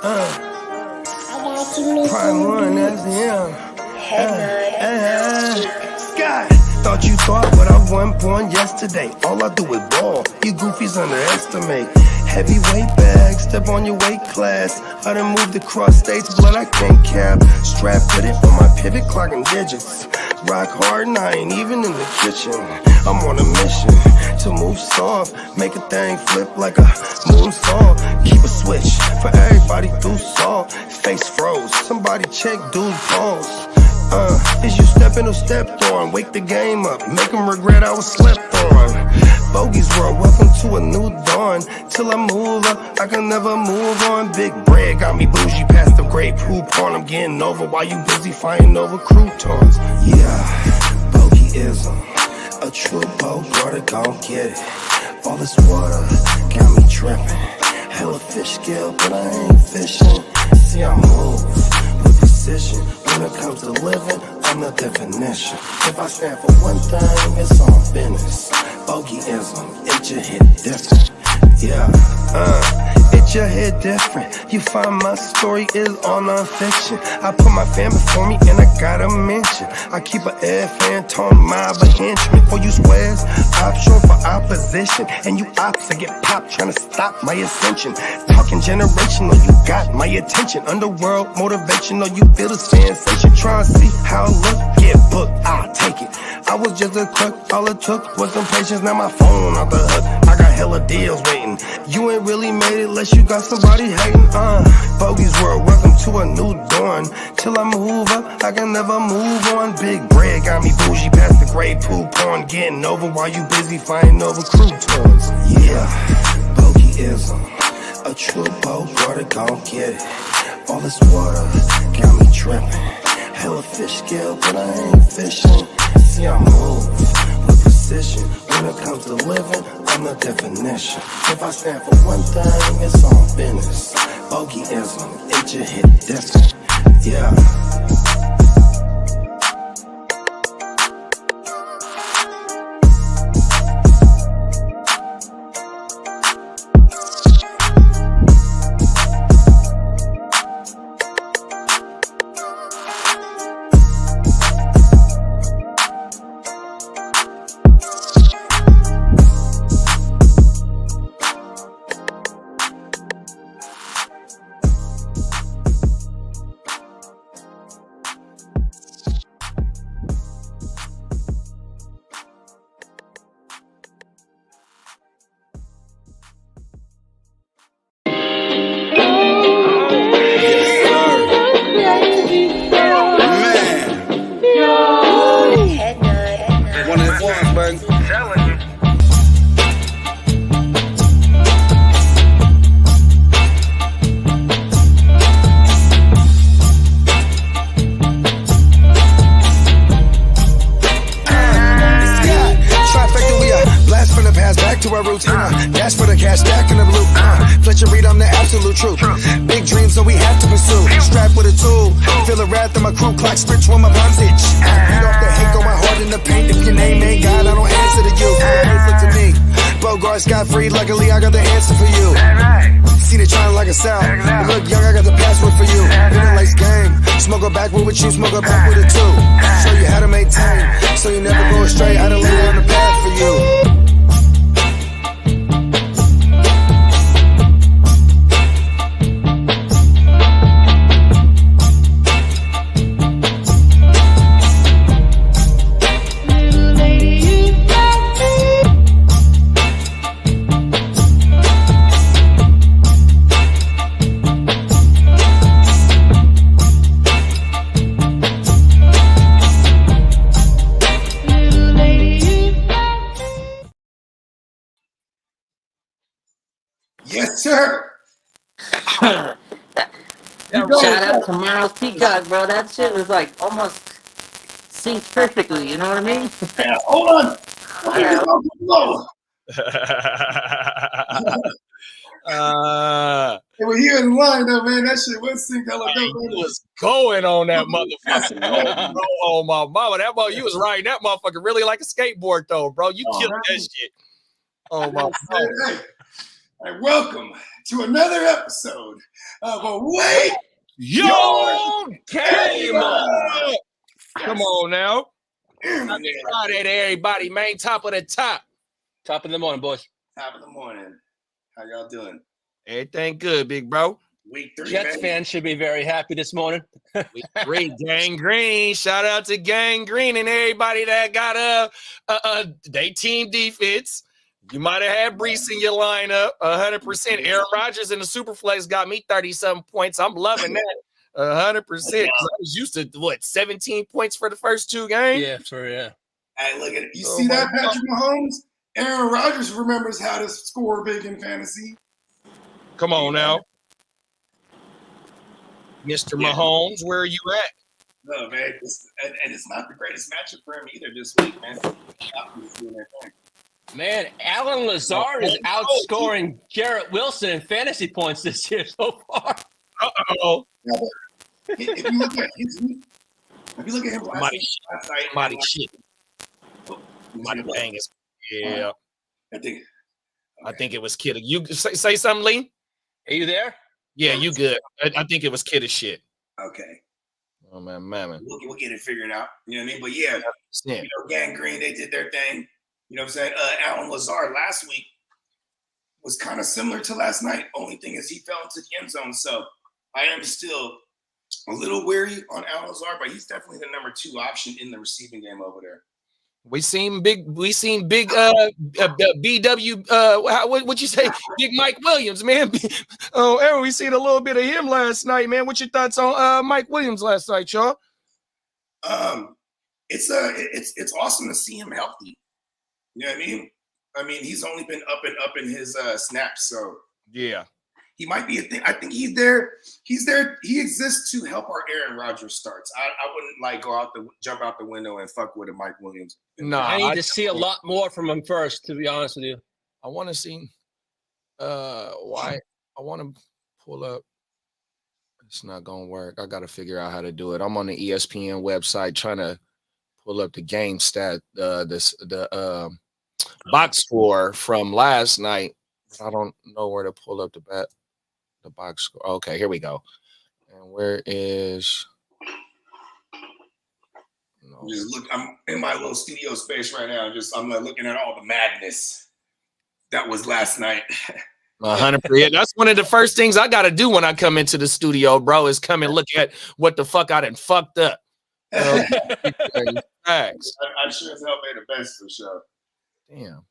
Prime one, that's him. Scott, thought you thought, but I wasn't born yesterday. All I do is ball. You goofies underestimate. Heavyweight bag, step on your weight class. I done moved across states, blood I can't cap. Strap with it on my pivot, clocking digits. Rock hard and I ain't even in the kitchen. I'm on a mission to move soft, make a thing flip like a moonsault. Keep a switch for everybody through salt. Face froze, somebody check dude's pulse. Is you stepping or stepped on? Wake the game up, make them regret I was slept on. Bogey's world, welcome to a new dawn. Till I move up, I can never move on. Big bread got me bougie past the great poop on. I'm getting over while you busy fighting over croutons. Yeah, bogeyism, a true boat brother gon' get it. All this water got me tripping. Hella fish scale, but I ain't fishing. See I move with precision. When it comes to living, I'm the definition. If I stand for one thing, it's on business. Bogeyism, it just hit different. Yeah, it just hit different. You find my story is all non-fiction. I put my fam before me and I gotta mention. I keep an air fan tone mob a henchman. For you squares, option for opposition. And you ops that get popped trying to stop my ascension. Talking generational, you got my attention. Underworld motivational, you feel the sensation. Try to see how I look, get booked, I'll take it. I was just a crook, all it took was some patience. Now my phone off the hook, I got hella deals waiting. You ain't really made it unless you got somebody hating. Bogey's world, welcome to a new dawn. Till I move up, I can never move on. Big bread got me bougie past the great poop on. Getting over while you busy fighting over croutons. Yeah, bogeyism, a true boat brother gon' get it. All this water got me tripping. Hella fish scale, but I ain't fishing. See I move with precision. When it comes to living, I'm the definition. If I stand for one thing, it's on business. Bogeyism, it just hit different. Yeah. Big dreams, so we have to pursue. Strapped with a tool, feel the wrath of my crew. Clock sprints when my palms itch. Beat off the hate, going hard in the paint. If your name ain't God, I don't answer to you. Look to me, Bogart's got free. Luckily, I got the answer for you. Seen it trying like a sound. Look young, I got the password for you. In a lace game, smoke a backward with you, smoke a back with it too. Show you how to maintain, so you never go astray. I done laid on the path for you. Yes, sir. Shout out to Miles Peacock, bro. That shit was like almost synced perfectly. You know what I mean? Yeah, hold on. They were here in line though, man. That shit was sync hella dope. Was going on that motherfucker. Oh my mama, that mother, you was riding that motherfucker really like a skateboard though, bro. You killed that shit. Oh my God. Hey, welcome to another episode of Away Yo, Game game On. on. Come on now. Yeah. Happy Friday to everybody, man. Top of the top. Top of the morning, boys. Top of the morning. How y'all doing? Everything good, big bro. Week 3, Jets man. fans should be very happy this morning. Week 3, Gang Green. Shout out to Gang Green and everybody that got they team defense. You might have had Brees in your lineup, 100%. Aaron Rodgers in the Superflex got me 30-something points. I'm loving that, 100%. 'Cause I was used to, 17 points for the first 2 games? Yeah. Hey, look at it. You Oh see that, my God. Patrick Mahomes? Aaron Rodgers remembers how to score big in fantasy. Come on now. Mr. Yeah. Mahomes, where are you at? No, man. And it's not the greatest matchup for him either this week, man. Man, Alan Lazard is outscoring Jarrett Wilson in fantasy points this year so far. Uh-oh. If you look at him last Somebody night, Somebody shit. Somebody bang his. Yeah. I I think it was kid. You say something, Lee? Are you there? Yeah, you good. I think it was kid shit. okay. Oh man. We'll get it figured out. You know what I mean? But yeah, Yeah. Gang Green, they did their thing. You know what I'm saying? Alan Lazard last week was kind of similar to last night. Only thing is he fell into the end zone. So I am still a little weary on Alan Lazard, but he's definitely the number 2 option in the receiving game over there. We seen big BW what you say? Big Mike Williams, man. Oh, Aaron, we seen a little bit of him last night, man. What's your thoughts on Mike Williams last night, y'all? It's awesome to see him healthy. You know what I mean? I mean, he's only been up and up in his snaps, so Yeah. he might be a thing. I think he's there. He exists to help our Aaron Rodgers starts. I wouldn't like jump out the window and fuck with a Mike Williams. No, I need to see a lot more from him first, to be honest with you. I want to see why I want to pull up. It's not gonna work. I gotta figure out how to do it. I'm on the ESPN website trying to pull up the game stat, the box score from last night. I don't know where to pull up the box score. Okay, here we go. And where is? No. I'm in my little studio space right now. I'm looking at all the madness that was last night. 100%. That's one of the first things I got to do when I come into the studio, bro, is come and look at what the fuck I done fucked up. Facts. I'm sure as hell made the best for sure. Damn.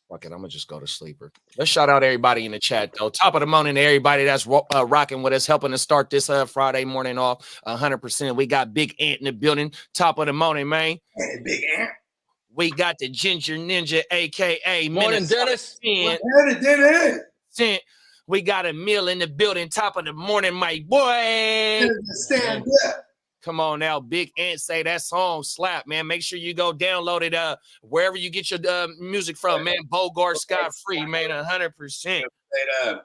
Fuck it, I'm gonna just go to sleeper. Let's shout out everybody in the chat though. Top of the morning to everybody that's rocking with us, helping us start this Friday morning off 100%. We got Big Ant in the building. Top of the morning, man. Hey, Big Ant. We got the Ginger Ninja, aka Morning, Dennis. We got a meal in the building. Top of the morning, my boy. Stand up. Come on now, Big Ant say that song slap, man. Make sure you go download it wherever you get your music from, man. Bogart Scott Free, man, 100%. The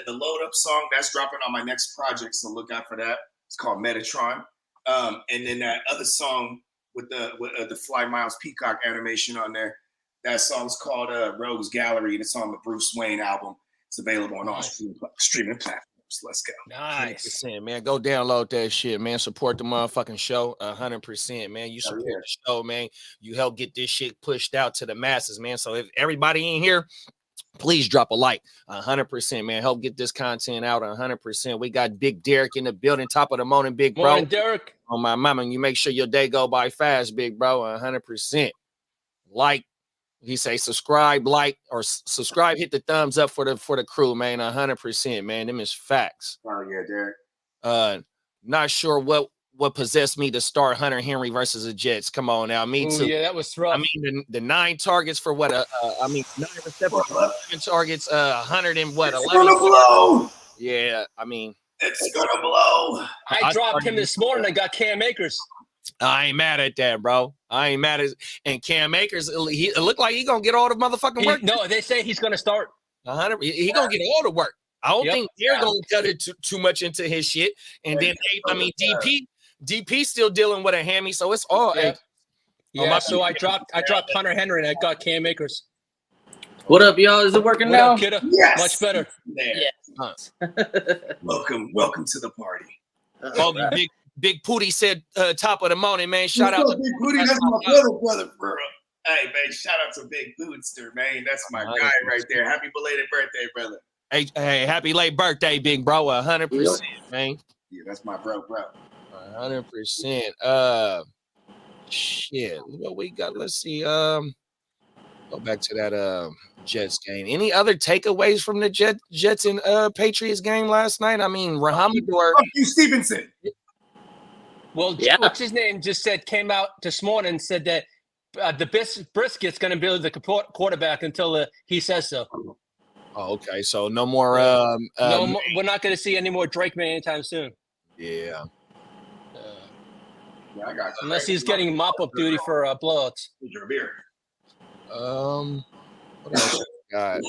load up song that's dropping on my next project, so look out for that. It's called Metatron. And then that other song with the Fly Miles Peacock animation on there, that song's called Rogues Gallery. It's on the Bruce Wayne album. It's available on all streaming platforms. Let's go. Nice. 100%, man. Go download that shit, man. Support the motherfucking show 100%, man. You support the show, man. You help get this shit pushed out to the masses, man. So if everybody in here, please drop a like 100%, man. Help get this content out 100%. We got Big Derek in the building. Top of the morning, big bro. Morning, Derek. On my mama, you make sure your day go by fast, big bro, 100%. Like, he say subscribe, like, or subscribe, hit the thumbs up for the crew, man. 100%, man. Them is facts. Oh yeah, Derek. Not sure what possessed me to start Hunter Henry versus the Jets. Come on now, me too. Yeah, that was rough. I mean, the 9 targets for what? 9 receptions, 7 targets, 100 and what? It's 11. gonna blow. Yeah, I mean, it's gonna blow. I dropped him this morning. I got Cam Akers. I ain't mad at that, bro. I ain't mad at and Cam Akers. He look like he gonna get all the motherfucking work. No, they say he's gonna start. 100. He gonna get all the work. I don't think they're gonna cut it too much into his shit. And then DP still dealing with a hammy, so it's all. Yeah, so I dropped Hunter Henry and I got Cam Akers. What up, y'all? Is it working What now? up, kiddo? Yes. Much better. There. Yeah. Welcome to the party. Oh, Big Pooty said top of the morning, man. Shout out to Big Booty. That's my brother, for real. Hey, man, shout out to Big Bootster, man. That's my guy right there. Happy belated birthday, brother. Hey, happy late birthday, big bro. 100%, man. Yeah, that's my bro. 100%. Shit. What we got? Let's see. Go back to that Jets game. Any other takeaways from the Jets and Patriots game last night? I mean, Rahamador. Fuck you, Stevenson. Well, what's his name just came out this morning and said that the Brisket's going to be the quarterback until he says so. Oh, okay. So no more. No more, we're not going to see any more Drake man anytime soon. Yeah. Yeah, I got unless he's getting mop-up duty for blowouts. Your beer. What else we got?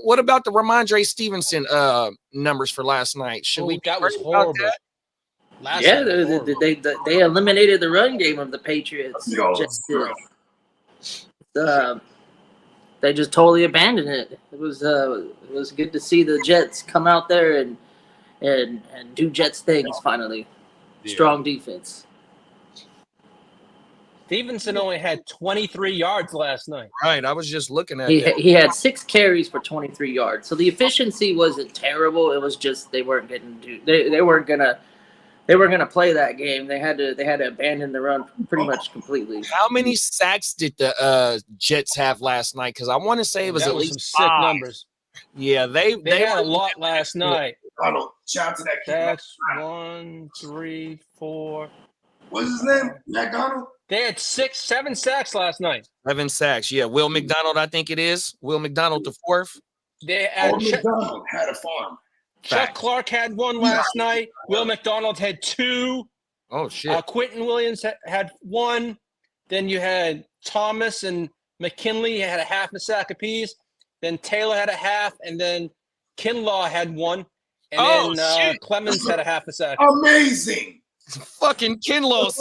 What about the Ramondre Stevenson numbers for last night? Should we? That was horrible. They eliminated the run game of the Patriots. They just totally abandoned it. It was good to see the Jets come out there and do Jets things finally. Yeah. Strong defense. Stevenson only had 23 yards last night. Right, I was just looking at that. He had 6 carries for 23 yards. So the efficiency wasn't terrible. It was just they weren't getting they weren't gonna play that game. They had to abandon the run pretty much completely. How many sacks did the Jets have last night? Because I want to say it was at least some 5. Sick numbers. Yeah, they had a lot last night. Donald, shout out to that kid. That's 1, 3, 4. What's his name? McDonald. They had 7 sacks last night. 7 sacks. Yeah, Will McDonald, I think it is. Will McDonald the 4th. They had McDonald had a farm. Chuck Clark had 1 last night. Will McDonald had 2. Oh shit. Quentin Williams had 1. Then you had Thomas and McKinley had a half a sack apiece. Then Taylor had a half, and then Kinlaw had 1. And then Clemens had a half a sack. Amazing. Fucking Kinlaw.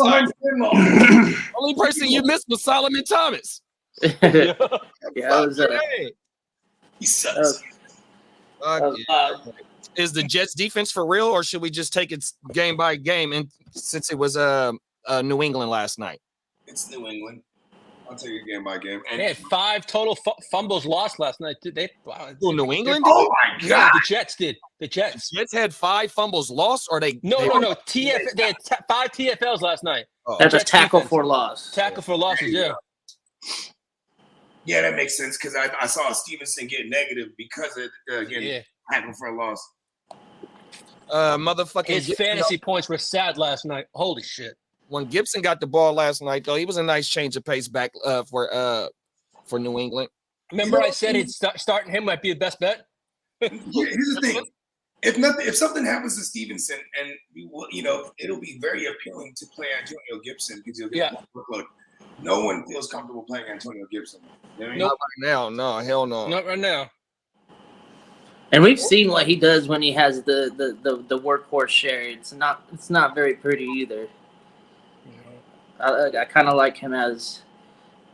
Only person you missed was Solomon Thomas. He sucks. Is the Jets defense for real, or should we just take it game by game? And since it was New England last night, it's New England. I'll take it game by game. And they had 5 total fumbles lost last night. Did they? New England? Oh my god! Yeah, the Jets did. The Jets had 5 fumbles lost, or they? No. They had 5 TFLs last night. Oh. That's a tackle for loss. Tackle for losses, yeah. Yeah, that makes sense because I saw Stevenson get negative because of getting tackle for a loss. Motherfucking his fantasy points were sad last night. Holy shit! When Gibson got the ball last night, though, he was a nice change of pace back for New England. Remember, I said starting him might be the best bet. Yeah, here's the thing: if something happens to Stevenson, and it'll be very appealing to play Antonio Gibson because he'll get more workload. No one feels comfortable playing Antonio Gibson. You know what I mean? Not right now. No, hell no. Not right now. And we've seen what he does when he has the workhorse share. It's not very pretty either. I kind of like him as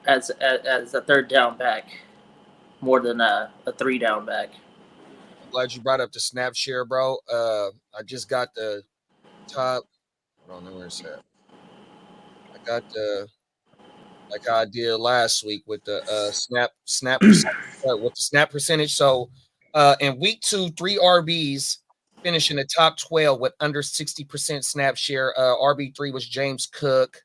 a third down back more than a 3 down back. I'm glad you brought up the snap share, bro. I just got the top. I don't know where it's at. I got the like I did last week with the snap with the snap percentage. So in week 2, 3 RBs finished in the top 12 with under 60% snap share. RB3 was James Cook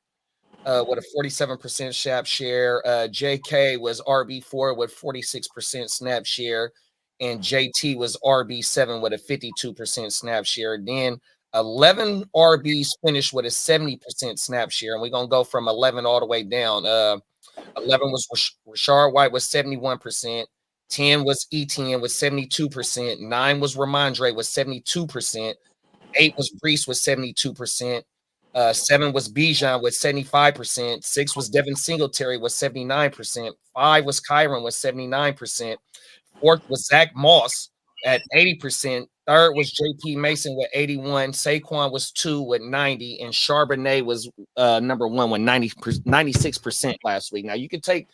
with a 47% snap share. JK was RB4 with 46% snap share. And JT was RB7 with a 52% snap share. Then 11 RBs finished with a 70% snap share. And we're going to go from 11 all the way down. 11 was Rashard White with 71%. 10 was Etienne with 72%. 9 was Ramondre with 72%. 8 was Brees with 72%. 7 was Bijan with 75%. 6 was Devin Singletary with 79%. 5 was Kyron with 79%. 4th was Zach Moss at 80%. 3rd was JP Mason with 81. Saquon was 2 with 90. And Charbonnet was number 1 with 96% last week. Now, you can take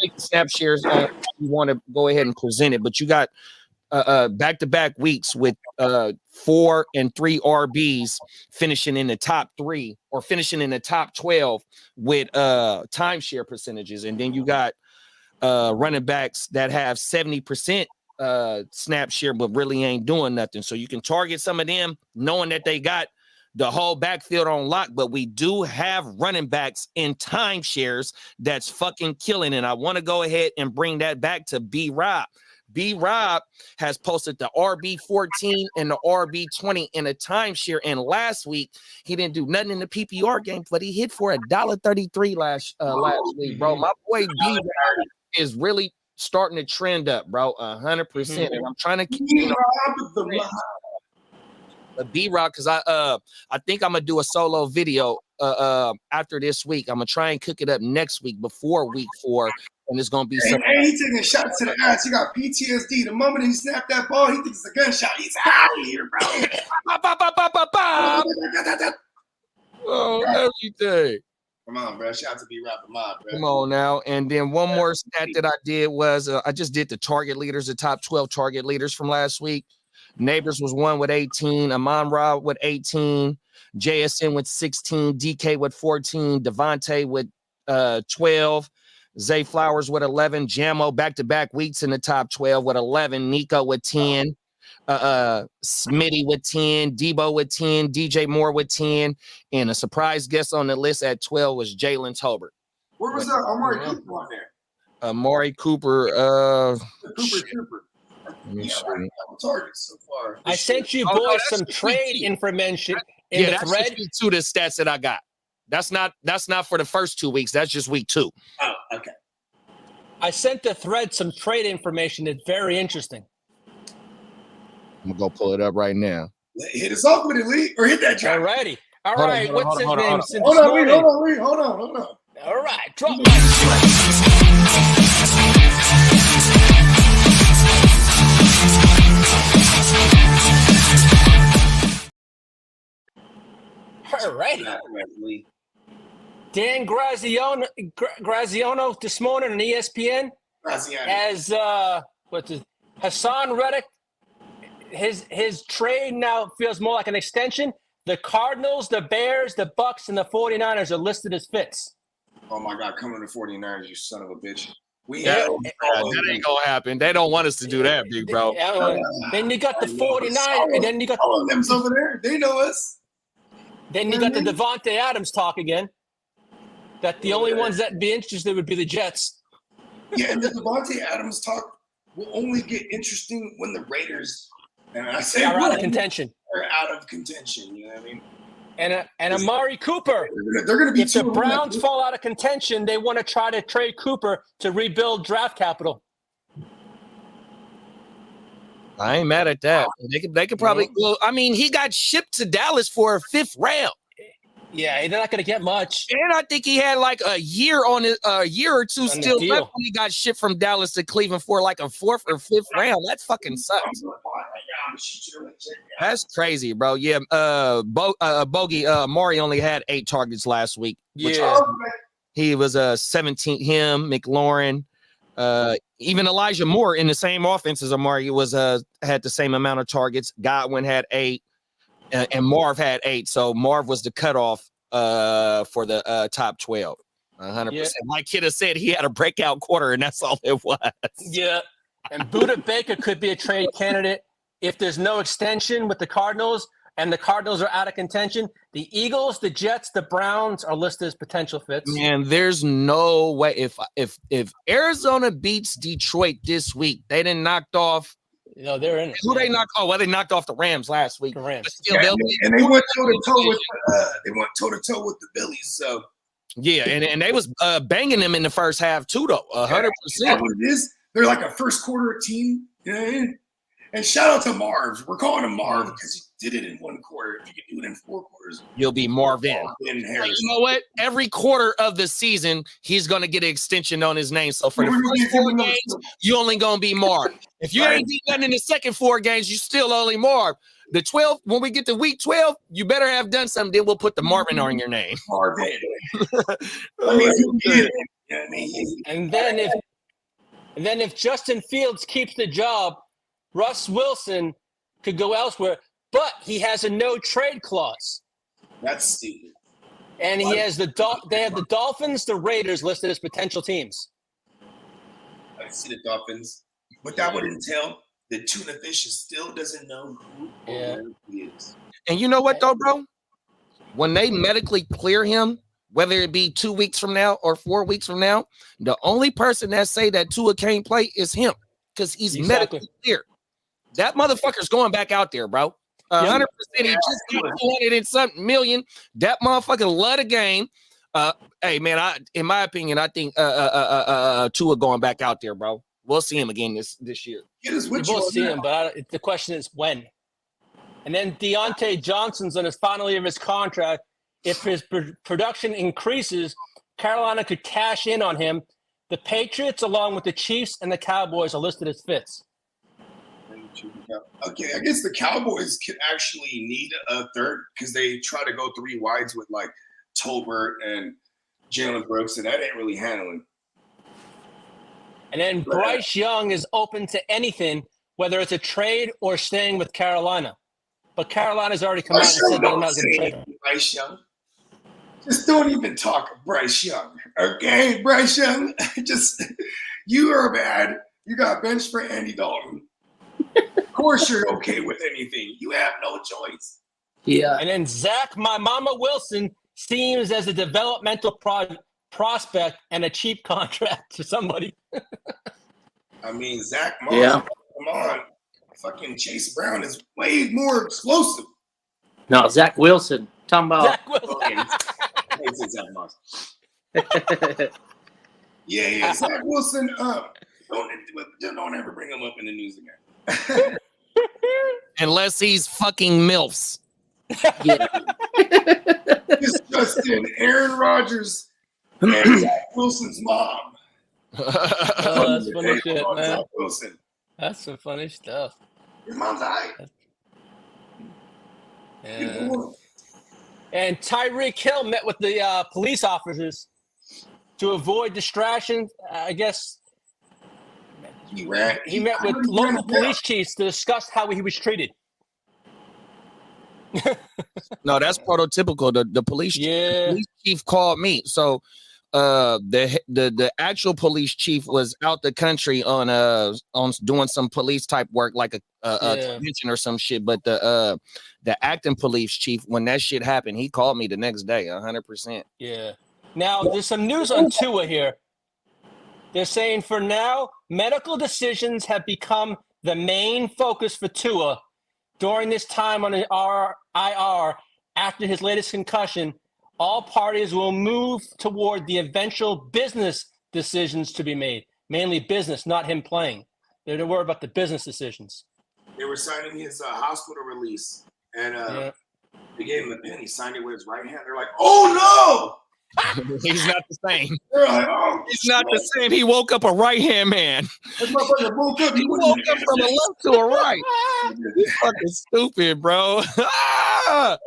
take the snap shares on you want to go ahead and present it, but you got back-to-back weeks with 4 and 3 RBs finishing in the top 3 or finishing in the top 12 with timeshare percentages, and then you got running backs that have 70% snap share but really ain't doing nothing. So you can target some of them knowing that they got the whole backfield on lock, but we do have running backs in timeshares that's fucking killing. And I want to go ahead and bring that back to B-Rob. B-Rob has posted the RB14 and the RB20 in a timeshare. And last week, he didn't do nothing in the PPR game, but he hit for $1.33 last week, bro. My boy B-Rob is really starting to trend up, bro, 100%. And I'm trying to keep B-Rock, because I think I'm gonna do a solo video after this week. I'm gonna try and cook it up next week before week 4, and it's gonna be something. And he's taking shots to the ass. He got PTSD. The moment he snapped that ball, he thinks it's a gunshot. He's out of here, bro. Oh, everything. Come on, bro. Shout out to B-Rock the mob, bro. Come on now. And then one more stat that I did was I just did the target leaders, the top 12 target leaders from last week. Neighbors was 1 with 18, Amon-Ra with 18, JSN with 16, DK with 14, Devontae with 12, Zay Flowers with 11, Jamo back-to-back weeks in the top 12 with 11, Nico with 10, Smitty with 10, Debo with 10, DJ Moore with 10, and a surprise guest on the list at 12 was Jalen Tolbert. Where was Amari Cooper on there? Amari Cooper. Cooper. Targets so far. I sent you boys some trade information in the thread. That's to the stats that I got. That's not for the first 2 weeks. That's just week 2. Oh, okay. I sent the thread some trade information. It's very interesting. I'm gonna go pull it up right now. Hit us off with it, Lee, or hit that drop. All righty. All right. What's his name? Hold on. All right. Drop All right. Dan Graziano this morning on ESPN as Hassan Reddick. His trade now feels more like an extension. The Cardinals, the Bears, the Bucks, and the 49ers are listed as fits. Oh my God, coming to the 49ers, you son of a bitch. That ain't gonna happen. They don't want us to do that, big bro. Then you got the 49ers, and then you got all of them's over there. They know us. Then you got the Devontae Adams talk again. That the only ones that'd be interested would be the Jets. Yeah, and the Devontae Adams talk will only get interesting when the Raiders and I say are out of contention. They're out of contention. You know what I mean? And Amari Cooper. They're going to be. If the Browns fall out of contention, they want to try to trade Cooper to rebuild draft capital. I ain't mad at that. They could probably. Well, I mean, he got shipped to Dallas for a 5th round. Yeah, they're not going to get much. And I think he had like a year or two still left when he got shipped from Dallas to Cleveland for like a 4th or 5th round. That fucking sucks. That's crazy, bro. Yeah, Bogey Maury only had 8 targets last week. He was 17. Him, McLaurin, even Elijah Moore in the same offense as Amari was had the same amount of targets. Godwin had 8. And Marv had 8, so Marv was the cutoff for the top 12. 100%. Yeah. Like Kidda said, he had a breakout quarter, and that's all it was. Yeah, and Buda Baker could be a trade candidate if there's no extension with the Cardinals, and the Cardinals are out of contention. The Eagles, the Jets, the Browns are listed as potential fits. Man, there's no way if Arizona beats Detroit this week, they done knocked off. No, they're in it. Who they knocked? Oh, well, they knocked off the Rams last week. The Rams. Still, and they went toe to toe with the Billies. So yeah, and they was banging them in the first half too, though. 100%. That's what it is. They're like a first quarter team. You know what I mean? And shout out to Marv. We're calling him Marv because he did it in 1 quarter. If you can do it in 4 quarters, you'll be Marvin. Like, you know what? Every quarter of the season, he's going to get an extension on his name. So for the first 4 games, you only going to be Marv. If you ain't did nothing in the second 4 games, you still only Marv. The 12, when we get to week 12, you better have done something. Then we'll put the Marvin on your name. Marvin. And then And then if Justin Fields keeps the job, Russ Wilson could go elsewhere, but he has a no trade clause. That's stupid. And he has they have the Dolphins, the Raiders listed as potential teams. I see the Dolphins, but that would entail the tuna fish still doesn't know who or where he is. And you know what though, bro? When they medically clear him, whether it be 2 weeks from now or 4 weeks from now, the only person that say that Tua can't play is him because he's medically clear. That motherfucker's going back out there, bro. 100%. He just got 200 and something million. That motherfucker love the game. Hey man, in my opinion, I think Tua going back out there, bro. We'll see him again this year. We'll see him, but the question is when. And then Deontay Johnson's on his final year of his contract. If his production increases, Carolina could cash in on him. The Patriots, along with the Chiefs and the Cowboys, are listed as fifths. Okay, I guess the Cowboys could actually need a third because they try to go 3 wides with like Tolbert and Jalen Brooks, and that ain't really handling. And then Bryce Young is open to anything, whether it's a trade or staying with Carolina. But Carolina's already come out and said they're not going to trade him. Bryce Young. Just don't even talk Bryce Young. Okay, Bryce Young, you are bad. You got benched for Andy Dalton. Of course you're okay with anything. You have no choice. Yeah. And then Zach, my mama Wilson, seems as a developmental prospect and a cheap contract to somebody. I mean, Zach Moss, come on. Fucking Chase Brown is way more explosive. No, Zach Wilson. Talking about Zach Wilson. Zach Moss. Yeah. Zach Wilson. Don't ever bring him up in the news again. Unless he's fucking MILFs. Yeah. It's Justin, Aaron Rodgers, and Zach Wilson's mom. That's funny shit, man. Zach Wilson. That's some funny stuff. His mom's eye. Yeah. And Tyreek Hill met with the police officers to avoid distractions. I guess he met with local police chiefs to discuss how he was treated. No, that's prototypical. The police chief called me. So the actual police chief was out the country on doing some police type work, like a convention or some shit. But the acting police chief, when that shit happened, he called me the next day. 100%. Yeah. Now there's some news on Tua here. They're saying for now, medical decisions have become the main focus for Tua during this time on the IR after his latest concussion. All parties will move toward the eventual business decisions to be made, mainly business, not him playing. They're to worry about the business decisions. They were signing his hospital release, and they gave him a pen. He signed it with his right hand. They're like, "Oh no!" He's not the same. They're like, "Oh, he's not the same." He woke up a right-hand man. That motherfucker woke up. He woke up from a left to a right. He's fucking stupid, bro. That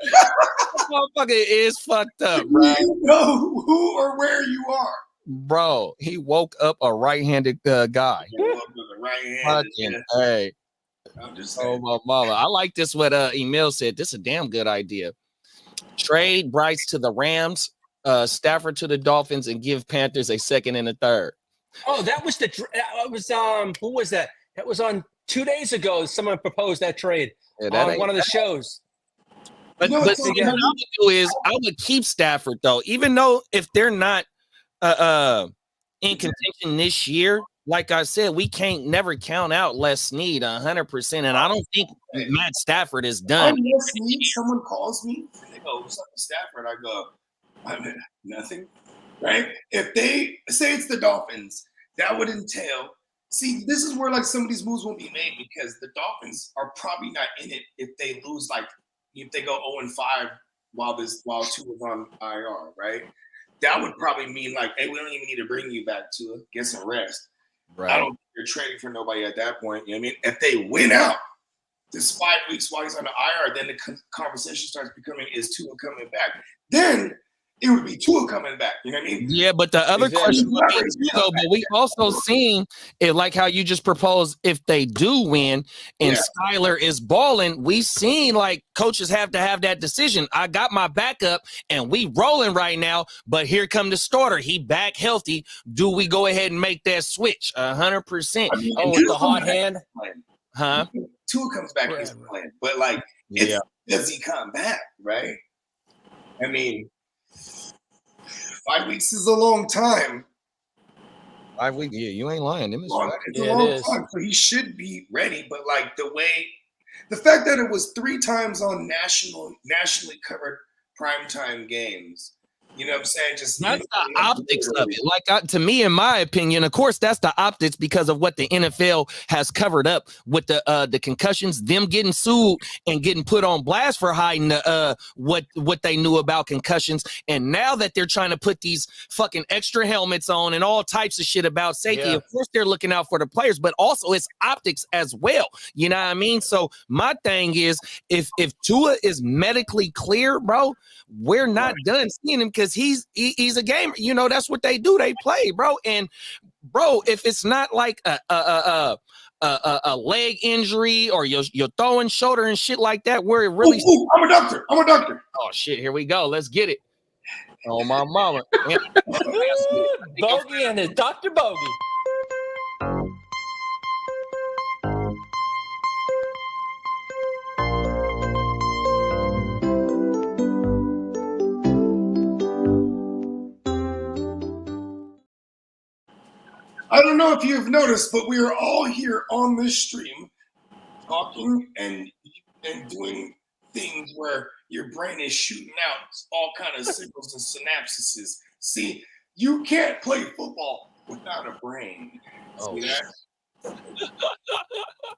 motherfucker is fucked up, bro. You know who or where you are, bro. He woke up a right-handed guy. He woke up with a right-handed. Hey. I'm just saying. Oh, my mama. I like this, what Emil said. This is a damn good idea. Trade Bryce to the Rams, Stafford to the Dolphins, and give Panthers a second and a third. Oh, that was who was that? That was on 2 days ago. Someone proposed that trade on one of the shows. But what I would do is I would keep Stafford, though, even though if they're not in contention this year. Like I said, we can't never count out Les Snead 100%, and I don't think Matt Stafford is done. Les Snead, someone calls me and they go, "What's up with Stafford?" I go, "I mean, nothing." Right? If they say it's the Dolphins, that would entail. See, this is where like some of these moves won't be made because the Dolphins are probably not in it if they lose, like if they go 0-5 while Tua is on IR, right? That would probably mean like, hey, we don't even need to bring you back, Tua. Get some rest. Right. I don't think you're trading for nobody at that point. You know what I mean? If they win out this 5 weeks while he's on the IR, then the conversation starts becoming, is Tua coming back? Then it would be Tua coming back. You know what I mean? Yeah, but the other Exactly. question would be too, though, but we also seen it like how you just proposed if they do win and Skyler is balling, we seen like coaches have to have that decision. I got my backup and we rolling right now, but here come the starter. He back healthy. Do we go ahead and make that switch? 100%. I mean, Oh, with the hot hand? Huh? Tua comes back is playing, but like, does he come back, right? I mean, 5 weeks is a long time. 5 weeks, yeah, you ain't lying. It's a long time, so he should be ready. But like the fact that it was 3 times on nationally covered primetime games, you know what I'm saying? Just that's the optics of it. Like to me, in my opinion, of course, that's the optics because of what the NFL has covered up with the concussions, them getting sued and getting put on blast for hiding what they knew about concussions. And now that they're trying to put these fucking extra helmets on and all types of shit about safety, of course they're looking out for the players, but also it's optics as well. You know what I mean? So my thing is, if Tua is medically clear, bro, we're not done seeing him because he's a gamer. You know, that's what they do. They play, bro. And bro, if it's not like a leg injury or you're throwing shoulder and shit like that, where it really. Ooh, I'm a doctor. Oh shit, here we go. Let's get it. Oh my mama. Bogey and his Dr. Bogey. I don't know if you've noticed, but we are all here on this stream talking and doing things where your brain is shooting out all kind of signals and synapses. See, you can't play football without a brain. Oh, see that?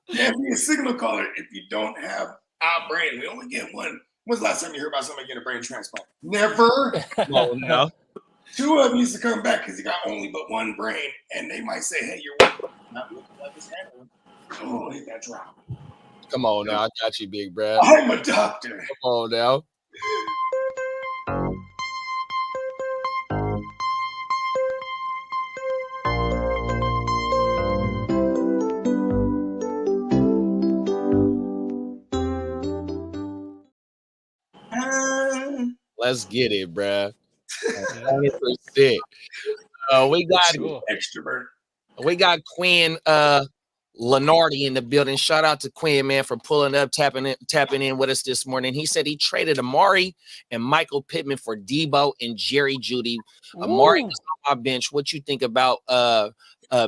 You can't be a signal caller if you don't have a brain. We only get one. When's the last time you heard about somebody getting a brain transplant? Never. Oh, no. Tua needs to come back because he got only but one brain, and they might say, "Hey, you're not looking like his hand." Oh, hit that drop. Come on now, I got you, big Brad. I'm a doctor. Come on now. Let's get it, bruh. 100%. We got extrovert. We got Quinn Lenardi in the building. Shout out to Quinn, man, for pulling up, tapping in with us this morning. He said he traded Amari and Michael Pittman for Debo and Jerry Jeudy. Amari is on my bench. What you think about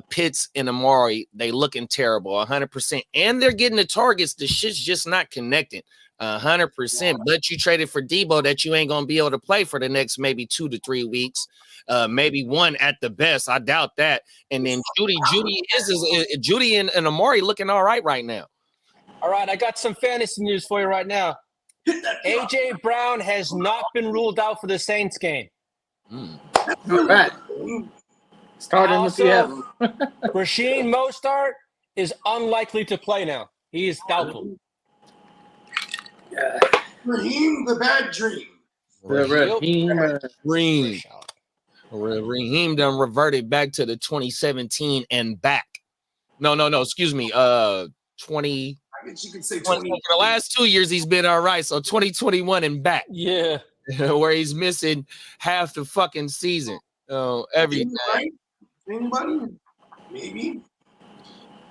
Pitts and Amari? They looking terrible, 100%. And they're getting the targets. The shit's just not connecting. 100%, but you traded for Debo that you ain't gonna be able to play for the next maybe 2 to 3 weeks, maybe 1 at the best. I doubt that. And then Jeudy and Amari looking all right now. All right, I got some fantasy news for you right now. AJ Brown has not been ruled out for the Saints game. All right. Starting with Seattle. Raheem Mostert is unlikely to play now. He is doubtful. Raheem the bad dream. Raheem done reverted back to the 2017 and back. No, excuse me. 20. I guess you could say 20. For the last 2 years, he's been all right. So 2021 and back. Yeah. Where he's missing half the fucking season. Everything. Right? Anybody? Maybe.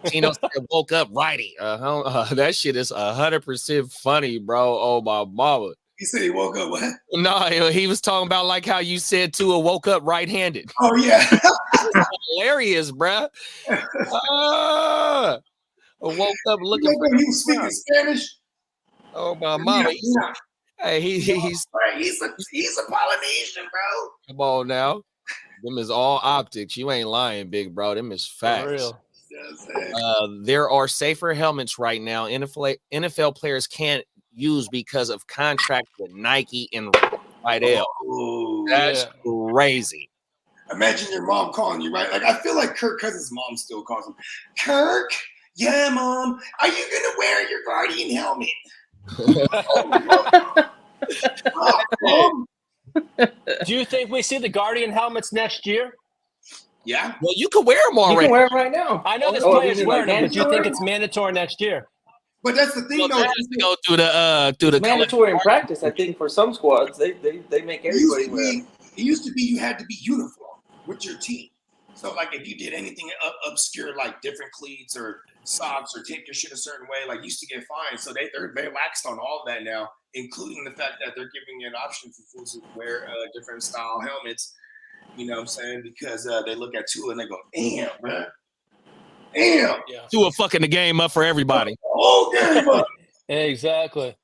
Tino woke up righty. That shit is 100% funny, bro. Oh my mama. He said he woke up what? No, he was talking about like how you said Tua woke up right-handed. Oh yeah. Hilarious, bro. Woke up looking for he was speaking Spanish. Oh my mama. Hey, he's a Polynesian, bro. Come on now. Them is all optics. You ain't lying, big bro. Them is facts. For real. There are safer helmets right now. NFL players can't use because of contract with Nike and Rydell. That's crazy. Imagine your mom calling you, right? Like I feel like Kirk Cousins' mom still calls him. Kirk, yeah, mom. Are you gonna wear your Guardian helmet? Do you think we see the Guardian helmets next year? Yeah. Well, you can wear them You already. can wear them right now. I know this Oh, player's you mean like wearing them, but do you think mandatory? it's mandatory next year? But that's the thing, Well, though. that has to go through the Mandatory in practice, I think, for some squads. They make It used everybody to wear be. them. It used to be you had to be uniform with your team. So like if you did anything obscure, like different cleats or socks or take your shit a certain way, like you used to get fined. So they're laxed on all of that now, including the fact that they're giving you an option for fools to wear different style helmets. You know what I'm saying? Because they look at Tua and they go, damn, man. Damn. Yeah. Tua fucking the game up for everybody. Whole game up. Exactly.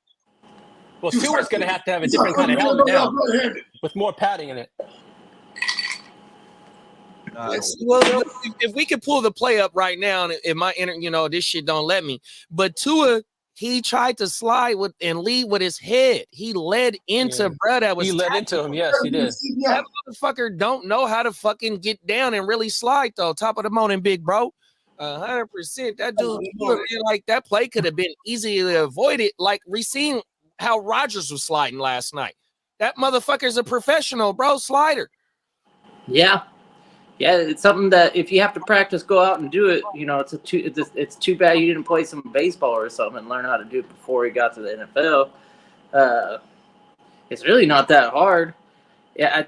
Well, Dude, Tua's going to have a he's different not kind of coming helmet in now right-handed. with more padding in it. Well, if we could pull the play up right now, and if my this shit don't let me. But Tua, he tried to slide with and lead with his head. He led into bro that was He led into him. Yes, he did. that motherfucker don't know how to fucking get down and really slide though. Top of the morning, big bro. 100%. That dude, Tua, man, like that play could have been easily avoided. Like we seen how Rodgers was sliding last night. That motherfucker's a professional, bro. Slider. Yeah. Yeah, it's something that if you have to practice, go out and do it. You know, it's too bad you didn't play some baseball or something and learn how to do it before he got to the NFL. It's really not that hard. Yeah,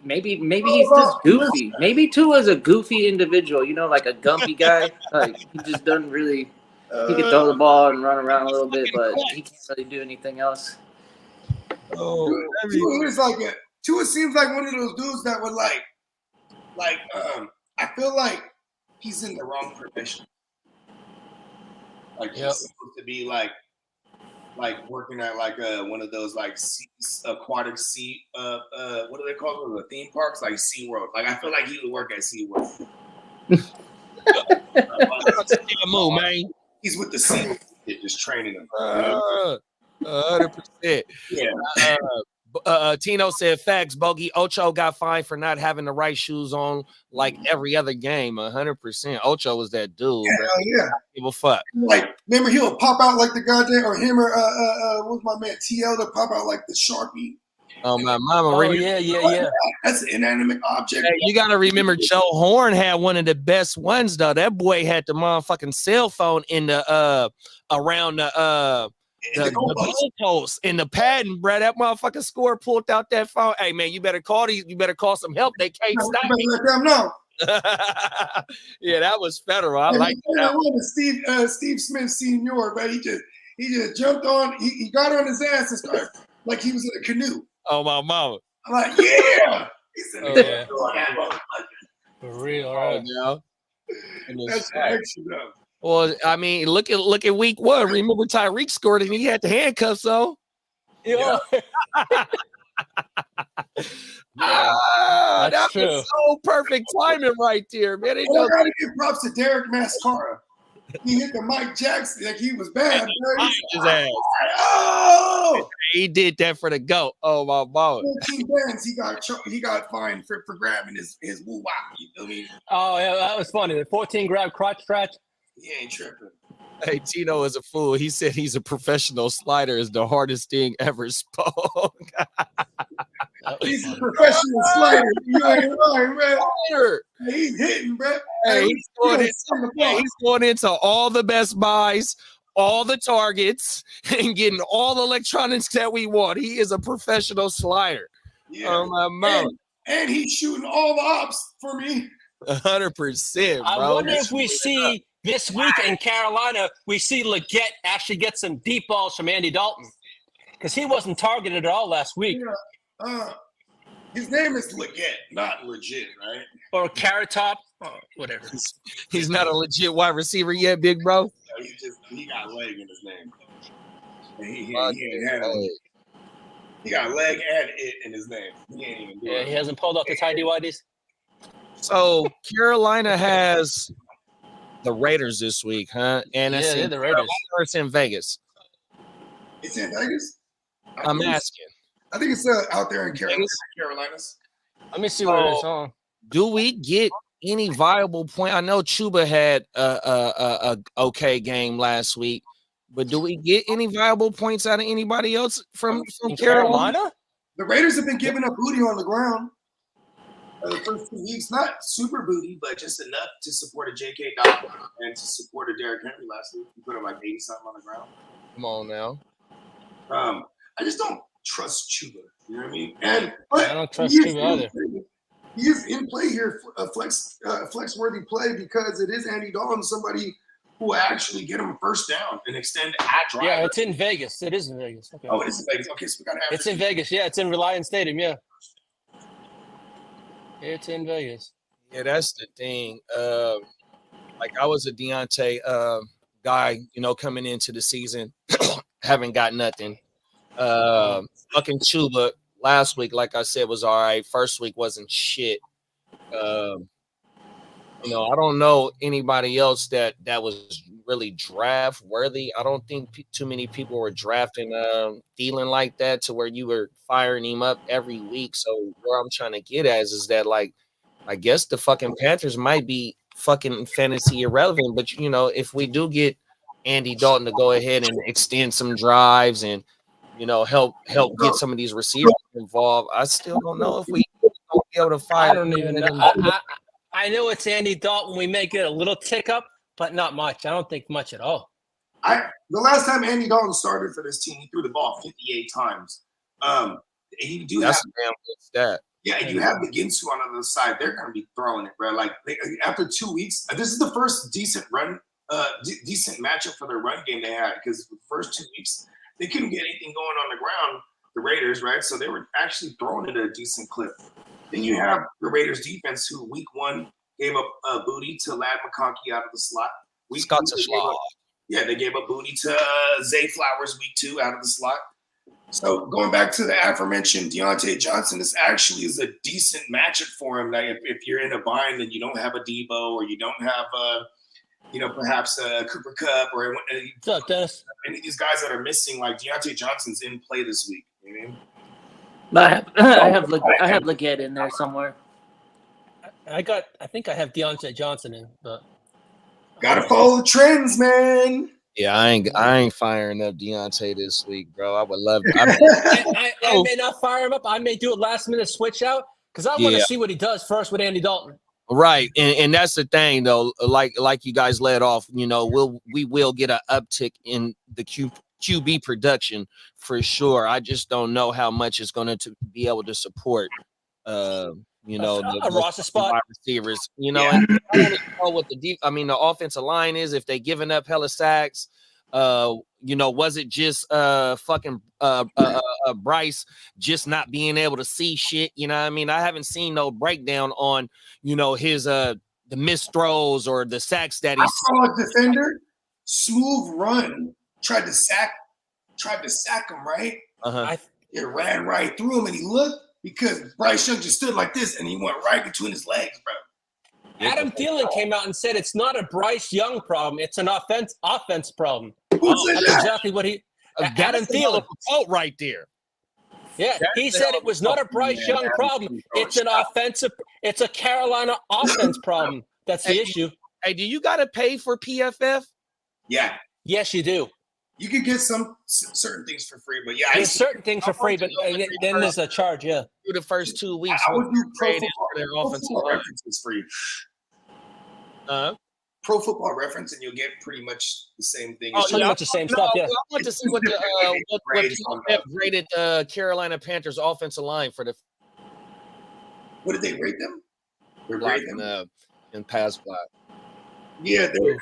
maybe he's just goofy. Maybe Tua's a goofy individual. You know, like a gumpy guy. Like he just doesn't really. He can throw the ball and run around a little bit, but he can't really do anything else. Tua seems like one of those dudes that would like I feel like he's in the wrong profession. Like he's supposed to be like working at like one of those like aquatic sea what do they call them? The theme parks, like SeaWorld. Like I feel like he would work at SeaWorld. Move, man. He's with the sea, just training them. 100%. Yeah. Tino said facts. Bogey Ocho got fined for not having the right shoes on like every other game. 100%. Ocho was that dude. Hell yeah. Give a fuck. Like remember he'll pop out like the goddamn or him or what's my man TL to pop out like the Sharpie. Oh my mama. Oh yeah. That's an inanimate object. Hey, you gotta remember Joe Horn had one of the best ones though. That boy had the motherfucking cell phone in the around the goalpost in the padding, bro. That motherfucking score pulled out that phone. Hey man, you better call some help. They can't stop me. Let them know. Yeah, that was federal. I like that. Steve Smith Senior, but he just jumped on. He got on his ass and started like he was in a canoe. Oh my mama. I'm like, yeah. He said, Yeah. For real, right? Yeah. That's action though. Well, I mean, look at week one. Remember Tyreek scored and he had the handcuffs on. Yeah. That That's true. was so perfect timing right there, man. I gotta give props to Derek Mascara. He hit the Mike Jackson like he was bad. His ass. Oh, He did that for the GOAT. Oh my God. 14 bands he got fined for grabbing his woo wop. You feel me? Oh yeah, that was funny. The 14 grab crotch scratch. He ain't tripping. Hey, Tino is a fool. He said he's a professional slider is the hardest thing ever spoke. He's a professional slider. You ain't lying, man. Slider. He's hitting, bro. Hey, he's going into all the Best Buys, all the Targets, and getting all the electronics that we want. He is a professional slider. Yeah. Oh my mom. And he's shooting all the ops for me. 100%, bro. I wonder if we see this week in Carolina, we see Leggett actually get some deep balls from Andy Dalton because he wasn't targeted at all last week. Yeah. His name is Leggett, not legit, right? Or Carrot Top, whatever. He's not a legit wide receiver yet, big bro. He got leg in his name. He ain't had it. He got leg and it in his name. He ain't even doing it. He hasn't pulled off the tidy whities. So Carolina has the Raiders this week, huh? And Yeah, the Raiders. It's in Vegas. It's in Vegas? I'm asking. I think it's out there in Carolinas. Let me see where it's on. Do we get any viable point? I know Chuba had a okay game last week, but do we get any viable points out of anybody else from Carolina? The Raiders have been giving up booty on the ground the first 2 weeks. Not super booty, but just enough to support a J.K. Dobbins and to support a Derrick Henry last week. He put him like 80 something on the ground. Come on now. I just don't trust Chuba. You know what I mean? I don't trust Chuba either. He is in play here, a flex-worthy play because it is Andy Dalton, somebody who will actually get him a first down and extend at drive. Yeah, it's in Vegas. It is in Vegas. Okay. Oh, it is in Vegas. Okay, so we got to have It's in Vegas. Yeah, it's in Reliance Stadium. Yeah. It's in Vegas. Yeah, that's the thing. Like I was a Deontay guy, coming into the season, haven't got nothing. Fucking Chuba last week, like I said, was all right. First week wasn't shit. I don't know anybody else that was really draft worthy. I don't think too many people were drafting Thielen like that to where you were firing him up every week. So where I'm trying to get at is that, like, I guess the fucking Panthers might be fucking fantasy irrelevant, but if we do get Andy Dalton to go ahead and extend some drives and help get some of these receivers involved, I still don't know if we will be able to fire. I don't even know. I know it's Andy Dalton. We may get a little tick up, but not much. I don't think much at all. The last time Andy Dalton started for this team, he threw the ball 58 times. You do That's have a damn good stat. Yeah, and you have the Ginsu on the other side. They're going to be throwing it, bro. Like after 2 weeks, this is the first decent decent matchup for their run game they had, because the first 2 weeks they couldn't get anything going on the ground. The Raiders, right? So they were actually throwing it at a decent clip. Then you have the Raiders defense, who week 1 gave up booty to Lad McConkey out of the slot. Week 2, they gave up booty to Zay Flowers week 2 out of the slot. So going back to the aforementioned Deontay Johnson, this actually is a decent matchup for him. Like if you're in a bind and you don't have a Debo, or you don't have perhaps a Cooper Kupp, or What's up, Dennis? any of these guys that are missing, like Deontay Johnson's in play this week. You know what I mean? I have Leggett in there somewhere. I think I have Deontay Johnson in, but Gotta follow the trends, man. Yeah, I ain't firing up Deontay this week, bro. I would love to. I may not fire him up. I may do a last minute switch out because I want to see what he does first with Andy Dalton. Right, and that's the thing though. Like you guys led off, we will get an uptick in the QB production for sure. I just don't know how much it's going to be able to support. A roster spot receivers. And I don't know what the offensive line is, if they giving up hella sacks. Was it just Bryce just not being able to see shit? I haven't seen no breakdown on his the missed throws or the sacks that he saw. A defender smooth run, tried to sack him, right? It ran right through him, and he looked, because Bryce Young just stood like this and he went right between his legs, bro. Adam Thielen came out and said it's not a Bryce Young problem, it's an offense problem. That's exactly what Adam Thielen quote right there. Yeah, he said it was not a Bryce Young problem. It's an offensive. It's a Carolina offense problem. That's the issue. Hey, do you got to pay for PFF? Yeah. Yes, you do. You can get some certain things for free, but there's certain things for free, but then there's a charge. Yeah. Through the first 2 weeks, I would do Pro Football References free. Pro Football Reference, and you'll get pretty much the same thing. Pretty much the same stuff. Yeah. I want to see what PFF rated Carolina Panthers offensive line for the. What did they rate them? They're rating in pass block. Yeah, well,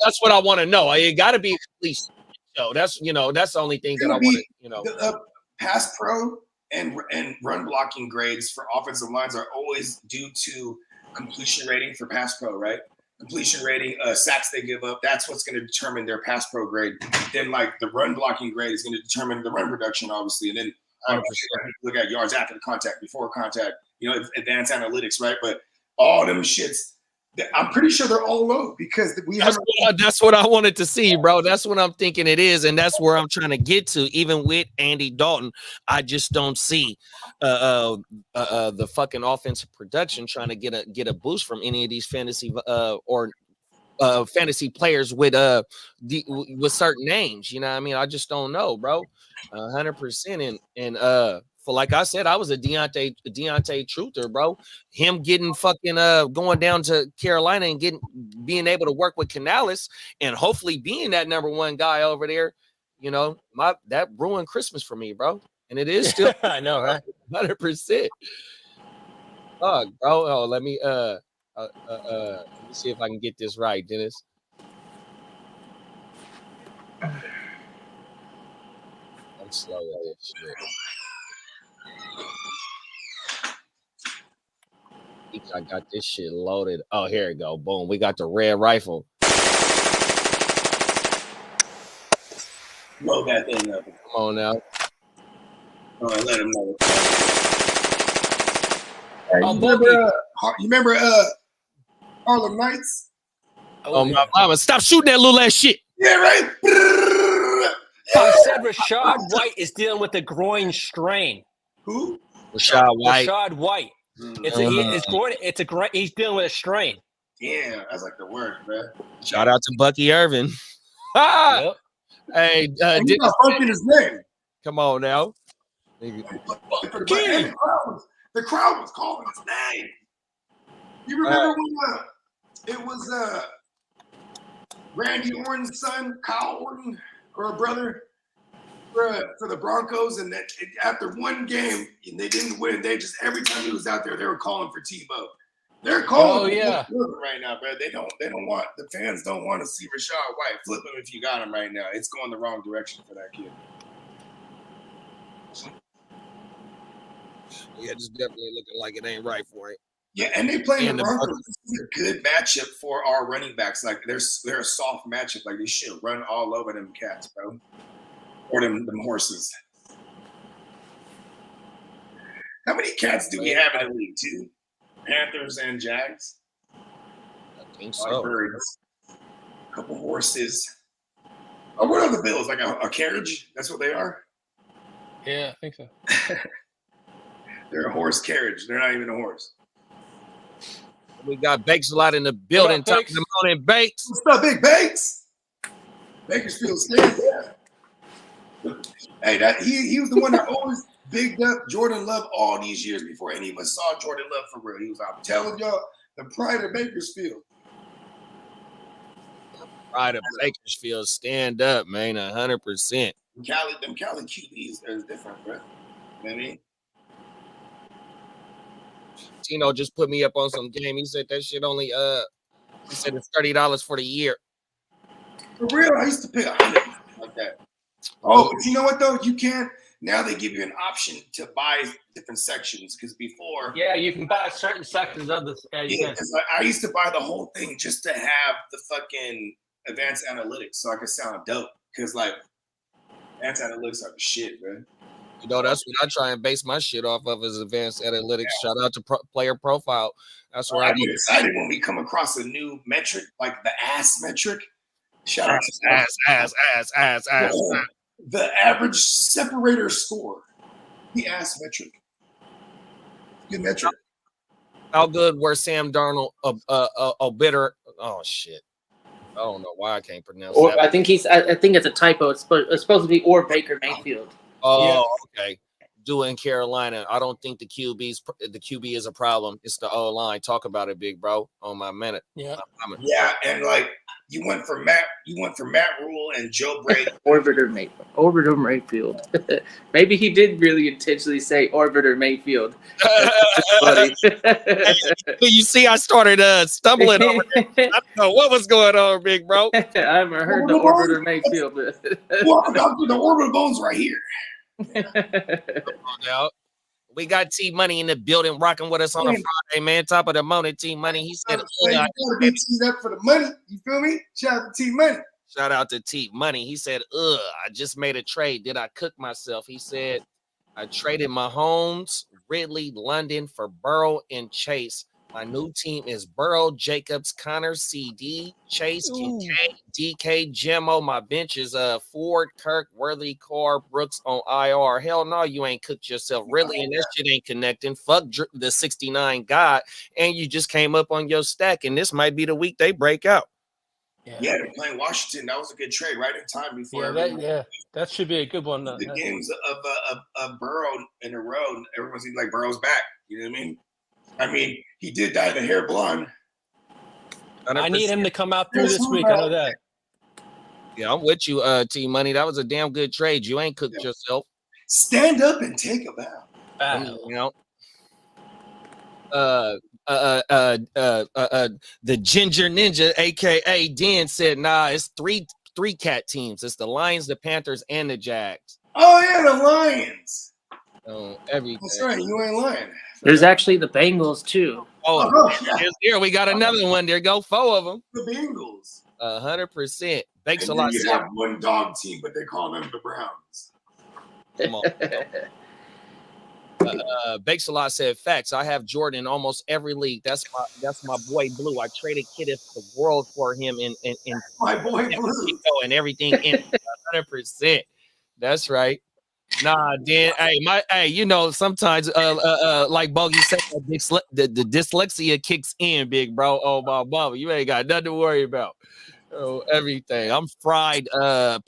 that's what I want to know. It got to be at least. So that's the only thing that I want to The pass pro and run blocking grades for offensive lines are always due to completion rating for pass pro, right? Completion rating, sacks they give up, that's what's going to determine their pass pro grade. Then like the run blocking grade is going to determine the run production, obviously, and then look at yards after the contact, before contact, advanced analytics, right? But all them shits, I'm pretty sure they're all low, because that's what I wanted to see, bro. That's what I'm thinking it is, and that's where I'm trying to get to. Even with Andy Dalton, I just don't see the fucking offensive production trying to get a boost from any of these fantasy or fantasy players with certain names. I just don't know, bro. 100%. And for like I said, I was a Deontay truther, bro. Him getting fucking going down to Carolina and being able to work with Canales and hopefully being that number one guy over there, you know, that ruined Christmas for me, bro. And it is still I know, right? 100%. Fuck, bro. Oh, let me see if I can get this right, Dennis. I'm slow at this shit. I got this shit loaded. Oh, here we go. Boom. We got the red rifle. Blow that thing up. Come on now. All right, let him know. Oh, You remember Harlem Nights? Oh, my mama. Stop shooting that little ass shit. Yeah, right. They said Rashad White is dealing with a groin strain. Who? Rashad White. Rashad White. It's a groin. He's dealing with a strain. Damn, that's like the worst, man. Shout out to Bucky Irvin. Yep. Hey, he's not fucking his name. Come on now. The crowd was calling his name. You remember when it was Randy Orton's son, Kyle Orton, or a brother for the Broncos, and that after one game and they didn't win, they just every time he was out there, they were calling for Tebow. They're calling right now, bro. They don't want the fans don't want to see Rashad White. Flip him if you got him right now. It's going the wrong direction for that kid. Yeah, it's definitely looking like it ain't right for it. Yeah, and they play in the Broncos. This is a good matchup for our running backs. Like they're a soft matchup. Like they should run all over them cats, bro, or them horses. How many cats do we have in the league? 2 Panthers and Jags. I think so. Birds, a couple horses. Oh, what are the Bills? Like a carriage? That's what they are. Yeah, I think so. They're a horse carriage. They're not even a horse. We got Bakes a lot in the building. Top of the morning, Bakes. What's up, Big Bakes? Bakersfield stands there. Hey, he was the one that always bigged up Jordan Love all these years before any of us saw Jordan Love for real. He was, I'm telling y'all, the pride of Bakersfield. Pride of Bakersfield, stand up, man, 100%. Them Cali QBs is different, bro. You know what I mean? Tino just put me up on some game. He said that shit only he said it's $30 for the year. For real, I used to pay $100 like that. Oh, but you know what though? You can't. Now they give you an option to buy different sections because before. Yeah, you can buy certain sections of this. Yeah, because I used to buy the whole thing just to have the fucking advanced analytics so I could sound dope. Because like advanced analytics are the shit, man. You know, that's what I try and base my shit off of is advanced analytics. Yeah. Shout out to player profile. That's where I get excited when we come across a new metric, like the ass metric. Shout out to ass. The average separator score. The ass metric. Good metric. How good were Sam Darnold a bitter? Oh shit. I don't know why I can't pronounce that. I think it's a typo. It's supposed to be or Baker Mayfield. Oh, okay. Doing Carolina. I don't think the QB is a problem. It's the O line. Talk about it, big bro. On my minute. Yeah. And like you went for Matt Rule and Joe Brady. Orbiter Mayfield. Maybe he did really intentionally say Orbiter Mayfield. You see, I started stumbling over there. I don't know what was going on, big bro. I haven't heard the Orbiter Mayfield. Well, the orbital bones right here. We got T Money in the building rocking with us on a Friday, man. Top of the morning, T Money. He said, you gotta be teed up for the money. You feel me? Shout out to T Money. Shout out to T Money. He said, I just made a trade. Did I cook myself? He said, I traded Mahomes, Ridley, London for Burrow and Chase. My new team is Burrow, Jacobs, Connor, CD, Chase, Kincaid, DK, Gemmo. My bench is Ford, Kirk, Worthy, Carr, Brooks on IR. Hell no, you ain't cooked yourself. Really, and that shit ain't connecting. Fuck the 69 guy. And you just came up on your stack, and this might be the week they break out. Yeah, they're playing Washington. That was a good trade right in time before. That should be a good one. The games of Burrow in a row. Everyone's like Burrow's back. You know what I mean? I mean, he did dye the hair blonde. 100%. I need him to come out through this week. I know that. Yeah, I'm with you, T Money. That was a damn good trade. You ain't cooked yourself. Stand up and take a bow. You know. The Ginger Ninja, aka Den, said, "Nah, it's three cat teams. It's the Lions, the Panthers, and the Jags." Oh yeah, the Lions. Everything. That's right. You ain't lying. There's actually the Bengals too. Here we got another one. There go 4 of them. The Bengals. 100%. Bakes a And lot. you have one dog team, but they call them the Browns. Come on. Bakes a lot said facts. I have Jordan in almost every league. That's my boy Blue. I traded Kid of the world for him in my boy Blue and everything in 100%. That's right. Nah, Dan. Hey, you know, sometimes like Bogey said, the dyslexia kicks in, big bro. Oh my mama, you ain't got nothing to worry about. Oh, everything. I'm fried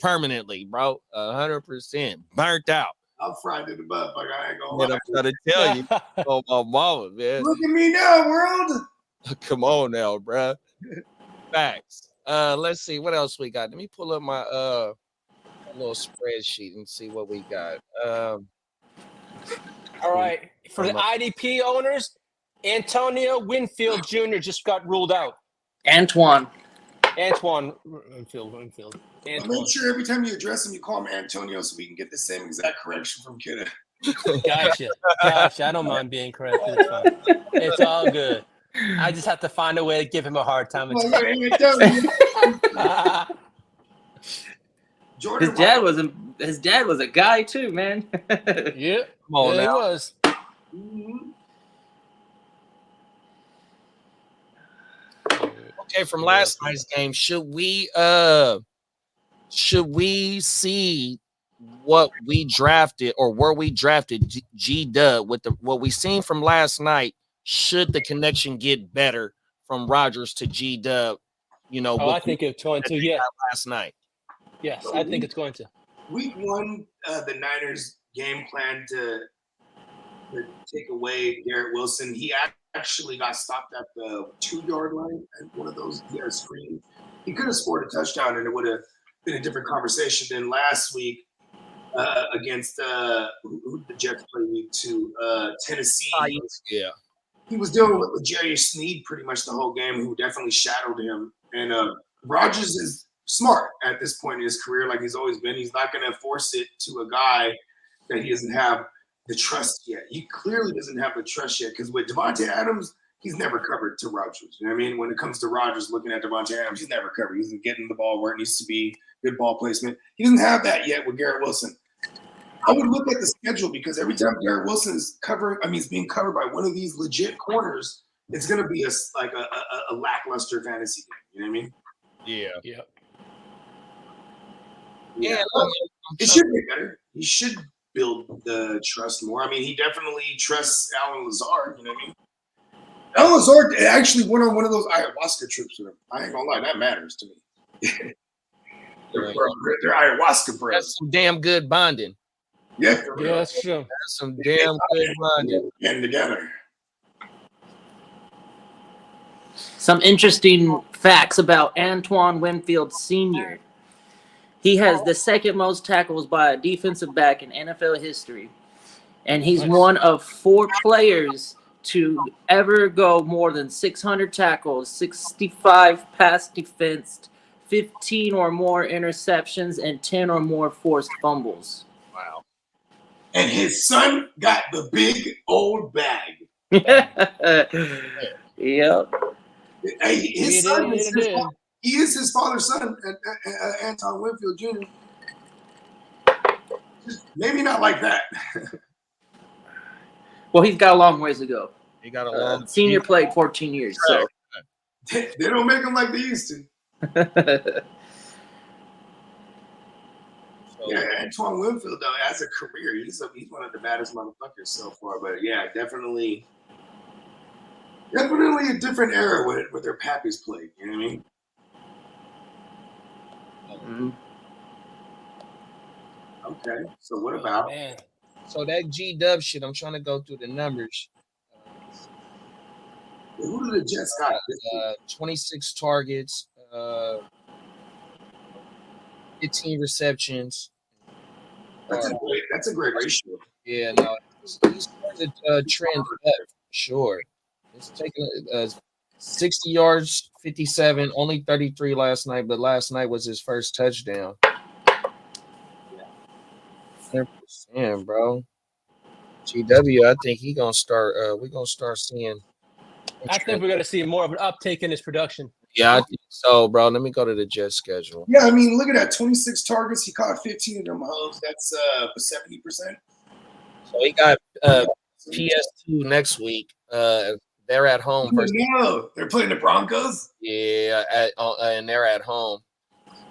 permanently, bro. 100% burnt out. I'm fried to the butt, like I ain't gonna lie. I'm trying to tell you. Oh my mama, man. Look at me now, world. Come on now, bro. Facts. Let's see what else we got. Let me pull up my little spreadsheet and see what we got. All right. For the IDP owners, Antonio Winfield Jr. just got ruled out. Antoine Winfield. Make sure every time you address him, you call him Antonio so we can get the same exact correction from Kidda. Gotcha. I don't mind being corrected. It's fine. It's all good. I just have to find a way to give him a hard time. Jordan, his dad was a guy too, man. Yeah, come on, he was. Okay, from last night's game, should we see what we drafted or where we drafted G-Dub with what we seen from last night? Should the connection get better from Rodgers to G-Dub? You know, I think it's going to. Yeah, last night. Yes, I think it's going to. Week 1, the Niners game plan to take away Garrett Wilson. He actually got stopped at the 2-yard line at one of those screens. He could have scored a touchdown, and it would have been a different conversation than last week against who did the Jets play week 2? Tennessee. Yeah. He was dealing with Jerry Sneed pretty much the whole game, who definitely shadowed him. And Rodgers is smart at this point in his career, like he's always been. He's not going to force it to a guy that he doesn't have the trust yet. He clearly doesn't have the trust yet, because with Devontae Adams, he's never covered to Rodgers. You know what I mean? When it comes to Rodgers looking at Devontae Adams, he's never covered. He's getting the ball where it needs to be, good ball placement. He doesn't have that yet with Garrett Wilson. I would look at the schedule, because every time Garrett Wilson is he's being covered by one of these legit corners, it's going to be a lackluster fantasy game. You know what I mean? Yeah. It should be better. He should build the trust more. I mean, he definitely trusts Alan Lazard. You know what I mean? Alan Lazard actually went on one of those ayahuasca trips with him. I ain't gonna lie, that matters to me. They're ayahuasca bros. That's some damn good bonding. Yeah, that's true. That's some damn good bonding. Getting together. Some interesting facts about Antoine Winfield Sr. He has the second most tackles by a defensive back in NFL history. And he's one of 4 players to ever go more than 600 tackles, 65 pass defense, 15 or more interceptions, and 10 or more forced fumbles. Wow. And his son got the big old bag. Yep. His son he is his father's son, Anton Winfield Jr. Maybe not like that. Well, he's got a long ways to go. He got a long. Senior played 14 years, so they don't make him like they used to. Yeah, Antoine Winfield though, as a career, he's one of the baddest motherfuckers so far. But yeah, definitely a different era with their pappies played. You know what I mean? Mhm. Okay. So what about? Man. So that G-Dub shit, I'm trying to go through the numbers. Who do the Jets got? 26 targets, 15 receptions. That's a great ratio. Yeah, no, he's starting to trend up for sure. It's taking 60 yards, 57, only 33 last night, but last night was his first touchdown. 100%, bro. GW, I think he gonna start. We're gonna start seeing. I think we're going to see more of an uptake in his production. Yeah, I think so, bro. Let me go to the Jets schedule. Yeah, I mean, look at that. 26 targets. He caught 15 of them hoes. That's 70%. So he got PS2 next week. They're at home versus. No, they're playing the Broncos. Yeah, and they're at home.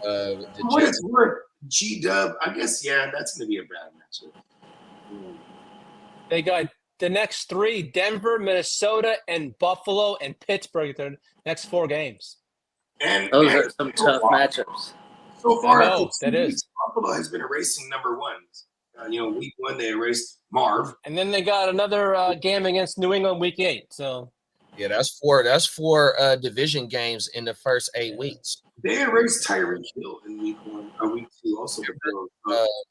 The What Jets. it's worth, G-Dub. I guess, yeah, that's going to be a bad matchup. They got the next 3: Denver, Minnesota, and Buffalo and Pittsburgh. Their next 4 games. And Those are some tough matchups. So far, I know, that is. Buffalo has been erasing number ones. Week 1 they erased Marv, and then they got another game against New England week 8. So yeah, that's four division games in the first 8 weeks. They erased Tyreek Hill in week 1, or week 2 also.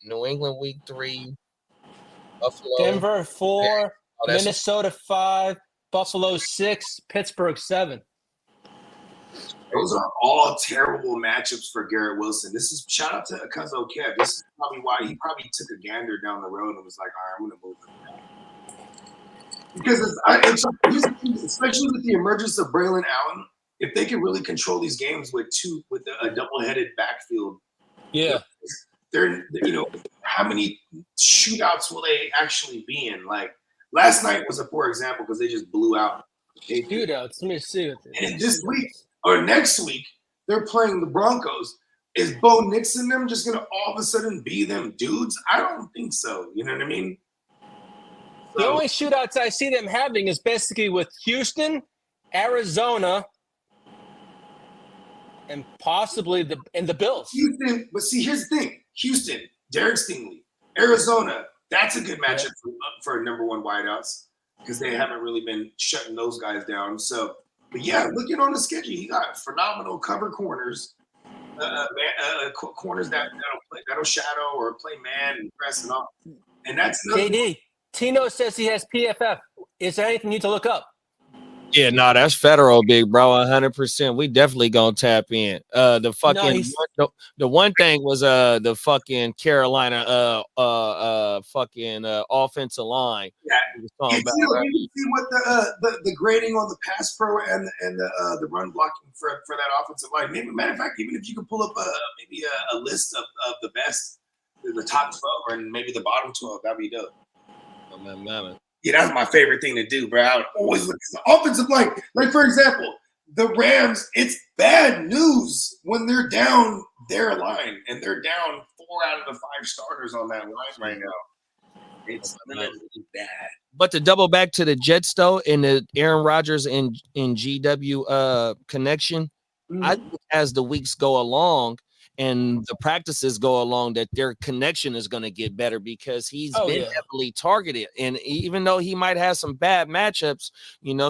New England week 3, Buffalo, Denver 4, Minnesota 5, Buffalo 6, Pittsburgh 7. Those are all terrible matchups for Garrett Wilson. This is shout out to Cuzzo Kev. This is probably why he probably took a gander down the road and was like, all right, I'm going to move him. Because especially with the emergence of Braylon Allen, if they can really control these games with a double-headed backfield, yeah, they're how many shootouts will they actually be in? Like last night was a poor example because they just blew out shootouts. Let me see. And this week or next week they're playing the Broncos. Is Bo Nixon them just gonna all of a sudden be them dudes? I don't think so. You know what I mean? The only shootouts I see them having is basically with Houston, Arizona, and possibly the Bills. Houston, but see, here's the thing: Houston, Derek Stingley, Arizona. That's a good matchup for number 1 wideouts because they haven't really been shutting those guys down. So, but yeah, looking on the schedule, he got phenomenal cover corners, corners that'll shadow or play man and press and all. And that's JD. Tino says he has PFF. Is there anything you need to look up? Yeah, no, that's federal, big bro. 100%. We definitely gonna tap in. The fucking the one thing was the fucking Carolina fucking offensive line. Yeah, you can see what the grading on the pass pro and the run blocking for that offensive line. Maybe matter of fact, even if you could pull up maybe a list of the best, the top 12 or maybe the bottom 12, that'd be dope. Yeah, that's my favorite thing to do, bro. I would always look at the offensive line. Like, for example, the Rams, it's bad news when they're down their line and they're down 4 out of the 5 starters on that line right now. It's really bad. But to double back to the Jets, though, in the Aaron Rodgers and GW connection, I think as the weeks go along and the practices go along, that their connection is going to get better because he's been heavily targeted. And even though he might have some bad matchups,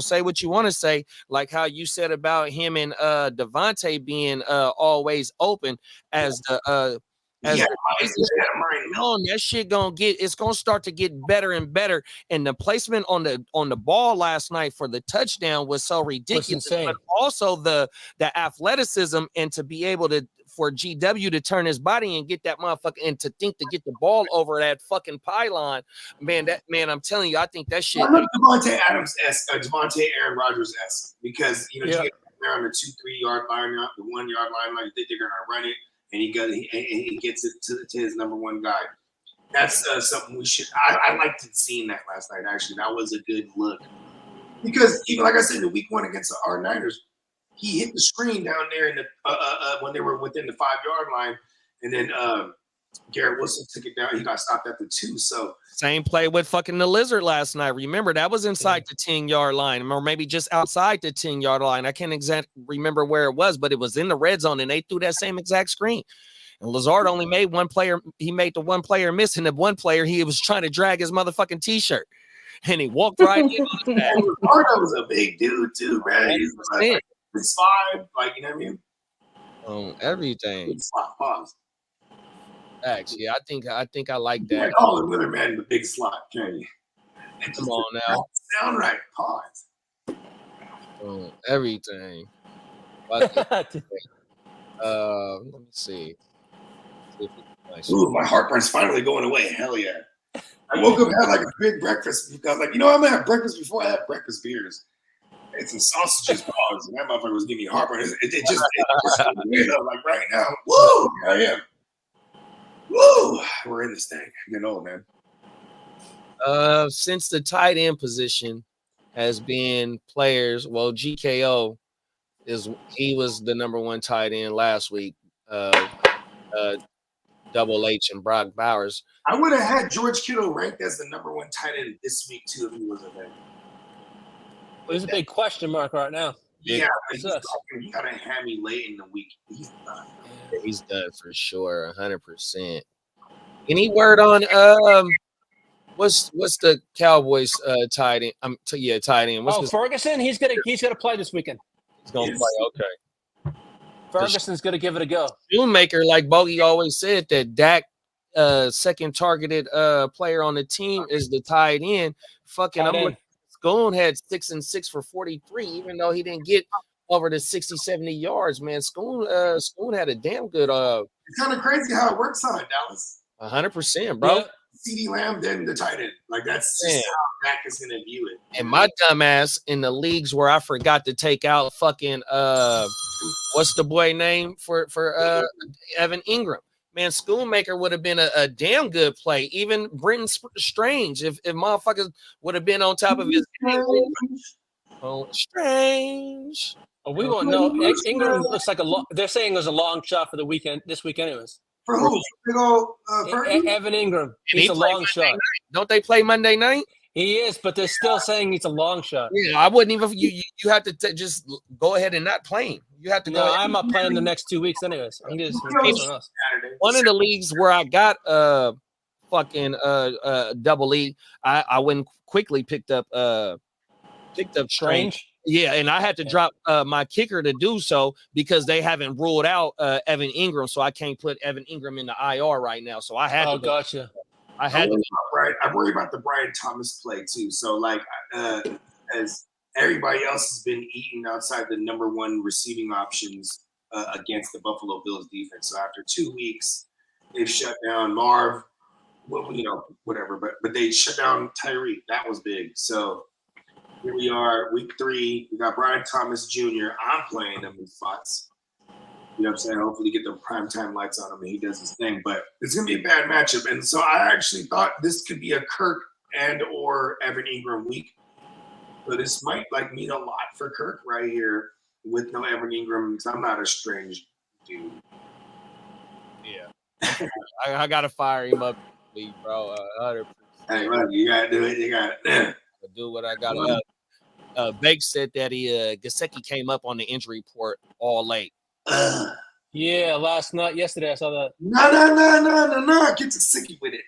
say what you want to say, like how you said about him and Devontae being always open as the that shit it's gonna start to get better and better. And the placement on the ball last night for the touchdown was so ridiculous. But also the athleticism and to be able to for GW to turn his body and get that motherfucker and to think to get the ball over that fucking pylon, man. I'm telling you, I think that shit. I love Devontae Devontae Aaron Rodgers because you get there on the 2-3 yard line, the 1 yard line, like you think they're gonna run it. And he gets it to his number 1 guy. That's something we should. I liked seeing that last night. Actually, that was a good look because even like I said, in week 1 against the Niners, he hit the screen down there in the when they were within the 5 yard line, and then Garrett Wilson took it down. He got stopped at the 2. So same play with fucking the Lizard last night. Remember that was inside the 10 yard line, or maybe just outside the 10 yard line. I can't exactly remember where it was, but it was in the red zone, and they threw that same exact screen. And Lazard only made one player. He made the one player miss, and the one player he was trying to drag his motherfucking t-shirt, and he walked right in on his back. Ricardo was a big dude too, man. He was like 6'5", like you know what I mean. Everything. Slot pause. Actually, I think I like that. Like all the other man in the big slot, can you? Come on now. Sound right. Pause. Everything. Let me see. Ooh, my heartburn's finally going away. Hell yeah. I woke up and had like a big breakfast. I was like, I'm gonna have breakfast before I have breakfast beers. And some sausages, pause. And that motherfucker was giving me heartburn. It just like right now. Woo! Here I am. Woo! We're in this thing. I'm getting old, man. Since the tight end position has been players, well, GKO he was the number one tight end last week. Double H and Brock Bowers. I would have had George Kittle ranked as the number one tight end this week too if he wasn't there. There's a big question mark right now. Yeah, he got a hammy late in the week. He's done. He's done for sure, 100%. Any word on what's the Cowboys tight end? Tight end. Ferguson. He's gonna play this weekend. He's gonna play. Okay. Ferguson's gonna give it a go. Shoemaker, like Bogey always said, that Dak second targeted player on the team is the tight end. Schoon had 6 and 6 for 43, even though he didn't get over the 60, 70 yards, man. Schoon had a damn good it's kind of crazy how it works out in Dallas. 100%, bro. Yeah. CeeDee Lamb, then the tight end. Like that's just how Dak is gonna view it. And my dumbass in the leagues where I forgot to take out fucking what's the boy name for Evan Ingram. Man, Schoonmaker would have been a damn good play. Even Brenton Strange, if motherfuckers would have been on top of his game. Oh, Strange. Oh, we won't know. Ingram looks like they're saying it was a long shot for the weekend. This week, anyways. For who? Big old Evan Ingram. He's a long shot. Don't they play Monday night? He is, but they're still saying it's a long shot. Yeah, I wouldn't even. You have to just go ahead and not play him. You have to go. No, I'm not playing the next 2 weeks, anyways. I'm just on us. One of the leagues where I got double E, I went quickly picked up Strange. Yeah, and I had to drop my kicker to do so because they haven't ruled out Evan Ingram, so I can't put Evan Ingram in the IR right now. So I had to. Gotcha. I worry about the Brian Thomas play too. So like as everybody else has been eating outside the number one receiving options against the Buffalo Bills defense. So after 2 weeks, they've shut down Marv, whatever, but they shut down Tyreek. That was big. So here we are, week 3. We got Brian Thomas Jr. I'm playing him in spots. You know what I'm saying? Hopefully get the primetime lights on him and he does his thing. But it's going to be a bad matchup. And so I actually thought this could be a Kirk and or Evan Ingram week. So this might mean a lot for Kirk right here with no Evan Ingram because I'm not a Strange dude. Yeah. I got to fire him up, bro. 100%. Hey, man, you got to do it. You got to do what I got to. Bake said that Gesicki came up on the injury report all late. Yeah, yesterday I saw that. No. Get Gesicki with it.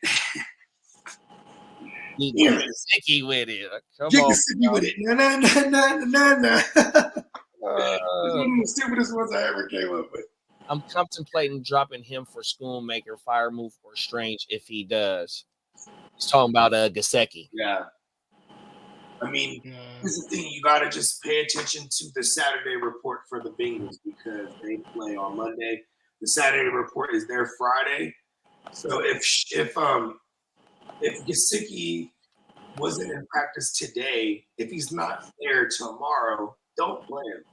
Get Gesicki with it. Get Gesicki with it. No. One of the stupidest ones I ever came up with. I'm contemplating dropping him for Schoonmaker, Firemove, or Strange if he does. He's talking about Gesicki. Yeah. I mean, here's the thing. You got to just pay attention to the Saturday report for the Bengals because they play on Monday. The Saturday report is their Friday. So if Gesicki wasn't in practice today, if he's not there tomorrow, don't play him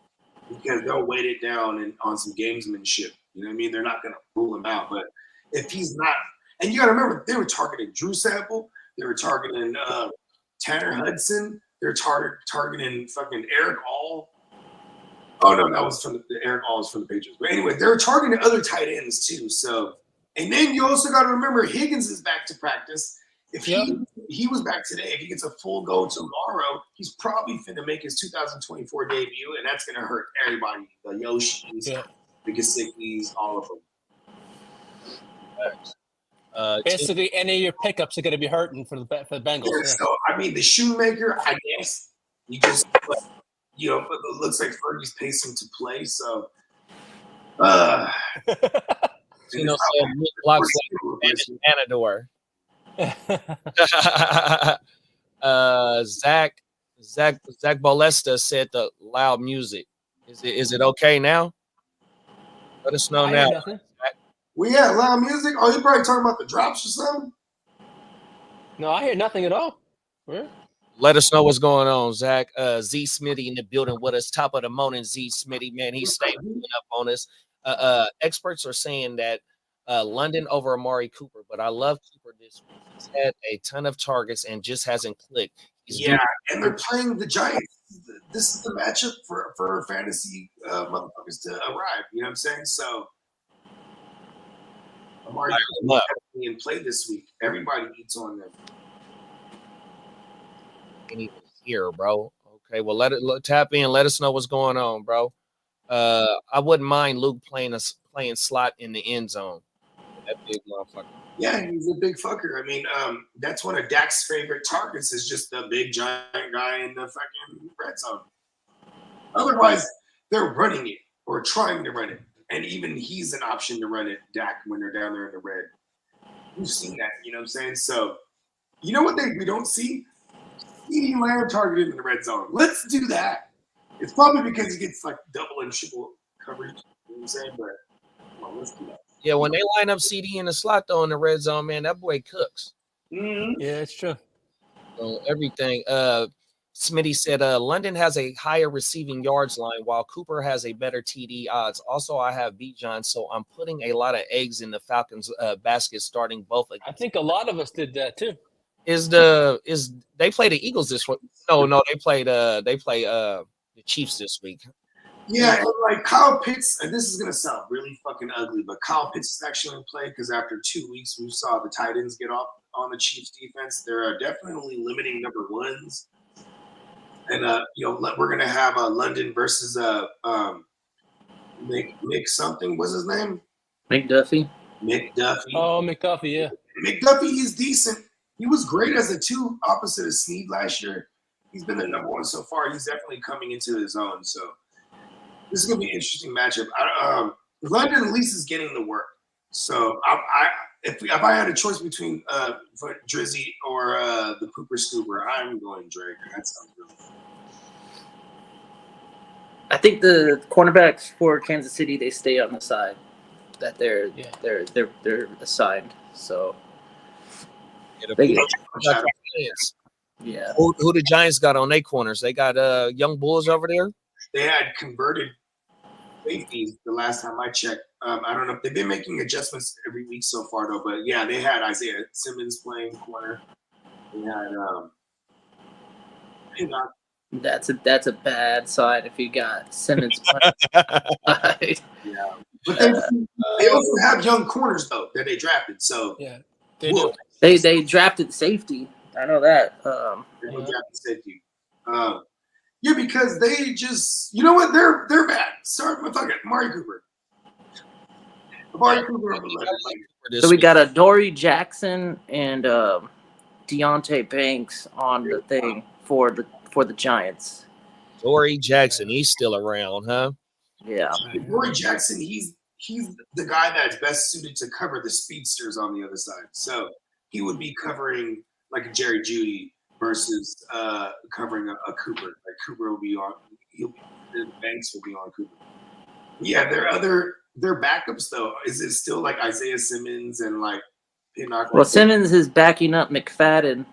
because they'll weight it down on some gamesmanship. You know what I mean? They're not going to rule him out. But if he's not – and you got to remember, they were targeting Drew Sample. They were targeting Tanner Hudson. They're targeting fucking Eric All. Oh no, that was Eric All is from the Patriots. But anyway, they're targeting other tight ends too. So, and then you also got to remember Higgins is back to practice. If he was back today, if he gets a full go tomorrow, he's probably finna make his 2024 debut, and that's gonna hurt everybody. The Yoshis, the Gesicki's, all of them. Basically, any of your pickups are going to be hurting for the Bengals. Yeah, Yeah. so I mean, the shoemaker, I guess you just but it looks like Fergie's pacing to play. So, Tino said Nick blocks like Anador. Zach Bolesta said the loud music. Is it okay now? Let us know I now. hear nothing. we had loud music. Oh, you probably talking about the drops or something? No, I hear nothing at all. Where? Let us know what's going on, Zach. Z Smitty in the building with us. Top of the morning, Z Smitty, man. He stayed up on us. Experts are saying that London over Amari Cooper, but I love Cooper this week. He's had a ton of targets and just hasn't clicked. He's And they're playing the Giants. This is the matchup for fantasy motherfuckers to arrive. You know what I'm saying? So, Amari Cooper in play this week. Everybody eats on them. Ain't even here, bro. Okay, well, tap in. Let us know what's going on, bro. I wouldn't mind Luke playing slot in the end zone. That big motherfucker. Yeah, he's a big fucker. I mean, that's one of Dak's favorite targets is just the big giant guy in the fucking red zone. Otherwise, they're running it or trying to run it. And even he's an option to run it, Dak, when they're down there in the red. We've seen that, you know what I'm saying? So, you know what we don't see? CeeDee Lamb targeted in the red zone. Let's do that. It's probably because he gets like double and triple coverage. You know what I'm saying? But well, let's do that. Yeah, when they line up CD in the slot though in the red zone, man, that boy cooks. Mm-hmm. Yeah, it's true. So everything. Smitty said London has a higher receiving yards line while Cooper has a better TD odds. Also, I have Bijan, so I'm putting a lot of eggs in the Falcons basket starting both against. I think a lot of us did that too. They play the Eagles this week? No, they play the Chiefs this week. Yeah, and like Kyle Pitts, and this is gonna sound really fucking ugly, but Kyle Pitts is actually in play because after 2 weeks we saw the tight ends get off on the Chiefs defense. They're definitely limiting number ones, and we're gonna have London versus Mick something. What's his name? McDuffie. McDuffie. Oh, McDuffie, yeah. McDuffie is decent. He was great as a 2 opposite of Snead last year. He's been the number 1 so far. He's definitely coming into his own. So this is gonna be an interesting matchup. London at least is getting the work. So if I had a choice between Drizzy or the Pooper Scooper, I'm going Drake. That sounds really good. I think the cornerbacks for Kansas City, they stay on the side that they're assigned. So yeah. Who the Giants got on their corners? They got young bulls over there. They had converted safeties the last time I checked. I don't know if they've been making adjustments every week so far though, but yeah, they had Isaiah Simmons playing corner. They had That's a bad sign if you got Simmons playing. Yeah. But they also have young corners though that they drafted. So yeah, they do. They drafted safety. I know that. They drafted safety. Yeah, because they just what they're bad. Sorry, fuck it, Amari Cooper. So we got a Dory Jackson and Deontay Banks on the thing for the Giants. Dory Jackson, he's still around, huh? Yeah. Dory Jackson, he's the guy that's best suited to cover the speedsters on the other side. So he would be covering like a Jerry Jeudy versus covering a Cooper. Like Cooper will be on. Banks will be on Cooper. Yeah, their backups though. Is it still like Isaiah Simmons and like Pinnock? Well, Simmons is backing up McFadden,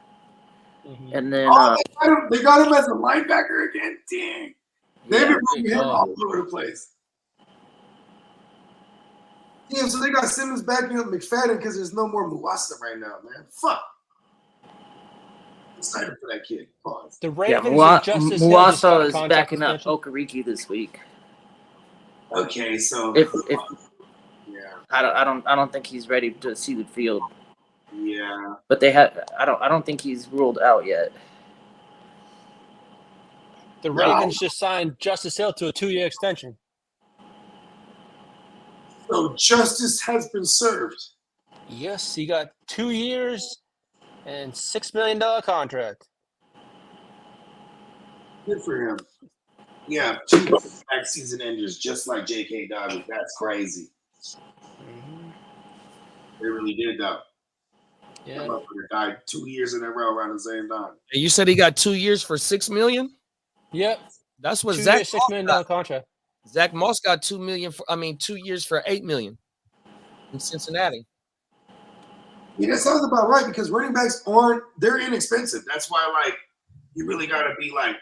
and then they got him as a linebacker again. Dang, they've been moving him all over the place. Yeah, so they got Simmons backing up McFadden because there's no more Muwasa right now, man. Fuck. Excited for that kid. Pause. The Ravens Muwasa is backing up Okereke this week. Okay, so if I don't think he's ready to see the field. Yeah, but I don't think he's ruled out yet. The Ravens just signed Justice Hill to a 2-year extension. So justice has been served. Yes, he got 2 years and $6 million contract. Good for him. Yeah, 2 back season enders, just like J.K. Dobbins. That's crazy. They really did, though. Yeah. That motherfucker died 2 years in a row around the same time. And you said he got 2 years for $6 million? Yep. That's what 2 Zach years, $6 Moss million got. contract. Zach Moss got 2 million for 2 years for $8 million in Cincinnati. Yeah, that sounds about right because running backs they're inexpensive. That's why, like, you really got to be like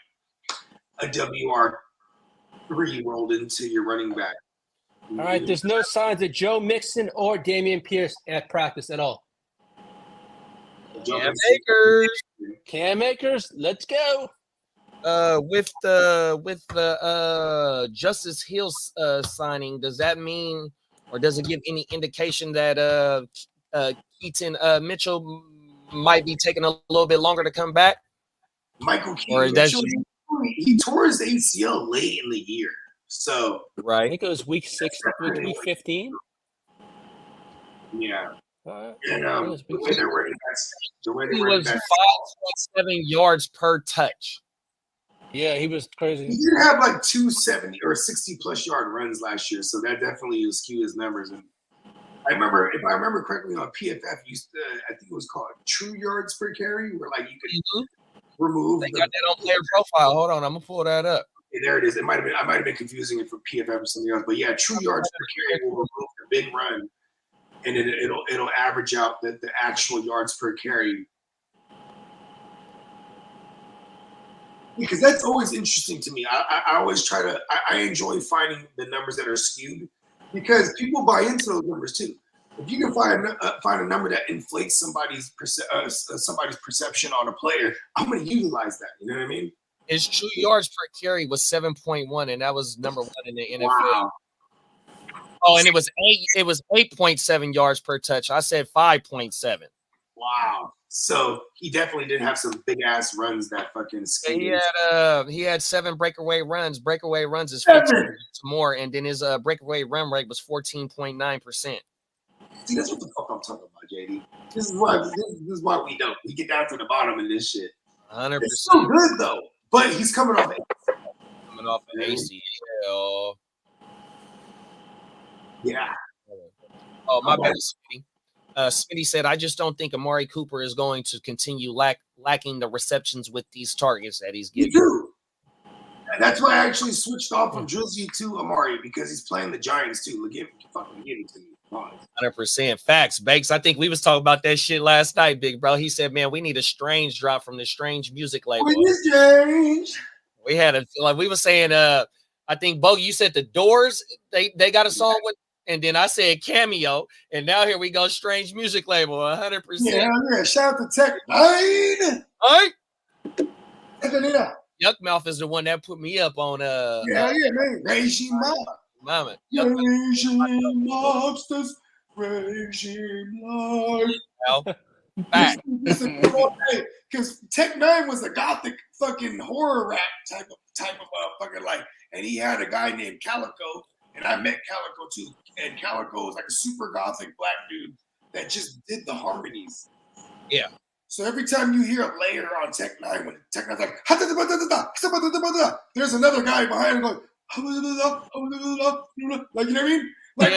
a WR3 rolled into your running back. All right, there's no signs of Joe Mixon or Damian Pierce at practice at all. Cam Akers, let's go. With the Justice Hill signing, does that mean, or does it give any indication that Keaton Mitchell might be taking a little bit longer to come back? Michael Keaton Mitchell, he tore his ACL late in the year, so right. I think it was week 15. Yeah. And the way they're running backs, he was 5.7 yards per touch. Yeah, he was crazy. He did have like 270 or 60 plus yard runs last year, so that definitely skew his numbers. And I remember, if I remember correctly, on PFF used to, I think it was called true yards per carry, where like you could remove. They got that on player profile. Hold on, I'm gonna pull that up. Okay, there it is. It might have been. I might have been confusing it for PFF or something else, but yeah, true yards per carry will remove the big run, and then it'll average out the actual yards per carry. Because that's always interesting to me. I always try to. I enjoy finding the numbers that are skewed because people buy into those numbers too. If you can find a number that inflates somebody's perception on a player, I'm going to utilize that. You know what I mean? His true yards per carry was 7.1, and that was number 1 in the NFL. Wow. Oh, and it was 8.7 yards per touch. I said 5.7. Wow. So he definitely did have some big ass runs that fucking skewed. He had 7 breakaway runs. Breakaway runs is 15 more, and then his breakaway run rate was 14.9%. See, that's what the fuck I'm talking about, JD. This is why we don't. We get down to the bottom of this shit. 100%. It's so good though, but he's coming off an ACL. Yeah. Oh, my bad, Smitty. Smitty said, I just don't think Amari Cooper is going to continue lacking the receptions with these targets that he's getting. Me too. And that's why I actually switched off from Drizzy to Amari because he's playing the Giants too. Fucking give it to me. 100% facts, Bakes. I think we was talking about that shit last night, big bro. He said, "Man, we need a Strange drop from the Strange music label." Strange. We had we were saying. I think Bogey, you said the Doors. They got a song with, and then I said Cameo, and now here we go. Strange music label, 100%. Yeah. Shout out to Tech Nine. All right. Yeah. Yuck Mouth is the one that put me up on. Man. Regime Mob. Mama. Regime Mobsters. Regime Life. Because Tech Nine was a gothic fucking horror rap type of fucking like, and he had a guy named Calico, and I met Calico too, and Calico was like a super gothic black dude that just did the harmonies. Yeah. So every time you hear a layer on Tech Nine, when Tech Nine's like, there's another guy behind him going, like, you know what I mean? Like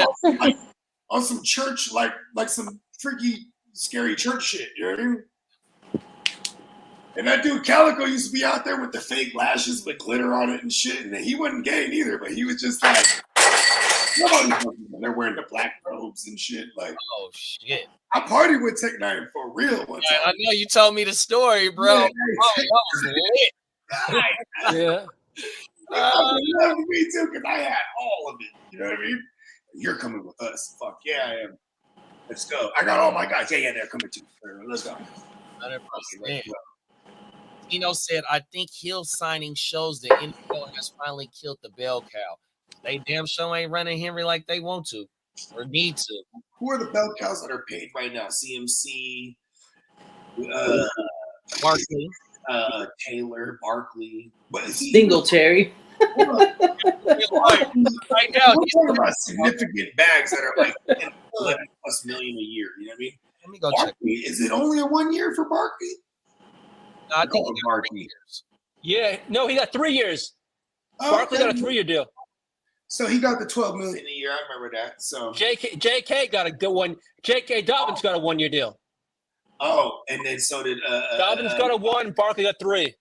on some church, like some freaky, scary church shit. You know what I mean? And that dude Calico used to be out there with the fake lashes with glitter on it and shit. And he wasn't gay either, but he was just like, they're wearing the black robes and shit. Like, oh shit! I partied with Tech Nine for real one time. I know you told me the story, bro. Yeah, that was lit. Yeah. Loved me too, because I had all of it. You know what I mean? You're coming with us. Fuck yeah, I am. Let's go. I got all my guys. Yeah, they're coming too. Let's go. 100%. Tino said, I think Hill signing shows the NFL has finally killed the bell cow. They damn sure ain't running Henry like they want to or need to. Who are the bell cows that are paid right now? CMC, Barkley, Taylor, Barkley, Singletary. Right now, he's talking about significant bags that are like 11+ million a year. You know what I mean? Let me go check. Barkley, is it only a 1 year for Barkley? No, I think Call he it got Barkley. 3 years. Yeah, no, he got 3 years. Oh, Barkley got a okay. 3-year deal. So he got the 12 million a year. I remember that. So JK got a good one. JK Dobbins got a 1-year deal. oh, and then so did Dobbins got a 1. Barkley got 3.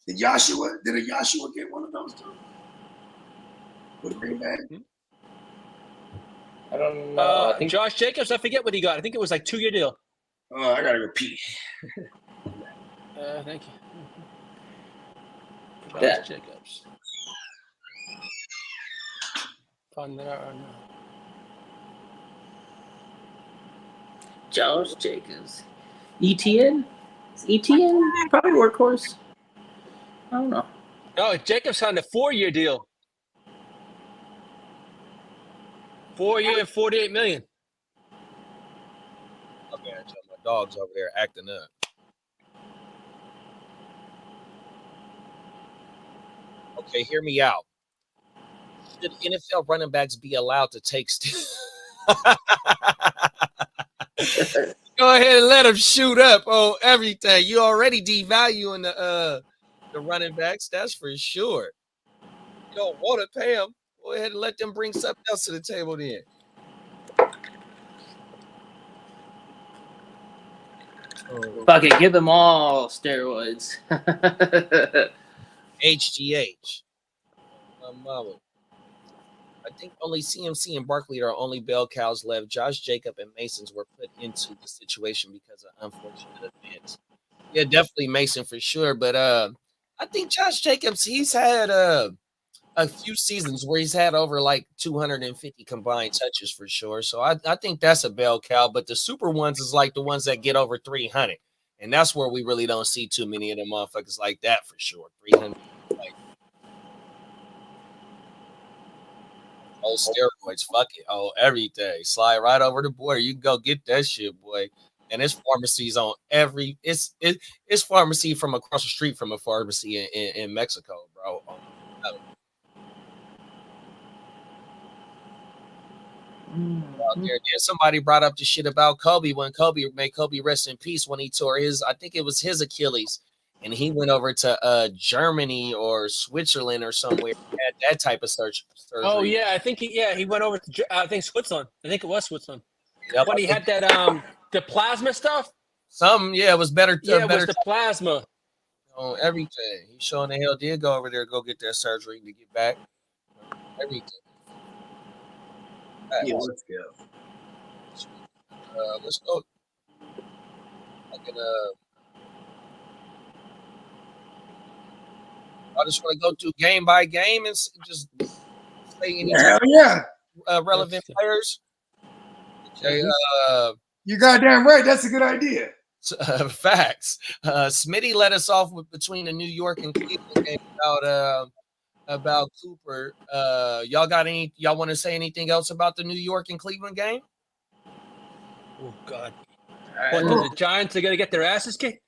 did Joshua get one of those too? With Green Bay? I don't know. I think Josh Jacobs, I forget what he got. I think it was like 2-year deal. Oh, I gotta go pee. Thank you. Josh Yeah. Jacobs. Find that out right now. Josh Jacobs. ETN? Is ETN probably workhorse? I don't know. No, Jacobs signed a 4-year deal. 4 year, $48 million. Okay, I tell my dog's over there acting up. Okay, hear me out. Should NFL running backs be allowed to take Go ahead and let them shoot up on everything. You already devaluing the running backs, that's for sure. You don't want to pay them. Go ahead and let them bring something else to the table then. Fuck it, give them all steroids. HGH. My mama. I think only CMC and Barkley are only bell cows left. Josh Jacob and Masons were put into the situation because of unfortunate events. Yeah, definitely Mason for sure. But I think Josh Jacobs, he's had a few seasons where he's had over like 250 combined touches for sure. So I think that's a bell cow. But the super ones is like the ones that get over 300. And that's where we really don't see too many of them motherfuckers like that for sure. 300. Like, oh, steroids, fuck it. Oh, everything. Slide right over the border. You can go get that shit, boy. And it's pharmacies on every it's pharmacy from across the street from a pharmacy in Mexico, bro. Out there. Then somebody brought up the shit about Kobe when Kobe made Kobe rest in peace when he tore his, I think it was his Achilles, and he went over to Germany or Switzerland or somewhere and had that type of surgery. Oh yeah, I think he went over to I think Switzerland. I think it was Switzerland. Yep, But he had that the plasma stuff. it was better. Yeah, it better was the plasma. on everything. He showing the hell did go over there, go get that surgery to get back. Everything. Yeah, let's go. Let's go. I can I just want to go through game by game and just say any Hell yeah. relevant players. Okay, You goddamn right. That's a good idea. facts. Smitty let us off with between the New York and Cleveland game about Cooper. Y'all got any? Y'all want to say anything else about the New York and Cleveland game? Oh God! What, the Giants are gonna get their asses kicked?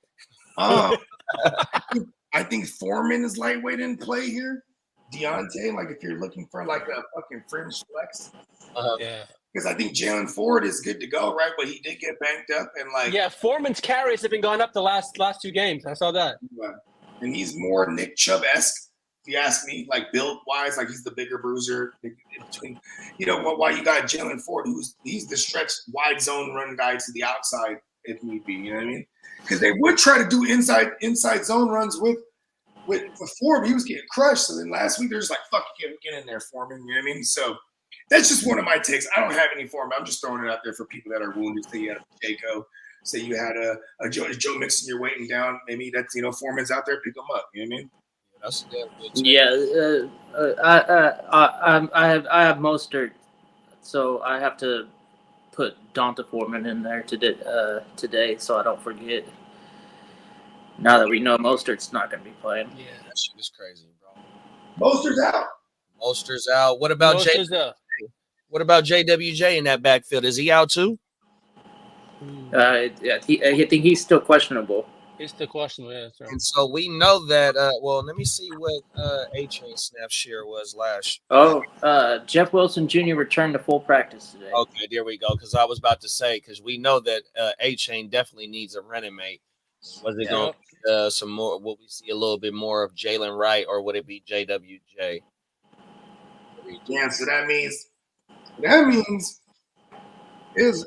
I think Foreman is lightweight in play here. Deontay, like if you're looking for like a fucking fringe flex. Yeah. Because I think Jalen Ford is good to go, right? But he did get banked up and like Yeah, Foreman's carries have been going up the last 2 games. I saw that. And he's more Nick Chubb-esque, if you ask me, like build-wise, like he's the bigger bruiser in between. You know, why you got Jalen Ford, he's the stretch wide zone run guy to the outside if need be. You know what I mean? Because they would try to do inside zone runs with Ford, he was getting crushed. So then last week they're just like, "Fuck, you get in there, Foreman." You know what I mean? So that's just one of my takes. I don't have any Foreman. I'm just throwing it out there for people that are wounded. Say you had a Jaco, say you had a Joe Mixon, you're waiting down. Maybe that's Foreman's out there, pick them up. You know what I mean? That's a damn good take. Yeah, I have Mostert, so I have to put Donta Foreman in there today, so I don't forget. Now that we know Mostert's not going to be playing. Yeah. That shit is crazy, bro. Moster's out. Moster's out. What about What about JWJ in that backfield? Is he out too? I think he's still questionable. It's the question. Yeah, that's right. And so we know that. Well, let me see what A-Chain snap share was last. Jeff Wilson Jr. returned to full practice today. Okay, there we go. Because I was about to say, because we know that A-Chain definitely needs a running mate. Was it going to some more? Will we see a little bit more of Jalen Wright, or would it be JWJ? Yeah, so that means is.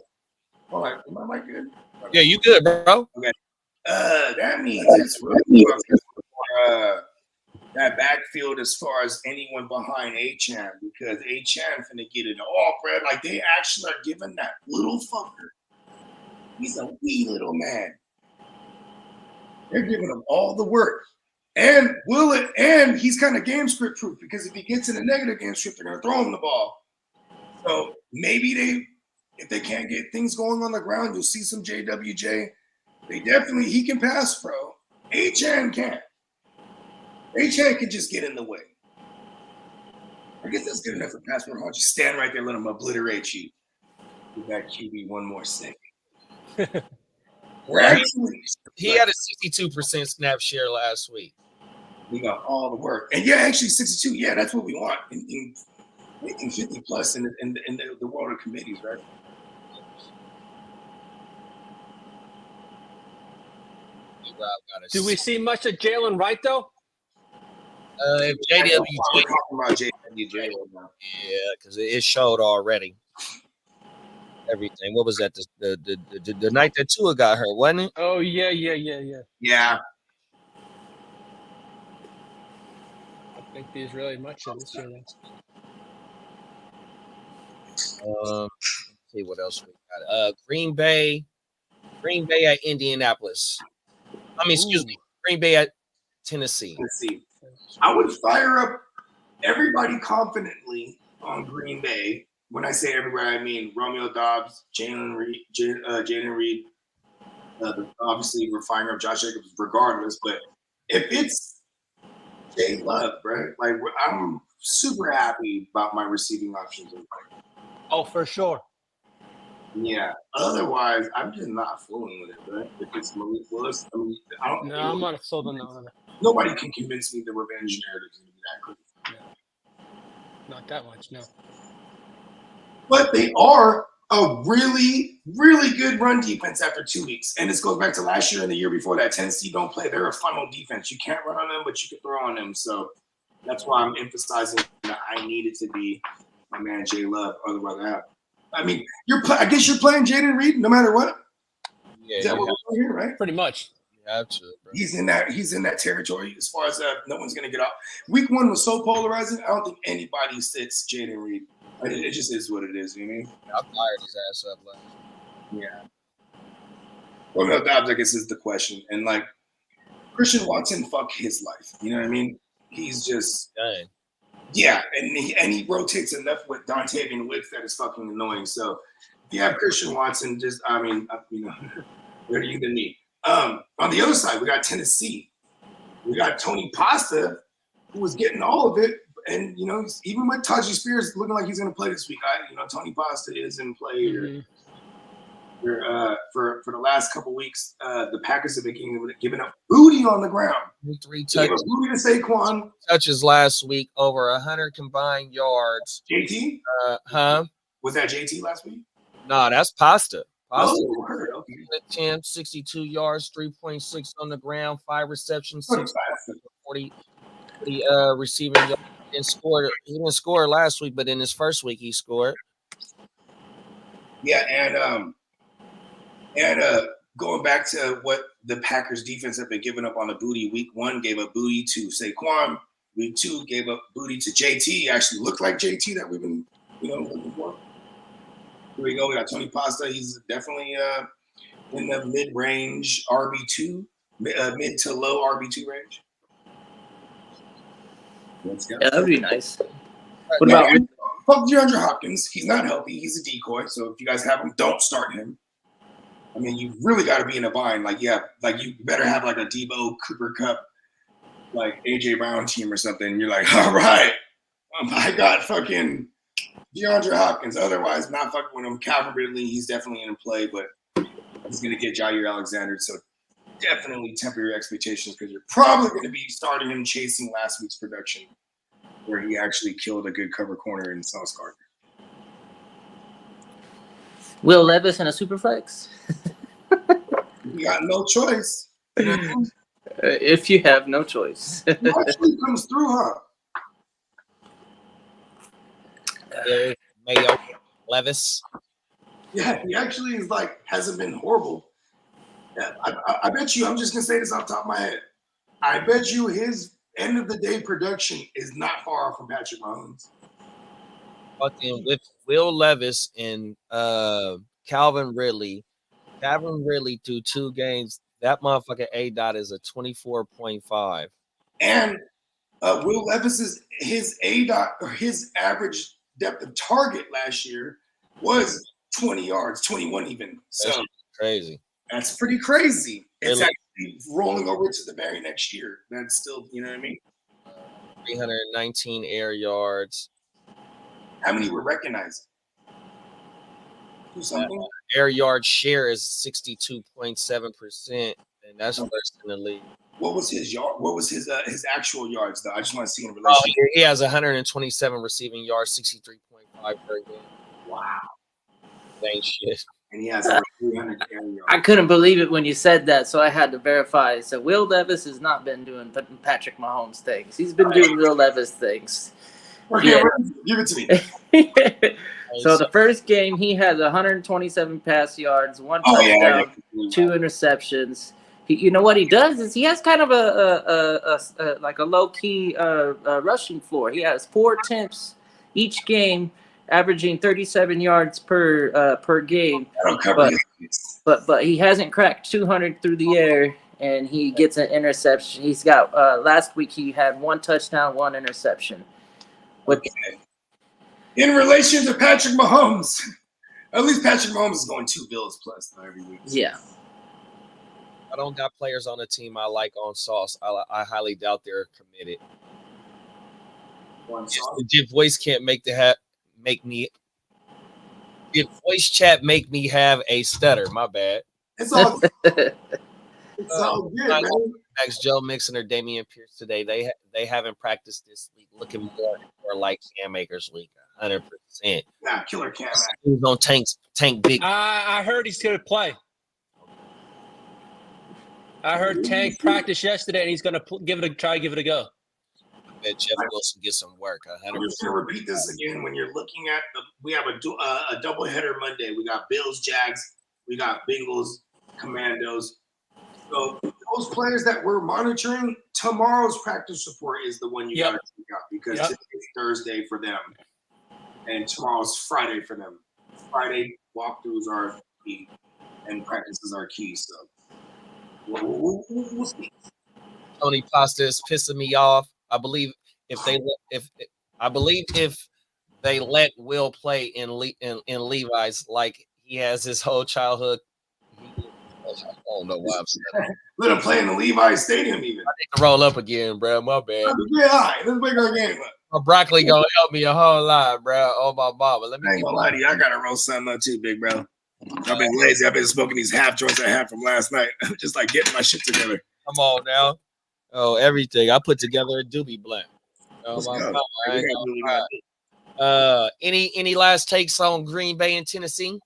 Hold on, am I like good? Yeah, you good, bro? Okay. That means it's really for that backfield as far as anyone behind A-Chan, because A-Chan finna get it all, bro. Like, they actually are giving that little fucker. He's a wee little man. They're giving him all the work. And he's kind of game script proof, because if he gets in a negative game script, they're gonna throw him the ball. So maybe if they can't get things going on the ground, you'll see some JWJ. He can pass, bro. A-Chan can't. A-Chan can just get in the way. I guess that's good enough for pass. Why don't you stand right there, let him obliterate you? Give that QB one more second. He had a 62% snap share last week. We got all the work. And yeah, actually 62. Yeah, that's what we want. In 50 plus in the world of committees, right? Do we see much of Jalen Wright though? If JWJ, we're talking about JWJ right now. Yeah, because it showed already. Everything. What was that? The night that Tua got hurt, wasn't it? Oh yeah. Yeah. I think there's really much of this year. Let's see what else we got. Green Bay at Indianapolis. Excuse me, Green Bay at Tennessee. I would fire up everybody confidently on Green Bay. When I say everybody, I mean Romeo Dobbs, Jaden Reed. Obviously, we're firing up Josh Jacobs regardless. But if it's Jay Love, bro, like I'm super happy about my receiving options. Oh, for sure. Yeah. Otherwise, I'm just not fooling with it, bro. If it's Malik Willis, I mean, I'm not sold on that. Nobody can convince me the revenge narrative is going to be that good. No. Not that much, no. But they are a really, really good run defense after 2 weeks. And this goes back to last year and the year before that. Tennessee don't play. They're a funnel defense. You can't run on them, but you can throw on them. So that's why I'm emphasizing that I need it to be my man Jay Love. Otherwise, I mean, I guess you're playing Jaden Reed no matter what. Yeah, is that what we're doing here, right? Pretty much. You have to, bro. He's in that territory as far as no one's gonna get off. Week 1 was so polarizing. I don't think anybody sits Jaden Reed. It just is what it is. You know what I mean? I fired his ass up last. Yeah. Well, no, Dobbs, I guess, is the question. And like Christian Watson, fuck his life. You know what I mean? He's just dang. Yeah, and he rotates enough with Dontavian Wicks that is fucking annoying. So if you have Christian Watson, better you than me. On the other side, we got Tennessee. We got Tony Pasta, who was getting all of it. And, even with Tajee Spears looking like he's going to play this week, Tony Pasta is in play. Mm-hmm. For the last couple weeks, the Packers have been giving up booty on the ground. 3 touches. Booty to Saquon. Touches last week, over 100 combined yards. JT? Was that JT last week? No, that's Pasta. Okay. 10, 62 yards, 3.6 on the ground, 5 receptions, 40 receiving yards. He didn't score last week, but in his first week he scored. Yeah, and going back to what the Packers defense have been giving up on the booty. Week 1 gave up booty to Saquon. Week 2 gave up booty to JT. Actually looked like JT that we've been looking for. Here we go. We got Tony Pasta. He's definitely in the mid-range RB2, mid to low RB2 range. Let's go. Yeah, that'd be nice. What about fuck DeAndre Hopkins? He's not healthy. He's a decoy. So if you guys have him, don't start him. I mean, you really got to be in a bind. You better have like a Debo, Cooper Kupp, like AJ Brown team or something. You're like, all right, I got fucking DeAndre Hopkins. Otherwise, not fucking with him. Calvin Ridley, he's definitely in play, but he's gonna get Jair Alexander. So definitely temper your expectations because you're probably going to be starting him chasing last week's production, where he actually killed a good cover corner in Sauce Gardner. Will Levis in a super flex? You got no choice. If you have no choice. He actually comes through, huh? Mayo, Levis. Yeah, he actually is like hasn't been horrible. Yeah, I bet you. I'm just gonna say this off the top of my head. I bet you his end of the day production is not far off from Patrick Mahomes. Fucking with Will Levis and Calvin Ridley. Calvin Ridley through 2 games. That motherfucking A dot is a 24.5. And Will Levis's his A dot or his average depth of target last year was 20 yards, 21 even. So That's crazy. that's pretty crazy. It's Really? actually rolling over to the very next year. That's still, you know what I mean? 319 air yards. How many were recognized? Do something. Air yard share is 62.7%, and that's first in the league. What was his yard? What was his actual yards though? I just want to see in Oh, relation. he has 127 receiving yards, 63.5 per game. Wow. Ain't shit. And he has over 300 air yards. I couldn't believe it when you said that, so I had to verify. So Will Levis has not been doing Patrick Mahomes things. He's been doing Will Levis things. Okay, Yeah. give it to me. So the first game, he has 127 pass yards, 1 touchdown, 2 interceptions. You know what he does is he has kind of a like a low key rushing floor. He has 4 attempts each game, averaging 37 yards per game. But he hasn't cracked 200 through the air, and he gets an interception. He's got last week he had 1 touchdown, 1 interception. Okay. In relation to Patrick Mahomes, at least Patrick Mahomes is going 2 bills plus every week. Yeah. I don't got players on the team I like on Sauce. I highly doubt they're committed. If voice can't make me. If voice chat make me have a stutter, my bad. It's all good. It's all good, man. Max Joe Mixon or Damian Pierce today. They haven't practiced this week. Looking more like Cam Akers week, 100%. Nah, killer Cam. He's on tank big. I heard he's going to play. I heard Tank practice yesterday, and he's going to give it a go. I bet Jeff Wilson get some work. I'm just going to repeat this again. When you're looking at we have a doubleheader Monday. We got Bills, Jags. We got Bengals, Commandos. So those players that we're monitoring, tomorrow's practice report is the one you got to check out because it's Thursday for them, and tomorrow's Friday for them. Friday walkthroughs are key, and practices are key. So we'll see. Tony Pasta is pissing me off. I believe if they let Will play in Levi's like he has his whole childhood. I don't know why I'm saying that. Let him play in the Levi's Stadium even. I need to roll up again, bro. My bad. Yeah, all right. Let's make our game up. My broccoli gonna help me a whole lot, bro. Oh my mama. Let me. I ain't gonna lie to you. I gotta roll something up too, big bro. I've been lazy. I've been smoking these half joints I had from last night. Just like getting my shit together. Come on now. Oh, everything. I put together a doobie blunt. Oh my mama. Any last takes on Green Bay and Tennessee?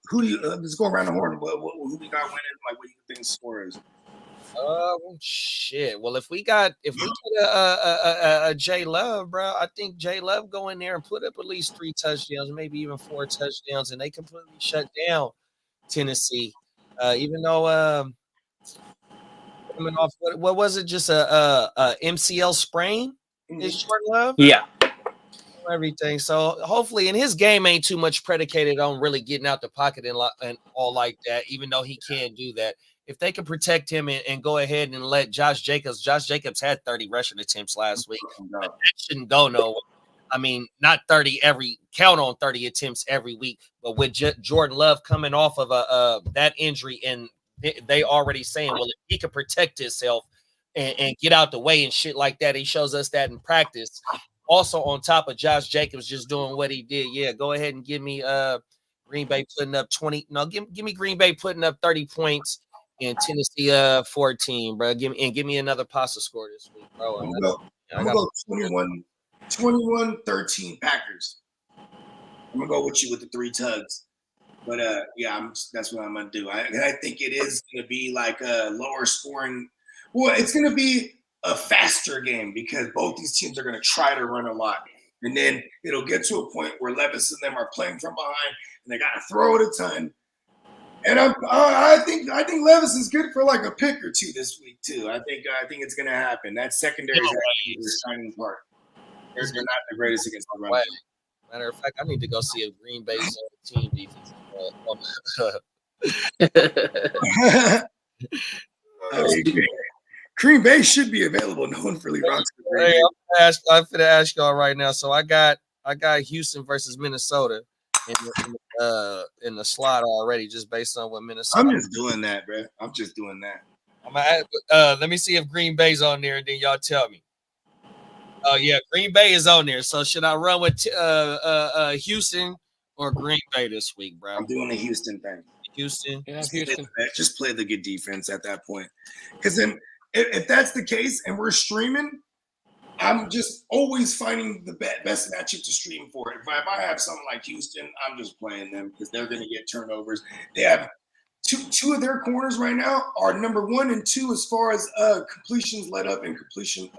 Who do you let's go around the horn? Who we got winning? Like, what do you think the score is? Shit. Well, if we get a J Love, bro, I think J Love go in there and put up at least 3 touchdowns, maybe even 4 touchdowns, and they completely shut down Tennessee. Even though coming off what was it? Just a MCL sprain? Is Jordan Love? Yeah. Everything. So hopefully, and his game ain't too much predicated on really getting out the pocket and all like that, even though he can do that. If they can protect him and go ahead and let Josh Jacobs had 30 rushing attempts last week. That shouldn't go nowhere. I mean, not 30 count on 30 attempts every week, but with Jordan Love coming off of that injury, and they already saying, well, if he can protect himself and get out the way and shit like that, he shows us that in practice. Also, on top of Josh Jacobs just doing what he did, yeah, go ahead and give me Green Bay putting up 20. No, give me Green Bay putting up 30 points and Tennessee 14, bro. Give me another pasta score this week, bro. I'm gonna go 21-13 Packers. I'm gonna go with you with the 3 tugs. But yeah, that's what I'm gonna do. I think it is gonna be like a lower scoring. Well, it's gonna be a faster game because both these teams are gonna try to run a lot, and then it'll get to a point where Levis and them are playing from behind, and they gotta throw it a ton. And I think Levis is good for like a pick or 2 this week too. I think it's gonna happen. That secondary is actually the shining part. They're not the greatest against the run. Matter of fact, I need to go see if Green Bay's team defense. Green Bay should be available. No one really rocks the Green Bay. I'm gonna ask y'all right now. So I got Houston versus Minnesota in the slot already, just based on what Minnesota. I'm just doing that, bro. I'm just doing that. Let me see if Green Bay's on there, and then y'all tell me. Oh yeah, Green Bay is on there. So should I run with Houston or Green Bay this week, bro? I'm doing the Houston thing. Houston. Yeah, Houston. Just play the good defense at that point. Because then, if that's the case, and we're streaming, I'm just always finding the best matchup to stream for. If I have something like Houston, I'm just playing them because they're going to get turnovers. They have two of their corners right now are number 1 and 2 as far as completions let up and completion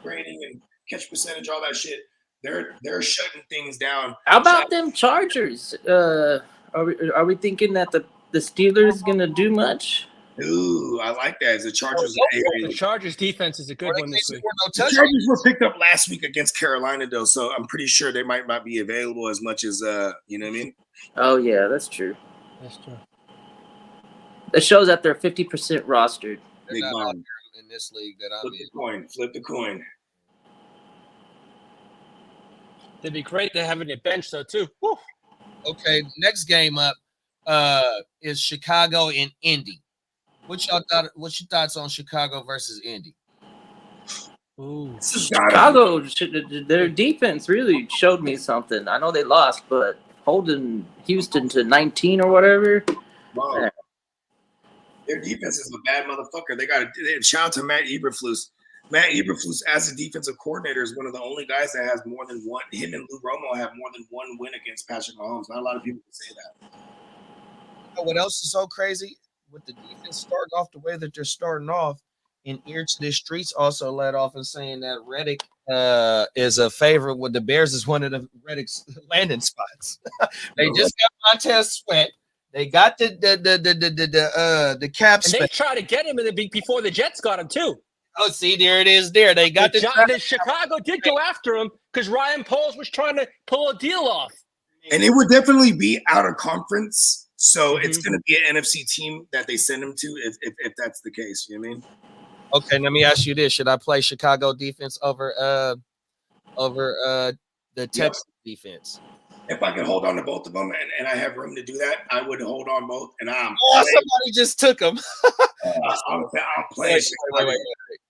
grading and catch percentage, all that shit. They're shutting things down. How about them Chargers? Are we thinking that the Steelers gonna do much? Ooh, I like that. The Chargers. The Chargers defense is a good one this week. The Chargers were picked up last week against Carolina, though, so I'm pretty sure they might not be available as much as you know what I mean. Oh yeah, that's true. That's true. It shows that they're 50% rostered. Big bomb in this league that I'm flip in. the coin. Flip the coin. It'd be great to have it in bench though too. Woo. Okay, next game up is Chicago and Indy. What's your thoughts on Chicago versus Indy? Ooh. Chicago, their defense really showed me something. I know they lost, but holding Houston to 19 or whatever. Wow. Yeah. Their defense is a bad motherfucker. They got to shout out to Matt Eberflus. Matt Eberflus, as a defensive coordinator, is one of the only guys that has more than one. Him and Lou Romo have more than one win against Patrick Mahomes. Not a lot of people can say that. You know what else is so crazy? With the defense starting off the way that they're starting off, and Ear to the Streets also led off in saying that Reddick is a favorite with the Bears is one of the Reddick's landing spots. They just got Montez Sweat. They got the cap and they tried to get him before the Jets got him too. Oh, see, there it is. There they got the Chicago did go after him because Ryan Poles was trying to pull a deal off. And it would definitely be out of conference, so it's going to be an NFC team that they send him to if that's the case. You know what I mean? Okay, let me ask you this: should I play Chicago defense over the Texas defense? If I could hold on to both of them and I have room to do that, I would hold on both. And somebody just took them. I'll play. Wait.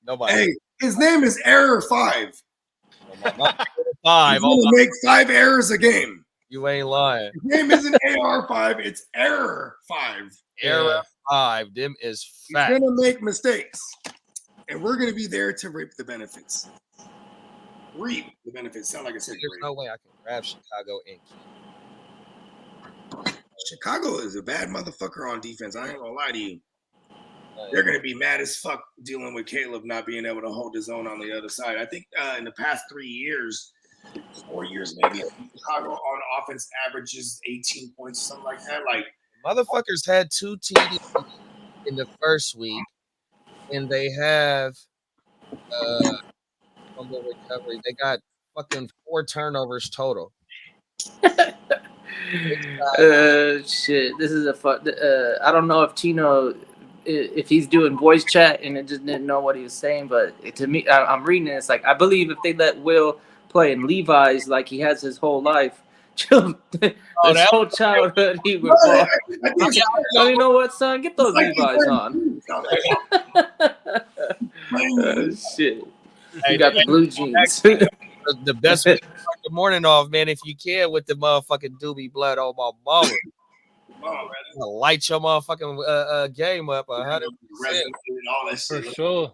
Nobody. Hey, his name is Error 5. 5. He's gonna make 5 errors a game. You ain't lying. His name isn't AR5. It's Error 5. Error 5. Them is fat. He's gonna make mistakes, and we're gonna be there to reap the benefits. Reap the benefits. Sound like I said. There's no way I can grab Chicago and keep. Chicago is a bad motherfucker on defense. I ain't gonna lie to you. They're gonna be mad as fuck dealing with Caleb not being able to hold his own on the other side. I think in the past 4 years maybe, Chicago on offense averages 18 points, something like that. Like motherfuckers had 2 TDs in the first week, and they have fumble recovery. They got fucking 4 turnovers total. Shit. This is a fun. I don't know if Tino, if he's doing voice chat and it just didn't know what he was saying, but to me, I'm reading it. It's like I believe if they let Will play in Levi's like he has his whole life, his whole childhood, he would fall. You know what, son? Get those Levi's on. Shit. You got the blue jeans. The best way to start the morning off, man, if you can, with the motherfucking doobie blood on my mama. Come on, brother. Light your motherfucking game up 100%. Resident and all that For shit. sure.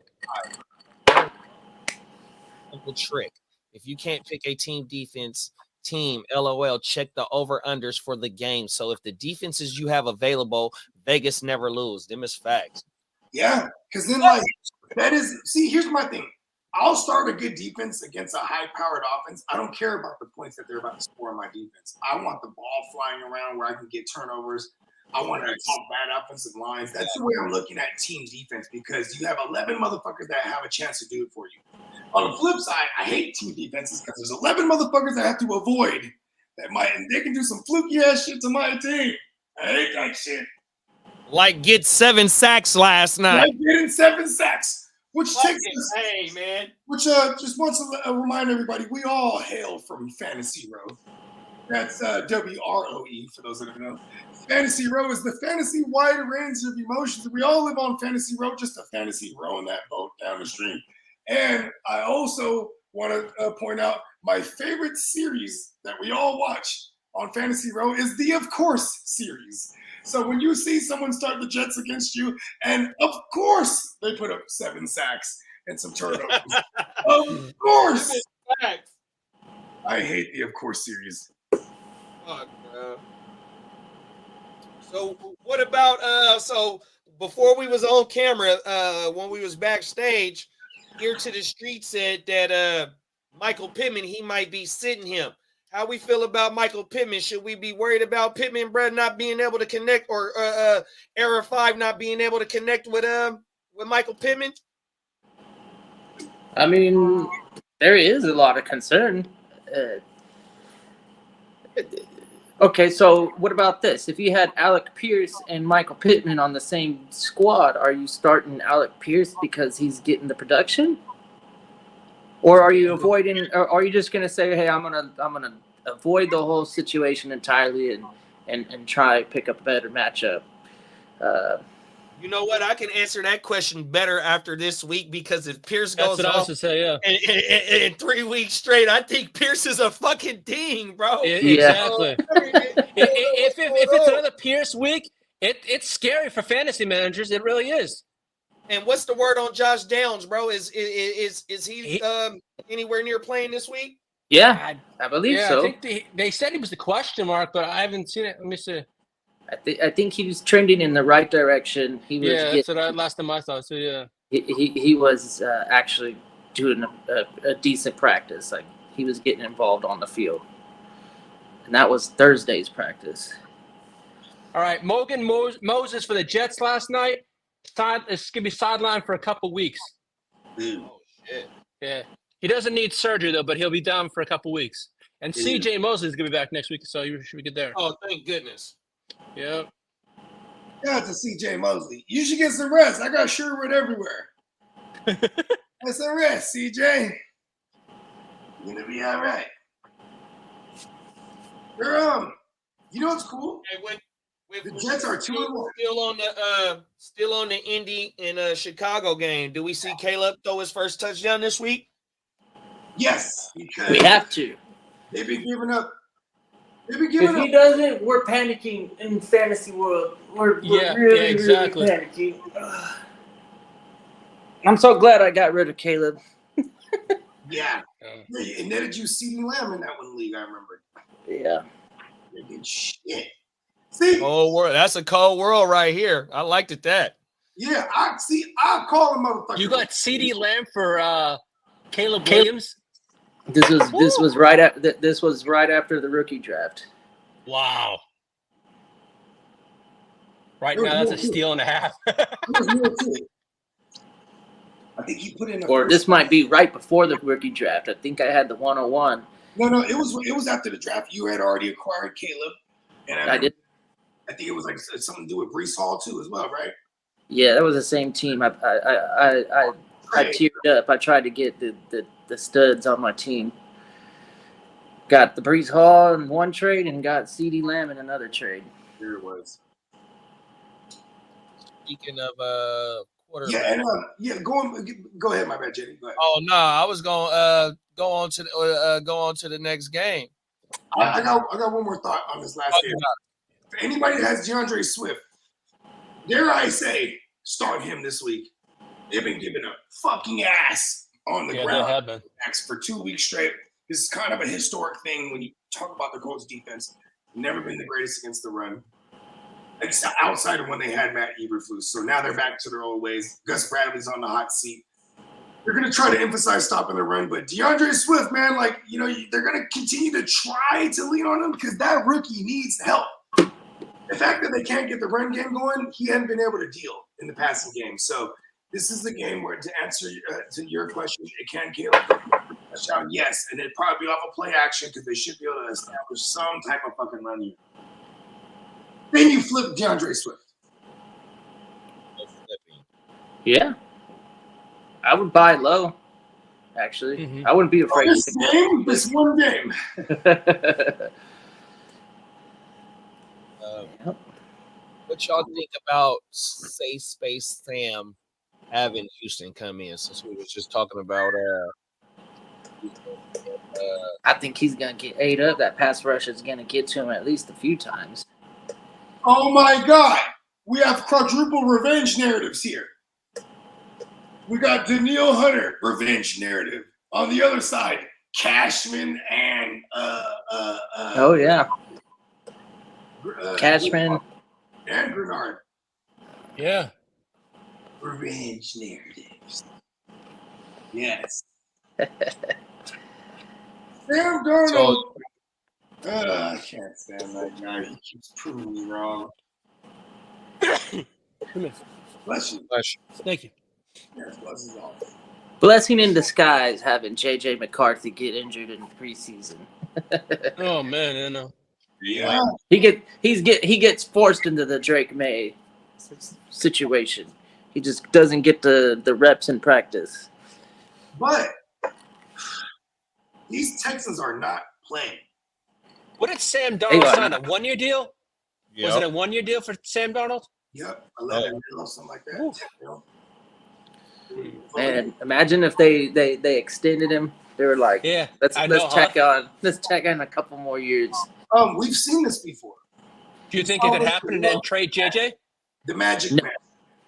Simple trick. If you can't pick a team defense team, LOL, check the over-unders for the game. So if the defenses you have available, Vegas never lose. Them is facts. Yeah, because then like that is here's my thing. I'll start a good defense against a high-powered offense. I don't care about the points that they're about to score in my defense. I want the ball flying around where I can get turnovers. I want to attack bad offensive lines. That's the way I'm looking at team defense because you have 11 motherfuckers that have a chance to do it for you. On the flip side, I hate team defenses because there's 11 motherfuckers that have to avoid and they can do some fluky ass shit to my team. I hate that shit. Like get 7 sacks last night. Like getting 7 sacks. Which takes us, hey man. Which just wants to remind everybody, we all hail from Fantasy Row. That's WROE for those that don't know. Fantasy Row is the fantasy wide range of emotions. We all live on Fantasy Row, just a fantasy rowing that boat down the stream. And I also want to point out my favorite series that we all watch on Fantasy Row is the Of Course series. So when you see someone start the Jets against you, and of course they put up 7 sacks and some turnovers. Of course. I hate the Of Course series. Fuck, bro. So what about so before we was on camera, when we was backstage, Ear to the Street said that Michael Pittman, he might be sitting him. How we feel about Michael Pittman? Should we be worried about Pittman, Brad, not being able to connect, or Era 5 not being able to connect with Michael Pittman? I mean, there is a lot of concern. Okay, so what about this? If you had Alec Pierce and Michael Pittman on the same squad, are you starting Alec Pierce because he's getting the production? Or are you avoiding? Or are you just gonna say, "Hey, I'm gonna avoid the whole situation entirely and try pick up a better matchup"? You know what? I can answer that question better after this week because if Pierce goes That's what I was off to say. Yeah. in 3 weeks straight, I think Pierce is a fucking ding, bro. Exactly. if it's another Pierce week, it's scary for fantasy managers. It really is. And what's the word on Josh Downs, bro? Is he anywhere near playing this week? Yeah, I believe so. I think they said he was the question mark, but I haven't seen it. Let me see. I think he was trending in the right direction. He was that's what last time I saw. So yeah, he was actually doing a decent practice. Like he was getting involved on the field, and that was Thursday's practice. All right, Morgan Moses for the Jets last night. It's gonna be sidelined for a couple weeks. Oh shit! Yeah, he doesn't need surgery though, but he'll be down for a couple weeks. And CJ Mosley is gonna be back next week, so you should be good there. Oh, thank goodness. Yep. Shout out to CJ Mosley. You should get some rest. I got Sherwood everywhere. Get some rest, CJ. You're gonna be all right. You know what's cool? Hey, the Jets are 2-1. Still on the Indy and Chicago game. Do we see Caleb throw his first touchdown this week? Yes, because we have to. They've been giving up. If he doesn't, we're panicking in fantasy world. We're really, exactly. really panicking. I'm so glad I got rid of Caleb. Yeah. And then did you CeeDee Lamb in that one league? I remember. Yeah. Good shit. See, cold world. That's a cold world right here. I liked it that. Yeah, I'll call him motherfucker. You got CeeDee Lamb for Caleb Williams. This was right after the rookie draft. Wow. Right now, that's a steal and a half. I think he put in. Or this might be right before the rookie draft. I think I had the 101. No, it was after the draft. You had already acquired Caleb, and I did. I think it was like something to do with Breece Hall too, as well, right? Yeah, that was the same team. I teared up. I tried to get the studs on my team. Got the Breece Hall in one trade and got CeeDee Lamb in another trade. There it was. Speaking of quarterback. Yeah, and go ahead, my bad, Jenny. Go ahead. Oh no, I was going go on to the next game. I got one more thought on this last game. For anybody that has DeAndre Swift, dare I say, start him this week. They've been giving a fucking ass on the Yeah, ground they have been. for 2 weeks straight. This is kind of a historic thing when you talk about the Colts defense. Never been the greatest against the run. It's outside of when they had Matt Eberflus. So now they're back to their old ways. Gus Bradley's on the hot seat. They're going to try to emphasize stopping the run, but DeAndre Swift, man, like, you know, they're going to continue to try to lean on him because that rookie needs help. The fact that they can't get the run game going, he hadn't been able to deal in the passing game. So this is the game where, to answer to your question, it can kill. Touchdown, yes, and it'd probably be off a play action because they should be able to establish some type of fucking run here. Then you flip DeAndre Swift. Yeah. I would buy low, actually. Mhm. I wouldn't be afraid This to game, this one game. What y'all think about Safe Space Sam having Houston come in? Since we was just talking about I think he's going to get ate up. That pass rush is going to get to him at least a few times. Oh my God. We have quadruple revenge narratives here. We got Daniil Hunter, revenge narrative. On the other side, Cashman and Oh, yeah. Cashman. and Grenard. Yeah. Revenge narratives. Yes. Sam Darnold. I can't stand that guy. He keeps proving me wrong. Come here. Bless you. Thank you. Yes, bless his all. Blessing in disguise having J.J. McCarthy get injured in preseason. Oh man, I know. Yeah. He gets forced into the Drake May situation. He just doesn't get the reps in practice. But these Texans are not playing. What did Sam They Darnold are sign? A not. 1 year deal? Was it a 1 year deal for Sam Darnold? Yep. 11 or something like that. Oof. You know? And imagine if they extended him. They were like, Yeah. let's I know, check on a couple more years. We've seen this before. Do you think it could happen and then trade JJ? The Magic No.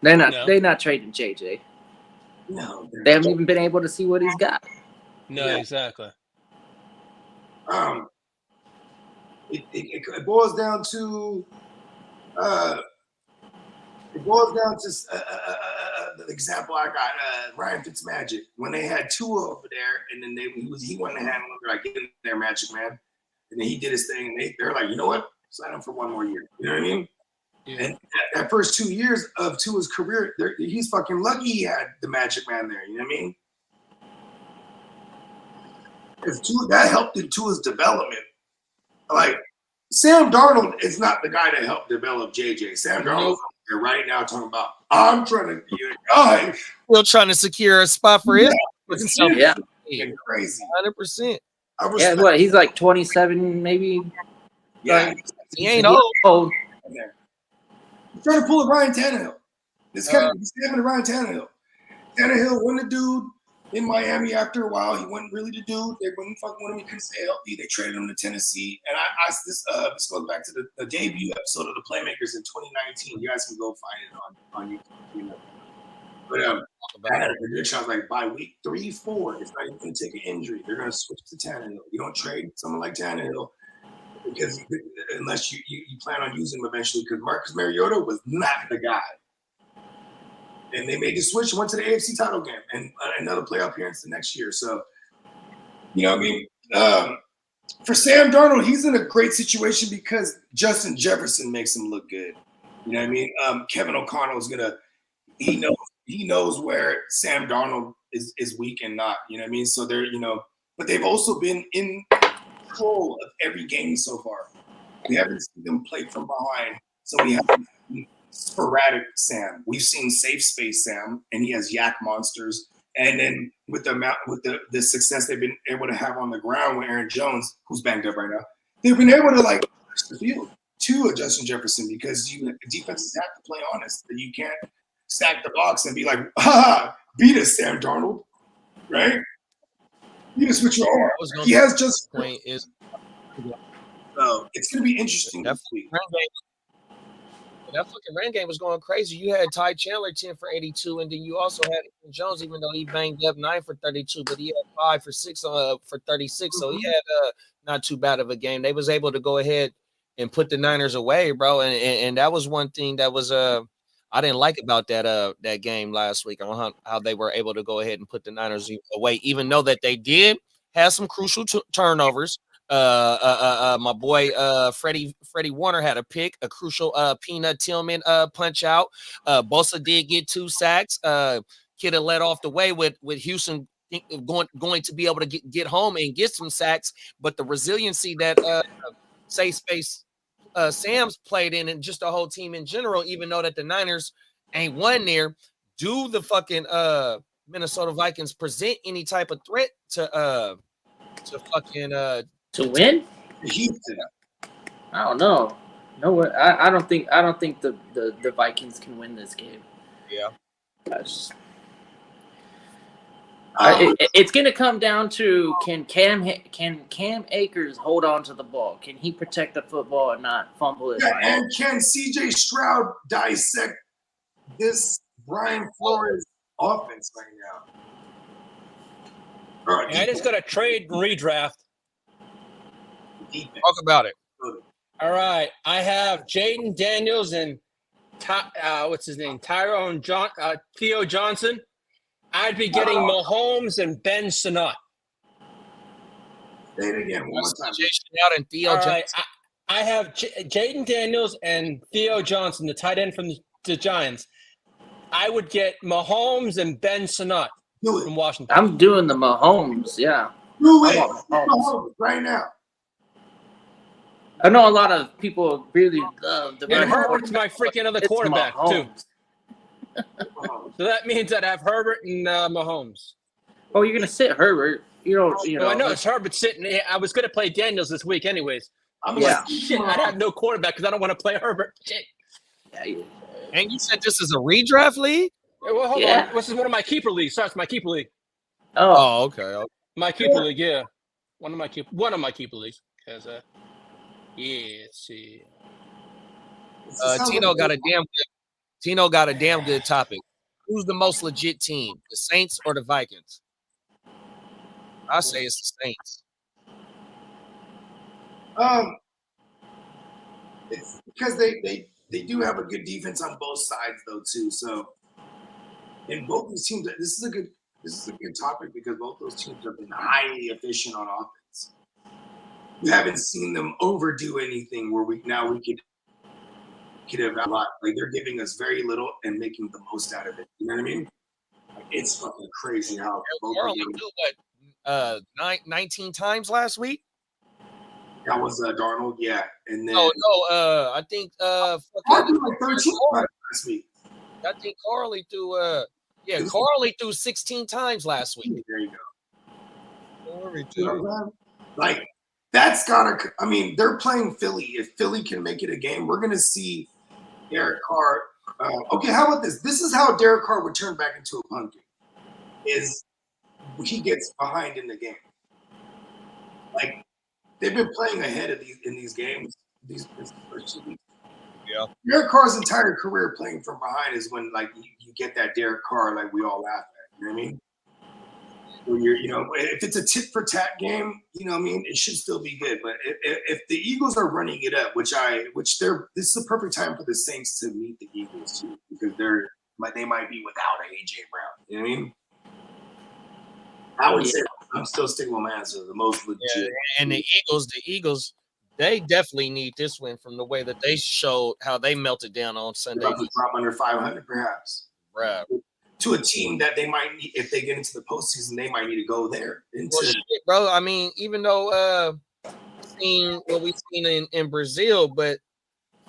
Man. They're not trading JJ. No. They haven't even been able to see what he's got. No, Yeah. exactly. It boils down to the example I got, Ryan Fitzmagic, when they had Tua over there, and then he went and had him like get in there, Magic Man, and then he did his thing, and they're like, you know what, sign him for 1 more year. You know what I mean? Yeah. And that first 2 years of Tua's career, he's fucking lucky he had the Magic Man there. You know what I mean? That helped in Tua's development. Like, Sam Darnold is not the guy that helped develop JJ. Sam Darnold's here right now talking about, I'm trying to be a guy. still trying to secure a spot for his Yeah. Fucking crazy. 100%. I Yeah, respect what? He's like 27, maybe. Yeah, He ain't old. Oh, he's trying to pull a Ryan Tannehill. He's having a Ryan Tannehill. Tannehill won the dude in Miami after a while. He wasn't really the dude. They wouldn't fucking want him. He couldn't stay healthy. They traded him to Tennessee. And this goes back to the debut episode of the Playmakers in 2019. You guys can go find it on YouTube. But I had a prediction. I was like, by week 3, 4, it's not even going to take an injury. They're going to switch to Tannehill. You don't trade someone like Tannehill because unless you plan on using him eventually, because Marcus Mariota was not the guy. And they made the switch, went to the AFC title game and another playoff appearance the next year. So, you know what I mean? For Sam Darnold, he's in a great situation because Justin Jefferson makes him look good. You know what I mean? Kevin O'Connell is he knows where Sam Darnold is weak and not. You know what I mean? So they're, but they've also been in control of every game so far. We haven't seen them play from behind. So we haven't seen sporadic Sam. We've seen safe space Sam, and he has yak monsters. And then with the success they've been able to have on the ground with Aaron Jones, who's banged up right now, they've been able to push the field to Justin Jefferson because defenses have to play honest. You can't stack the box and be like, beat us, Sam Darnold, right? You just switch your arm. He has just point is so it's going to be interesting this week. That fucking run game was going crazy. You had Ty Chandler 10 for 82, and then you also had Aaron Jones, even though he banged up 9 for 32, but he had 5 for 6 for 36. So he had not too bad of a game. They was able to go ahead and put the Niners away, bro. And that was one thing that was I didn't like about that game last week on how they were able to go ahead and put the Niners away, even though that they did have some crucial turnovers. My boy Freddie Warner had a pick, a crucial Peanut Tillman punch out. Bosa did get 2 sacks. Kidda let off the way with Houston going to be able to get home and get some sacks, but the resiliency that Safe Space Sam's played in, and just the whole team in general, even though that the Niners ain't won there, do the fucking Minnesota Vikings present any type of threat to fucking To win? Houston. I don't know. No, I don't think the Vikings can win this game. Yeah. It's going to come down to can Cam Akers hold on to the ball? Can he protect the football and not fumble it? Yeah, and can CJ Stroud dissect this Brian Flores offense right now? Yeah, I just got a trade and redraft. Talk about it. All right, I have Jaden Daniels and what's his name? Theo Johnson. I'd be getting Mahomes and Ben Sinnott. Say it again one more time. Out and Theo Johnson. Right, I have Jaden Daniels and Theo Johnson, the tight end from the Giants. I would get Mahomes and Ben Sinnott from Washington. I'm doing the Mahomes, yeah. Do it. Mahomes right now. I know a lot of people really love the And Herbert's my freaking other quarterback, too. Mahomes. So that means I'd have Herbert and Mahomes. Oh, you're gonna sit Herbert. You know. Well, I know it's Herbert sitting. I was going to play Daniels this week, anyways. I'm Yeah. like, Shit, I'd have no quarterback because I don't want to play Herbert. Shit. Yeah, And you said this is a redraft league? Well, hold Yeah. on. This is one of my keeper leagues. Sorry, it's my keeper league. Oh, Okay. My keeper league, yeah. One of my keeper leagues. Because, let's see. Tino got a damn good topic. Who's the most legit team, the Saints or the Vikings? I say it's the Saints. it's because they do have a good defense on both sides though too. So, and both these teams, this is a good topic because both those teams have been highly efficient on offense. We haven't seen them overdo anything where we could have a lot. Like they're giving us very little and making the most out of it. You know what I mean? Like, it's fucking crazy how both of them. Do what? 19 times last week? That was Darnold, yeah, and then I think I fucking, threw like 13 last week. I think Carly threw Carly threw 16 times last week. There you go. Like that's gotta. I mean, they're playing Philly. If Philly can make it a game, we're gonna see Derek Carr. Okay, how about this? This is how Derek Carr would turn back into a pumpkin. Is he gets behind in the game. Like they've been playing ahead of these games. These first 2 weeks. Yeah. Derek Carr's entire career playing from behind is when like you get that Derek Carr like we all laugh at. You know what I mean? When you're, if it's a tit for tat game, you know what I mean, it should still be good. But if the Eagles are running it up, this is the perfect time for the Saints to meet the Eagles too, because they might be without AJ Brown. You know what I mean? I would say I'm still sticking with my answer, the most legit. Yeah, and the Eagles, they definitely need this win from the way that they showed how they melted down on Sunday. Drop under 500, perhaps. Right. To a team that they might need, if they get into the postseason, they might need to go there. Bro, I mean, even though seen what we've seen in Brazil, but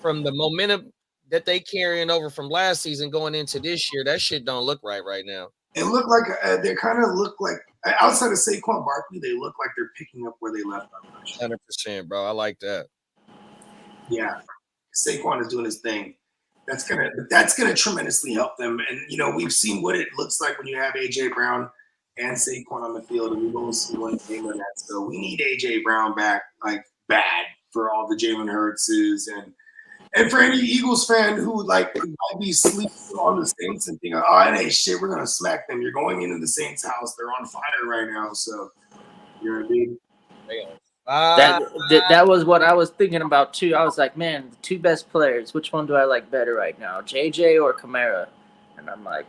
from the momentum that they carrying over from last season going into this year, that shit don't look right now. It looked like they kind of look like outside of Saquon Barkley, they look like they're picking up where they left off. 100%, bro. I like that. Yeah, Saquon is doing his thing. That's gonna tremendously help them. And we've seen what it looks like when you have AJ Brown and Saquon on the field, and we've only seen one game of that. So we need AJ Brown back, like bad, for all the Jalen Hurtses And for any Eagles fan who like might be sleeping on the Saints and thinking, oh, it ain't shit, we're gonna smack them. You're going into the Saints' house. They're on fire right now. So you're a big. That was what I was thinking about too. I was like, man, the two best players. Which one do I like better right now, JJ or Kamara? And I'm like,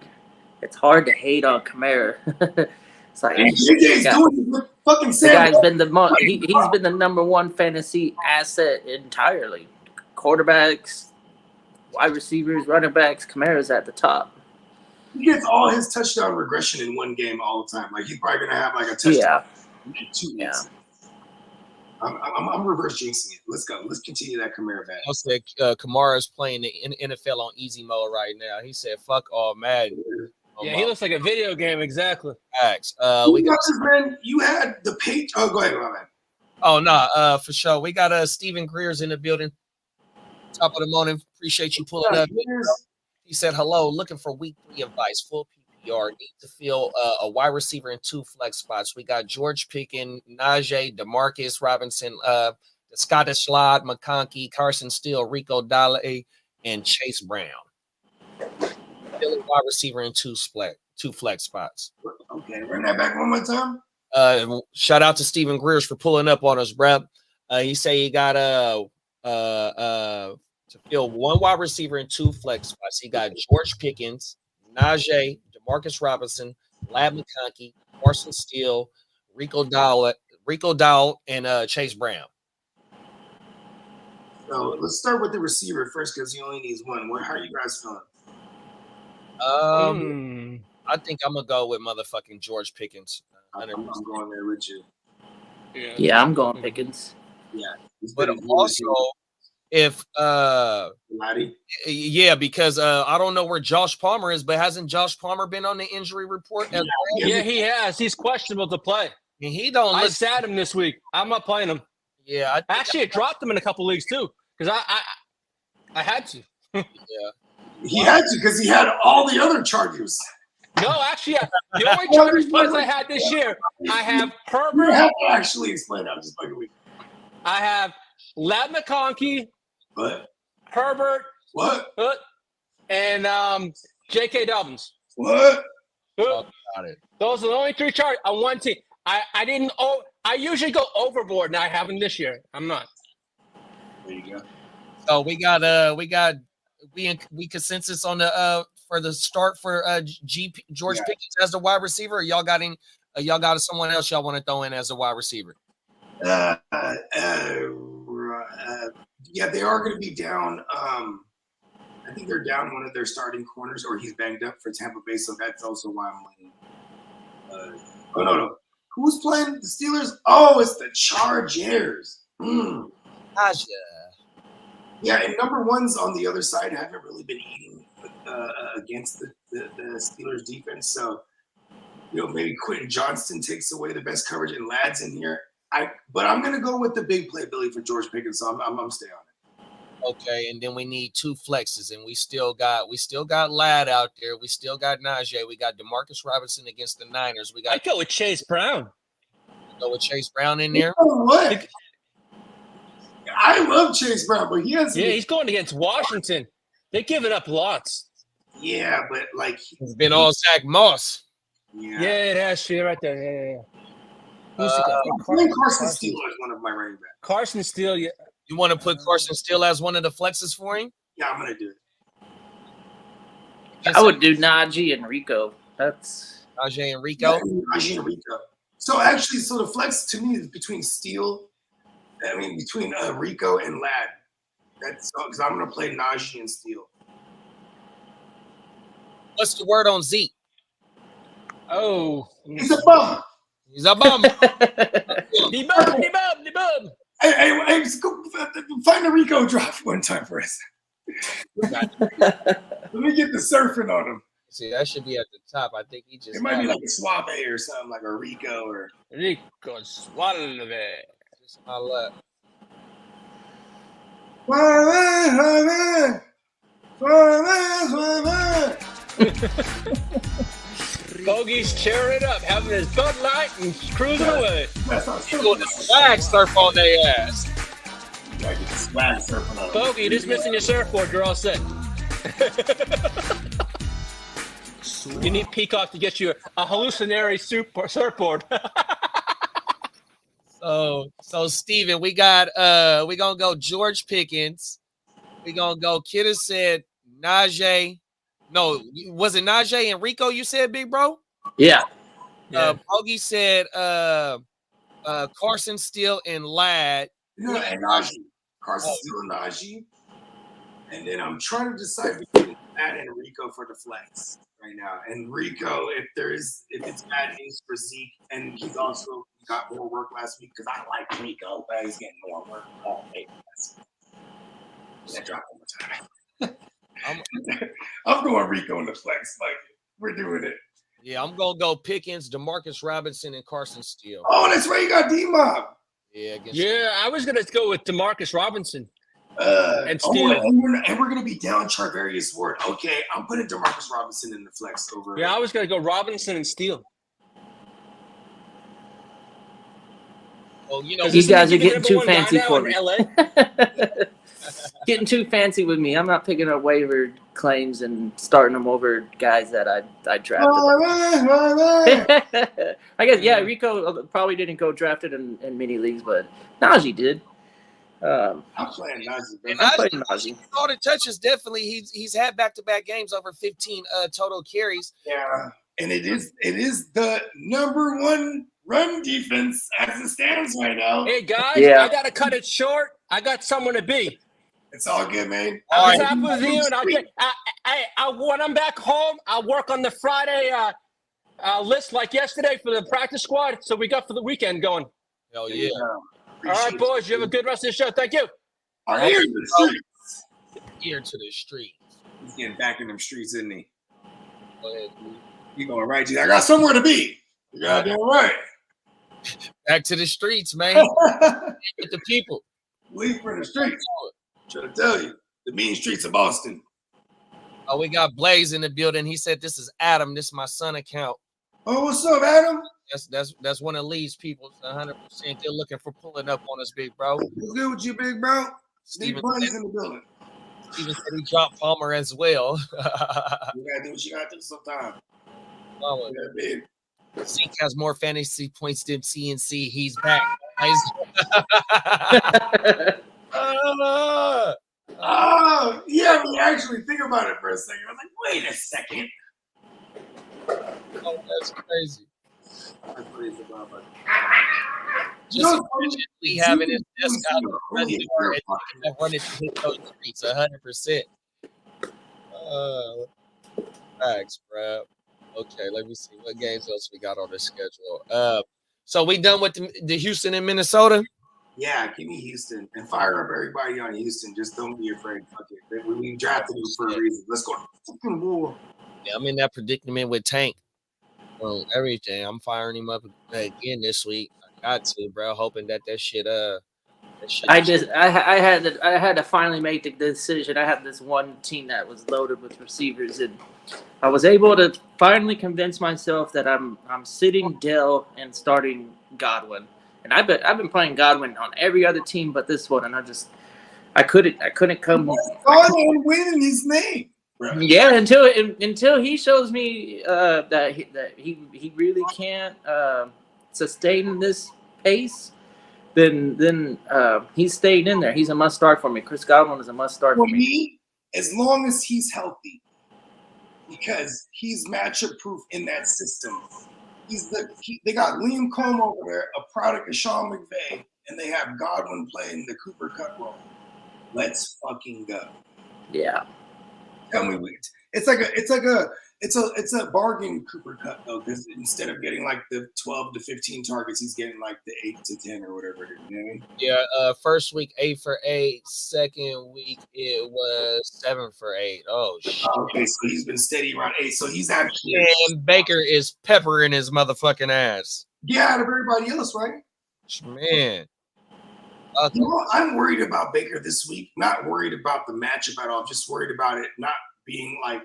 it's hard to hate on Kamara. It's like JJ's doing the fucking the guy's been he's been the number one fantasy asset entirely. Quarterbacks, wide receivers, running backs. Kamara's at the top. He gets all his touchdown regression in one game all the time. Like he's probably gonna have like a touchdown in 2 weeks. Yeah. I'm reverse jinxing it. Let's go. Let's continue that Kamara back. I said Kamara's playing the NFL on easy mode right now. He said, "Fuck all Madden." Yeah, he looks like a video game. Exactly. Facts. We got man. You had the page. Oh, go ahead, my man. Oh no, for sure. We got Stephen Greer's in the building. Top of the morning. Appreciate you pulling up. He said, "Hello, looking for week 3 advice. Full PPR. Need to fill a wide receiver in 2 flex spots. We got George Pickens, Najee, Demarcus Robinson, the Scottish Lad, McConkey, Carson Steele, Rico Dale, and Chase Brown. Fill a wide receiver in 2 flex spots." Okay, run that back one more time. Shout out to Stephen Greers for pulling up on us, bruh. He say he got to fill 1 wide receiver in 2 flex spots. He got George Pickens, Najee, Demarcus Robinson, Lad McConkey, Carson Steele, Rico Dowell, and Chase Brown. So let's start with the receiver first because he only needs 1. How are you guys feeling? I think I'm gonna go with motherfucking George Pickens. I'm going there with you. Yeah, I'm going Pickens. Yeah, but also if Laddie? Yeah, because I don't know where Josh Palmer is, but hasn't Josh Palmer been on the injury report? Yeah, he has. He's questionable to play. And he don't. I sat him this week. I'm not playing him. Yeah, I dropped him in a couple leagues too because I had to. Yeah. He had to because he had all the other Chargers. No, actually, the only Chargers players I had this year, I have Herbert. You have to actually explain that. I'm just fucking with you. I have Lad McConkey. What? Herbert. What? And J.K. Dobbins. What? Oh, got it. Those are the only 3 Chargers on one team. I didn't. I usually go overboard, and I haven't this year. I'm not. There you go. So we got we consensus on the for the start for George Pickens as the wide receiver. Or y'all got someone else y'all want to throw in as a wide receiver? Yeah, they are going to be down. I think they're down one of their starting corners, or he's banged up for Tampa Bay, so that's also why I'm leaning. No. Who's playing the Steelers? Oh, it's the Chargers. Yeah, and number ones on the other side haven't really been eating against the Steelers defense. So, maybe Quentin Johnston takes away the best coverage and Lad's in here. But I'm going to go with the big play, Billy, for George Pickens. So I'm staying on it. Okay, and then we need 2 flexes, and we still got Lad out there. We still got Najee. We got Demarcus Robinson against the Niners. I go with Chase Brown. Go with Chase Brown in there. You know what? I love Chase Brown, but he's going against Washington. They're giving up lots. Yeah, but like he's been all Zach Moss. Yeah, it has to right there. Yeah. Carson Steele is one of my running backs. Carson Steele, yeah. You want to put Carson Steele as one of the flexes for him? Yeah, I'm gonna do it. I would do Najee and Rico. That's Najee and Rico. Yeah, Najee and Rico. So actually, the flex to me is between Rico and Lad. That's because I'm gonna play Najee and Steele. What's the word on Zeke? Oh, he's a bum. He's a bum. He bum. Hey, go find a Rico drop one time for us. Let me get the surfing on him. See, that should be at the top. I think he just. It might be like a Suave or something, like a Rico or Rico Suave. Just my luck. Bogey's cheering it up, having his Bud Light and cruising away. He's going to swag surf on their ass. Gotta get the swag surfing on. Bogey, you're just missing your surfboard. You're all set. You need Peacock to get you a hallucinatory surfboard. So Steven, we gonna go George Pickens. We gonna go Kidda said Najee. No, was it Najee and Rico you said, big bro? Yeah. Bogey said Carson Steele and Ladd. No, and Najee. Carson Steele and Najee. And then I'm trying to decide between Ladd and Rico for the flex right now. And Rico, if it's bad news for Zeke, and he's also got more work last week because I like Rico, but he's getting more work all day last week. That drop one more time. I'm going Rico in the flex. Like, we're doing it. Yeah, I'm gonna go Pickens, Demarcus Robinson, and Carson Steele. Oh, that's right. You got D-Mob. Yeah, I was gonna go with Demarcus Robinson and Oh, Steele. and we're gonna be down Charvarius Ward. Okay, I'm putting Demarcus Robinson in the flex over. Yeah, I was gonna go Robinson and Steele. Well, you know, You guys are getting too number one fancy guy now for in me. LA. Getting too fancy with me. I'm not picking up waiver claims and starting them over guys that I drafted. I guess, yeah, Rico probably didn't go drafted in many leagues, but Najee did. I'm playing Najee. And I'm playing Najee, Najee. all the touches, definitely. He's had back-to-back games over 15 total carries. Yeah, and it is the number one run defense as it stands right now. Hey guys, Yeah. I gotta cut it short. I got someone to be. It's all good, man. I was happy with you, and when I'm back home, I'll work on the Friday list like yesterday for the practice squad. So we got for the weekend going. Hell yeah. All right, boys, you have a good rest of the show. Thank you. Our ear to the streets. Ear to the street. He's getting back in them streets, isn't he? Go ahead, dude. You going right? I got somewhere to be. You goddamn right. Back to the streets, man. With the people. Leave for the streets. Trying to tell you, the mean streets of Boston. Oh, we got Blaze in the building. He said, "This is Adam. This is my son account." Oh, what's up, Adam? That's one of Lee's people. 100%. They're looking for pulling up on us, big bro. What's good with you, big bro? Steve Steven Bunny's in the building. Steven said he dropped Palmer as well. You gotta do what you gotta do sometimes. Palmer. Yeah, big. Zeke has more fantasy points than CNC. He's back. Oh, yeah, we actually think about it for a second. I was like, wait a second. Oh, that's crazy. That's crazy about it. Just imagine Lee having his desk out the front door and running to hit those streets 100%. Thanks, bro. Okay, let me see what games else we got on the schedule. So we done with the Houston and Minnesota? Yeah, give me Houston and fire up everybody on Houston. Just don't be afraid. Fuck it. We drafted him for a reason. Let's go. Fucking war. Yeah, I'm in that predicament with Tank. Well, everything. I'm firing him up again this week. I got to, bro. Hoping that shit. I had to finally make the decision. I had this one team that was loaded with receivers, and I was able to finally convince myself that I'm sitting Dell and starting Godwin. And I've been playing Godwin on every other team but this one, and I couldn't come. Godwin winning his name. Right. Yeah, until he shows me that he really can't sustain this pace, then he's staying in there. He's a must start for me. Chris Godwin is a must start for me. As long as he's healthy, because he's matchup proof in that system. They got Liam Combs over there, a product of Sean McVay, and they have Godwin playing the Cooper Kupp role. Let's fucking go. Yeah. Tell me, it's a bargain Cooper Kupp though, because instead of getting like the 12 to 15 targets, he's getting like the 8 to 10 or whatever it is. You know what I mean? Yeah. First week 8 for 8. Second week it was 7 for 8. Oh shit. Okay, so he's been steady around 8. So he's actually and Baker is peppering his motherfucking ass. Yeah, out of everybody else, right? Man. You know, I'm worried about Baker this week. Not worried about the matchup at all. Just worried about it not being like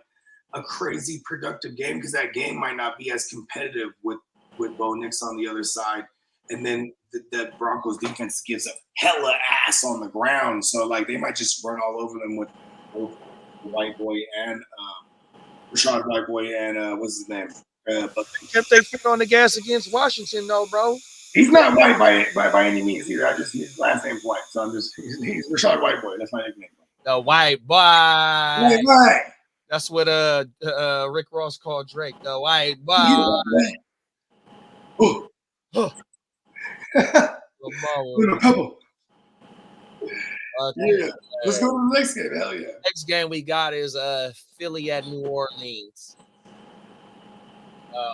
a crazy productive game because that game might not be as competitive with Bo Nix on the other side. And then the Broncos defense gives a hella ass on the ground. So like they might just run all over them with both White Boy and Rashad White Boy and what's his name? But Kept their foot on the gas against Washington, though, bro. he's not white by any means either. His last name's White, so he's Rashad White Boy. That's my nickname. The white boy. Right. That's what Rick Ross called Drake. The white boy. Yeah. Let's go to the next game. Hell yeah. Next game we got is Philly at New Orleans.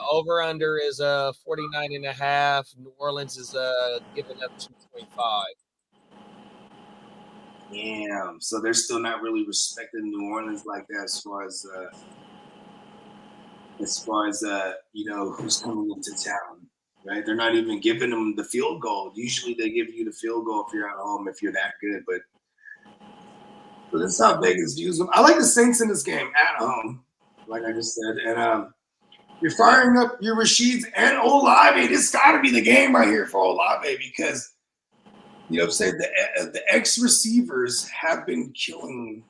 Over under is 49.5. New Orleans is giving up 2.5. Damn. So they're still not really respecting New Orleans like that as far as who's coming into town. Right? They're not even giving them the field goal. Usually they give you the field goal if you're at home, if you're that good. But this is how Vegas views them. I like the Saints in this game at home, like I just said. And you're firing up your Rasheeds and Olave. This got to be the game right here for Olave because, you know what I'm saying, the ex-receivers have been killing.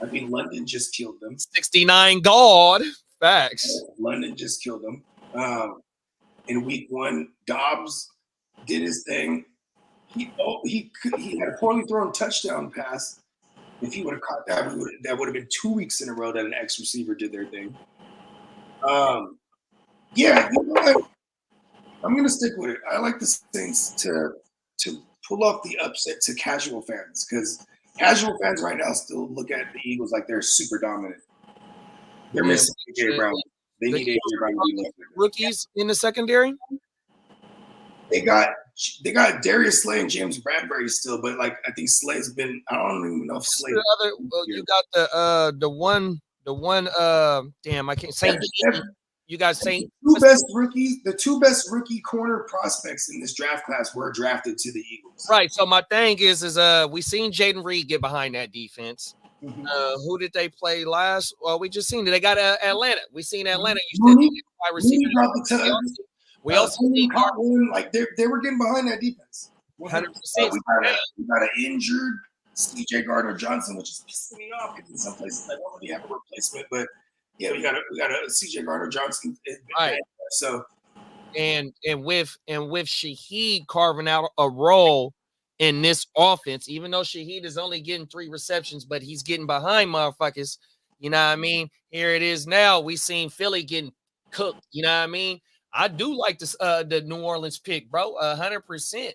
I mean, London just killed them. 69 God. Facts. London just killed them. In week 1, Dobbs did his thing. He had a poorly thrown touchdown pass. If he would have caught that, that would have been 2 weeks in a row that an ex-receiver did their thing. Yeah, you know what? I'm gonna stick with it. I like the Saints to pull off the upset to casual fans because casual fans right now still look at the Eagles like they're super dominant. They're missing AJ Brown. They need AJ Brown to be lifted. Rookies in the secondary. They got Darius Slay and James Bradbury still, but like I think Slay's been. I don't even know if Slay. You got the one. Damn, I can't say. You got Saint. The two best rookie corner prospects in this draft class were drafted to the Eagles. Right. So my thing is we seen Jaden Reed get behind that defense. Mm-hmm. Who did they play last? Well, we just seen it. They got Atlanta. We seen Atlanta. We also seen like they were getting behind that defense. 100%. We got an injured C.J. Gardner-Johnson, which is pissing me off because in some places they don't really have a replacement. But yeah, we got a C.J. Gardner-Johnson. Right. So and with Shaheed carving out a role in this offense, even though Shaheed is only getting 3 receptions, but he's getting behind motherfuckers. You know what I mean? Here it is now. We seen Philly getting cooked. You know what I mean? I do like this the New Orleans pick, bro. 100%.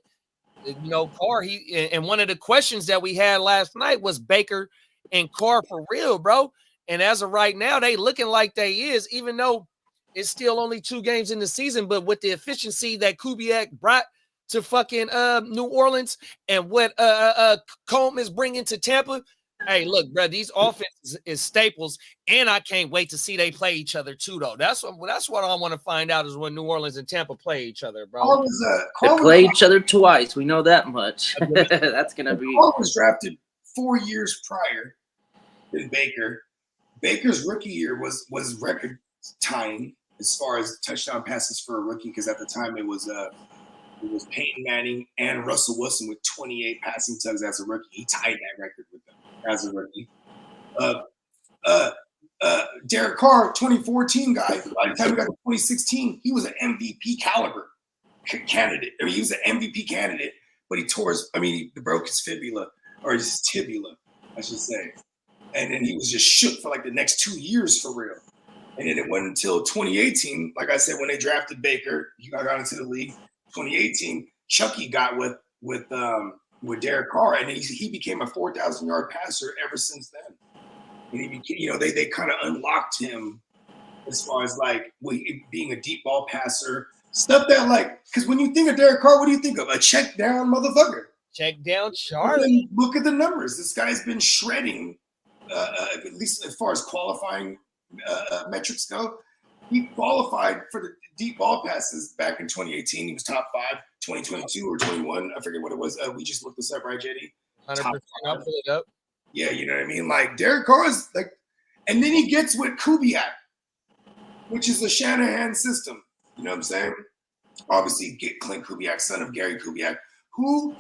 You know, Carr. And one of the questions that we had last night was Baker and Carr for real, bro. And as of right now, they looking like they is, even though it's still only 2 games in the season. But with the efficiency that Kubiak brought to fucking New Orleans and what Coleman is bringing to Tampa. Hey, look, bro, these offenses is staples, and I can't wait to see they play each other too, though. That's what I want to find out is when New Orleans and Tampa play each other, bro. They play each other twice. We know that much. That's gonna be. Carl was drafted 4 years prior than Baker. Baker's rookie year was record tying as far as touchdown passes for a rookie because at the time it was Peyton Manning and Russell Wilson with 28 passing tugs as a rookie. He tied that record with them as a rookie. Derek Carr, 2014 guy. By the time we got to 2016, he was an MVP caliber candidate. I mean, he was an MVP candidate, but he broke his fibula or his tibula, I should say. And then he was just shook for like the next 2 years for real. And then it wasn't until 2018, like I said, when they drafted Baker, he got into the league. 2018, Chucky got with Derek Carr, and he became a 4,000-yard passer ever since then. And he became, they kind of unlocked him as far as like being a deep ball passer, stuff that like because when you think of Derek Carr, what do you think of? A check down motherfucker. Check down Charlie. Look at the numbers. This guy's been shredding, at least as far as qualifying metrics go. He qualified for the deep ball passes back in 2018. He was top 5, 2022 or 21. I forget what it was. We just looked this up, right, JD? 100%. I'll pull it up. Yeah, you know what I mean? Like, Derek Carr is like, and then he gets with Kubiak, which is a Shanahan system. You know what I'm saying? Obviously, get Clint Kubiak, son of Gary Kubiak, who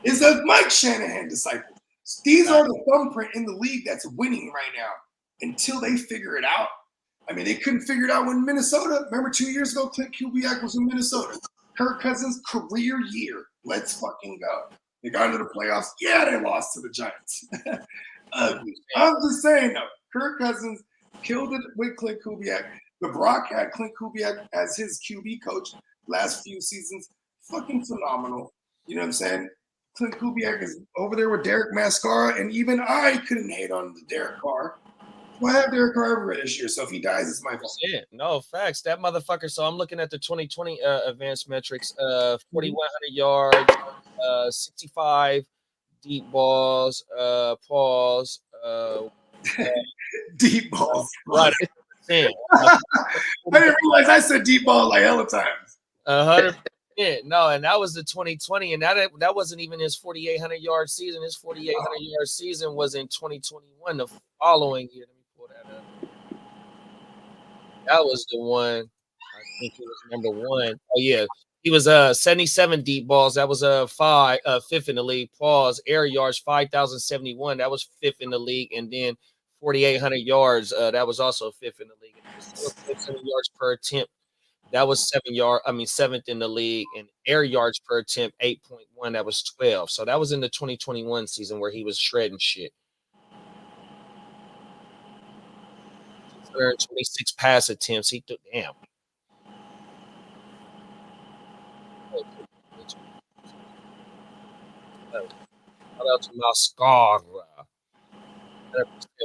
is a Mike Shanahan disciple. These are the thumbprint in the league that's winning right now until they figure it out. I mean, they couldn't figure it out when Minnesota. Remember 2 years ago, Clint Kubiak was in Minnesota. Kirk Cousins' career year. Let's fucking go. They got into the playoffs. Yeah, they lost to the Giants. I'm just saying, though, Kirk Cousins killed it with Clint Kubiak. The Brock had Clint Kubiak as his QB coach last few seasons. Fucking phenomenal. You know what I'm saying? Clint Kubiak is over there with Derek Mascara, and even I couldn't hate on the Derek Carr. Well, I have Derek Carr everywhere this year, so if he dies, it's my fault. Yeah, no facts. That motherfucker. So I'm looking at the 2020 advanced metrics. 4,100 yards, 65 deep balls, pause, Deep balls. right. I didn't realize I said deep ball like hella times. 100%. No, and that was the 2020, and that wasn't even his 4,800 yard season. His 4,800 yard season was in 2021, the following year. Let me pull that up. That was the one. I think it was number one. Oh yeah, he was 77 deep balls. That was fifth in the league. Pause. Air yards 5,071. That was fifth in the league, and then 4,800 yards. That was also fifth in the league. 600 yards per attempt. That was seventh in the league, and air yards per attempt 8.1. That was 12. So that was in the 2021 season where he was shredding shit. 626 pass attempts. He took damn. Shout out to Mascara.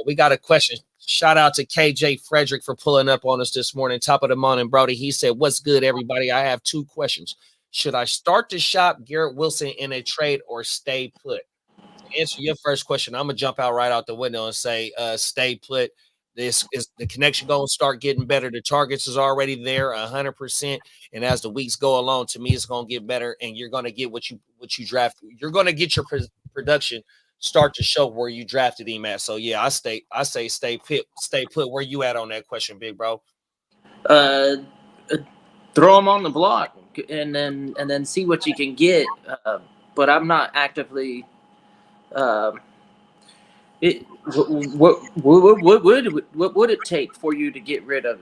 We got a question. Shout out to KJ Frederick for pulling up on us this morning. Top of the morning, Brody. He said, "What's good, everybody? I have 2 questions. Should I start to shop Garrett Wilson in a trade or stay put?" To answer your first question, I'm gonna jump out right out the window and say, stay put. This is the connection going to start getting better. The targets is already there 100%. And as the weeks go along, to me, it's going to get better. And you're going to get what you draft. You're going to get your production start to show where you drafted him at. So yeah, I say stay put. Where you at on that question, big bro? Throw him on the block and then see what you can get. But I'm not actively. What would it take for you to get rid of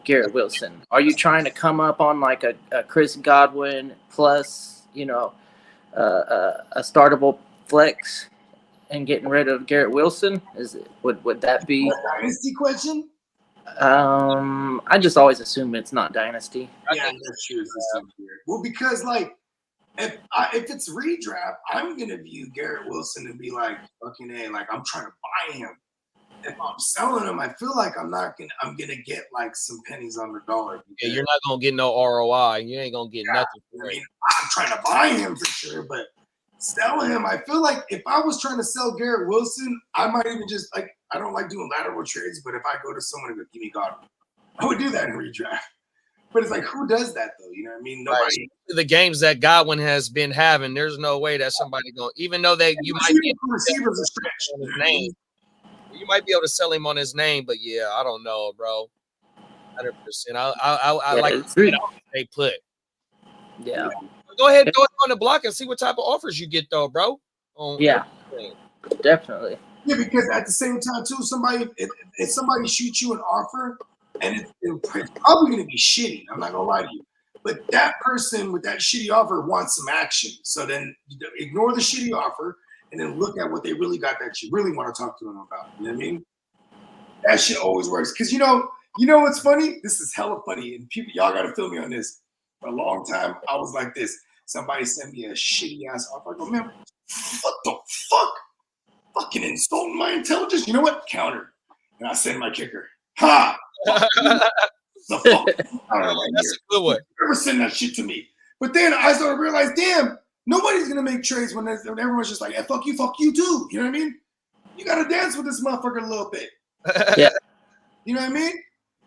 Garrett Wilson? Are you trying to come up on like a Chris Godwin plus, a startable flex and getting rid of Garrett Wilson? Would that be a dynasty question? I just always assume it's not dynasty. Yeah, that's true. Well, because if it's redraft, I'm gonna view Garrett Wilson and be like, fucking A, like I'm trying to buy him. If I'm selling him, I feel like I'm gonna get like some pennies on the dollar. Yeah, you're not gonna get no ROI. You ain't gonna get nothing. I mean, I'm trying to buy him for sure, but sell him, I feel like if I was trying to sell Garrett Wilson, I might even just I don't like doing lateral trades, but if I go to someone and go, give me Godwin, I would do that in redraft. But it's like, who does that though? You know what I mean? Nobody. Right. The games that Godwin has been having, there's no way that somebody going, even though you might be receivers a stretch on his name. You might be able to sell him on his name, but yeah, I don't know, bro. 100%. I like to stay put. Yeah. Go ahead, go on the block and see what type of offers you get though, bro. Yeah. Definitely. Yeah, because at the same time too, if somebody shoots you an offer and it's probably going to be shitty. I'm not going to lie to you. But that person with that shitty offer wants some action. So then ignore the shitty offer and then look at what they really got that you really want to talk to them about. You know what I mean? That shit always works. Because you know what's funny? This is hella funny. And people, y'all got to feel me on this. For a long time, I was like this. Somebody sent me a shitty ass offer. I go, man, what the fuck? Fucking insulting my intelligence. You know what? Counter. And I send my kicker. Ha! The fuck that's a good one. Never send that shit to me. But then I started to realize, damn, nobody's gonna make trades when everyone's just like, hey, fuck you too. You know what I mean? You gotta dance with this motherfucker a little bit. Yeah. You know what I mean?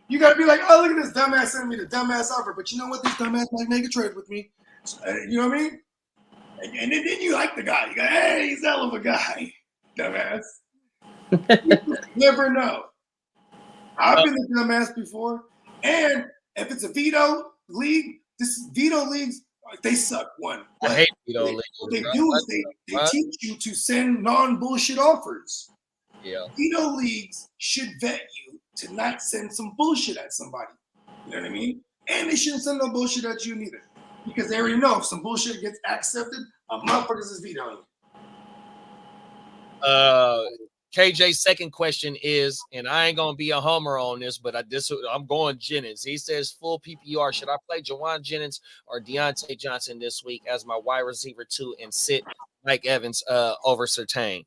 You gotta be like, oh, look at this dumbass sending me the dumbass offer. But you know what? This dumbass might make a trade with me. So, you know what I mean? And then you like the guy. You go, hey, he's a hell of a guy, dumbass. You never know. I've been a dumbass before. And if it's a veto league, This veto leagues, they suck. One, I but hate veto what leagues. they bro. do is they What? teach you to send non-bullshit offers. Yeah. Veto leagues should vet you to not send some bullshit at somebody. You know what I mean? And they shouldn't send no bullshit at you neither. Because they already know if some bullshit gets accepted, motherfuckers is vetoing you. KJ's second question is, and I ain't gonna be a homer on this, but I'm going Jennings. He says full PPR. Should I play Jawan Jennings or Deontay Johnson this week as my wide receiver 2 and sit Mike Evans over Surtain?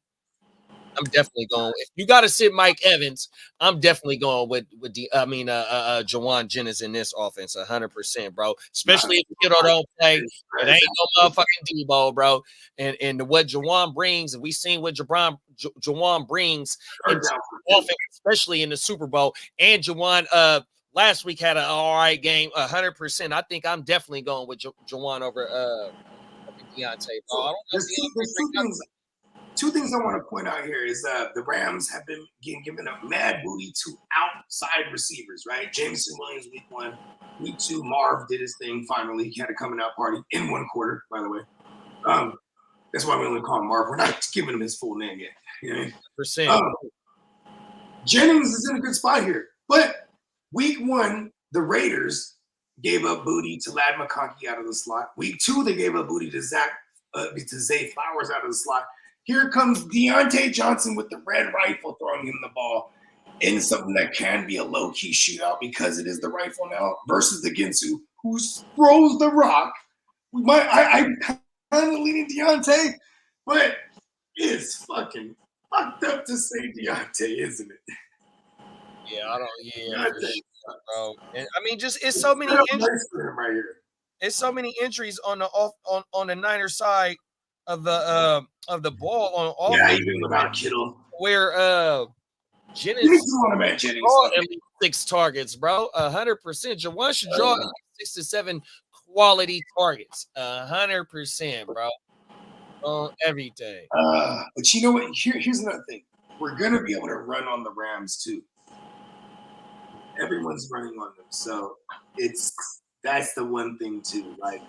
I'm definitely going. If you got to sit Mike Evans, I'm definitely going with Jawan Jennings in this offense, 100%, bro. Especially if Kittle don't play, it ain't no motherfucking Debo, bro. And what Jawan brings, and we seen what Jawan brings into the offense, especially in the Super Bowl. And Jawan last week had an all right game, 100%. I think I'm definitely going with Jawan over Deontay, bro. I don't know if Two things I want to point out here is the Rams have been given a mad booty to outside receivers, right? Jameson Williams week 1, week 2, Marv did his thing finally. He had a coming out party in 1 quarter, by the way. That's why we only call him Marv. We're not giving him his full name yet. You know what I mean? Jennings is in a good spot here, but week 1, the Raiders gave up booty to Ladd McConkey out of the slot. Week 2, they gave up booty to Zay Flowers out of the slot. Here comes Deontay Johnson with the red rifle throwing him the ball in something that can be a low-key shootout because it is the rifle now versus the Ginsu, who throws the rock. I'm kind of leaning Deontay, but it's fucking fucked up to say Deontay, isn't it? Yeah, I don't. Yeah, for sure, bro. And I mean, just it's so many injuries right here. It's so many injuries on the Niners side of the ball on all. Yeah, even without Kittle, where Jennings Jennings at least 6 targets, bro. 100%. Jawan should draw 6 to 7 quality targets. 100%, bro. On everything. But you know what? Here's another thing. We're gonna be able to run on the Rams too. Everyone's running on them, so that's the one thing too. Like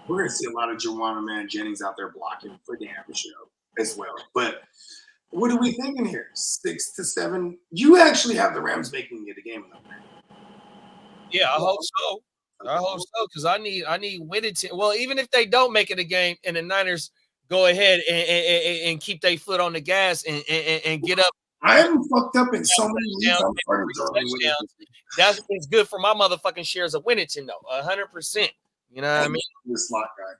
we're gonna see a lot of Jawan Jennings out there blocking for damn show as well. But what are we thinking here? 6 to 7. You actually have the Rams making it a game. Yeah, I hope so. I hope so because I need Whittington. Well, even if they don't make it a game and the Niners go ahead and keep their foot on the gas and get up. I am fucked up in so many leagues. That's good for my motherfucking shares of Whittington, though. 100%. You know what I mean? This slot guy.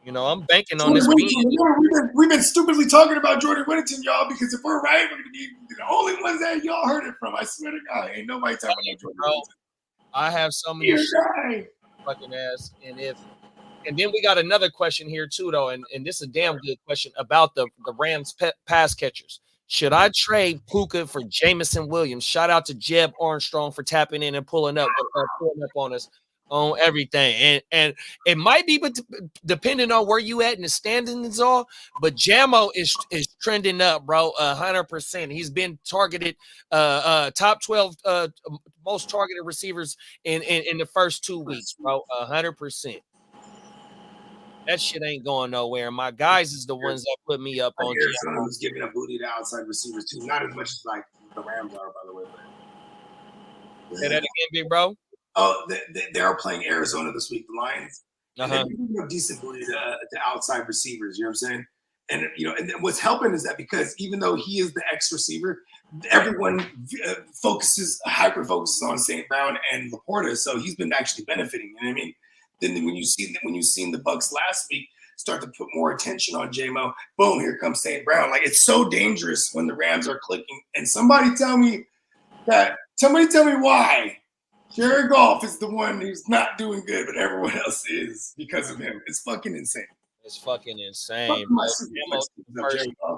You know, I'm banking on this. We've been stupidly talking about Jordan Whittington, y'all, because if we're right, we're gonna be the only ones that y'all heard it from. I swear to God, ain't nobody talking about Jordan Whittington. I have so many fucking ass, and then we got another question here too, though, and this is a damn good question about the Rams pass catchers. Should I trade Puka for Jameson Williams? Shout out to Jeb Armstrong for tapping in and pulling up on us on everything. And it might be, but depending on where you at in the standings are, but Jamo is trending up, bro, 100%. He's been targeted, top 12 most targeted receivers in the first 2 weeks, bro, 100%. That shit ain't going nowhere. My guys is the ones that put me up on. Arizona was giving a booty to outside receivers too, not as much as like the Rams are, by the way. Say that again, big bro. Oh, they are playing Arizona this week, the Lions. And they're giving a decent booty to outside receivers. You know what I'm saying? And and what's helping is that because even though he is the X receiver, everyone hyper focuses on St. Brown and Laporta, so he's been actually benefiting. You know what I mean? Then when you seen the Bucks last week start to put more attention on J-Mo, boom, here comes St. Brown. Like it's so dangerous when the Rams are clicking. And somebody tell me why Jared Goff is the one who's not doing good, but everyone else is because of him. It's fucking insane. It's fucking insane. First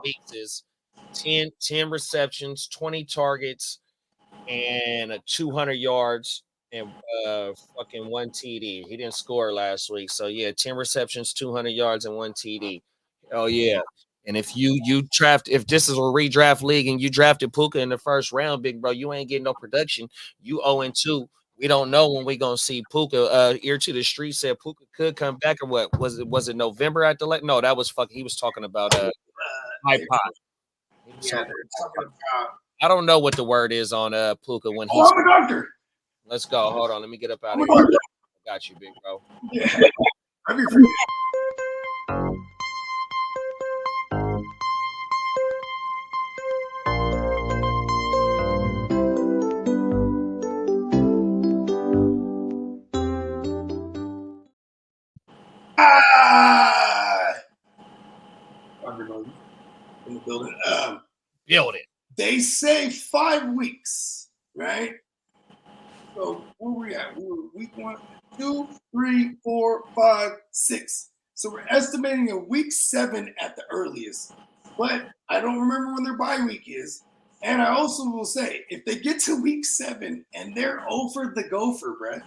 weeks is 10 receptions, 20 targets, and 200 yards. And fucking 1 TD. He didn't score last week. So, yeah, 10 receptions, 200 yards, and 1 TD. Oh, yeah. And if if this is a redraft league and you drafted Puka in the first round, big bro, you ain't getting no production. You 0-2 We don't know when we gonna see Puka. Ear to the street said Puka could come back, or what was it? Was it November at the No, that was fucking. He was talking about iPod. He was Yeah, they're talking talking about. about. I don't know what the word is on Puka when Oh, he's. I'm a doctor. Let's go. Hold on. Let me get up out I'm of a here. doctor. Got you, big bro. Yeah. I'm here for you. Ah! In the building. Build it. They say 5 weeks, right? So where we at? We're week 1, 2, 3, 4, 5, 6. So we're estimating a week 7 at the earliest. But I don't remember when their bye week is. And I also will say, if they get to week 7 and they're over the gopher, bruh,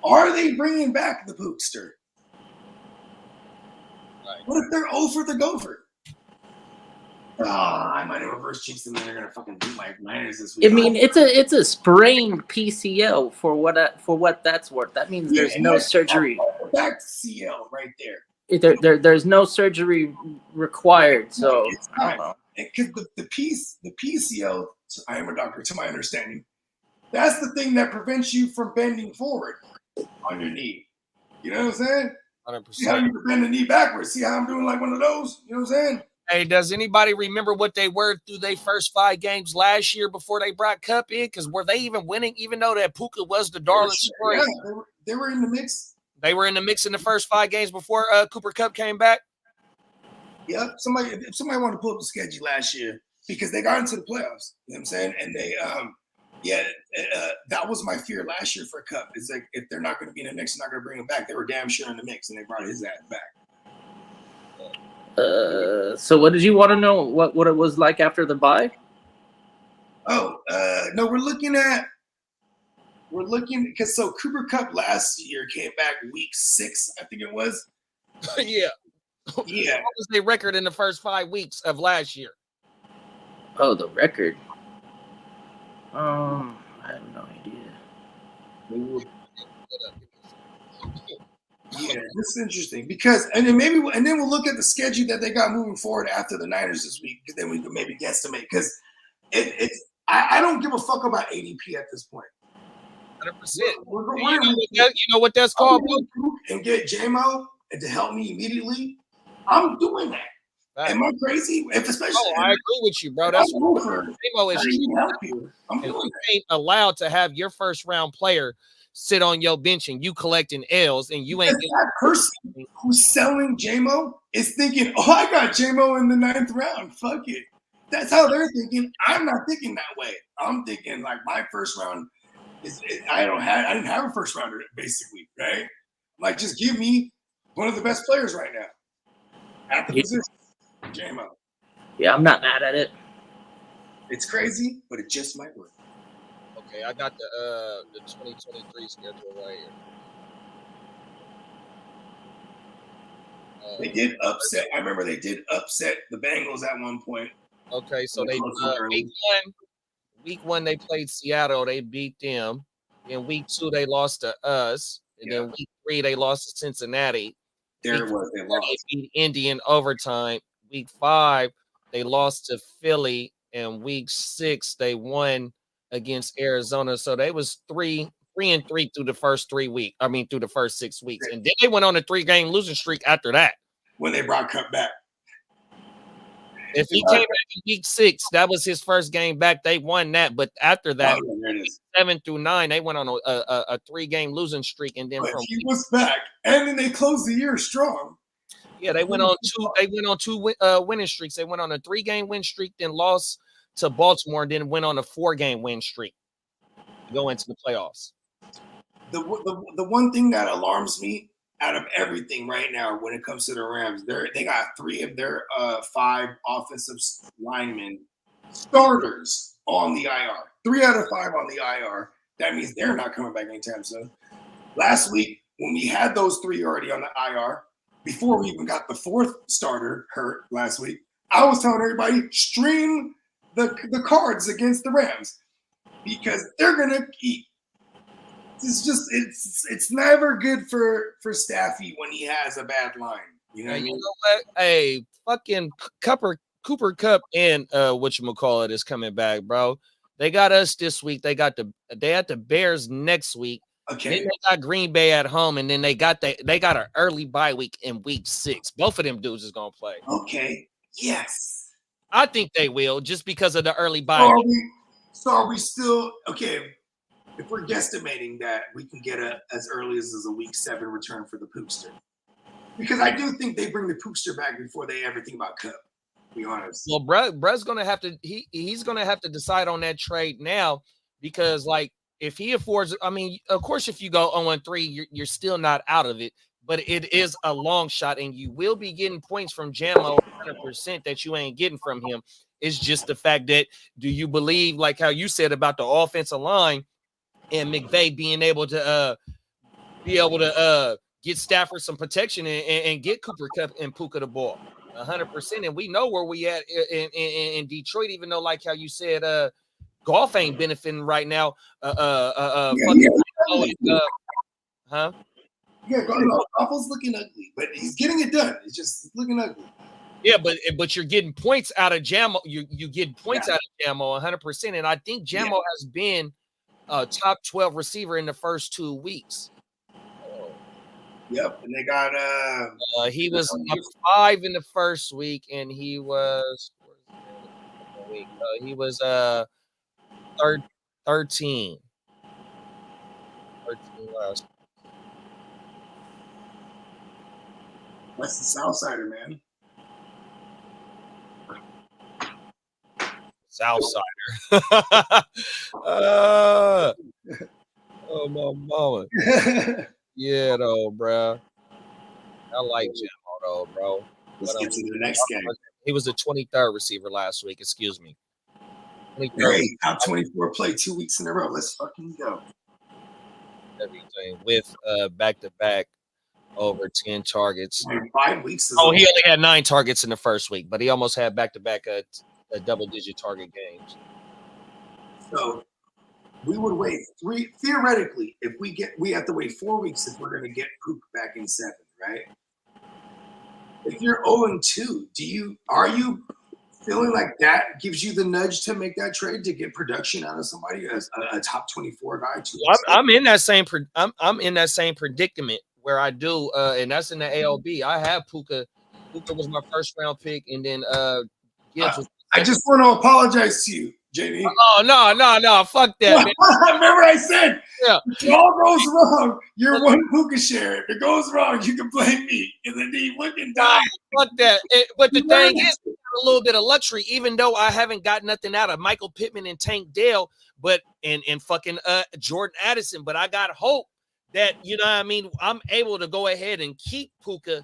are they bringing back the Pookster? Right. What if they're over the gopher? I might have reverse jinxed them and they're gonna fucking beat my Niners this week. I mean, it's a sprained PCL for what that's worth. That means there's no surgery. Back to CL right there. There's no surgery required. So It's I not. don't know. Because the PCL, I am a doctor to my understanding, that's the thing that prevents you from bending forward on your knee. You know what I'm saying? 100%. See how you can bend the knee backwards. See how I'm doing like one of those? You know what I'm saying? Hey, does anybody remember what they were through their first 5 games last year before they brought Cup in? Because were they even winning, even though that Puka was the darling story? Yeah, they were in the mix. They were in the mix in the first 5 games before Cooper Cup came back. Yep. If somebody wanted to pull up the schedule last year because they got into the playoffs. You know what I'm saying? And they that was my fear last year for Cup. Is like if they're not going to be in the mix, they're not going to bring him back. They were damn sure in the mix, and they brought his ass back. So what did you want to know? What it was like after the bye? Oh, no, we're looking because so Cooper Cup last year came back week 6, I think it was. Yeah. Yeah. What was their record in the first 5 weeks of last year? Oh, the record. I have no idea. Yeah, this is interesting because, and then we'll look at the schedule that they got moving forward after the Niners this week, because then we can maybe guesstimate. Because I don't give a fuck about ADP at this point. 100%. You know what that's called? And get JMO and to help me immediately. I'm doing that. Right. Am I crazy? I agree with you, bro. That's what JMO is. I'm doing that. Ain't allowed to have your first round player sit on your bench and you collecting L's and you ain't that person who's selling JMO is thinking, oh, I got JMO in the 9th round. Fuck it. That's how they're thinking. I'm not thinking that way. I'm thinking like my first round I didn't have a first rounder basically, right? Like just give me one of the best players right now at the position. JMO. Yeah, I'm not mad at it. It's crazy, but it just might work. Okay, I got the 2023 schedule right here. They did upset. I remember they did upset the Bengals at one point. Okay, so they week one they played Seattle. They beat them. In week 2 they lost to us. And then week 3 they lost to Cincinnati. There it was. They lost. They beat Indy in overtime. Week 5 they lost to Philly. And week 6 they won against Arizona. So they was 3-3 through the first 3 weeks. I mean, through the first 6 weeks. And then they went on a 3-game losing streak after that. When they brought Cup back. If he came back in week 6, that was his first game back. They won that. But after that, 7 through 9, they went on a 3-game losing streak. And then he was back. And then they closed the year strong. Yeah, they went on 2 winning streaks. They went on a 3-game win streak, then lost to Baltimore, and then went on a 4-game win streak to go into the playoffs. The one thing that alarms me out of everything right now when it comes to the Rams, they got 3 of their 5 offensive linemen starters on the IR. 3 out of 5 on the IR. That means they're not coming back anytime soon. Last week, when we had those 3 already on the IR, before we even got the 4th starter hurt last week, I was telling everybody, stream the cards against the Rams because they're going to eat. it's never good for Staffy when he has a bad line. You know what I mean? You know what? Hey, fucking Cooper Cup and whatchamacallit is coming back, bro. They got us this week. They had the Bears next week. Okay. Then they got Green Bay at home, and then they got an early bye week in week 6. Both of them dudes is gonna play. Okay. Yes. I think they will, just because of the early So bye. are we still okay? If we're guesstimating that we can get as early as a week 7 return for the Poopster, because I do think they bring the Poopster back before they ever think about Cup. To be honest. Well, Brad's gonna have to he's gonna have to decide on that trade now, because like if he affords, I mean, of course, if you go 0-3, you're still not out of it, but it is a long shot, and you will be getting points from Jamo 100% that you ain't getting from him. It's just the fact that, do you believe, like how you said about the offensive line and McVay being able to get Stafford some protection and get Cooper Kupp and Puka the ball 100%. And we know where we at in Detroit, even though, like how you said, golf ain't benefiting right now. Huh? Yeah, Goffle's looking ugly, but he's getting it done. It's just looking ugly. Yeah, but you're getting points out of Jamo. You get points out of Jamo 100%. And I think Jamo has been a top 12 receiver in the first 2 weeks. Yep, and they got he was number 5 in the first week, and he was 13 13 last. That's the Southsider, man. Southsider. Oh my mama. Yeah, though, bro. I like Jamo, though, bro. Let's get to the next game. He was the 23rd receiver last week. Excuse me. 23rd. Hey, top 24 play 2 weeks in a row. Let's fucking go. Everything with back-to-back over 10 targets. 5 weeks. He only had 9 targets in the first week, but he almost had back-to-back double-digit target games. So we would wait theoretically, if we have to wait 4 weeks if we're going to get Pook back in 7, right? If you're 0-2, are you feeling like that gives you the nudge to make that trade to get production out of somebody as a top 24 guy? I'm in that same I'm in that same predicament where I do, and that's in the ALB. I have Puka. Puka was my first round pick, and then Gibbs. I just want to apologize to you, JD. Oh no, fuck that, man. Remember I said, if it all goes wrong, you're one Puka share. If it goes wrong, you can blame me. And then he went and died. Fuck that. But the thing is, a little bit of luxury, even though I haven't got nothing out of Michael Pittman and Tank Dell, but and fucking Jordan Addison. But I got hope that, you know what I mean, I'm able to go ahead and keep Puka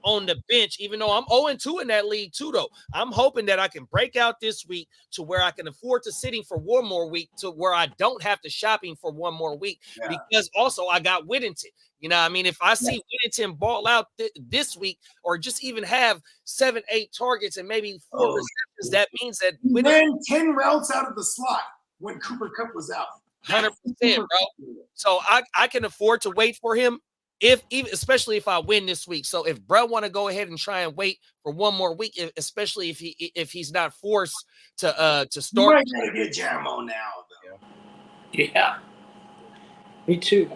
on the bench, even though I'm 0-2 in that league too, though. I'm hoping that I can break out this week to where I can afford to sitting for one more week, to where I don't have to shopping for one more week, because also I got Whittington. You know what I mean? If I see Whittington ball out this week, or just even have 7-8 targets and maybe 4 receptions, that means that he ran 10 routes out of the slot when Cooper Kupp was out. 100%, bro. So I can afford to wait for him, especially if I win this week. So if Brett want to go ahead and try and wait for one more week, especially if he's not forced to start. You might gotta get Jamo now, though. Yeah, me too.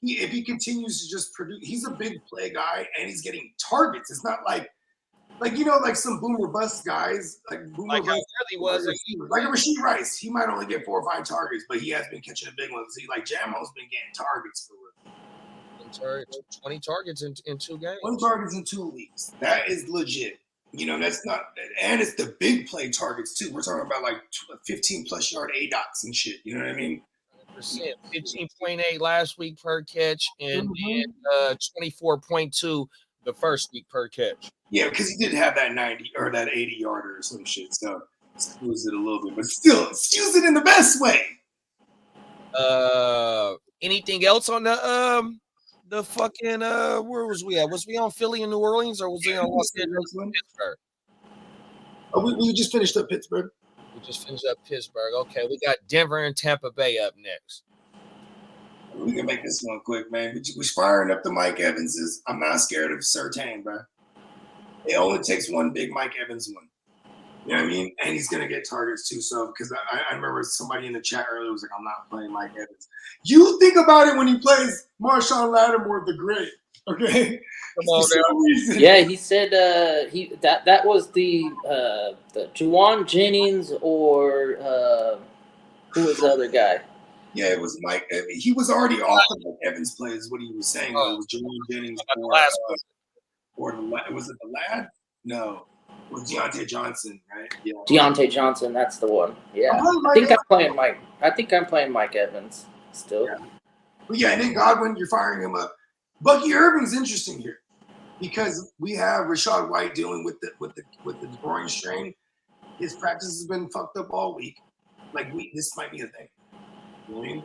If he continues to just produce, he's a big play guy and he's getting targets. It's not like some boomer bust guys, like a Rasheed Rice. He might only get 4 or 5 targets, but he has been catching the big ones. Jamo's been getting targets for 20 targets in 2 games. 20 targets in 2 weeks. That is legit. That's not, and it's the big play targets too. We're talking about like 15 plus yard ADOTs and shit. You know what I mean? 15.8 last week per catch, and 24.2 the first week per catch. Yeah, because he did have that 90 or that 80 yarder or some shit, so skews it a little bit, but still skews it in the best way. Anything else on the fucking where was we at? Was we on Philly and New Orleans, or was we on Pittsburgh? Oh, we just finished up Pittsburgh. We just finished up Pittsburgh. Okay, we got Denver and Tampa Bay up next. We can make this one quick, man. We're firing up the Mike Evanses. I'm not scared of Surtain, bro. It only takes one big Mike Evans one. You know what I mean? And he's going to get targets too. So, because I remember somebody in the chat earlier was like, I'm not playing Mike Evans. You think about it when he plays Marshawn Lattimore the Great, okay? Come on now. Yeah, he said that was the Juwan Jennings or who was the other guy? Yeah, it was Mike. He was already off of Mike Evans plays, is what he was saying. It was Juwan Jennings or was it the lad? No. It was Deontay Johnson, right? Yeah. Deontay Johnson, that's the one. Yeah. I think I'm playing Mike Evans still. Yeah. But yeah, and then Godwin, you're firing him up. Bucky Irving's interesting here because we have Rashad White dealing with the groin strain. His practice has been fucked up all week. This might be a thing. You know what I mean?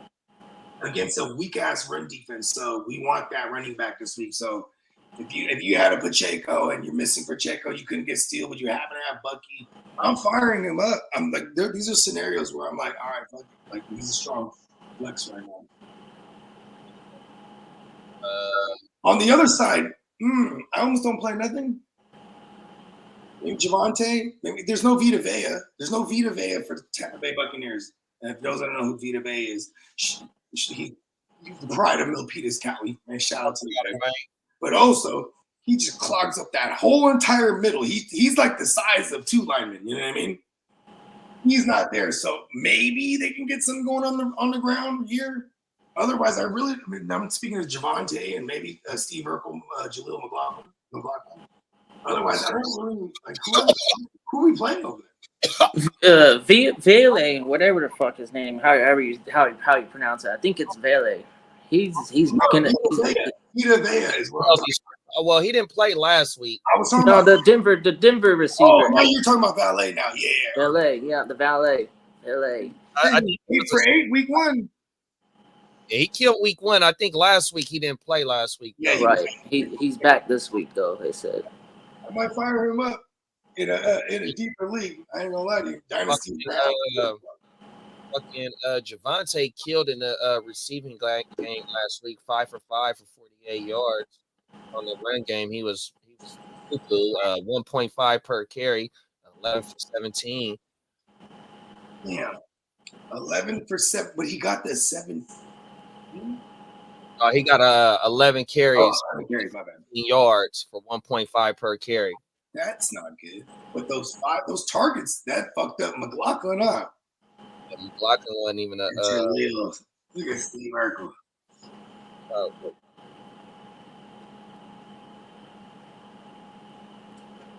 Against a weak ass run defense, so we want that running back this week. So if you had a Pacheco and you're missing Pacheco, you couldn't get Steele, but you happen to have Bucky. I'm firing him up. I'm like, these are scenarios where I'm like, all right, fuck it. Like he's a strong flex right now. On the other side, I almost don't play nothing. Maybe Javonte. Maybe there's no Vita Vea. There's no Vita Vea for the Tampa Bay Buccaneers. And if those don't know who Vita Vea is, he's the pride of Milpitas County. Man, shout out to the guy. But also, he just clogs up that whole entire middle. He's like the size of two linemen. You know what I mean? He's not there, so maybe they can get something going on the ground here. Otherwise, I'm speaking of Javonte and maybe Steve Urkel, Jaleel McLaughlin. Otherwise, I don't really like who are we playing over there? Vele, whatever the fuck his name, how you pronounce it. I think it's Vele. He's gonna. Vita Vea is well, he didn't play last week. I was talking about the Denver receiver. Oh, now you're talking about Valet now. Yeah. Valet, yeah, the Valet. Valet. I 8 for 8 week 1. Yeah, he killed week 1. I think last week he didn't play last week. Yeah, right. He's back this week though. They said. I might fire him up in a deeper league. I ain't gonna lie to you. Dynasty. Fucking Javonte killed in the receiving game last week, 5 for 5 for 48 yards. On the run game, he was 1.5 per carry, 11 for 17. Yeah, 11 for 7, but he got the 7. He got 11 carries, 11 my bad. yards for 1.5 per carry. That's not good. But those targets that fucked up McLaughlin up. Yeah, McLaughlin wasn't even a. Look at Steve Urkel.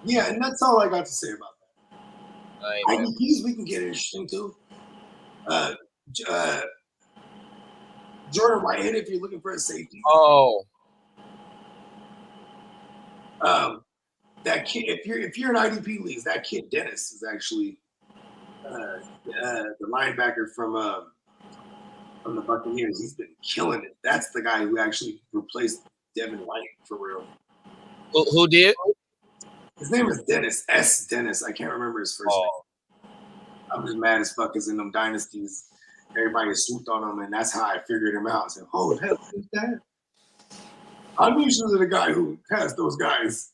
Yeah, and that's all I got to say about that. IDPs we can get interesting too. Jordan Whitehead, if you're looking for a safety. Oh. That kid, if you're an IDP league, that kid Dennis is actually the linebacker from the Buccaneers. He's been killing it. That's the guy who actually replaced Devin White for real. Who did? His name is Dennis. S. Dennis. I can't remember his first name. I'm just mad as fuck because in them dynasties, everybody swooped on him, and that's how I figured him out. I said, oh, hell, who's that? I'm usually the guy who has those guys.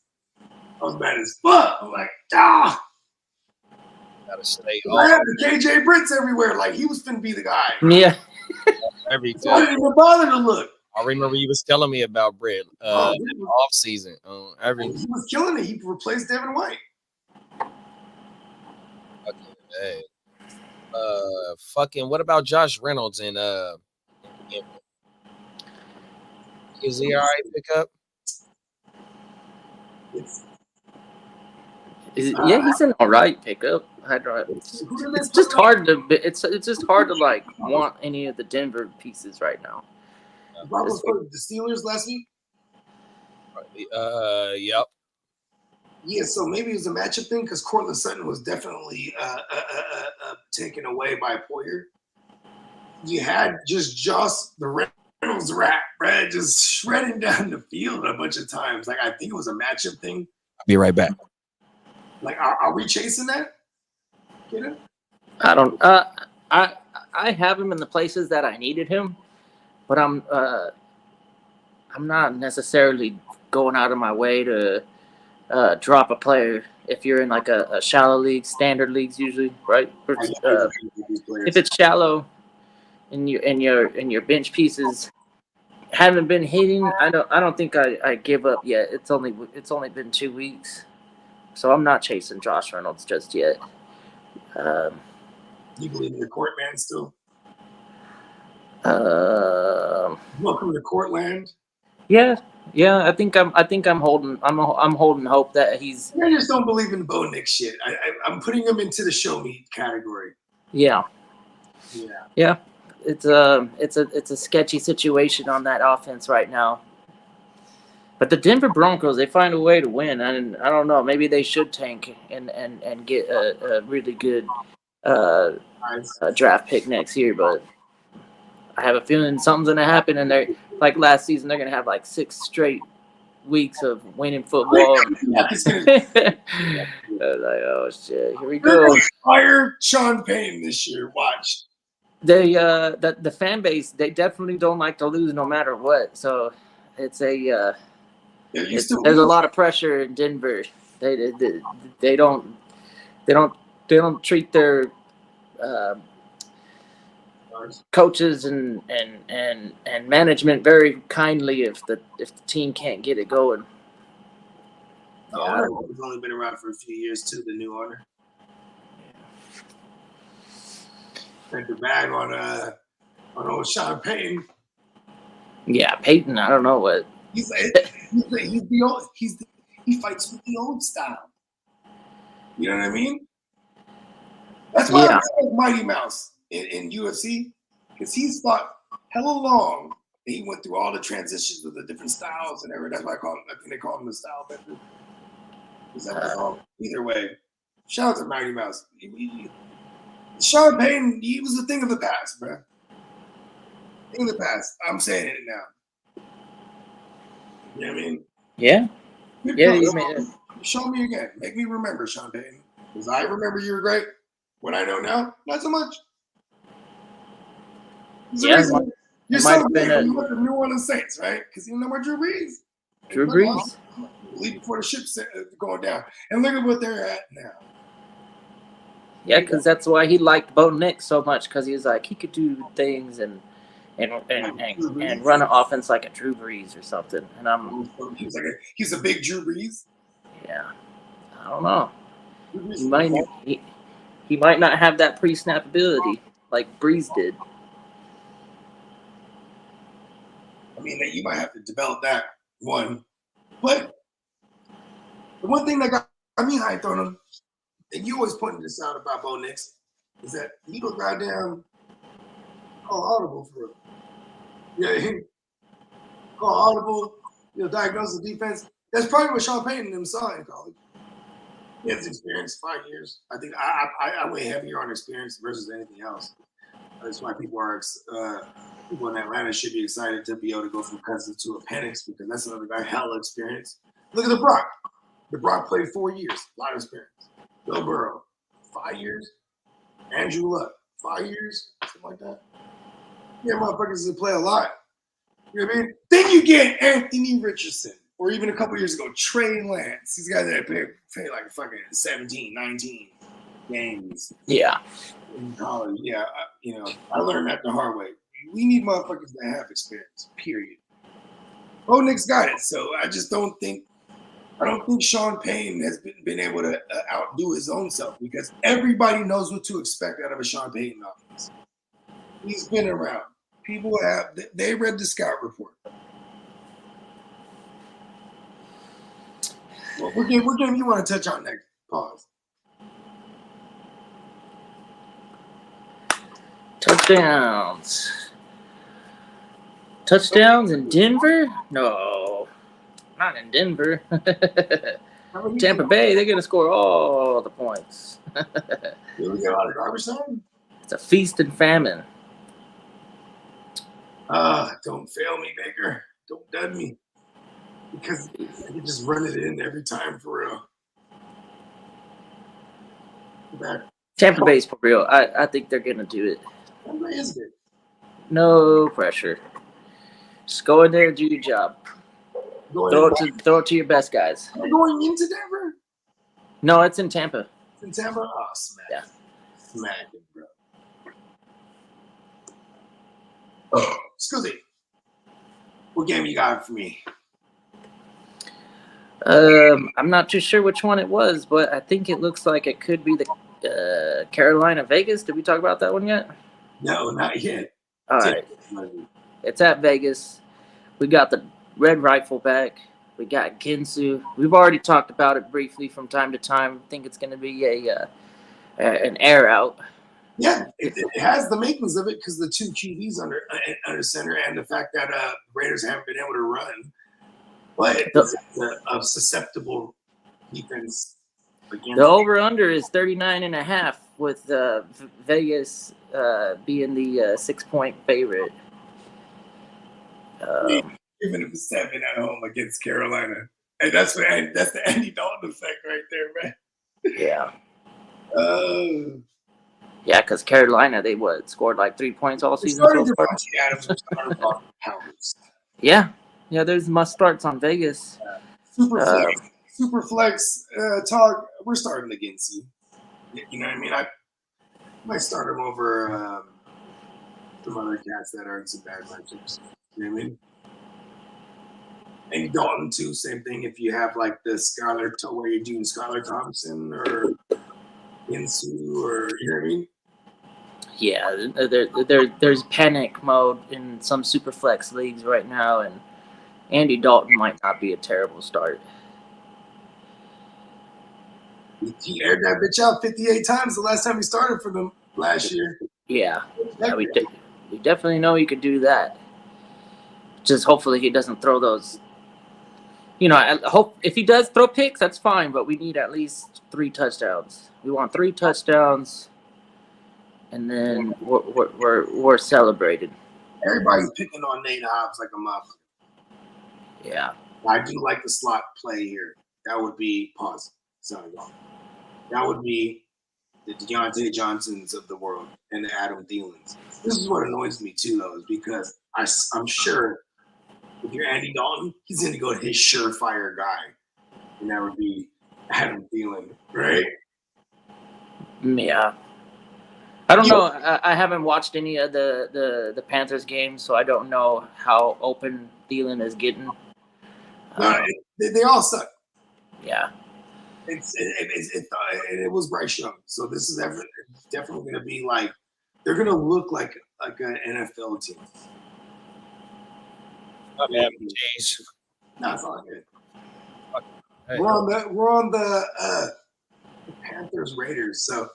I was mad as fuck. I'm like, gotta stay I had the KJ Brits everywhere. Like, he was finna be the guy. Yeah. Every So I didn't even bother to look. I remember you was telling me about Britt off season. He was killing it. He replaced Devin White. Hey. Fucking what about Josh Reynolds and is he all right pickup? Yeah, he's an all right pickup. It's just hard to like want any of the Denver pieces right now. Broncos played the Steelers last week. Yep. Yeah, so maybe it was a matchup thing because Cortland Sutton was definitely taken away by Poyer. You had just Joss the Reynolds rat, Brad, just shredding down the field a bunch of times. Like, I think it was a matchup thing. I'll be right back. Like, are we chasing that? Get it? I don't. I have him in the places that I needed him, but I'm not necessarily going out of my way to drop a player if you're in like a shallow league, standard leagues usually, right? If it's shallow and your bench pieces haven't been hitting, I don't think I give up yet. It's only been 2 weeks, so I'm not chasing Josh Reynolds just yet. You believe in the court man still? Um, Welcome to Courtland. yeah. I think I'm holding hope that he's. I just don't believe in Bo Nix shit. I'm putting him into the show me category. Yeah. It's a sketchy situation on that offense right now. But the Denver Broncos, they find a way to win, and I don't know. Maybe they should tank and get a really good draft pick next year. But I have a feeling something's gonna happen, and they're like last season. They're gonna have like 6 straight weeks of winning football. I was like, oh shit, here we go. Fire Sean Payton this year. Watch. They the fan base, they definitely don't like to lose no matter what. So it's there's a lot of pressure in Denver. They don't treat their coaches and management very kindly if the team can't get it going. The owner has only been around for a few years too. The new owner spent the bag on old Sean Payton. Yeah, Payton. I don't know what he fights with the old style. You know what I mean? That's why I like Mighty Mouse in UFC, because he's fought hella long. And he went through all the transitions with the different styles and everything. That's why I think they call him the style bender. Either way, shout out to Mighty Mouse. Sean Payton, he was a thing of the past, bro. Thing of the past. I'm saying it now. You know what I mean? Yeah. Show me again. Make me remember, Sean Payton. Because I remember you were great. What I know now, not so much. You're so big. You went to New Orleans Saints, right? Because you know what Drew Brees. Drew Brees. Leave before the ship's going down. And look at what they're at now. Yeah, because that's why he liked Bo Nix so much, because he was like, he could do things and run an offense like a Drew Brees or something. And he's a big Drew Brees. Yeah, I don't know. He might not have that pre-snap ability like Brees did. I mean, you might have to develop that one. But the one thing that got me hyped on him, and you always pointing this out about Bo Nix, is that he go goddamn call audible for real. Yeah, he call audible, diagnose the defense. That's probably what Sean Payton and them saw in college. He has experience, 5 years. I think I weigh heavier on experience versus anything else. That's why people in Atlanta should be excited to be able to go from Cousins to a Penix, because that's another guy hella experience. Look at the Brock. The Brock played 4 years, a lot of experience. Bill Burrow, 5 years. Andrew Luck, 5 years, something like that. Yeah, motherfuckers that play a lot. You know what I mean? Then you get Anthony Richardson, or even a couple years ago, Trey Lance. These guys that play like fucking 17, 19 games. Yeah. In college. Yeah, I learned that the hard way. We need motherfuckers that have experience, period. Bo Nix got it, so I don't think Sean Payton has been able to outdo his own self, because everybody knows what to expect out of a Sean Payton offense. He's been around. People they read the scout report. Well, what game you want to touch on next? Pause. Touchdowns in Denver? No, not in Denver. Tampa Bay, they're going to score all the points. We got a lot of garbage time? It's a feast and famine. Don't fail me, Baker. Don't dud me. Because I can just run it in every time for real. Tampa Bay's for real. I think they're going to do it. Tampa Bay is good. No pressure. Just go in there and do your job. Throw it to your best guys. Are going into Denver? No, it's in Tampa. It's in Tampa? Oh, smack. Yeah. Smack it, bro. Oh, excuse me. What game you got for me? I'm not too sure which one it was, but I think it looks like it could be the Carolina Vegas. Did we talk about that one yet? No, not yet. All right. It's at Vegas. We got the Red Rifle back. We got Ginsu. We've already talked about it briefly from time to time. I think it's going to be an air out. Yeah, it has the makings of it because the two QBs under center and the fact that Raiders haven't been able to run. But it's a susceptible defense. The over-under is 39.5 with Vegas being the 6-point favorite. Even if it's 7 at home against Carolina. And that's the Andy Dalton effect right there, man. Yeah. Yeah, because Carolina, they scored like 3 points all season so far. Yeah, there's must starts on Vegas. Super flex talk. We're starting against you. You know what I mean? I might start him over some other cats that are in some bad matchups. You know what I mean? And Dalton too, same thing. If you have like the Skylar, where you're doing Skylar Thompson or Insu, or you know what I mean? Yeah, there's panic mode in some super flex leagues right now, and Andy Dalton might not be a terrible start. He aired that bitch out 58 times the last time he started for them last year. Yeah, we definitely know he could do that. Just hopefully he doesn't throw those. I hope if he does throw picks, that's fine, but we need at least 3 touchdowns. We want 3 touchdowns, and then we're celebrated. Everybody's picking on Nate Hobbs like a motherfucker. Yeah. I do like the slot play here. That would be pause. Sorry, y'all. That would be the Deontay Johnsons of the world and the Adam Thielens. This is what annoys me too, though, is because I'm sure if you're Andy Dalton, he's going to go to his surefire guy, and that would be Adam Thielen, right? Yeah. I don't know. I haven't watched any of the Panthers games, so I don't know how open Thielen is getting. They all suck. Yeah. It was Bryce Young, so this is definitely going to be like they're going to look like an NFL team. Jeez. No, it's all good. Hey. We're on the Panthers Raiders, so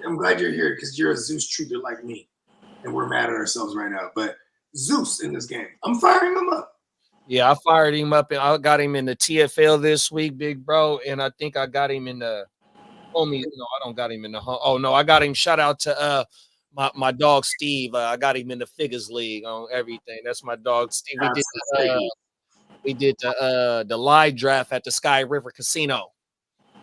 I'm glad you're here because you're a Zeus trooper like me, and we're mad at ourselves right now. But Zeus in this game, I'm firing him up. Yeah, I fired him up, and I got him in the TFL this week, big bro. And I think I got him in the homie. No, I don't got him in the home. Oh no, I got him. Shout out to my dog Steve. I got him in the Figures League on everything. That's my dog Steve. We did the live draft at the Sky River Casino.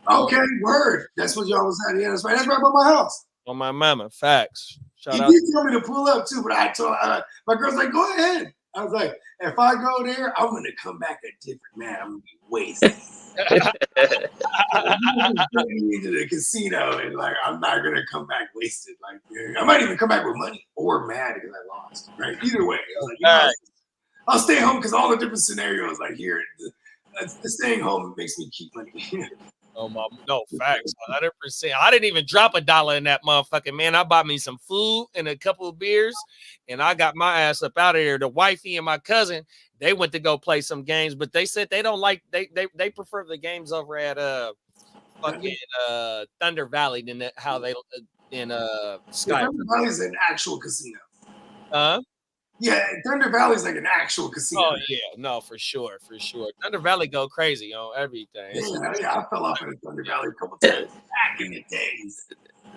Okay, word. That's what y'all was at. Yeah, that's right. That's right by my house. On my mama, facts. He did tell me to pull up too, but I told my girl's like, "Go ahead." I was like, "If I go there, I'm gonna come back a different man. I'm gonna be wasted." Into the casino, and like, I'm not gonna come back wasted. Like, I might even come back with money or mad because I lost. Right? Either way, I was like, I'll stay home because all the different scenarios, like here, the staying home makes me keep money. Oh my, no facts, 100%. I didn't even drop $1 in that motherfucking man. I bought me some food and a couple of beers, and I got my ass up out of here. The wifey and my cousin, they went to go play some games, but they said they don't like they prefer the games over at fucking Thunder Valley than how they in Sky. Thunder Valley's an actual casino. Yeah, Thunder Valley's like an actual casino. Oh yeah, no, for sure. Thunder Valley go crazy on everything. Yeah, I fell off in Thunder Valley a couple times back in the days.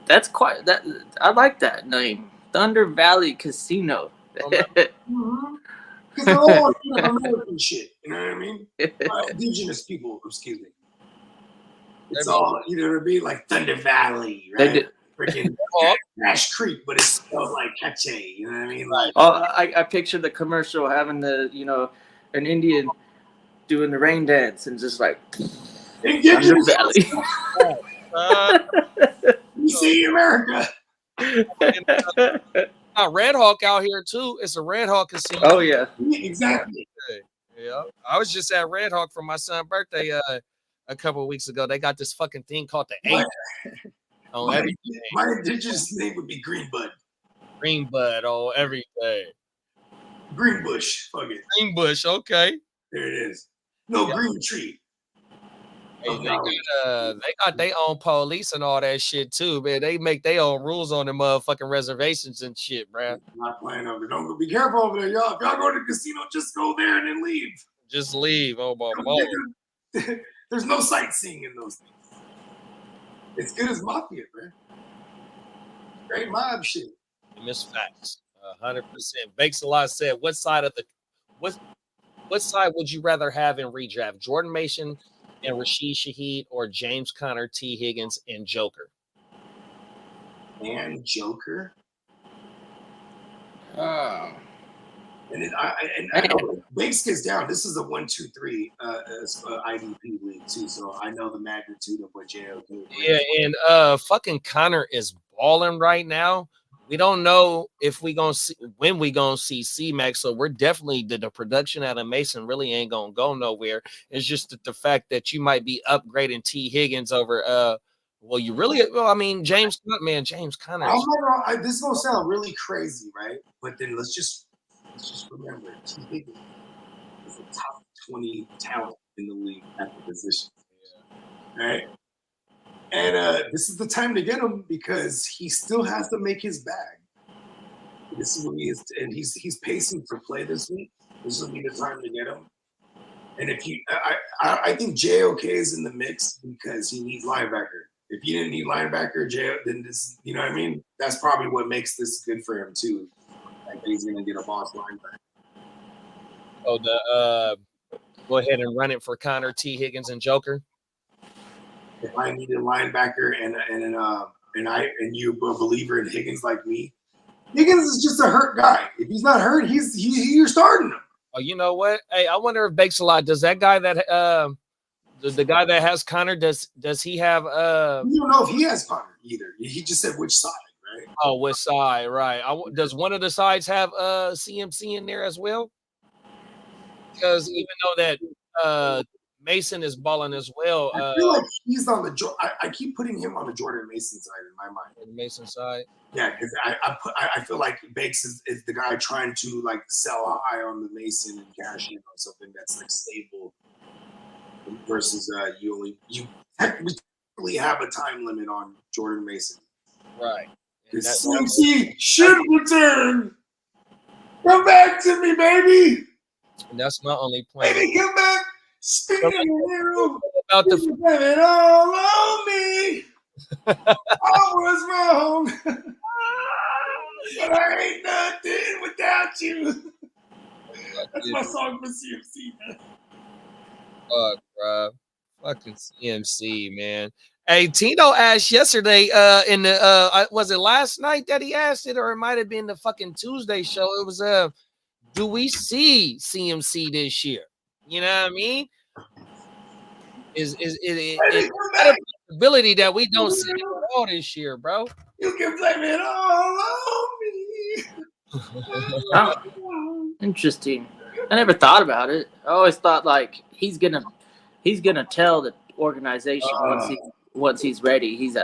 That's quite that. I like that name, Thunder Valley Casino. Mm-hmm. Because they're all American shit. You know what I mean? Indigenous people, excuse me. It's all to be like Thunder Valley, right? freaking Ash Creek, but it's spelled like Cache. You know what I mean? Like, I pictured the commercial having an Indian doing the rain dance and just like Indigenous Valley. You see America. Red Hawk out here too. It's a Red Hawk casino. Oh yeah, Exactly. Yeah, I was just at Red Hawk for my son's birthday a couple of weeks ago. They got this fucking thing called the Eight. My indigenous name would be Greenbud. Greenbud on everything. Greenbush. Fuck it. Greenbush. Okay. There it is. No, Green Tree. Hey, they got their own police and all that shit too, man. They make their own rules on the motherfucking reservations and shit, man. Not playing over. Don't be careful over there, y'all. If y'all go to the casino, just go there and then leave. Just leave. Oh my God. There's no sightseeing in those things. It's good as Mafia, man. Great mob shit. Miss facts. 100%. Bakes a lot said, what side would you rather have in redraft? Jordan Mason and Rashid Shaheed, or James Conner, T. Higgins, and Joker? And Joker. oh, And I know Bakes gets down. This is a 1-2-3 IDP league too, so I know the magnitude of what JOK is. Yeah, and fucking Conner is balling right now. We don't know if we gonna see when we gonna see C-Max, so we're definitely the production out of Mason really ain't gonna go nowhere. It's just the fact that you might be upgrading T. Higgins over I mean James Conner. This is gonna sound really crazy, right? But then let's just remember T. Higgins is a top 20 talent in the league at the position. Yeah. Right? And this is the time to get him because he still has to make his bag. This is what he is, and he's pacing for play this week. This will be the time to get him. And if I think JOK is in the mix because he needs linebacker. If he didn't need linebacker, then this, you know what I mean? That's probably what makes this good for him too. Like he's gonna get a boss linebacker. Oh, go ahead and run it for Conner, T. Higgins, and Joker. If I need a linebacker and you're a believer in Higgins like me, Higgins is just a hurt guy. If he's not hurt, you're starting him. Oh, you know what? Hey, I wonder if Bakes a lot. Does that guy that the guy that has Conner, does he have You don't know if he has Conner either. He just said which side, right? Oh, which side, right? Does one of the sides have CMC in there as well? Because even though that Mason is balling as well. I feel like he's on the. I keep putting him on the Jordan Mason side in my mind. The Mason side. Yeah, because I feel like Bakes is the guy trying to like sell high on the Mason and cash in on something that's like stable. Versus you technically have a time limit on Jordan Mason. Right. Because CMC should return. Come back to me, baby. And that's my only point. Baby, come back. Spinning about the it all on me. I was wrong. But I ain't nothing without you. That's my song for CMC, man. Fuck, bro. Fucking CMC, man. Hey, Tino asked yesterday in the was it last night that he asked it, or it might have been the fucking Tuesday show. It was do we see CMC this year? You know what I mean? Is a possibility that we don't see it at all this year, bro? You can blame it all on me. Oh, interesting. I never thought about it. I always thought like he's gonna tell the organization once he's ready. He's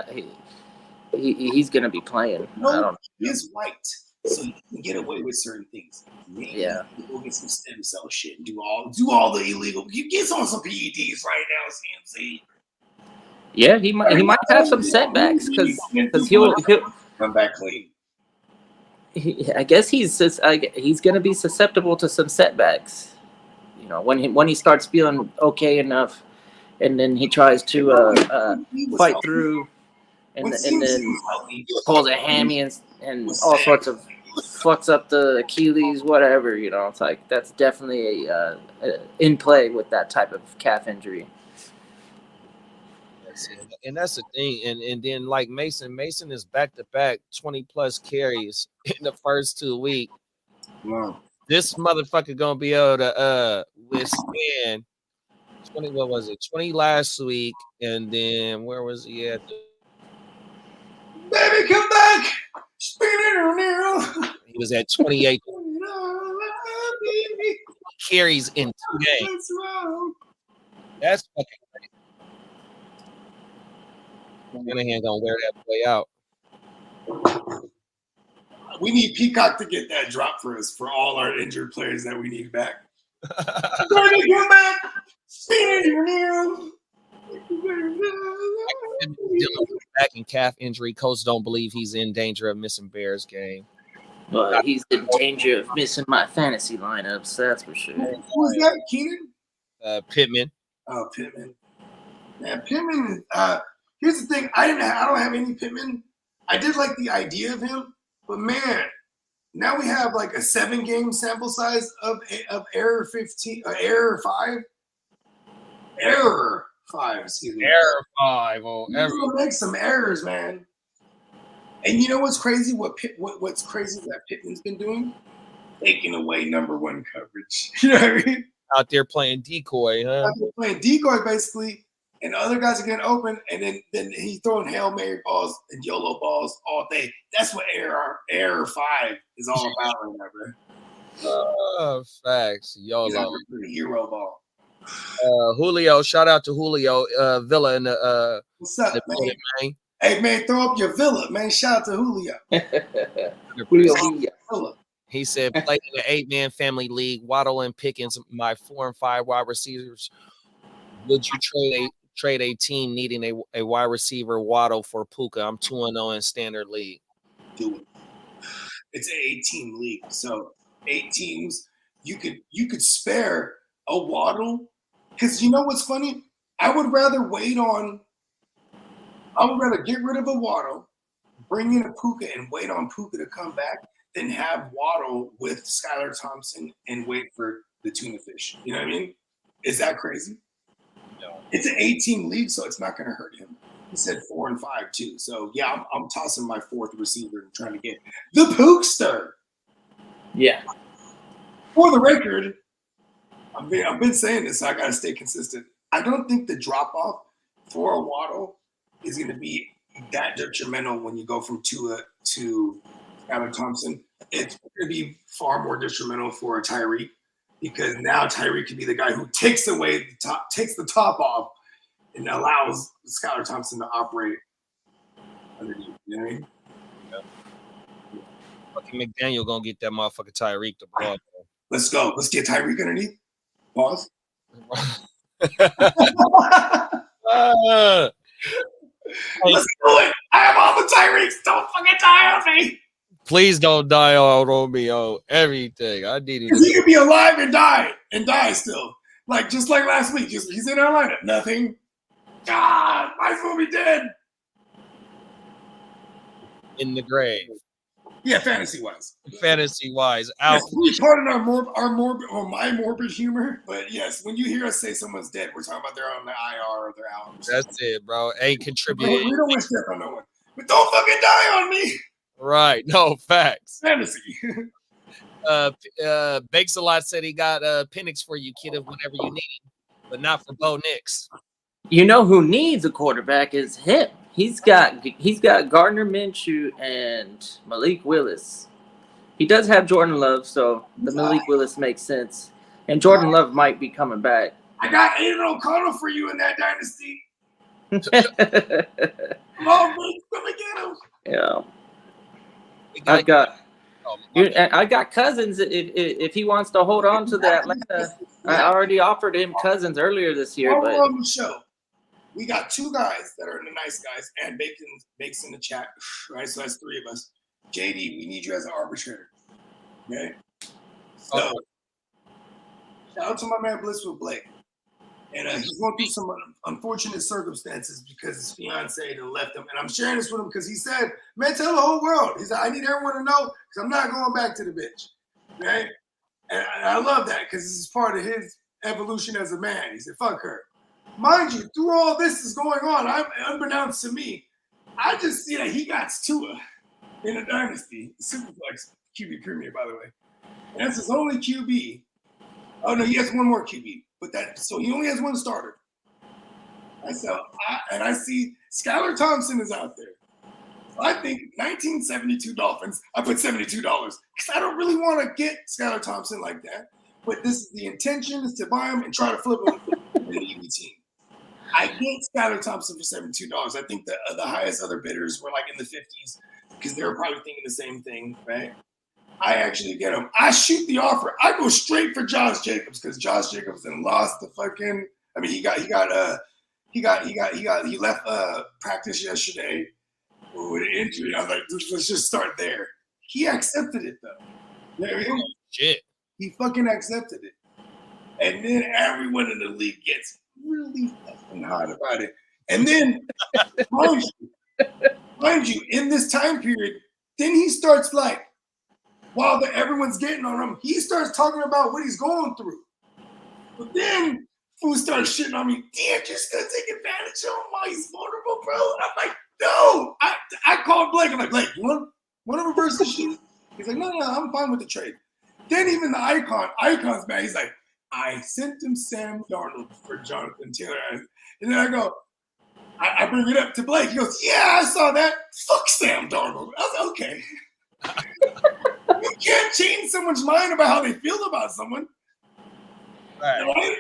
gonna be playing. I don't know. He is white, so you can get away with certain things. Yeah. Go get some stem cell shit and do all the illegal. You get on some PEDs right now, CMC. Yeah, he might have some setbacks because he'll come back clean. I guess he's gonna be susceptible to some setbacks. You know, when he starts feeling okay enough, and then he tries to fight through, and then pulls a hammy and all sorts of fucks up the Achilles, whatever. You know, it's like that's definitely a in play with that type of calf injury. See, and that's the thing. And then like Mason is back to back 20+ carries in the first 2 weeks. Wow. This motherfucker gonna be able to withstand 20, what was it? 20 last week, and then where was he at? Baby, come back. He was at 28 carries in 2 games. That's fucking crazy. Shanahan gonna wear that play out. We need Peacock to get that drop for us for all our injured players that we need back. Baby, come back. Dealing with back and calf injury. Coach don't believe he's in danger of missing Bears game. But he's in danger of missing my fantasy lineups. That's for sure. Who was that? Keenan? Pittman. Oh, Pittman. Man, Pittman. Here's the thing. I don't have any Pittman. I did like the idea of him, but man, now we have like a 7-game sample size of error 15, error 5. Error 5, excuse me. Error 5. Oh, We're gonna make some errors, man. And you know what's crazy? What's crazy that Pittman's been doing? Taking away number 1 coverage. You know what I mean? Out there playing decoy, huh? They're playing decoy basically, and the other guys are getting open, and then he's throwing Hail Mary balls and YOLO balls all day. That's what error 5 is all about, remember? Oh, facts. YOLO. Hero ball. Julio, shout out to Julio Villa in the What's up, man? building, man. Hey, man, throw up your Villa, man. Shout out to Julio. Villa. He said, play in the 8-man family league. Waddle and Pickens, my 4 and 5 wide receivers. Would you trade a team needing a wide receiver Waddle for Puka? I'm 2-0 in standard league. Do it. It's an 8-team league, so 8 teams. You could spare a Waddle, because you know what's funny? I would rather get rid of a Waddle, bring in a Puka, and wait on Puka to come back than have Waddle with Skylar Thompson and wait for the tuna fish. You know what I mean? Is that crazy? No. It's an 8-team league, so it's not going to hurt him. He said 4 and 5 too. So yeah, I'm tossing my 4th receiver and trying to get the Pookster. Yeah. For the record, I've been saying this, so I got to stay consistent. I don't think the drop off for a Waddle is going to be that detrimental when you go from Tua to Skylar Thompson. It's going to be far more detrimental for a Tyreek, because now Tyreek could be the guy who takes the top off and allows Skylar Thompson to operate underneath. You know what I mean? Yeah. Fucking McDaniel gonna get that motherfucker Tyreek the ball. Let's go. Let's get Tyreek underneath. Pause. Let's do it. I have all the Tyreeks. Don't fucking die on me. Please don't die out on me on everything. I need it. Because he could be alive and die still. Like just like last week. He's in our lineup. Nothing. God, might as well be dead. In the grave. Yeah, fantasy wise. Out. Yes, pardon my morbid humor, but yes, when you hear us say someone's dead, we're talking about they're on the IR or they're out. That's it, bro. Ain't contributing. We don't wish death on no one, but don't fucking die on me. Right. No, facts. Fantasy. Bakes a lot said he got Penix for you, kid, of whatever you need, but not for Bo Nix. You know who needs a quarterback is him. He's got Gardner Minshew and Malik Willis. He does have Jordan Love, so the Malik Willis makes sense. And Jordan Love might be coming back. I got Aiden O'Connell for you in that dynasty. Come on, Mike, come and get him. Yeah. I got Cousins. If he wants to hold on to the Atlanta, I already offered him Cousins earlier this year. But on the show, we got 2 guys that are the nice guys, and Bacon's in the chat, right? So that's 3 of us. JD, we need you as an arbitrator. Okay. So shout out to my man Blissful Blake. And he's going through some unfortunate circumstances because his fiance had left him. And I'm sharing this with him because he said, man, tell the whole world. He said, I need everyone to know because I'm not going back to the bitch. Okay? And I love that because this is part of his evolution as a man. He said, fuck her. Mind you, through all this is going on, unbeknownst to me, I just see that he got Tua in a dynasty, Superflex QB Premier, by the way. And that's his only QB. Oh no, he has one more QB, so he only has one starter. And so I see Skylar Thompson is out there. So I think 1972 Dolphins. I put $72 because I don't really want to get Skylar Thompson like that. But the intention is to buy him and try to flip him in the EV team. I get Skylar Thompson for $72. I think the highest other bidders were like in the 50s because they were probably thinking the same thing, right? I actually get him. I shoot the offer. I go straight for Josh Jacobs because Josh Jacobs then lost the fucking. I mean, he left practice yesterday with an injury. I was like, let's just start there. He accepted it though. You know what I mean? Shit. He fucking accepted it. And then everyone in the league gets really fucking hot about it. And then, mind you, in this time period, then he starts like, while everyone's getting on him, he starts talking about what he's going through. But then, fool starts shitting on me. Damn, just gonna take advantage of him while he's vulnerable, bro. And I'm like, no. I called Blake. I'm like, Blake, you want to reverse the shit? He's like, no, I'm fine with the trade. Then even the Icon's mad. He's like, I sent him Sam Darnold for Jonathan Taylor. And then I go, I bring it up to Blake. He goes, yeah, I saw that. Fuck Sam Darnold. I was like, okay. You can't change someone's mind about how they feel about someone. Right?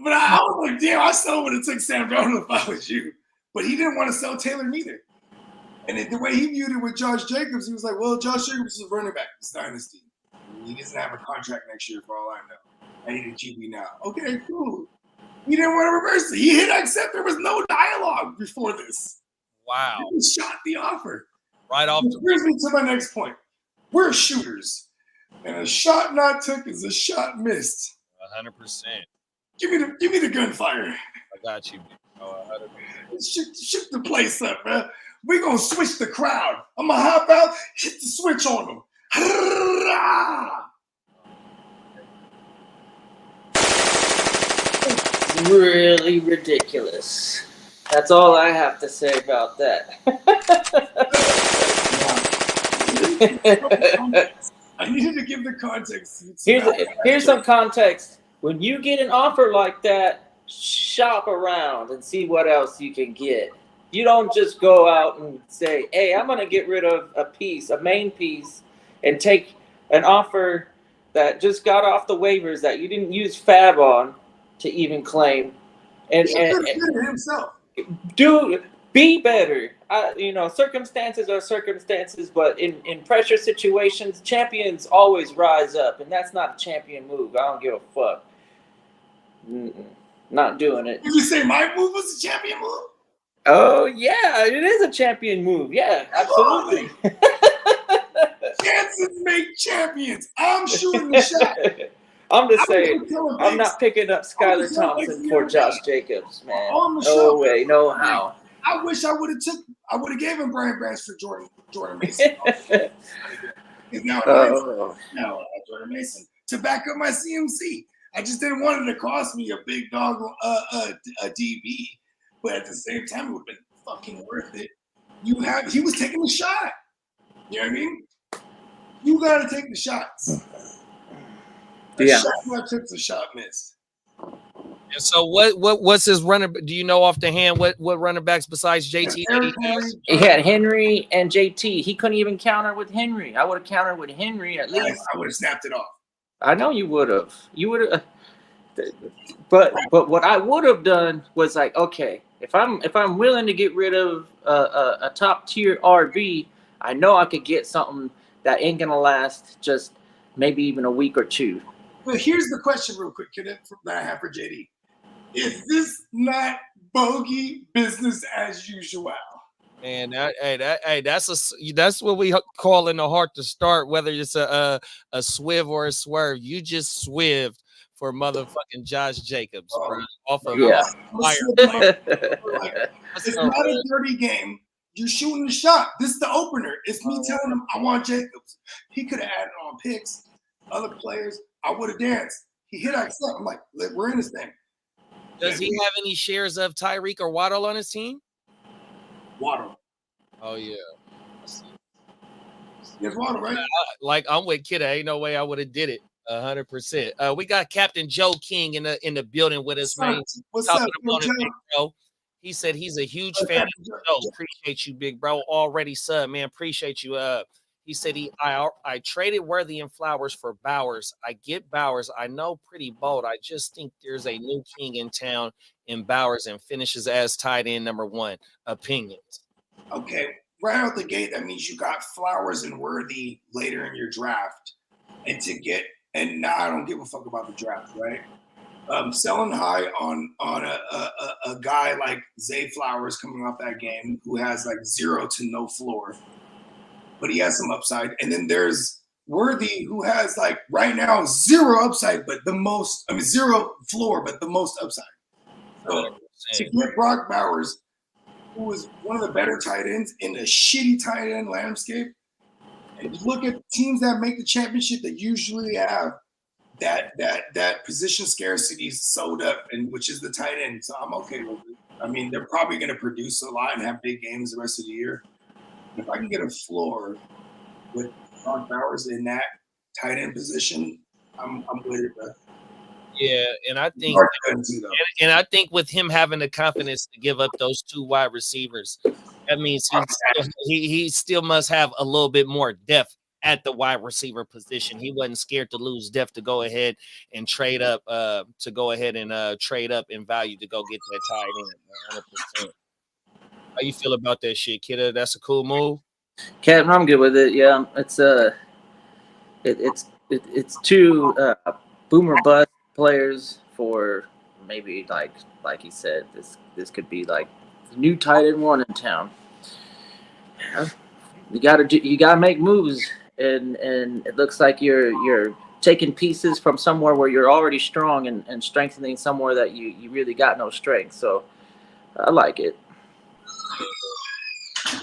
But I was like, damn, I still would have took Sam Darnold if I was you. But he didn't want to sell Taylor neither. And the way he viewed it with Josh Jacobs, he was like, well, Josh Jacobs is running back. It's dynasty. He doesn't have a contract next year for all I know. I need a QB now. Okay, cool. He didn't want to reverse it. He hit accept. There was no dialogue before this. Wow. He shot the offer. Right off. Which brings me to my next point. We're shooters. And a shot not took is a shot missed. 100%. Give me the gunfire. I got you. Oh, 100%. Shoot the place up, man. We're going to switch the crowd. I'm going to hop out, hit the switch on them. Really ridiculous. That's all I have to say about that. I needed to give the context. Here's some context. When you get an offer like that, shop around and see what else you can get. You don't just go out and say, hey, I'm going to get rid of a main piece, and take an offer that just got off the waivers that you didn't use Fab on to even claim. And himself. Be better. Circumstances are circumstances, but in pressure situations, champions always rise up, and that's not a champion move. I don't give a fuck. Not doing it. Did you say my move was a champion move? Oh, yeah, it is a champion move. Yeah, absolutely. Chances make champions. I'm shooting the shot. I'm just saying, I'm not picking up Skylar Thompson for Josh Jacobs, man. No way, no how. I wish I would have gave him Brian Branch for Jordan Mason. now Jordan Mason to back up my CMC. I just didn't want it to cost me a big dog a DB, but at the same time, it would have been fucking worth it. He was taking the shot. You know what I mean? You got to take the shots. The shot not took, the shot missed. And so what's his running? Do you know off the hand what running backs besides JT? He had Henry and JT. He couldn't even counter with Henry. I would have countered with Henry at least. I would have snapped it off. I know you would have. You would have. But what I would have done was like, okay, if I'm willing to get rid of a top tier RB, I know I could get something that ain't gonna last just maybe even a week or two. But here's the question, real quick, that I have for JD: is this not bogey business as usual? And that's what we call in the heart to start. Whether it's a swiv or a swerve, you just swived for motherfucking Josh Jacobs, bro. Off of fire. It's not a dirty game. You're shooting the shot. This is the opener. It's me telling him I want Jacobs. He could have added on picks, other players. I would have danced. He hit accept. I'm like, we're in this thing. Does he have any shares of Tyreek or Waddle on his team? Waddle. Oh yeah. Yes, Waddle, right? Like I'm with Kidda. Ain't no way I would have did it. 100%. We got Captain Joe King in the building with us, man. What's Top up, of the morning, Joe? big bro. He said he's a huge fan of the show. Appreciate you, big bro. Already sub, man. Appreciate you. He said I traded Worthy and Flowers for Bowers. I get Bowers. I know pretty bold. I just think there's a new king in town in Bowers and finishes as tight end number 1. Opinions. Okay, right out the gate, that means you got Flowers and Worthy later in your draft, and now I don't give a fuck about the draft, right? Selling high on a guy like Zay Flowers coming off that game who has like 0 to no floor, but he has some upside. And then there's Worthy who has like right now 0 upside, but 0 floor, but the most upside. So to get Brock Bowers, who was one of the better tight ends in the shitty tight end landscape, and you look at teams that make the championship that usually have that position scarcity sewed up, and which is the tight end. So I'm okay with it. I mean, they're probably going to produce a lot and have big games the rest of the year. If I can get a floor with Brock Bowers in that tight end position, I'm with it. Bro. Yeah, and I think with him having the confidence to give up those 2 wide receivers, that means he still must have a little bit more depth at the wide receiver position. He wasn't scared to lose depth to go ahead and trade up trade up in value to go get that tight end. 100%. How you feel about that shit, Kidda? That's a cool move. Captain, I'm good with it. Yeah, it's 2 boomer bust players for maybe like he said, this could be like the new tight end 1 in town. Yeah. You gotta make moves, and it looks like you're taking pieces from somewhere where you're already strong and strengthening somewhere that you really got no strength. So I like it.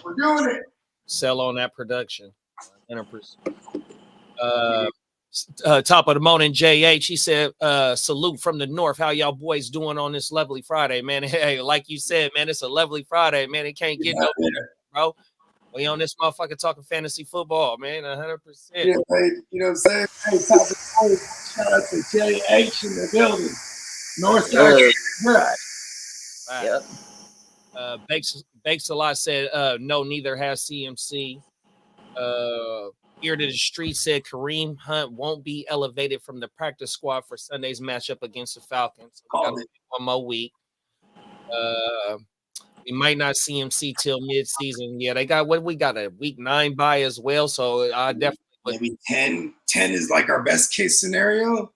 We're doing it. Sell on that production. 100%. Top of the morning, JH. He said, salute from the north. How y'all boys doing on this lovely Friday, man? Hey, like you said, man, it's a lovely Friday, man. It can't get no better, bro. We on this motherfucker talking fantasy football, man. 100%. Yeah, hey, you know what I'm saying? Hey, top of the morning. Shout out to JH in the building. Northside. Yep. Bakes a lot said, no, neither has CMC. Ear to the street said Kareem Hunt won't be elevated from the practice squad for Sunday's matchup against the Falcons. So we got one more week. We might not see CMC till mid-season. Yeah, they got we got a week 9 bye as well. So I definitely maybe 10 is like our best case scenario.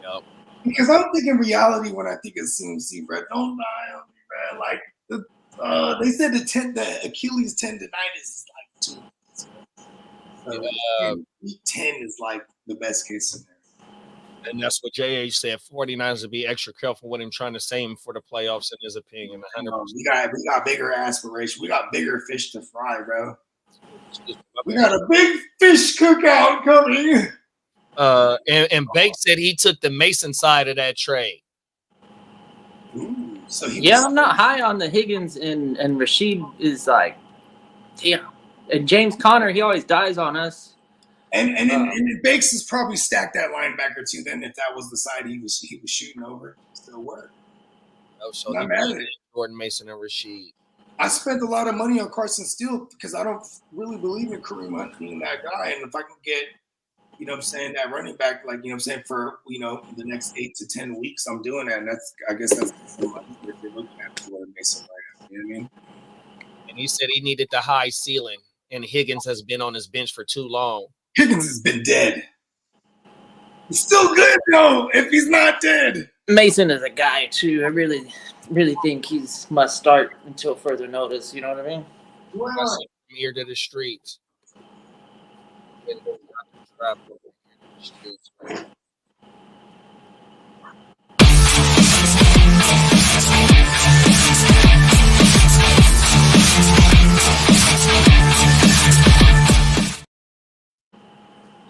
Yep. Because I'm thinking reality when I think of CMC, bro. Don't lie on me, bro. Like they said the Achilles tendonitis is like 2 weeks. So week 10 is like the best case scenario. And that's what JH said. 49ers would be extra careful with him trying to save him for the playoffs, in his opinion. 100%. We got bigger aspirations. We got bigger fish to fry, bro. We got a big fish cookout coming. And Bake said he took the Mason side of that trade. Ooh, so I'm not high on the Higgins and Rashid is like, yeah. And James Conner, he always dies on us. And Bakes has probably stacked that linebacker too. Then if that was the side he was shooting over, still work. Oh, so not mad at it. Jordan Mason and Rashid. I spent a lot of money on Carson Steele because I don't really believe in Kareem Hunt being that guy. And if I can get, you know what I'm saying, that running back, like, you know what I'm saying, for, you know, the next 8 to 10 weeks, I'm doing that. And I guess that's what they're looking at Jordan Mason right now. You know what I mean? And he said he needed the high ceiling, and Higgins has been on his bench for too long. Higgins has been dead. He's still good though, if he's not dead. Mason is a guy too. I really think he's must start until further notice. You know what I mean? Wow. From here to the streets.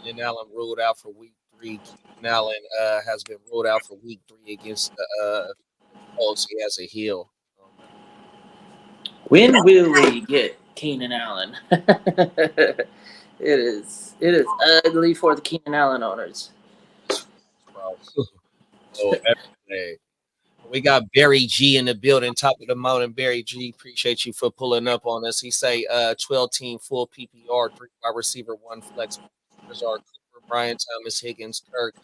Keenan Allen ruled out for week 3. Keenan Allen has been ruled out for week 3 against the Oh, so he has a heel. When will we get Keenan Allen? It is ugly for the Keenan Allen owners. Oh, everything. We got Barry G in the building, top of the mountain. Barry G, appreciate you for pulling up on us. He say 12 team full PPR, 3 wide receiver, 1 flex. Receivers are Cooper, Brian Thomas, Higgins, Kirk,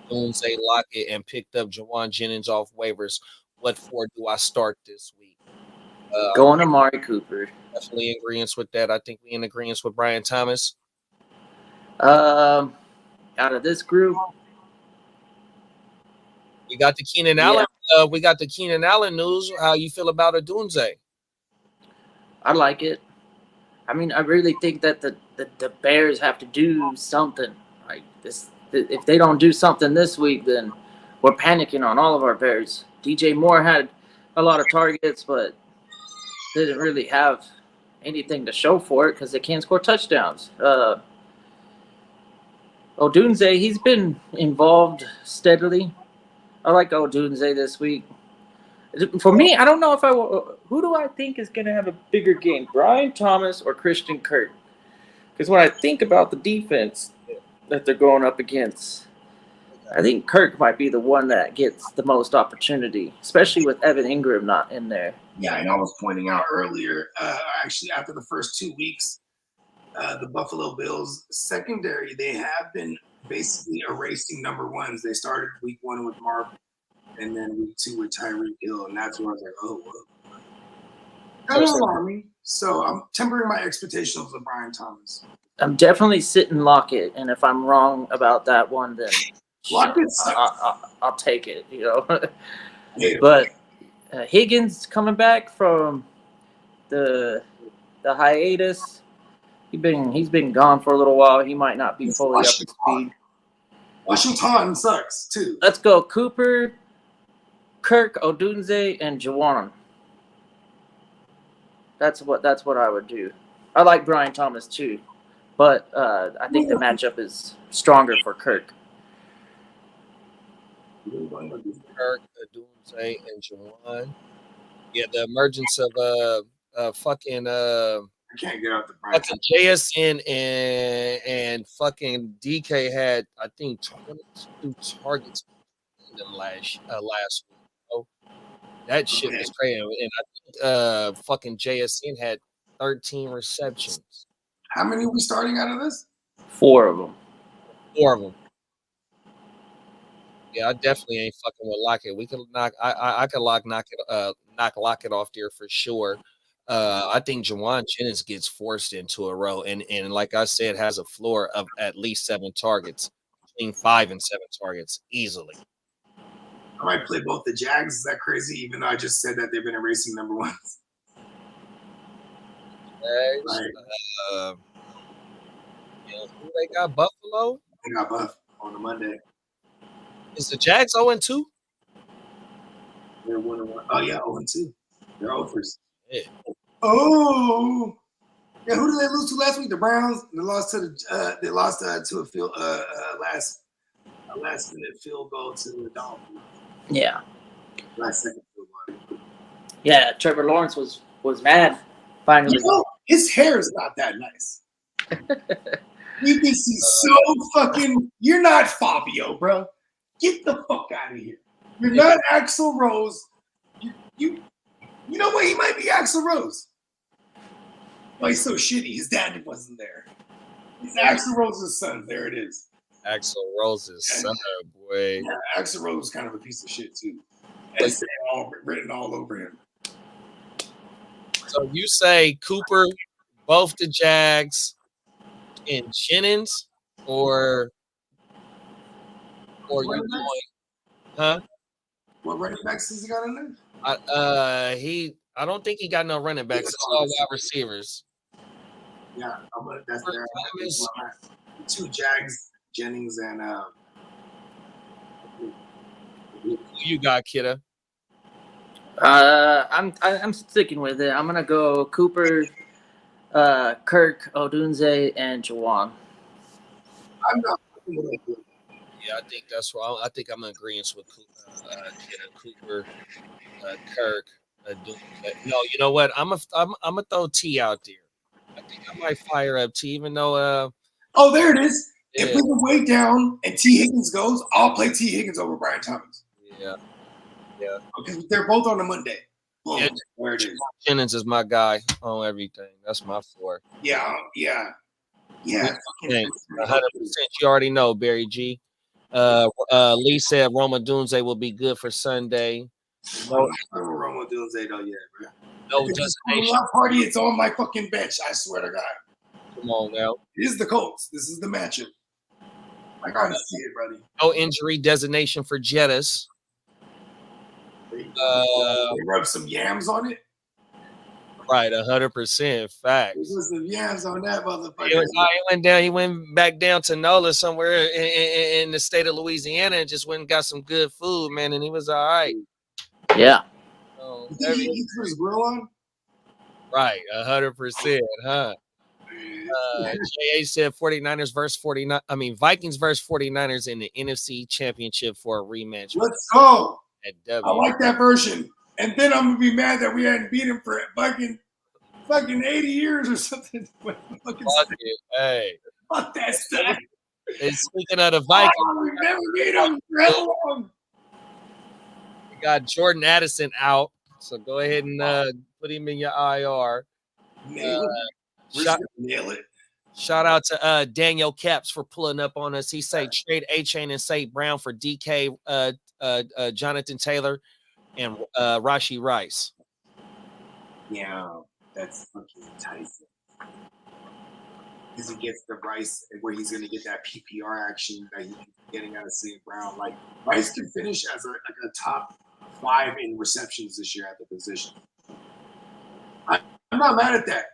Doomsday Lockett, and picked up Jawan Jennings off waivers. What for do I start this week? Going to Amari Cooper. Definitely in agreement with that. I think we in agreement with Brian Thomas. Out of this group, we got the Keenan Allen. We got the Keenan Allen news. How you feel about Odunze? I like it. I mean, I really think that the Bears have to do something. Like this, if they don't do something this week, then we're panicking on all of our Bears. DJ Moore had a lot of targets, but didn't really have anything to show for it because they can't score touchdowns. Odunze, he's been involved steadily. I like Odunze this week. For me, I don't know if who do I think is going to have a bigger game, Brian Thomas or Christian Kirk? Because when I think about the defense that they're going up against, I think Kirk might be the one that gets the most opportunity, especially with Evan Ingram not in there. Yeah, and I was pointing out earlier, actually after the first 2 weeks, the Buffalo Bills secondary, they have been basically erasing number ones. They started week 1 with Mark, and then week 2 with Tyreek Hill, and that's where I was like, oh, whoa. Kind of alarming. So I'm tempering my expectations of Brian Thomas. I'm definitely sitting Lockett, and if I'm wrong about that one, then I'll take it, you know. But Higgins coming back from the hiatus, he's been gone for a little while. He might not be fully up to speed. Washington sucks too. Let's go Cooper, Kirk, Odunze, and Juwan. That's what I would do. I like Brian Thomas too, but I think the matchup is stronger for Kirk. Kirk, Doomsday, and Jawan. Yeah, the emergence of fucking I can't get out the fucking JSN and fucking DK had, I think, 22 targets in them last week. So that shit was crazy. And I think fucking JSN had 13 receptions. How many are we starting out of this? 4 of them. 4 of them. Yeah, I definitely ain't fucking with Lockett. We can knock. I could knock Lockett off there for sure. I think Jawan Jennings gets forced into a row, and like I said, has a floor of at least 7 targets, between 5 and 7 targets easily. I might play both the Jags. Is that crazy? Even though I just said that they've been erasing number ones. Right. Who they got? Buffalo. They got Buff on a Monday. Is the Jags 0-2? They're 1-1. Oh yeah, 0-2. They're overs. Yeah. Oh. Yeah, who did they lose to last week? The Browns. They lost to to a field last minute field goal to the Dolphins. Yeah. Last second field goal. Yeah, Trevor Lawrence was mad finally. You know, his hair is not that nice. You think he's so fucking. You're not Fabio, bro. Get the fuck out of here. You're not Axl Rose. You know what? He might be Axl Rose. Oh, he's so shitty. His dad wasn't there. He's Axl Rose's son. There it is. Axl Rose's son, boy. Yeah, Axl Rose is kind of a piece of shit too. It's written all over him. So you say Cooper, both the Jags, and Jennings, or you going, huh? What running backs has he got in there? I don't think he got no running backs. It's all wide receivers. Yeah, that's there. 2 Jags, Jennings, and who you got, kidda? I'm sticking with it. I'm gonna go Cooper, Kirk, Odunze, and Juwan. I'm not. Yeah, I think that's why. I think I'm in agreement with Cooper, Kirk. No, you know what? I'm gonna throw T out there. I think I might fire up T, even though Oh, there it is. yeah. If we can wait down and T. Higgins goes, I'll play T. Higgins over Brian Thomas. Yeah. Because they're both on a Monday. Boom. Yeah. Where it is. Jennings is my guy on everything. That's my floor. Yeah. 100%. You already know, Barry G. Lee said Roma Dunze will be good for Sunday. No, I'm wrong with Dunze though yet, bro. No destination. Party, it's on my fucking bench. I swear to God. Come on now. This is the Colts. This is the matchup. I gotta see it, buddy. No injury designation for Jettis. They rub some yams on it. Right, 100% facts. There's some yams on that motherfucker. He went back down to NOLA somewhere in the state of Louisiana and just went and got some good food, man, and he was all right. Yeah. Did he eat his grill on? Right, 100%, huh? JA said 49ers versus 49. I mean Vikings versus 49ers in the NFC Championship for a rematch. Let's go. At W. I like that version. And then I'm gonna be mad that we hadn't beat him for fucking 80 years or something. Fuck it. Hey. Fuck that stuff. And speaking of the Vikings, we never beat him for how long? We got Jordan Addison out, so go ahead and put him in your IR. Nail it. Shout out to Daniel Caps for pulling up on us. He said trade A-Chain and St. Brown for DK, Jonathan Taylor, and Rashee Rice. Yeah, that's fucking enticing. Because he gets the Rice where he's going to get that PPR action that he's getting out of St. Brown. Like, Rice can finish as a top 5 in receptions this year at the position. I'm not mad at that.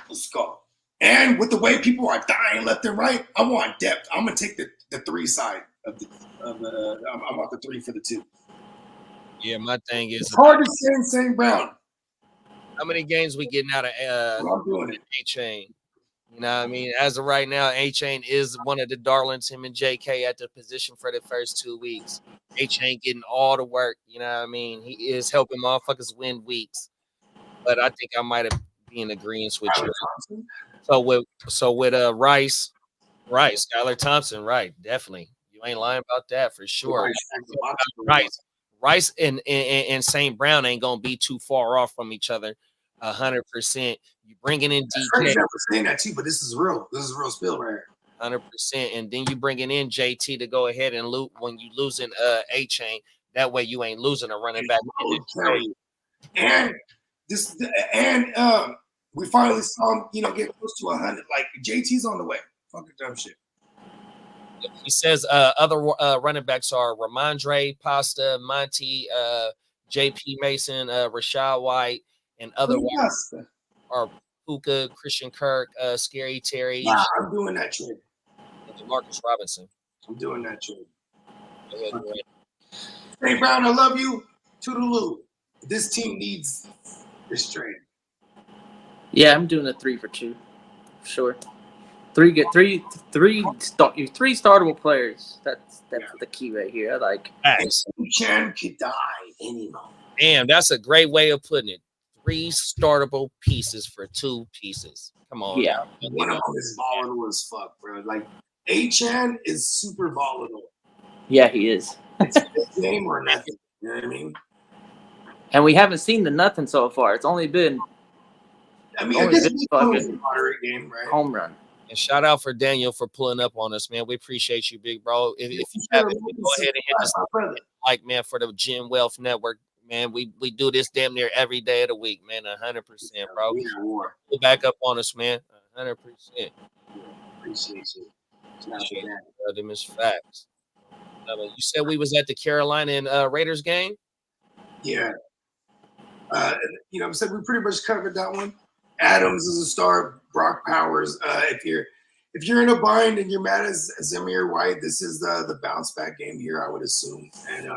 Let's go. And with the way people are dying left and right, I want depth. I'm going to take the 3 side of the I want the 3 for the 2. Yeah, my thing is it's hard to say in St. Brown. How many games we getting out of A-Chain? You know what I mean? As of right now, A-Chain is one of the darlings, him and JK at the position for the first 2 weeks. A-Chain getting all the work, you know what I mean? He is helping motherfuckers win weeks. But I think I might have been in agreement with you. So with Rice, Skylar Thompson, right, definitely. You ain't lying about that for sure. Rice and St. Brown ain't gonna be too far off from each other, 100%. You bringing in DK. Never saying that too, but this is real. This is real spill right here. 100%, and then you bringing in JT to go ahead and loot when you losing A-Chain. That way you ain't losing a running back. And we finally saw him, get close to 100. Like JT's on the way. Fucking dumb shit. He says other running backs are Ramondre, Pasta, Monty, J.P. Mason, Rashad White, and other ones are Puka, Christian Kirk, Scary Terry. Yeah, I'm doing that trade. And Marcus Robinson. I'm doing that trade. Go ahead. Hey, Brown, I love you. Toodaloo. This team needs this trade. Yeah, I'm doing a 3 for 2. Sure. 3 startable players. That's the key right here. I like. Chan could die any moment. Damn, that's a great way of putting it. 3 startable pieces for 2 pieces. Come on. Yeah. One of them is volatile as fuck, bro. Like A-Chan is super volatile. Yeah, he is. It's a big game or nothing. You know what I mean? And we haven't seen the nothing so far. It's only been. I guess it's a moderate game, right? Home run. And shout out for Daniel for pulling up on us, man. We appreciate you, big bro. If you haven't, go ahead and hit us like, man, for the Gym Wealth Network, man. We do this damn near every day of the week, man. 100%, bro. Pull back up on us, man. 100%. Appreciate you. Them is facts. You said we was at the Carolina and Raiders game? Yeah. I said we pretty much covered that one. Adams is a star. Brock Powers. If you're in a bind and you're mad at Zamir White, this is the bounce back game here, I would assume. And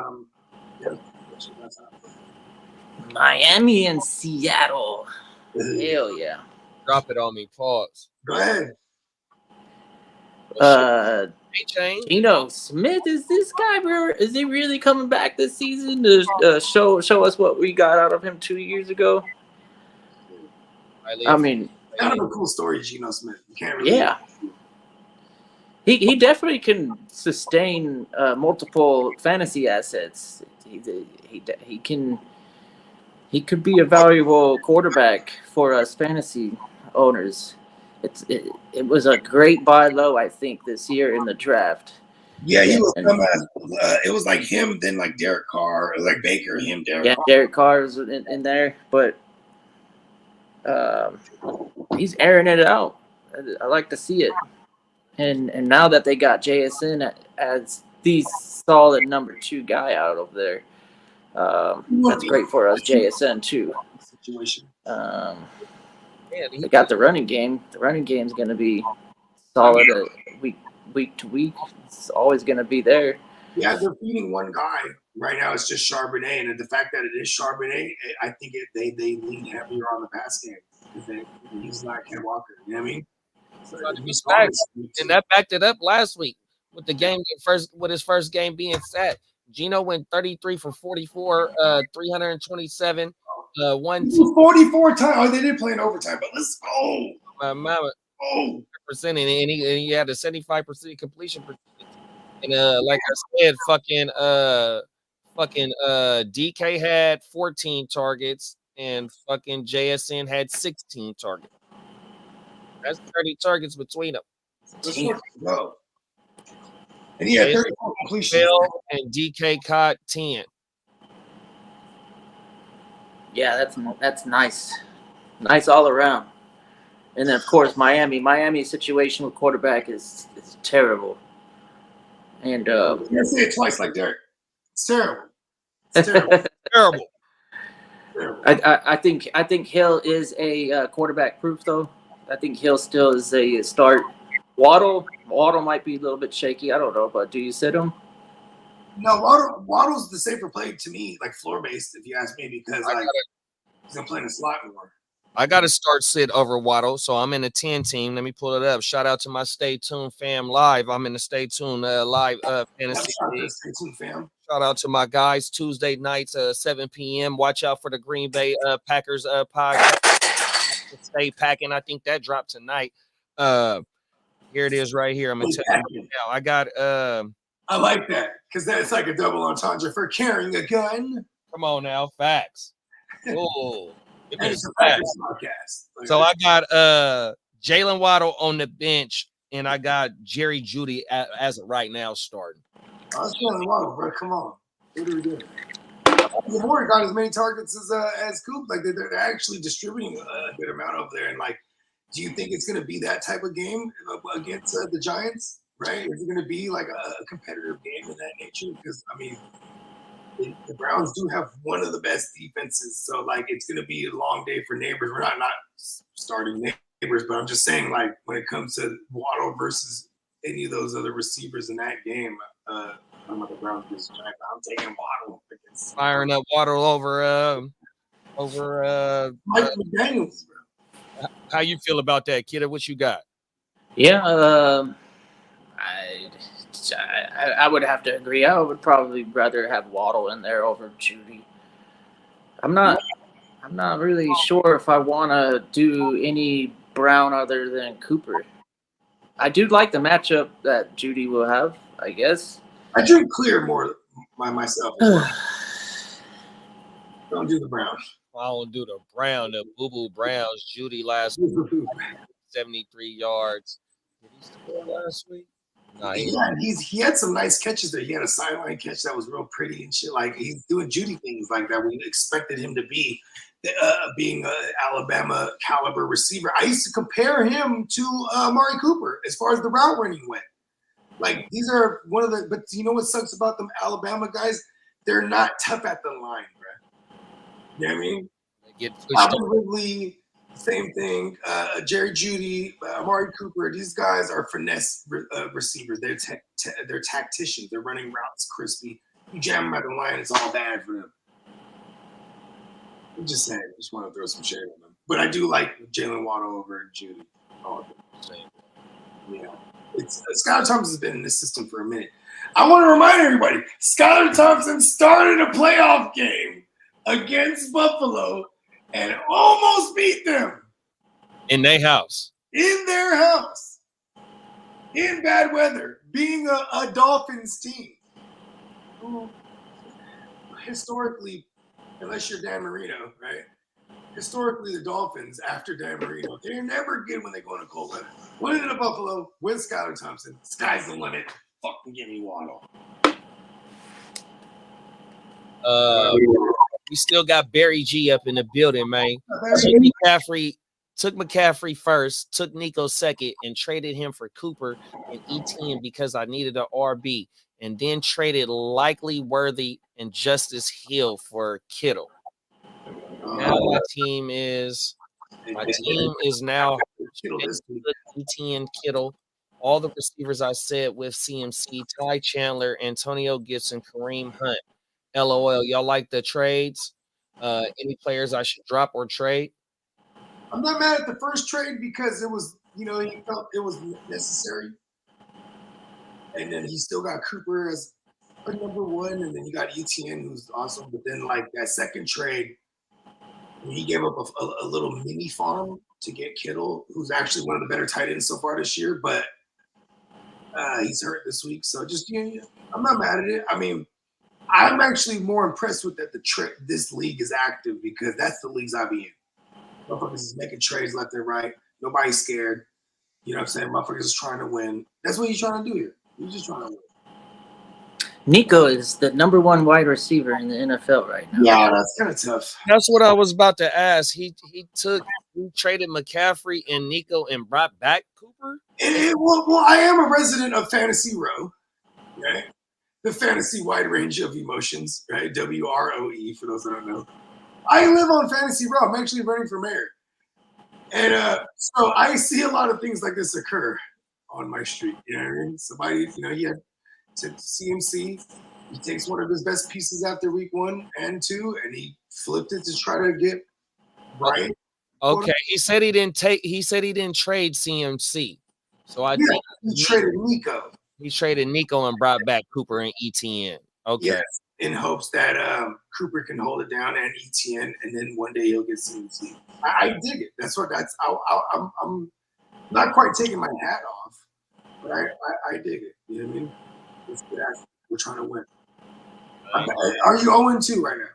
Miami and Seattle. Hell yeah. Drop it on me. Pause. Go ahead. A-Chain. Geno Smith, is this guy? Is he really coming back this season to show us what we got out of him 2 years ago? I mean, Kind of a cool story, Geno Smith. You can't really. yeah. He definitely can sustain multiple fantasy assets. He could be a valuable quarterback for us fantasy owners. It was a great buy low, I think, this year in the draft. Yeah, he was. It was like him, then like Derek Carr, like Baker, him, Derek Carr. Derek Carr is in there, but he's airing it out. I like to see it. And now that they got JSN as the solid number 2 guy out of there, that's great for us, JSN too. Situation. They got the running game. The running game is going to be solid week to week. It's always going to be there. Yeah, they're feeding one guy right now. It's just Charbonnet, and the fact that it is Charbonnet, I think they lean heavier on the pass game. He's not Ken Walker. You know what I mean? And that backed it up last week with the game with his first game being set. Geno went 33 for 44, 327, 44 times. Oh, they did play in overtime, but let's go. Percent, and he had a 75% completion percentage. And like I said, fucking DK had 14 targets, and fucking JSN had 16 targets. That's 30 targets between them. No. And he had 34 completions. And DK caught 10. Yeah, that's nice. Nice all around. And then, of course, Miami's situation with quarterback is terrible. And you can't say it twice like Derek. It's terrible. It's terrible. Terrible. I think Hill is a quarterback proof, though. I think Hill still is a start. Waddle might be a little bit shaky. I don't know, but do you sit him? No, Waddle's the safer play to me, like floor based, if you ask me, because he's gonna play in the slot more. I got to start sit over Waddle, so I'm in the 10 team. Let me pull it up. Shout out to my Stay Tuned fam live. I'm in the Stay Tuned live fantasy. Stay Tuned fam. Shout out to my guys. Tuesday nights, 7 p.m. Watch out for the Green Bay Packers podcast. Stay packing. I think that dropped tonight. Here it is right here. I'm gonna tell you now. I got I like that because that's like a double entendre for carrying a gun. Come on now, facts. Oh, it's a Packers podcast. So I got Jalen Waddle on the bench, and I got Jerry Jeudy as of right now starting. That's Jalen Waddle, bro. Come on, what are we doing? Lamar got as many targets as Coop. Like they're actually distributing a good amount over there. And like, do you think it's going to be that type of game against the Giants? Right? Is it going to be like a competitive game of that nature? Because I mean, the Browns do have one of the best defenses, so like it's going to be a long day for Neighbors. We're not starting Neighbors, but I'm just saying like when it comes to Waddle versus any of those other receivers in that game. I'm not the Browns versus Giants. I'm taking Waddle against firing up Waddle over Mike McDaniels. How you feel about that, kid? What you got? Yeah, I would have to agree. I would probably rather have Waddle in there over Jeudy. I'm not really sure if I want to do any Brown other than Cooper. I do like the matchup that Jeudy will have, I guess. I drink clear more by myself. Don't do the Brown. I don't do the Brown, the Boo-Boo Browns. Jeudy last week, 73 yards. Did he score last week? No, he had some nice catches there. He had a sideline catch that was real pretty and shit. Like he's doing Jeudy things like that. We expected him to be being an Alabama caliber receiver. I used to compare him to Amari Cooper as far as the route running went. Like these are one of the, but you know what sucks about them Alabama guys? They're not tough at the line, bro. You know what I mean? They get Alvin Ridley, same thing. Jerry Jeudy, Amari Cooper. These guys are finesse receivers. They're tacticians. They're running routes crispy. You jam them at the line, it's all bad for them. I'm just saying. I just want to throw some shade on them. But I do like Jalen Waddle over Jeudy. Oh, yeah. Skylar Thompson's been in this system for a minute. I want to remind everybody, Skylar Thompson started a playoff game against Buffalo and almost beat them. In their house. In their house. In bad weather. Being a Dolphins team. Historically, unless you're Dan Marino, right? Historically, the Dolphins, after Dan Marino, they're never good when they go into cold weather. Winning in Buffalo with Skylar Thompson. Sky's the limit. Fucking give me Waddle. We still got Barry G up in the building, man. Took McCaffrey first, took Nico second, and traded him for Cooper and ETN because I needed an RB, and then traded Likely Worthy and Justice Hill for Kittle. Now my team is now ETN, Kittle, all the receivers I said with CMC, Ty Chandler, Antonio Gibson, Kareem Hunt. LOL. Y'all like the trades? Any players I should drop or trade? I'm not mad at the first trade because it was, he felt it was necessary. And then he still got Cooper as a number one, and then you got ETN, who's awesome. But then, like, that second trade, he gave up a little mini farm to get Kittle, who's actually one of the better tight ends so far this year, but he's hurt this week. So just, I'm not mad at it. I mean, I'm actually more impressed with that this league is active because that's the leagues I be in. Motherfuckers is making trades left and right. Nobody's scared. You know what I'm saying? Motherfuckers is trying to win. That's what he's trying to do here. He's just trying to win. Nico is the number one wide receiver in the NFL right now. Yeah, that's kind of tough. That's what I was about to ask. He traded McCaffrey and Nico and brought back Cooper? Well, I am a resident of Fantasy Row, right? The fantasy wide range of emotions, right? WROE, for those that don't know. I live on Fantasy Row. I'm actually running for mayor. And so I see a lot of things like this occur on my street. You know what I mean? Somebody, he had to CMC. He takes one of his best pieces after week 1 and 2, and he flipped it to try to get Brian. Okay. He said he didn't trade CMC. So I think he traded Nico. He traded Nico and brought back Cooper and ETN. Okay. Yes, in hopes that Cooper can hold it down and ETN, and then one day he'll get CMC. I dig it. I'm not quite taking my hat off, but I dig it. You know what I mean? It's good. We're trying to win. Are you 0-2 right now?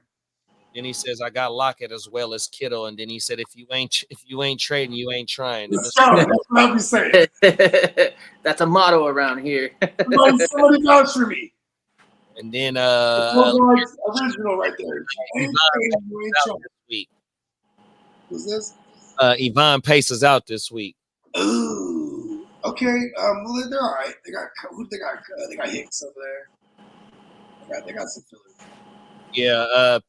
Then he says, I got Lockett as well as Kittle. And then he said, if you ain't trading, you ain't trying. That's what I'll be saying. That's a motto around here. Somebody vouch for me. And then original right there. Who's this? Yvonne Pace is out this week. Ooh. Okay. Well, they're all right. They got Hicks over there. They got some fillers. Yeah,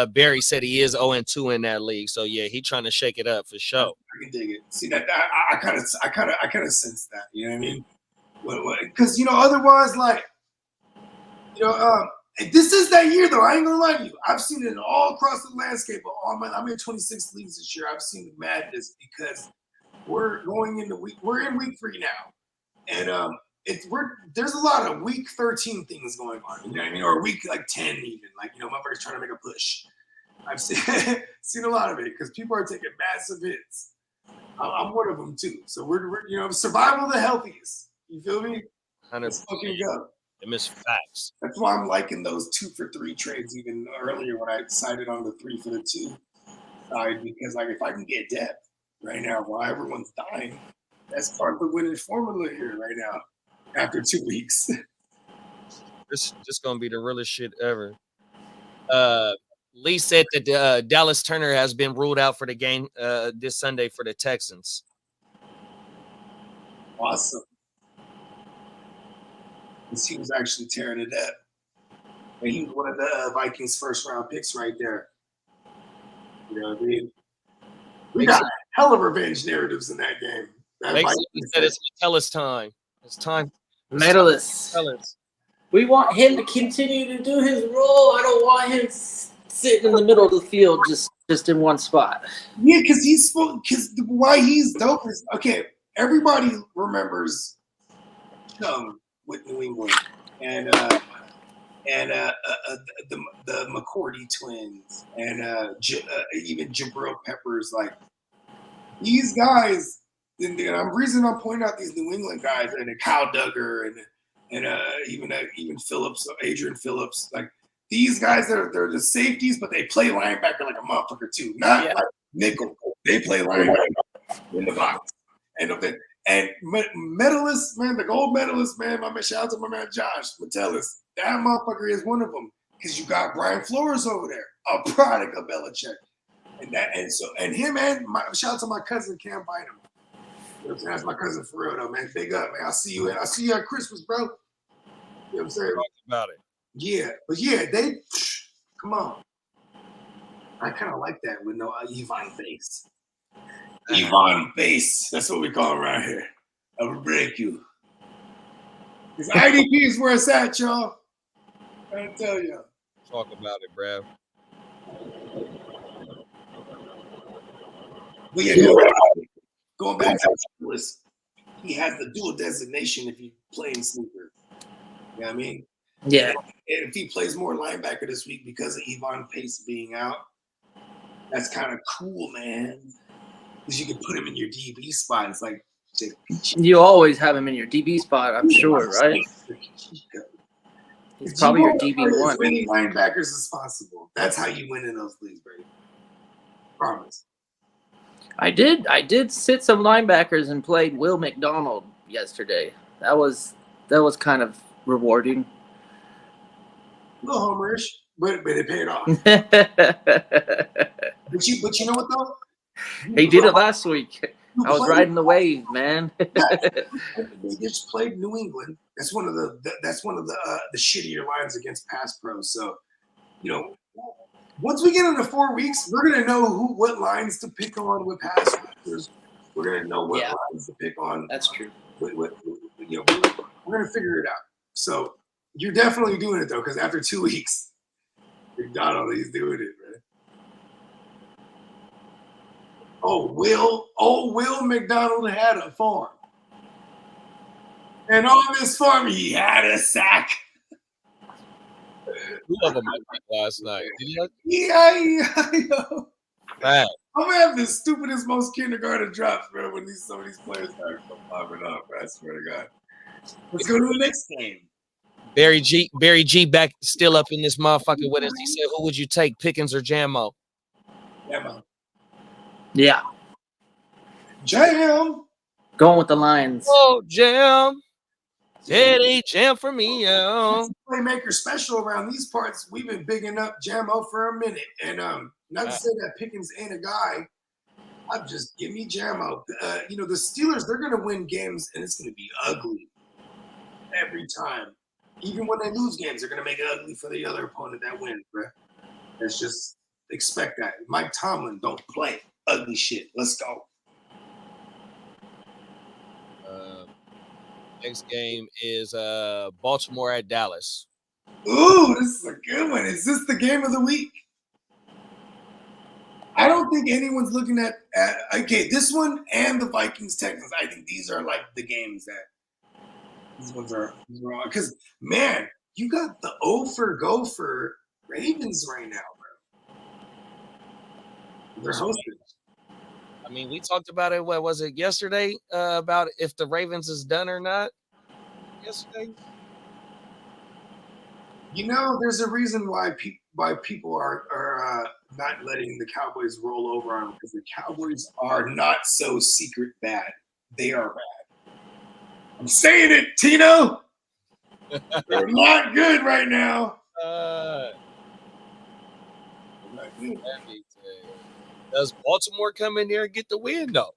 Barry said he is 0-2 in that league, so yeah, he trying to shake it up for sure. I can dig it. See that I kind of sense that. You know what I mean? Because otherwise, like, this is that year though. I ain't gonna lie to you. I've seen it all across the landscape. I'm in 26 leagues this year. I've seen the madness because we're in week 3 now, and there's a lot of week 13 things going on, you know what I mean? Or week like 10 even, like, motherfuckers trying to make a push. I've seen a lot of it because people are taking massive hits. I'm one of them too. So we're survival of the healthiest. You feel me? Let's fucking go. It miss facts. That's why I'm liking those 2 for 3 trades even earlier when I decided on the 3 for the 2 side, because like if I can get depth right now while everyone's dying, that's part of the winning formula here right now. After 2 weeks. This is going to be the realest shit ever. Lee said that Dallas Turner has been ruled out for the game this Sunday for the Texans. Awesome. He was actually tearing it up. And he was one of the Vikings' first-round picks right there. You know what I mean? We got hell of revenge narratives in that game. He said it's Metellus time. It's time. Medalist. We want him to continue to do his role. I don't want him sitting in the middle of the field just in one spot. Yeah, because why he's dope is, okay, everybody remembers Chung with New England, and the McCourty twins, and even Jabril Peppers. Like these guys, and the reason I'm pointing out these New England guys, and Kyle Duggar, and even Phillips, Adrian Phillips, like these guys they're the safeties, but they play linebacker like a motherfucker too, not like nickel. They play linebacker in the box, and medalists, man, the gold medalist, man. Shout out to my man Josh Metellus. That motherfucker is one of them because you got Brian Flores over there, a product of Belichick, and him and shout out to my cousin Cam Bynum. You know what I'm saying? That's my cousin for real though, man. Big up, man. I'll see you at Christmas, bro. You know what I'm saying? Talk about it. Yeah, but yeah, they come on. I kind of like that with no Yvonne face. Yvonne face. That's what we call him around here. I will break you. Because IDP is where it's at, y'all. I tell you. Talk about it, bruh. But yeah, going back to Willis, he has the dual designation if he's playing sleeper. You know what I mean? Yeah. And if he plays more linebacker this week because of Yvonne Pace being out, that's kind of cool, man. Because you can put him in your DB spot. It's like You always have him in your DB spot, I'm sure, right? He's probably your DB1. As many linebackers as possible. That's how you win in those leagues, baby. Promise. I did sit some linebackers and played Will McDonald yesterday. That was kind of rewarding. A little homerish, but it paid off. But you know what though? He did it last week. I was riding the wave, man. They just played New England. That's one of the shittier lines against pass pros. So, you know, once we get into 4 weeks, we're gonna know what lines to pick on with pass rushers. We're gonna know what lines to pick on. That's true. We're gonna figure it out. So you're definitely doing it though, because after 2 weeks, McDonald, he's doing it, man. Will McDonald had a farm. And on this farm, he had a sack. We love him last night. Did you? Yeah. Right. I'm gonna have the stupidest, most kindergarten drops, bro, when some of these players start popping up, bro. I swear to God. Let's go to the next game. Barry G back still up in this motherfucker with us. He said, who would you take, Pickens or Jammo? Yeah. Jam. Going with the Lions. Oh, Jam. Teddy, Jam for me, yo. Playmaker special around these parts. We've been bigging up Jammo for a minute. And not to say that Pickens ain't a guy. I'm just give me Jammo. The Steelers, they're gonna win games and it's gonna be ugly every time. Even when they lose games, they're gonna make it ugly for the other opponent that wins, bro. Let's just expect that. Mike Tomlin don't play ugly shit. Let's go. Next game is Baltimore at Dallas. Ooh, this is a good one. Is this the game of the week? I don't think anyone's looking at okay, this one and the Vikings Texans. I think these are like the games that these ones are because man, you got the Gopher Ravens right now, bro. They're hosting. I mean, we talked about it. What was it yesterday? About if the Ravens is done or not. Yesterday. There's a reason why people are not letting the Cowboys roll over on them because the Cowboys are not so secret bad. They are bad. I'm saying it, Tino. They're not good right now. Not good. Does Baltimore come in there and get the win, though?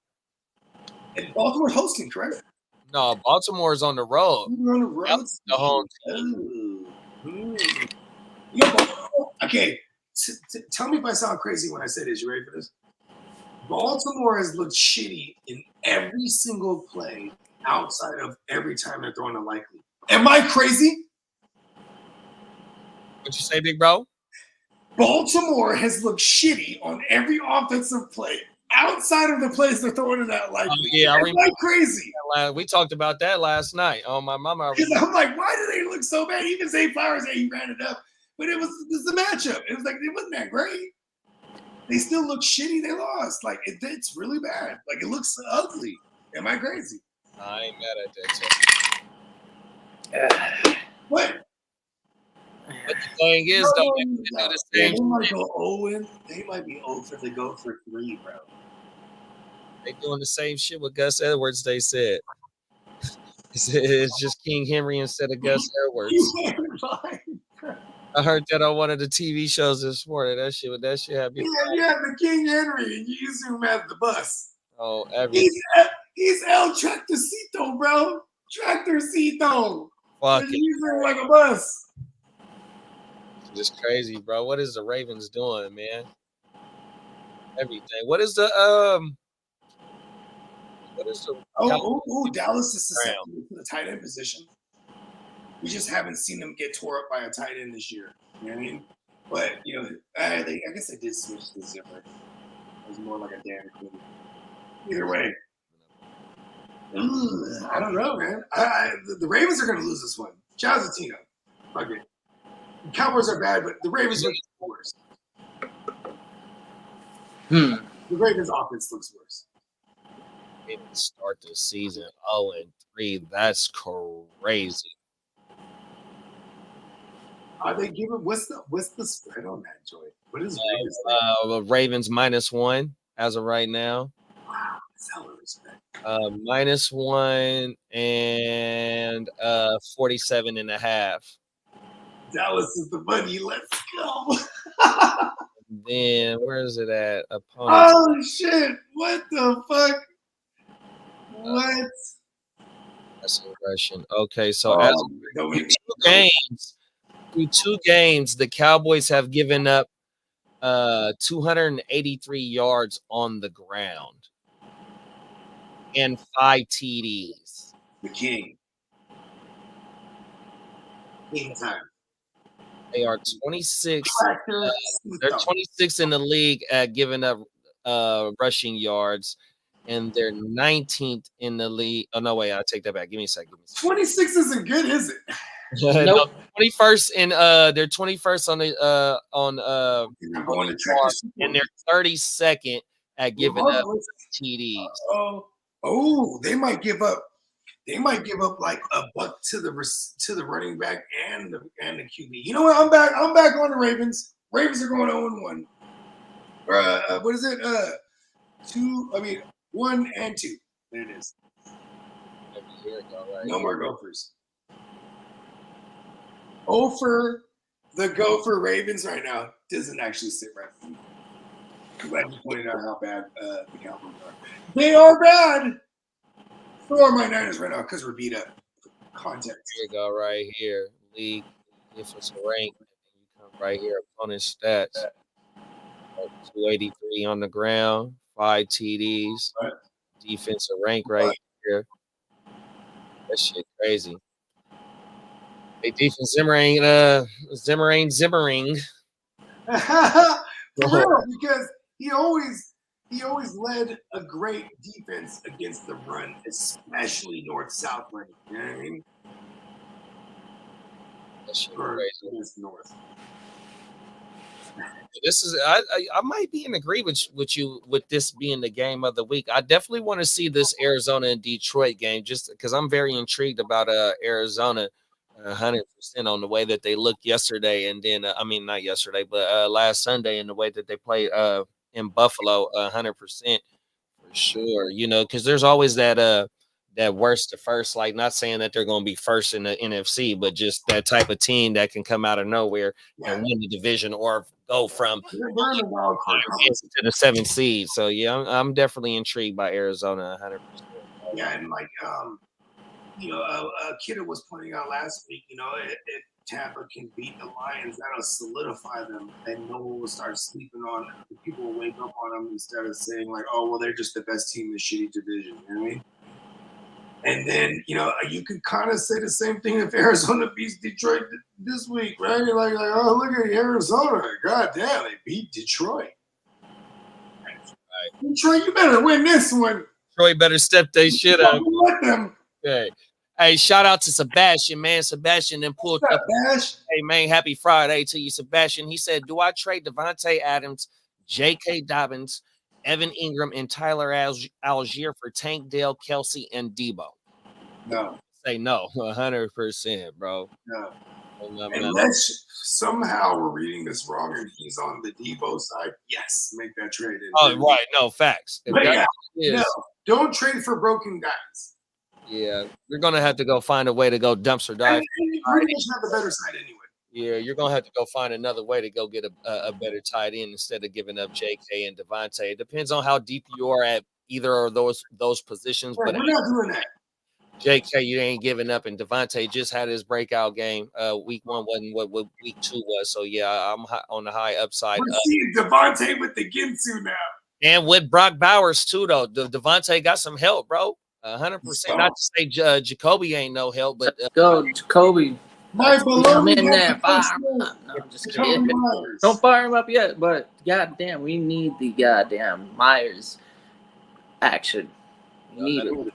And Baltimore's hosting, correct? No, Baltimore's on the road. You're on the road. That's the home team. Okay, tell me if I sound crazy when I say this. You ready for this? Baltimore has looked shitty in every single play outside of every time they're throwing a likely. Am I crazy? What you say, big bro? Baltimore has looked shitty on every offensive play outside of the place they're throwing it at. Like, yeah, I it's remember like crazy. we talked about that last night. Oh, my mama. Because I'm like, why do they look so bad? Even Zay Flowers, yeah, he ran it up, but it was the matchup. It was like it wasn't that great. They still look shitty. They lost. Like it's really bad. Like it looks ugly. Am I crazy? I ain't mad at that. What? But the thing is, though, they do the Yeah, same. they might go 0. They might be 0 for the go for 3, bro. They doing the same shit with Gus Edwards. They said it's just King Henry instead of Gus Edwards. I heard that on one of the TV shows this morning. That shit had me. Yeah, the King Henry, and you use him as the bus. Oh, everything. He's El Tractorcito, bro. Tractorcito. Fuck He's it. using him like a bus. Just crazy, bro. What is the Ravens doing, man? Everything. What is the Dallas is susceptible to the tight end position. We just haven't seen them get tore up by a tight end this year. You know what I mean? But I guess they did switch to Zimmer. It was more like a Dan Quinn. Either way, I don't know, man. The Ravens are going to lose this one. Chazatino. Fuck it. The Cowboys are bad, but the Ravens look worse. The Ravens offense looks worse. They didn't start the season 0-3. That's crazy. Are they giving what's the spread on that, Joy? What is Ravens -1 as of right now. Wow, that's hella respect. -1 and 47.5. Dallas is the money. Let's go. Then where is it at? Opponents. Oh shit! What the fuck? What? That's a Russian. Okay, so as through two games, the Cowboys have given up 283 yards on the ground and 5 TDs. The King. King time. They are 26. They're 26 in the league at giving up rushing yards, and they're 19th in the league. Oh no, wait, I take that back. Give me a second. 26 isn't good, is it? Nope. 21st in they're 21st on the and they're 32nd at giving up TDs. They might give up. They might give up like a buck to the running back and the QB. You know what? I'm back on the Ravens. Ravens are going 0-1. What is it? 1 and 2. There it is. No more Gophers. For the Gopher Ravens right now doesn't actually sit right with me. I'm glad you pointed out how bad the Cowboys are. They are bad. So are my Niners right now because we're beat up. Context. Here you go, right here. League defensive rank. You come right here. Opponent stats. 283 on the ground. 5 TDs. Right. Defensive rank right here. That shit crazy. Hey, defense Zimmering. For real, because he always led a great defense against the run, especially north-south running. You know what I mean? That shit crazy. Against north. This is I might be in agreement with you with this being the game of the week. I definitely want to see this Arizona and Detroit game just because I'm very intrigued about Arizona 100% on the way that they looked yesterday, and then not yesterday, but last Sunday, and the way that they played in Buffalo 100% for sure. Because there's always that worst to first, like not saying that they're going to be first in the NFC, but just that type of team that can come out of nowhere and win the division or go from to the 7th seed. So yeah, I'm definitely intrigued by Arizona 100%. Yeah, and like Kidder was pointing out last week, if Tampa can beat the Lions, that'll solidify them, and no one will start sleeping on them. People will wake up on them instead of saying like, oh well, they're just the best team in the shitty division. You know what I mean? And then, you could kind of say the same thing if Arizona beats Detroit this week, right? You're like, oh, look at Arizona. God damn, they beat Detroit. Right. Detroit, you better win this one. Detroit better step their shit up. Let them. Okay. Hey, shout out to Sebastian, man. Sebastian then pulled What's up. up, Bash? Hey, man, happy Friday to you, Sebastian. He said, do I trade Devontae Adams, J.K. Dobbins, Evan Ingram, and Tyler Algier for Tank Dell, Kelsey, and Debo? No. Say no, 100%, bro. No. No. Unless somehow we're reading this wrong and he's on the Debo side, yes, make that trade. Oh, right. No, facts. If But that yeah, is, no, don't trade for broken guys. yeah, you're going to have to go find a way to go dumpster dive. And you pretty much have the better side anyway. Yeah, you're going to have to go find another way to go get a better tight end instead of giving up J.K. and Devontae. It depends on how deep you are at either of those positions. Yeah, but we're not doing that. J.K., you ain't giving up, and Devontae just had his breakout game. Week 1 wasn't what week 2 was, so yeah, I'm on the high upside. We're seeing Devontae with the Ginsu now. And with Brock Bowers too, though, Devontae got some help, bro. 100%. Not to say Jacoby ain't no help, but Go, Jacoby. My I'm in baloney there. got Fire the him first up. No, I'm just Jacoby kidding. Myers. Don't fire him up yet, but goddamn, we need the goddamn Myers action. We need it.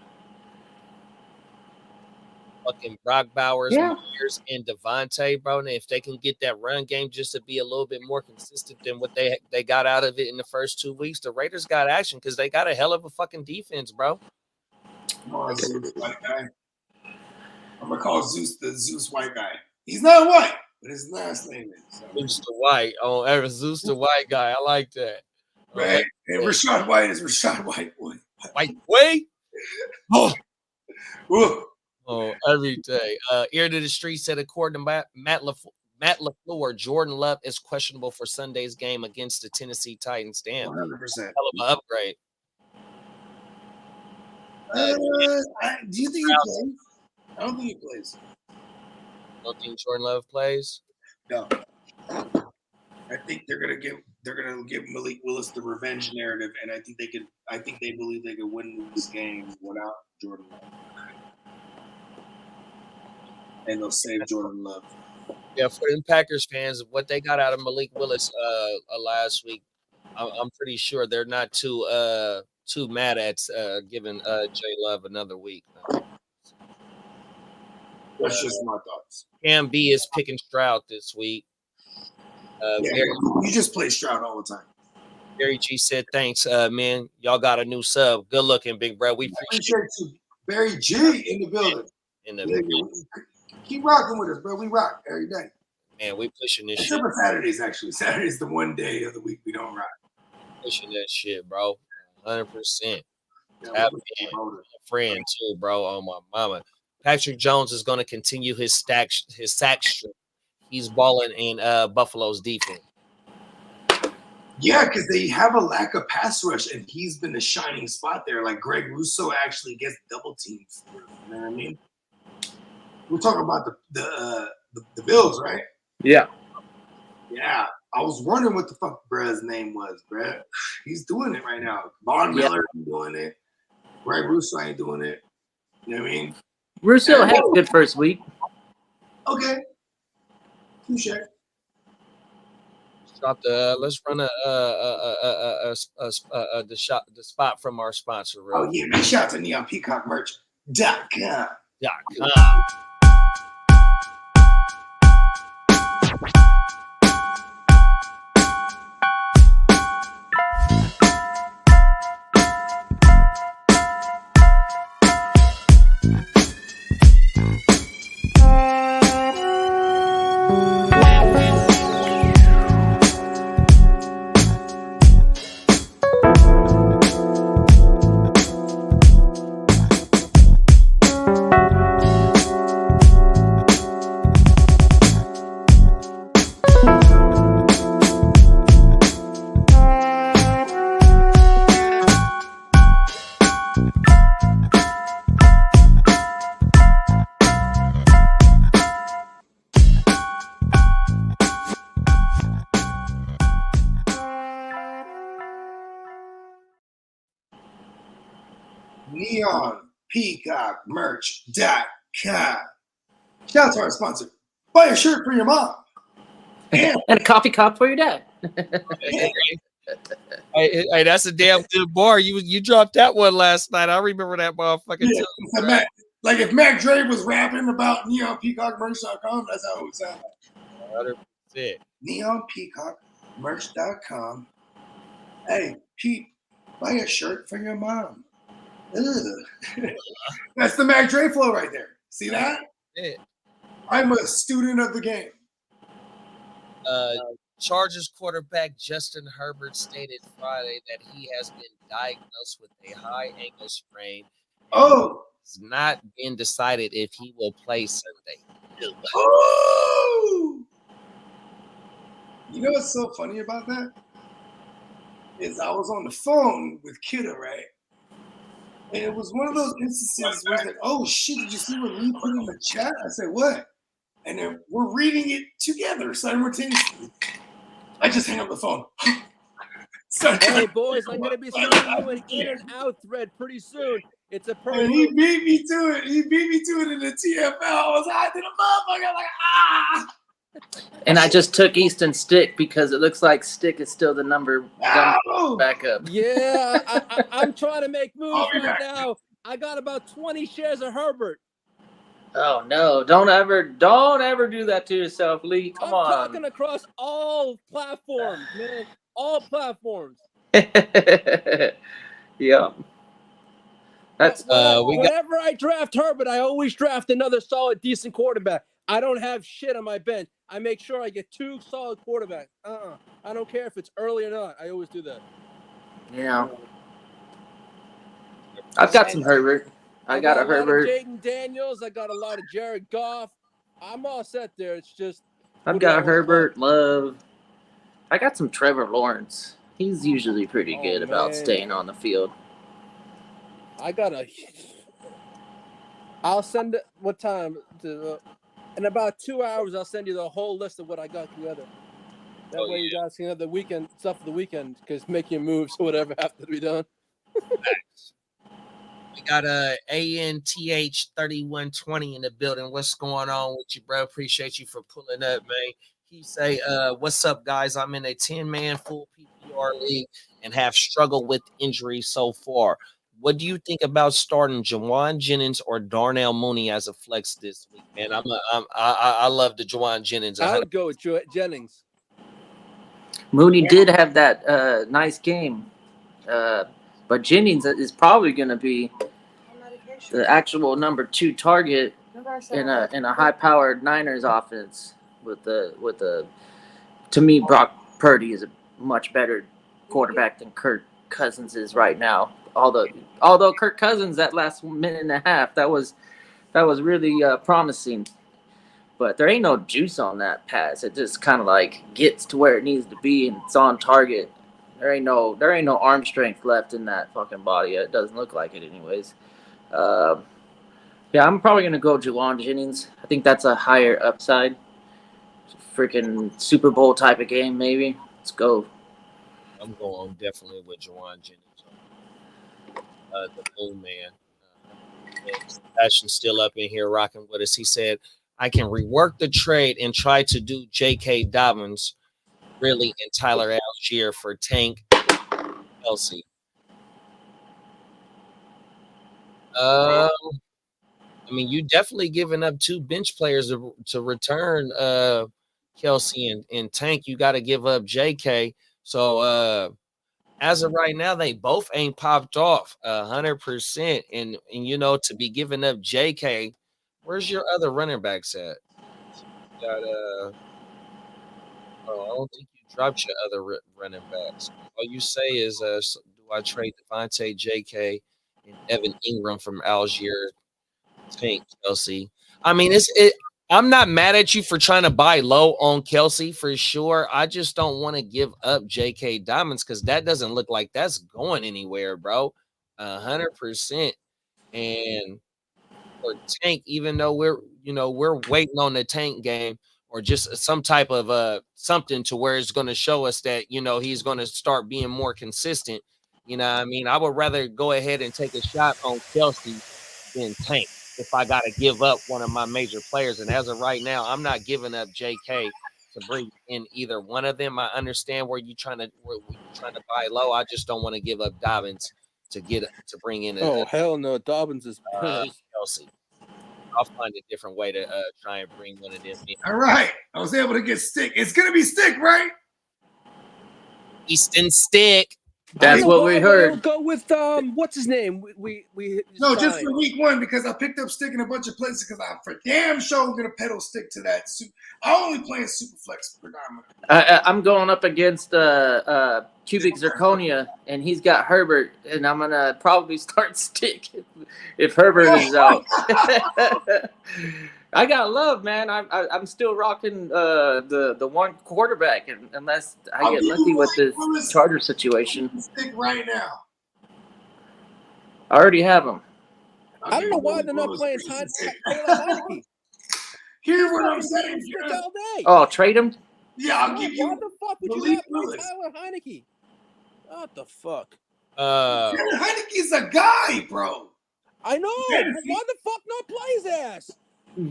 fucking Brock Bowers, Yeah. Myers, and Devontae, bro. And if they can get that run game just to be a little bit more consistent than what they got out of it in the first 2 weeks, the Raiders got action because they got a hell of a fucking defense, bro. Oh, Zeus, white guy. I'm gonna call Zeus the Zeus white guy. He's not white, but his last name is Zeus the White. Oh, ever Zeus the White guy. I like that. right. And Rashad White is Rashad White boy. White way. Oh, Ooh. Oh, every day. Ear to the street said, according to Matt LaFleur, Jordan Love is questionable for Sunday's game against the Tennessee Titans. Damn, 100%. hell of an upgrade. Do you think he plays? I don't think he plays. Don't think Jordan Love plays? No. I think they're gonna give Malik Willis the revenge narrative, and I think they believe they can win this game without Jordan Love. And they'll save Jordan Love. Yeah, for them Packers fans, what they got out of Malik Willis last week, I'm pretty sure they're not too mad at giving Jay Love another week. That's just my thoughts. Cam B is picking Stroud this week. You just play Stroud all the time. Gary G said, thanks, man. Y'all got a new sub. Good looking, big bro. We appreciate you. Barry G in the building. Keep rocking with us, bro. We rock every day. Man, we pushing this Except shit. for Saturdays, actually. Saturday's the one day of the week we don't rock. Pushing that shit, bro. 100%. Yeah, Have a friend too, bro. Oh my mama. Patrick Jones is going to continue his sack streak. He's balling in Buffalo's defense. Yeah, because they have a lack of pass rush, and he's been the shining spot there. Like Greg Rousseau actually gets double teamed. You know what I mean? We're talking about the Bills, right? Yeah. Yeah. I was wondering what the fuck Brad's name was, Brad. He's doing it right now. Von Miller ain't doing it. Greg Rousseau ain't doing it. You know what I mean? Rousseau had a good first week. Okay. Touche. Let's run the spot from our sponsor. Oh yeah, man! Shout out to NeonPeacockMerch.com. NeonPeacockMerch.com. Shout out to our sponsor. Buy a shirt for your mom. And a coffee cup for your dad. Hey, that's a damn good bar. You dropped that one last night. I remember that motherfucker Yeah, too. so Mac, like if Mac Dre was rapping about neonpeacockmerch.com, that's how it would sound like. 100%. Neonpeacockmerch.com. Hey, Pete, buy a shirt for your mom. Ugh. That's the Mac Dre flow right there. See that? Yeah. I'm a student of the game. Chargers quarterback Justin Herbert stated Friday that he has been diagnosed with a high ankle sprain. Oh, It's not been decided if he will play Sunday. oh! You know what's so funny about that? Is I was on the phone with Kidda, right? And it was one of those instances where it's like, oh shit, did you see what Lee put in the chat? I said, what? And then we're reading it together simultaneously. I just hang up the phone. Hey boys, I'm gonna be sending you an in and out thread pretty soon. It's a And personal. he beat me to it. He beat me to it in the TFL. I was hot to the motherfucker. Like, ah! And I just took Easton Stick because it looks like Stick is still the number No! back up. Yeah, I'm trying to make moves I'll be right back. now. I got about 20 shares of Herbert. Oh no! Don't ever do that to yourself, Lee. Come I'm talking across all platforms, man. All platforms. Yeah. That's Whenever I draft Herbert, I always draft another solid, decent quarterback. I don't have shit on my bench. I make sure I get 2 solid quarterbacks. I don't care if it's early or not. I always do that. yeah. I've got some Herbert. I got a Herbert. Lot of Jaden Daniels. I got a lot of Jared Goff. I'm all set there. It's just I've got Herbert, Love. I got some Trevor Lawrence. He's usually pretty good about staying on the field. I'll send it. What time? In about 2 hours, I'll send you the whole list of what I got together. That way, you guys can have the weekend stuff for the weekend because making moves or whatever have to be done. We got a ANTH 3120 in the building. What's going on with you, bro? Appreciate you for pulling up, man. He say, what's up, guys? I'm in a 10-man full PPR league and have struggled with injuries so far. What do you think about starting Jawan Jennings or Darnell Mooney as a flex this week? And I love the Jawan Jennings. I would go with Jennings. Mooney did have that nice game, but Jennings is probably going to be the actual number 2 target in a high-powered Niners offense. To me, Brock Purdy is a much better quarterback than Kirk Cousins is right now. Although Kirk Cousins that last minute and a half that was really promising, but there ain't no juice on that pass. It just kind of like gets to where it needs to be and it's on target. There ain't no arm strength left in that fucking body. It doesn't look like it anyways. Yeah, I'm probably gonna go Jawan Jennings. I think that's a higher upside. Freaking Super Bowl type of game, maybe. Let's go. I'm going definitely with Jawan Jennings. The Moon Man. Sebastian's still up in here rocking with us. He said, I can rework the trade and try to do J.K. Dobbins, really, and Tyler Algier for Tank Kelsey. I mean, you definitely giving up 2 bench players to return Kelsey and Tank. You got to give up J.K. So as of right now, they both ain't popped off 100%. And you know, to be giving up J.K., where's your other running backs at? You got I don't think you dropped your other running backs. All you say is, do I trade Devontae, J.K., and Evan Ingram from Algier? Tank Kelsey. I mean, I'm not mad at you for trying to buy low on Kelsey for sure. I just don't want to give up J.K. Diamonds because that doesn't look like that's going anywhere, bro. 100%. And for Tank, even though we're waiting on the Tank game or just some type of something to where it's going to show us that he's going to start being more consistent. You know what I mean? I would rather go ahead and take a shot on Kelsey than Tank if I got to give up one of my major players. And as of right now, I'm not giving up JK to bring in either one of them. I understand where you're trying to buy low. I just don't want to give up Dobbins to bring in Oh hell no, Dobbins is Kelsey. I'll find a different way to try and bring one of them in. All right. I was able to get Stick. It's going to be Stick, right? Easton Stick. That's what we heard. Go with what's his name? We No, just signed. for week 1 because I picked up Stick in a bunch of places because I'm for damn sure going to pedal Stick to that. I only play in Superflex predominantly. I'm going up against Cubic Zirconia, and he's got Herbert, and I'm gonna probably start Stick if Herbert is out. I got love, man. I'm still rocking the one quarterback, unless I get lucky with this Charger situation. Stick right now. I already have him. I don't know why they're not playing Taylor Heineke. Here's what I'm saying. Stick all day. Oh, trade him. Yeah, I'll give you. Why the fuck would you Malik not play Willis. Tyler Heineke? What the fuck? Heineke's a guy, bro. I know, but why the fuck not play his ass?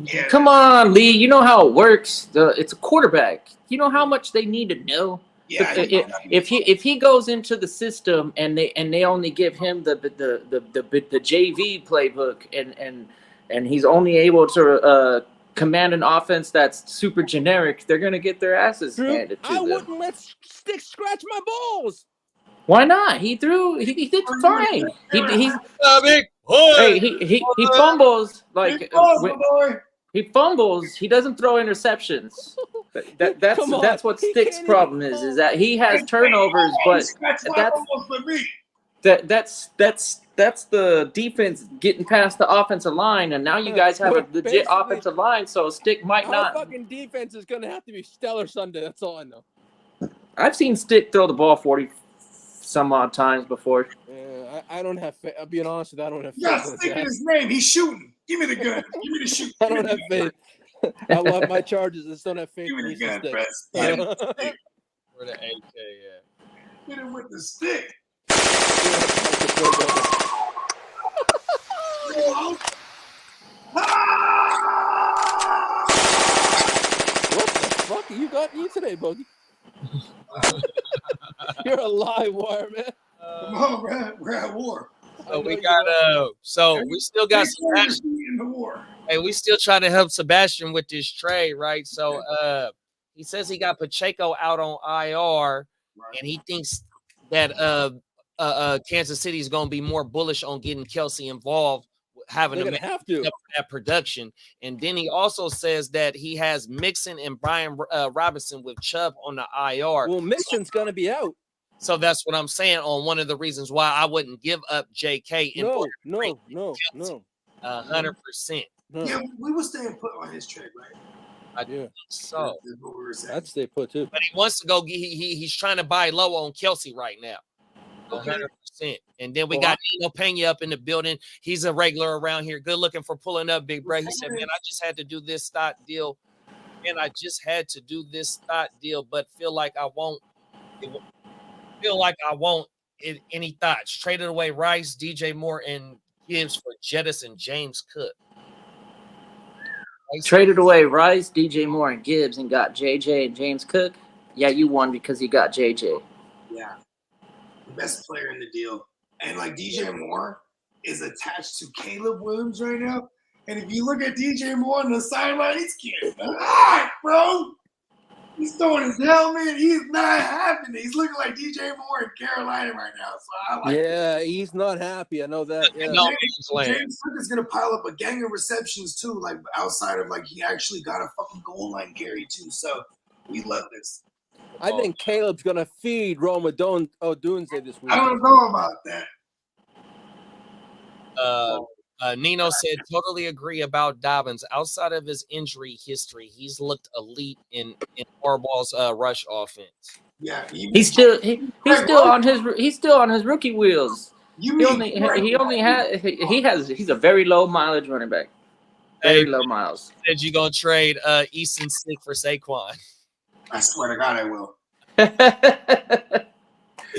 Yeah. Come on, Lee. You know how it works. It's a quarterback. You know how much they need to know. Yeah. If he goes into the system and they only give him the JV playbook and he's only able to command an offense that's super generic, they're gonna get their asses handed to them. I wouldn't let Stick scratch my balls. Why not? He did fine. He's Big boy. hey he fumbles like boy. he fumbles. He doesn't throw interceptions. Come on. That's what He Stick's can't problem even is that he has turnovers, but that's the defense getting past the offensive line, and now you guys have a legit Basically, offensive line, so Stick might Our not. fucking defense is gonna have to be stellar Sunday. That's all I know. I've seen Stick throw the ball 40 some odd times before. Yeah, I don't have faith. I'm being honest with you, I don't have faith. Yeah, in Stick in that. his name. He's shooting. Give me the gun. Give me the shoot. I don't have faith. I love my Chargers. I just don't have faith Give in me the Easton gun, Stick. press. Where the AK at? Hit him with the stick. What the fuck you got in you today, Bogey? You're a live wire, man. Come on, we're at war. So we got we still got Sebastian. in the war. Hey, we still trying to help Sebastian with this trade, right? So he says he got Pacheco out on IR, and he thinks that Kansas City is going to be more bullish on getting Kelsey involved, having They're him gonna have to. that production. And then he also says that he has Mixon and Brian Robinson with Chubb on the IR. Well, Mixon's gonna be out. So that's what I'm saying on one of the reasons why I wouldn't give up JK. In No. 100%. No. Yeah, we were staying put on his trade, right? Yeah. So, That's what we were saying. I'd stay put too. but he wants to go. He's trying to buy low on Kelsey right now. 100%. And then we got Nino Pena up in the building. He's a regular around here. Good looking for pulling up, big bro. He said, "Man, I just had to do this stock deal. And I just had to do this stock deal, but feel like I won't. Any thoughts? Traded away Rice, DJ Moore, and Gibbs for Jettis and James Cook. Traded away Rice, DJ Moore, and Gibbs, and got JJ and James Cook. Yeah, you won because you got JJ. Yeah. The best player in the deal. And like DJ Moore is attached to Caleb Williams right now. And if you look at DJ Moore on the sideline, he's getting hot, bro. He's throwing his helmet. He's not happy. He's looking like DJ Moore in Carolina right now. So I like Yeah, he's not happy. I know that. Yeah. No, James Cook is gonna pile up a gang of receptions too, like outside of like he actually got a fucking goal line carry too. So we love this. I think Caleb's gonna feed Rome Odunze this week. I don't know about that. Nino said, totally agree about Dobbins. Outside of his injury history, he's looked elite in Harbaugh's rush offense. Yeah, He's still on his rookie wheels. He's a very low mileage running back. Very low miles. Said you gonna trade Easton Stick for Saquon. I swear to God, I will.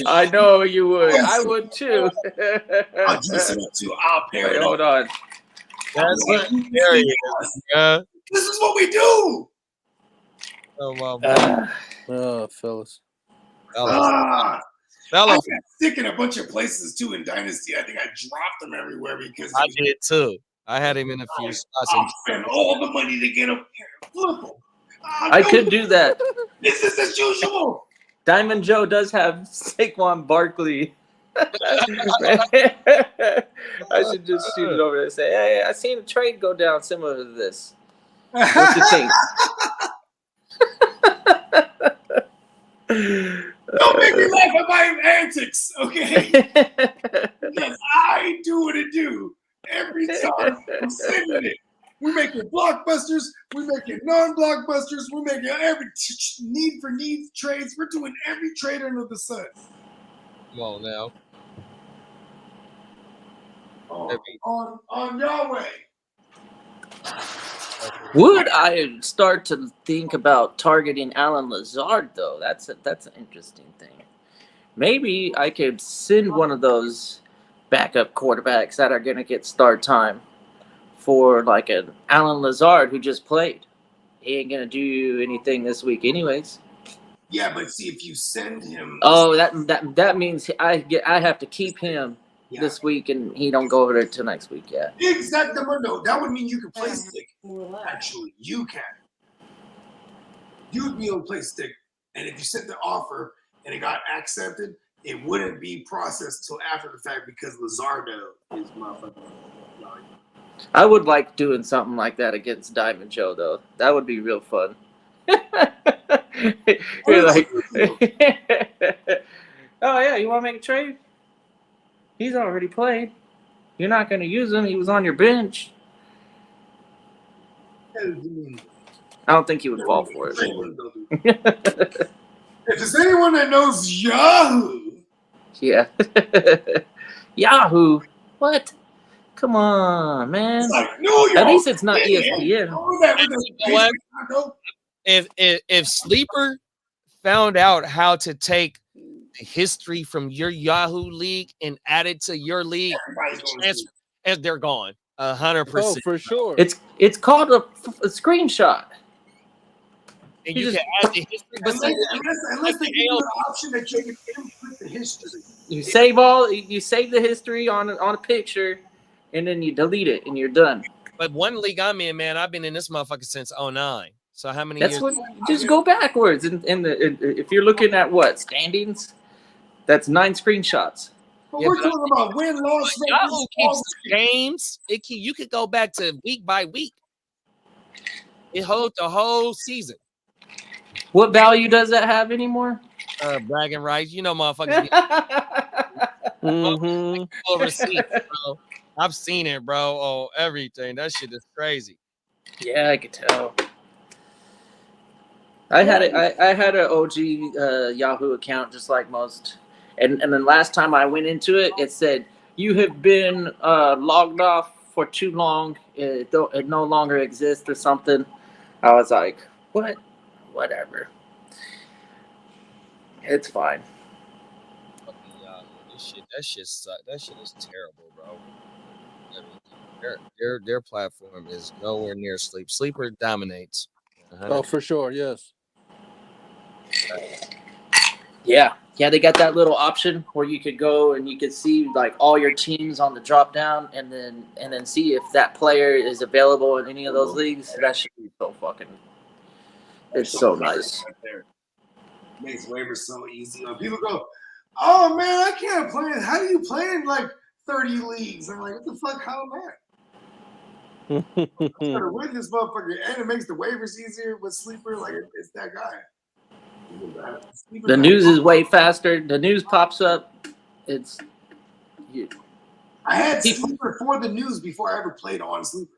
I know you would. I would too. I'll dress it up too. I'll pair Wait, it hold up. on. That's there he is. This is what we do. Oh, my Oh, fellas. I fellas. got sick in a bunch of places too in Dynasty. I think I dropped them everywhere because I did too. I had him in a few spots. I'll spend all the money to get him here. Flip them. I could do that. This is as usual. Diamond Joe does have Saquon Barkley. I should just shoot it over there and say, hey, I seen a trade go down similar to this. What you think? Don't make me laugh at my antics, okay? Because I do what it do every time. I'm sending it. We're making blockbusters. We're making non-blockbusters. We're making every need for needs trades. We're doing every trade under the sun. Come on now. On Yahweh. Would I start to think about targeting Alan Lazard though? That's an interesting thing. Maybe I could send one of those backup quarterbacks that are going to get start time for like an Alan Lazard who just played. He ain't going to do anything this week anyways. Yeah, but see if you send him. Oh, that means I have to keep him this week, and he don't go over there till next week. Yeah. Exactamundo. That would mean you can play stick. Actually, you can. You'd be able to play stick, and if you sent the offer and it got accepted, it wouldn't be processed till after the fact because Lazardo is motherfucking. I would like doing something like that against Diamond Joe, though. That would be real fun. You're like, oh yeah, you want to make a trade? He's already played. You're not going to use him. He was on your bench. I don't think he would fall for it. If there's anyone that knows Yahoo, yeah, Yahoo. What? Come on, man. it's like New York. At least it's not ESPN. If Sleeper found out how to take the history from your Yahoo league and add it to your league, and they're gone 100%. Oh, for sure. It's called a screenshot. And you can add the history, but unless they give you an option that you can input the history. You save the history on a picture, and then you delete it, and you're done. But one league I'm in, man, I've been in this motherfucker since 2009. So how many That's years? what. Just go backwards, if you're looking at what standings, that's 9 screenshots. But we're talking about win loss. Yahoo keeps games. You could go back to week by week. It holds the whole season. What value does that have anymore? Bragging rights, motherfuckers. Overseas, bro. I've seen it, bro. Oh, everything. That shit is crazy. Yeah, I could tell. I had an OG Yahoo account just like most, and then last time I went into it, it said you have been logged off for too long. It no longer exists or something. I was like, what? Whatever. It's fine. That shit sucks. That shit is terrible, bro. Their platform is nowhere near Sleep. Sleeper dominates. Oh, for sure, yes. Yeah, they got that little option where you could go and you could see like all your teams on the drop down, and then see if that player is available in any of those leagues. That should be so fucking. It's so nice. Right there. Makes waivers so easy. People go, "Oh man, I can't play it. How do you play in like 30 leagues?" I'm like, "What the fuck? How am I?" I'm trying to win this motherfucker, and it makes the waivers easier with Sleeper. Like it's that guy. The news is way faster. The news pops up. I had Sleeper for the news before I ever played on Sleeper.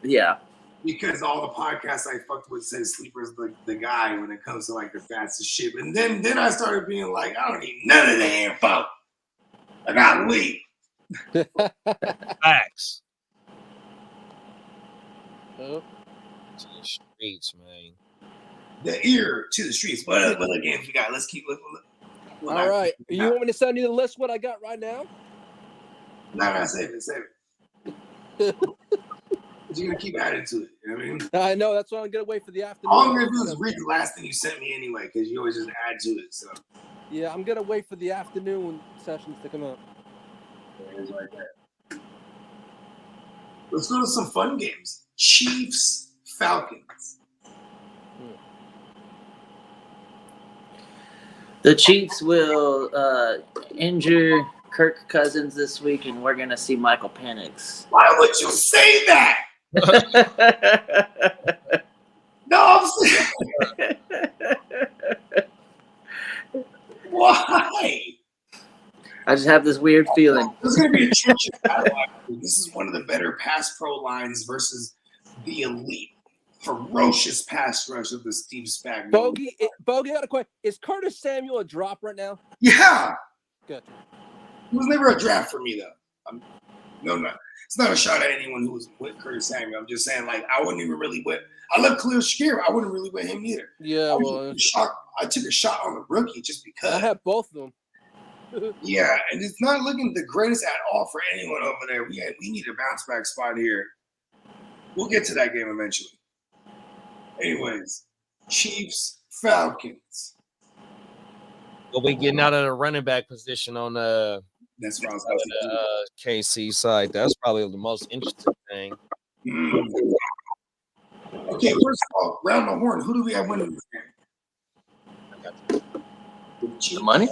Yeah. Because all the podcasts I fucked with said Sleeper's the guy when it comes to like the fastest shit. And then I started being like, I don't need none of the info. I got weed. Facts. Oh. To the streets, man. The ear to the streets. What other games we got? Let's keep looking. All right. You want me to send you the list what I got right now? No, save it. But you're gonna keep adding to it. You know what I mean? I know. That's why I'm gonna wait for the afternoon. All I'm gonna do is read the last thing you sent me anyway, because you always just add to it. So Yeah, I'm gonna wait for the afternoon sessions to come out. there it is right there. Let's go to some fun games. Chiefs, Falcons. The Chiefs will injure Kirk Cousins this week, and we're gonna see Michael Penix. Why would you say that? No, I'm saying. Why? I just have this weird feeling. This is going to be a trench battle. This is one of the better pass pro lines versus the elite, ferocious pass rush of the Steve Spagnuolo. Bogey, I got a question. Is Curtis Samuel a drop right now? Yeah. Good. He was never a draft for me, though. No. It's not a shot at anyone who was with Curtis Samuel. I'm just saying, like, I wouldn't even really with. I love Khalil Shakir. I wouldn't really with him either. Yeah, well, I took a shot on the rookie just because. I have both of them. Yeah, and it's not looking the greatest at all for anyone over there. We need a bounce back spot here. We'll get to that game eventually. Anyways, Chiefs, Falcons. But we getting out of the running back position on That's what I was about to do. KC side. That's probably the most interesting thing. Okay, first of all, round the horn. Who do we have winning this game? The money?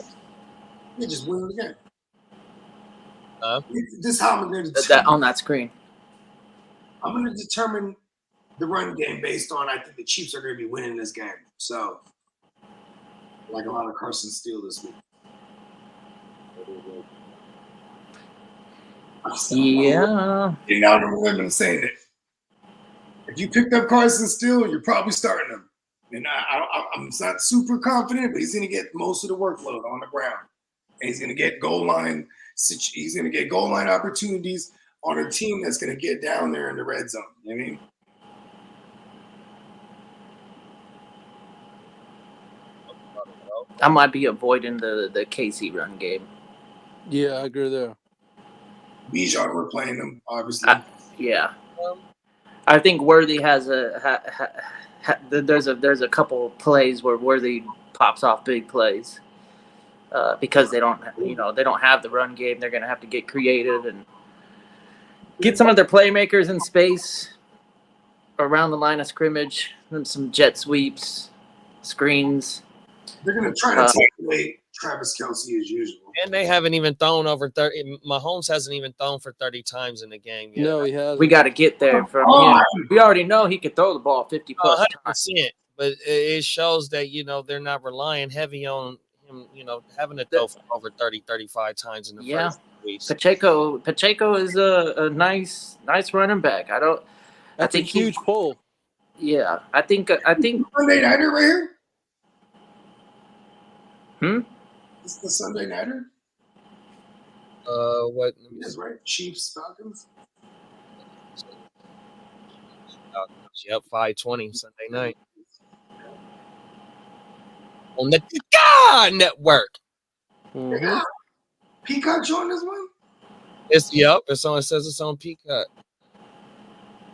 They just win the game. This is how I'm going to That on that screen. I'm going to determine the run game based on I think the Chiefs are going to be winning this game. So, like a lot of Carson Steele this week. Yeah. And now the women saying it. If you picked up Carson Steele, you're probably starting him. And I'm not super confident, but he's going to get most of the workload on the ground. And he's going to get goal line. He's going to get goal line opportunities on a team that's going to get down there in the red zone. You know what I mean? I might be avoiding the KC run game. Yeah, I agree there. Bijan, we're playing them, obviously. Yeah. I think Worthy has there's a couple plays where Worthy pops off big plays because they don't have the run game. They're going to have to get creative and get some of their playmakers in space around the line of scrimmage, and some jet sweeps, screens. They're going to try to take away Travis Kelce as usual. And they haven't even thrown over 30. Mahomes hasn't even thrown for 30 times in the game yet. No, he hasn't. We got to get there from him. We already know he could throw the ball 50 plus times. 100%. But it shows that, they're not relying heavy on him, having to throw for over 30, 35 times in the first weeks. Pacheco is a nice running back. That's a huge pull. Yeah, I think Sunday nighter right here? It's the Sunday nighter? What? That's right. Chiefs, Falcons. Yep, 5:20 Sunday night on the God Network. Mm-hmm. Peacock joined this one? It says it's on Peacock.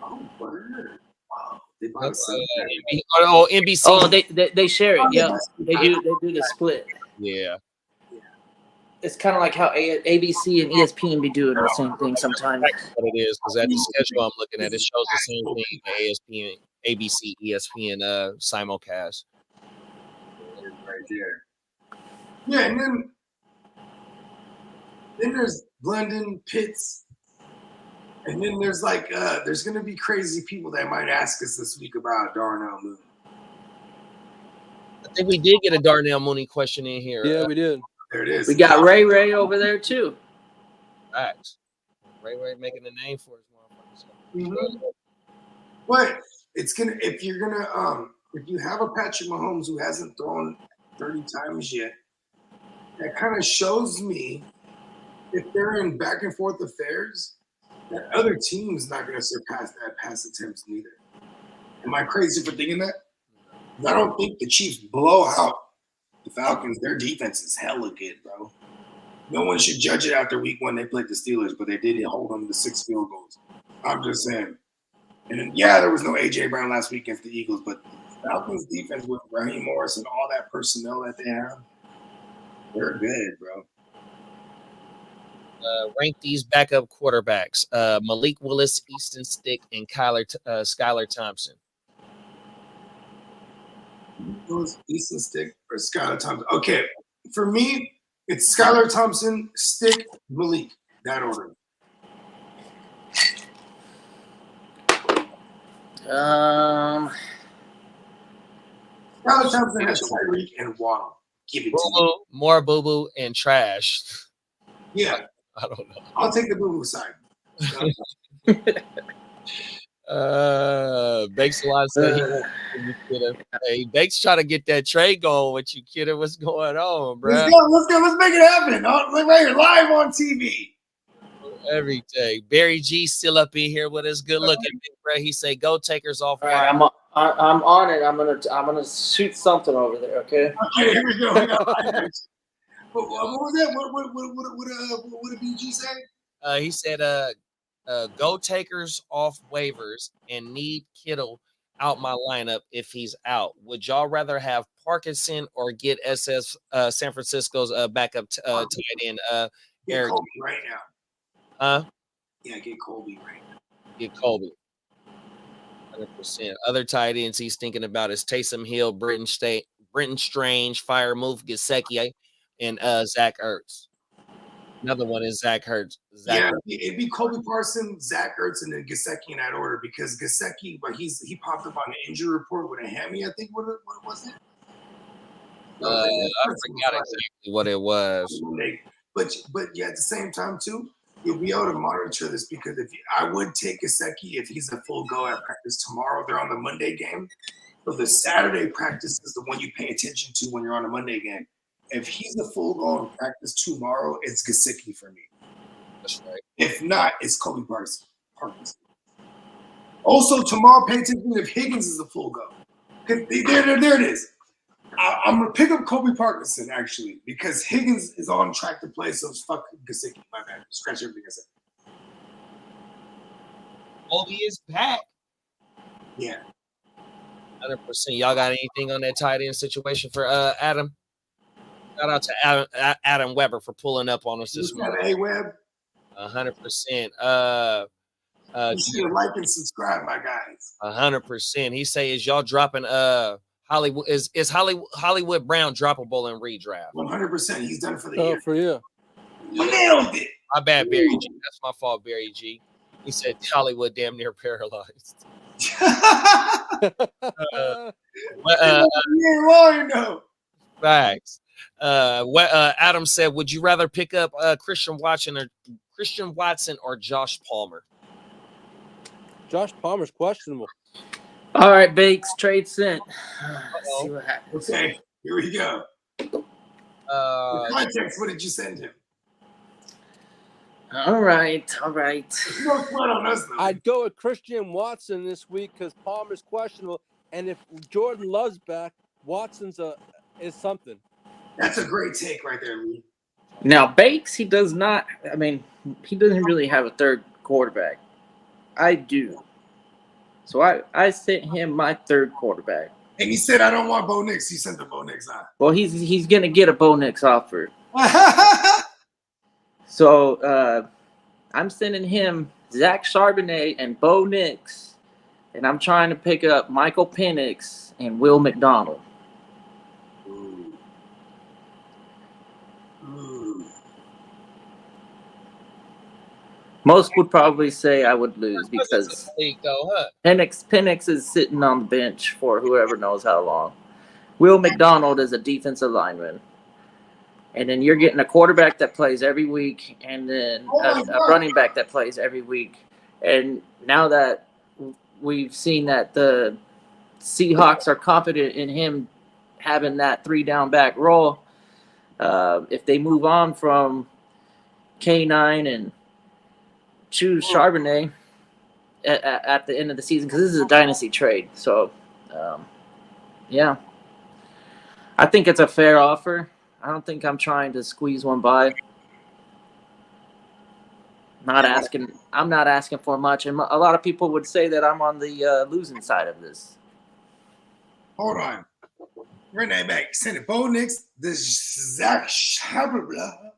Oh, word. Wow. They bought NBC. Oh, they share it. Yeah, they do the split. Yeah. It's kind of like how ABC and ESPN be doing the same thing sometimes. That's what it is, because at the schedule I'm looking at, it shows the same thing. The ABC, ESPN simulcast. Right there. Yeah, and then there's London, Pitts, and then there's there's going to be crazy people that might ask us this week about Darnell Mooney. I think we did get a Darnell Mooney question in here. Yeah, we did. There it is. We got Ray over there too. Facts. Ray making a name for his motherfuckers. Mm-hmm. But it's gonna if you have a Patrick Mahomes who hasn't thrown 30 times yet, that kind of shows me if they're in back and forth affairs, that other team's not gonna surpass that pass attempts neither. Am I crazy for thinking that? I don't think the Chiefs blow out the Falcons. Their defense is hella good, bro. No one should judge it after week 1. They played the Steelers, but they did hold them to 6 field goals. I'm just saying. And then, yeah, there was no AJ Brown last week against the Eagles, but Falcons defense with Raheem Morris and all that personnel that they have, they're good, bro. Rank these backup quarterbacks: Malik Willis, Easton Stick, and Skylar Thompson. Easton Stick or Skylar Thompson. Okay, for me, it's Skylar Thompson, Stick, Malik. That order. Skylar Thompson has Tyreek and Waddle. Give it to me. More boo boo and trash. Yeah, I don't know. I'll take the boo boo side. Bakes a lot said hey, Bakes trying to get that trade going with you, kiddo. What's going on, bro? Let's go. Let's make it happen. Right here, live on TV. Everything. Barry G still up in here with us. Good looking, bro. He say, "Go takers off." All right, I'm on it. I'm gonna shoot something over there. Okay. Okay, here we go. What was that? What did BG say? He said, "Go takers off waivers and need Kittle out my lineup if he's out. Would y'all rather have Parkinson or get San Francisco's backup tight end Get Eric Colby right now. Yeah, get Colby right now. Get Colby. 100%. Other tight ends he's thinking about is Taysom Hill, Brenton Strange, Fire Move, Gesicki, and Zach Ertz. Another one is Zach Ertz. It'd be Colby Parsons, Zach Ertz, and then Gesicki in that order because Gesicki, but he popped up on an injury report with a hammy. I think what was it? I forgot exactly what it was. But yeah, at the same time too, you'll be able to monitor this because I would take Gesicki if he's a full go at practice tomorrow. They're on the Monday game, so the Saturday practice is the one you pay attention to when you're on a Monday game. If he's a full go in practice tomorrow, it's Gesicki for me. That's right. If not, it's Colby Parsons. Also, tomorrow, pay attention if Higgins is a full go. There it is. I'm going to pick up Colby Parkinson, actually, because Higgins is on track to play, so it's fuck Gesicki. My bad. Scratch everything I said. Colby is back. Yeah. 100%. Y'all got anything on that tight end situation for Adam? Shout out to Adam Weber for pulling up on us this morning. Hey, Webb. 100%. You should like and subscribe, my guys. 100%. He say, is y'all dropping Hollywood? Is Hollywood Brown droppable in redraft? 100%. He's done it for the year. Oh, for you. You nailed it. My bad, Barry G. That's my fault, Barry G. He said Hollywood damn near paralyzed. You're wrong, though. Facts. Adam said, would you rather pick up Christian Watson or Josh Palmer? Josh Palmer's questionable. All right, Bakes, trade sent. Let's see what happens. Okay, here we go. The context, what did you send him? All right. No sweat on us, though. I'd go with Christian Watson this week because Palmer's questionable, and if Jordan Love's back, Watson's is something. That's a great take right there, Lee. Now, Bakes, he doesn't really have a third quarterback. I do. So I sent him my third quarterback. And he said, I don't want Bo Nix. He sent the Bo Nix on. Well, he's going to get a Bo Nix offer. So I'm sending him Zach Charbonnet and Bo Nix, and I'm trying to pick up Michael Penix and Will McDonald. Most would probably say I would lose because Penix is sitting on the bench for whoever knows how long. Will McDonald is a defensive lineman. And then you're getting a quarterback that plays every week and then a running back that plays every week. And now that we've seen that the Seahawks are confident in him having that 3-down back role, if they move on from K9 and choose Charbonnet at the end of the season, because this is a dynasty trade. So, yeah. I think it's a fair offer. I don't think I'm trying to squeeze one by. I'm not asking for much, and a lot of people would say that I'm on the losing side of this. Hold on. Run that back. Send it. Bo Nix, the Zach Shababla.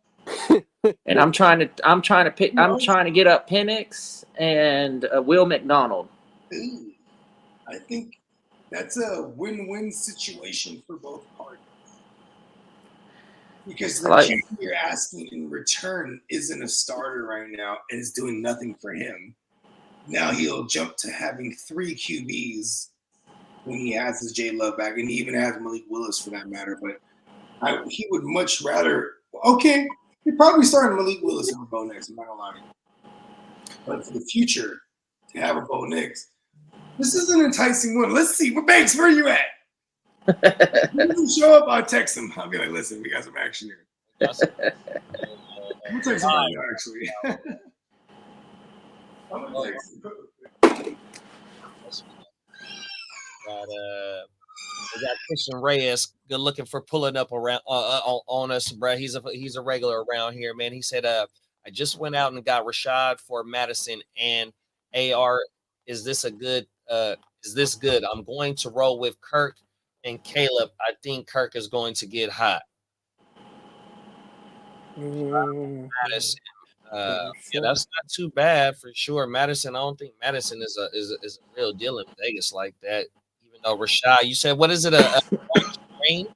And I'm trying to get up Penix and Will McDonald. Ooh, I think that's a win-win situation for both parties. Because the kid you're asking in return isn't a starter right now and is doing nothing for him. Now he'll jump to having 3 QBs when he has his J Love back, and he even has Malik Willis for that matter. But he would much rather. Okay, he'd probably start Malik Willis over Bo Nix. I'm not gonna lie to you. But for the future, to have a Bo Nix, this is an enticing one. Let's see. Banks, where are you at? If he doesn't show up, I'll text him. I'll be like, listen, we got some action here. I'm gonna text him right now, actually. I'm gonna text him. We got Christian Reyes, good looking for pulling up around on us, bro. He's a regular around here, man. He said, I just went out and got Rashad for Madison and AR. Is this good? I'm going to roll with Kirk and Caleb. I think Kirk is going to get hot. Madison. Yeah, that's not too bad for sure. Madison, I don't think Madison is a real deal in Vegas like that. Even though Rashad, you said, what is it? A strain?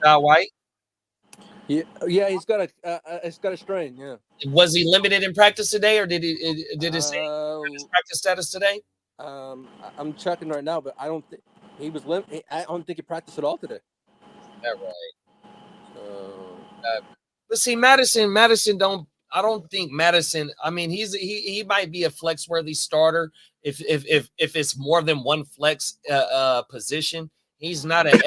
Rashad White? Yeah, he's got a strain. Yeah. Was he limited in practice today, or did it say his practice status today? I'm checking right now, but I don't think he was limited. I don't think he practiced at all today. Is that right? But see, Madison I don't think Madison. I mean, he might be a flex worthy starter if it's more than one flex position. He's not an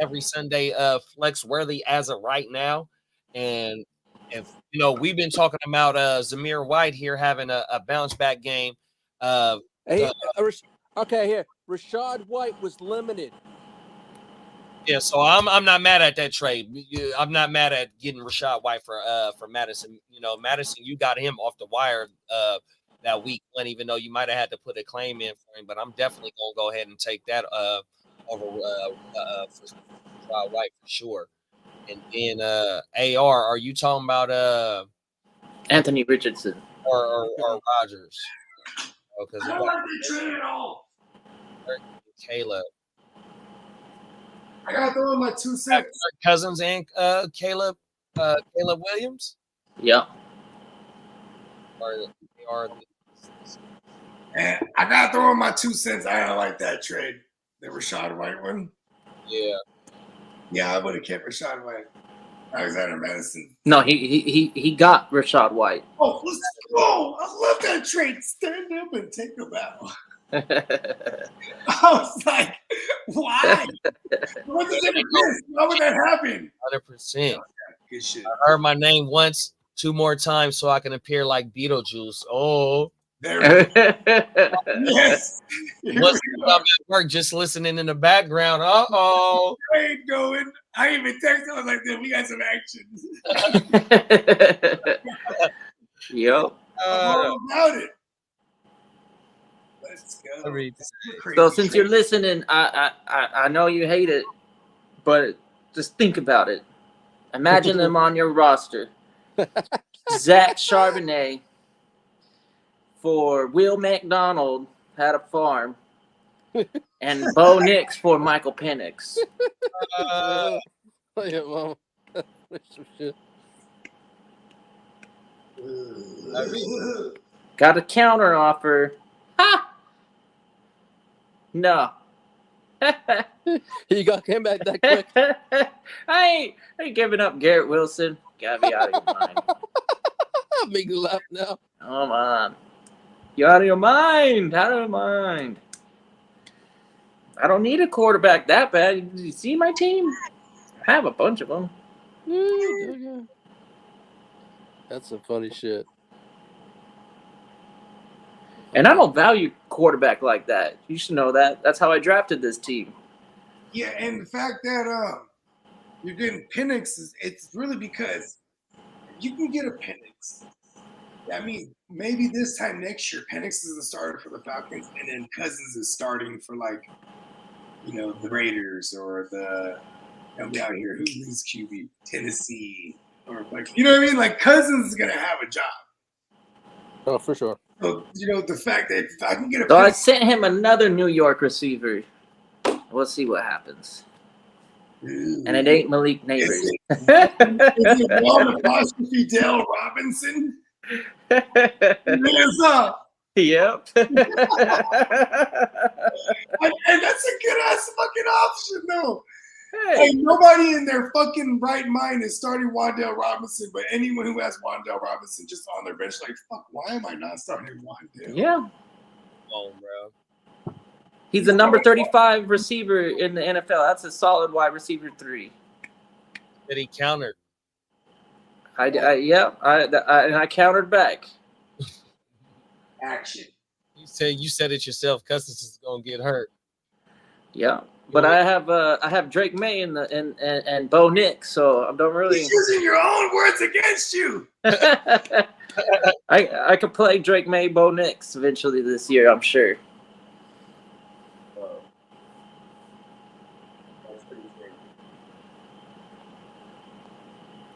every Sunday flex worthy as of right now. And if we've been talking about Zamir White here having a bounce back game. Here, Rashad White was limited. Yeah, so I'm not mad at that trade. I'm not mad at getting Rashad White for Madison. Madison, you got him off the wire that week one, even though you might have had to put a claim in for him. But I'm definitely gonna go ahead and take that over for Rashad White for sure. And then AR, are you talking about Anthony Richardson or Rodgers? Because I don't like that trade at all. Caleb. I gotta throw in my 2 cents. Cousins and Caleb Williams. Yeah. And I gotta throw in my 2 cents. I don't like that trade. The Rashad White one. Yeah, I would have kept Rashad White. Alexander Madison. No, he got Rashad White. Oh, let's go! I love that trade. Stand up and take him out. I was like, why? Why would that happen? 100%. Good shit. I heard my name once, 2 more times, so I can appear like Beetlejuice. Oh, there we go. Yes. What's up at work? Just listening in the background. Trade going. I even texted. I was like, "Dude, we got some action." Yep. I'm all about it. Let's go. So since you're listening, I know you hate it, but just think about it. Imagine them on your roster. Zach Charbonnet for Will McDonald had a farm, and Bo Nix for Michael Penix. Got a counter offer. Ha! No. You came back that quick. I ain't giving up Garrett Wilson. Gotta be out of your mind. Make you laugh now. Come on. You're out of your mind. Out of your mind. I don't need a quarterback that bad. You see my team? I have a bunch of them. Yeah. That's some funny shit. And I don't value quarterback like that. You should know that. That's how I drafted this team. Yeah, and the fact that you're getting Penix it's really because you can get a Penix I mean, maybe this time next year, Penix is the starter for the Falcons, and then Cousins is starting for like, the Raiders or the help me out here. Who's these QB? Tennessee or like, you know what I mean? Like Cousins is gonna have a job. Oh, for sure. So the fact that if I can get a So I Penix, sent him another New York receiver. We'll see what happens. And it ain't Malik Neighbors. is it one apostrophe Dale Robinson? Hands up. Yep. And that's a good ass fucking option, though. Hey, nobody in their fucking right mind is starting Wan'Dale Robinson, but anyone who has Wan'Dale Robinson just on their bench, like, fuck, why am I not starting Wan'Dale? Yeah. Oh, bro. He's the number 35 receiver in the NFL. That's a solid wide receiver 3. That he countered. I countered back. Action. You said it yourself. Cousins is gonna get hurt. Yeah, but I have Drake May and Bo Nix, so I don't really. He's using your own words against you. I could play Drake May, Bo Nix eventually this year, I'm sure.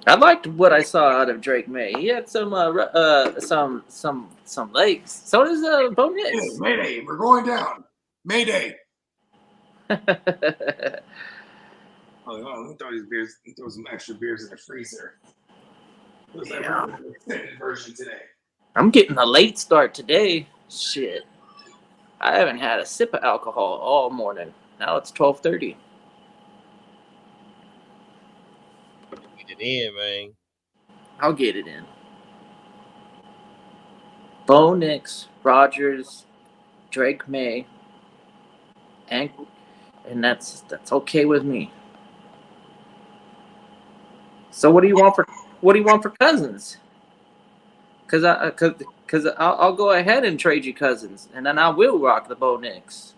I liked what I saw out of Drake May. He had some legs. So does Bo Nix. Hey, Mayday, we're going down. Mayday. Oh, let me throw these beers. Throw some extra beers in the freezer. Yeah. Extended version today. I'm getting a late start today. Shit. I haven't had a sip of alcohol all morning. Now it's 12:30. Get it in, man. I'll get it in. Bo Nix, Rogers, Drake May, and that's okay with me. So what do you want for Cousins? Because I'll go ahead and trade you Cousins, and then I will rock the Bo Nix.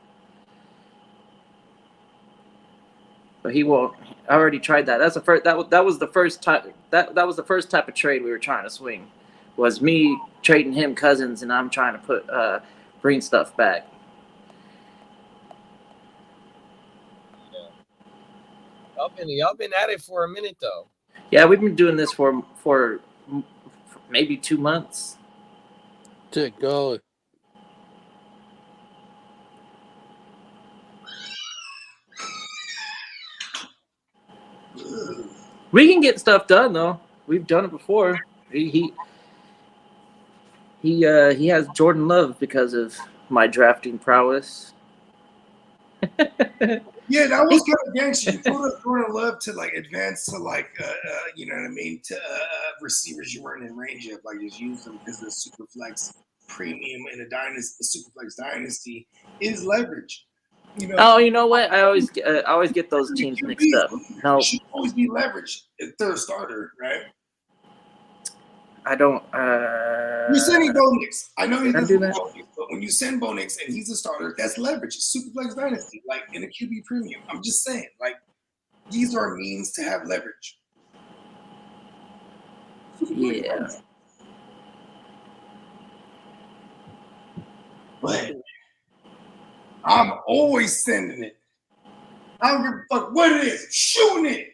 But he won't. I already tried that. That's the first. That was the first time. That was the first type of trade we were trying to swing. Was me trading him Cousins, and I'm trying to bring stuff back. Yeah. Y'all been at it for a minute though. Yeah, we've been doing this for maybe 2 months. Good golly. We can get stuff done though. We've done it before. He has Jordan Love because of my drafting prowess. Yeah, that was kind of gangster. You pulled up Jordan Love to like advance to like, you know what I mean, to receivers you weren't in range of. Like just use them because the Superflex premium in a dynasty, the Superflex dynasty is leverage. You know. Oh, you know what? I always get those teams mixed up. No, It should always be leverage. Third starter, right? I don't. You're sending Bo Nix. I know he's Can I do that? Bo Nix, but when you send Bo Nix and he's a starter, that's leverage. Superflex dynasty, like in a QB premium. I'm just saying, like these are means to have leverage. Yeah. But I'm always sending it. I don't give a fuck what it is. Shooting it.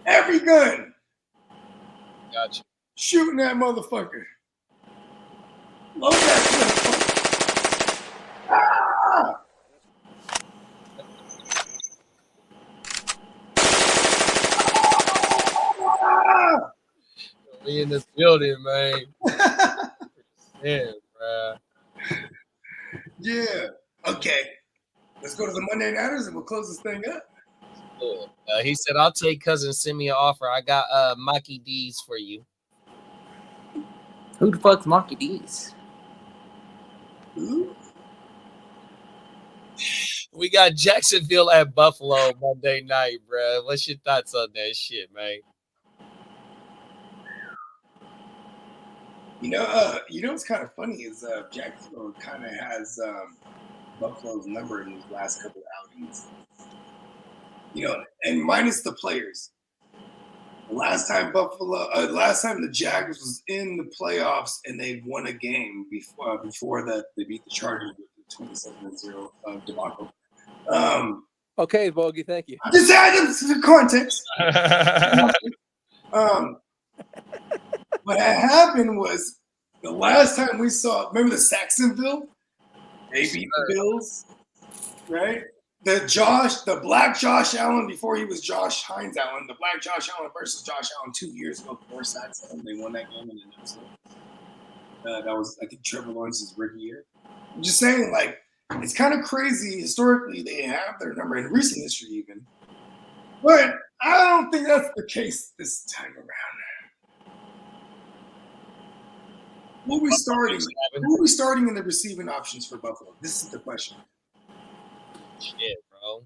Every gun. Gotcha. Shooting that motherfucker. Load that motherfucker. Ah! Ah! We in this building, man. Yeah, bro. Yeah. Okay. Let's go to the Monday Nighters and we'll close this thing up. Cool. He said, "I'll take cousin. Send me an offer. I got Maki D's for you." Who the fuck's Monkey D's? Ooh. We got Jacksonville at Buffalo Monday night, bro. What's your thoughts on that shit, man? You know what's kind of funny is Jacksonville kind of has Buffalo's number in these last couple of outings. You know, and minus the players. last time the Jaguars was in the playoffs and they won a game before that they beat the Chargers with the 27-0 debacle. Okay, Bogey, thank you. I'm just adding the context. What had happened was the last time we saw, remember the Saxonville? They beat the Bills, right? The black Josh Allen before he was Josh Hines Allen, the black Josh Allen versus Josh Allen 2 years ago before Saxonville. They won that game in the that was, I think, Trevor Lawrence's rookie year. I'm just saying, like, it's kind of crazy. Historically, they have their number in recent history, even. But I don't think that's the case this time around. Who are we starting in the receiving options for Buffalo? This is the question. Shit, bro.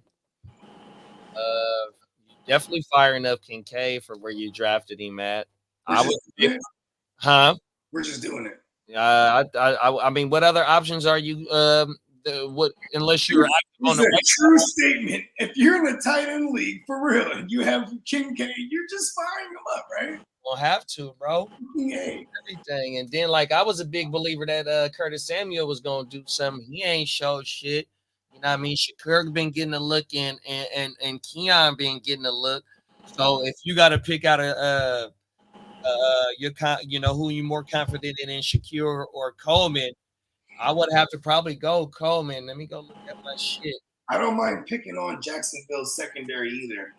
Definitely firing up Kincaid for where you drafted him at. Huh? We're just doing it. I mean, what other options are you? Unless you're active on the true statement. If you're in a tight end league for real and you have Kincaid, you're just firing him up, right? We'll have to, bro. Yeah. Everything, and then like I was a big believer that Curtis Samuel was gonna do something. He ain't showed shit. You know what I mean? Shakur been getting a look and Keon been getting a look. So if you got to pick out who you more confident in Shakur or Coleman, I would have to probably go Coleman. Let me go look at my shit. I don't mind picking on Jacksonville's secondary either.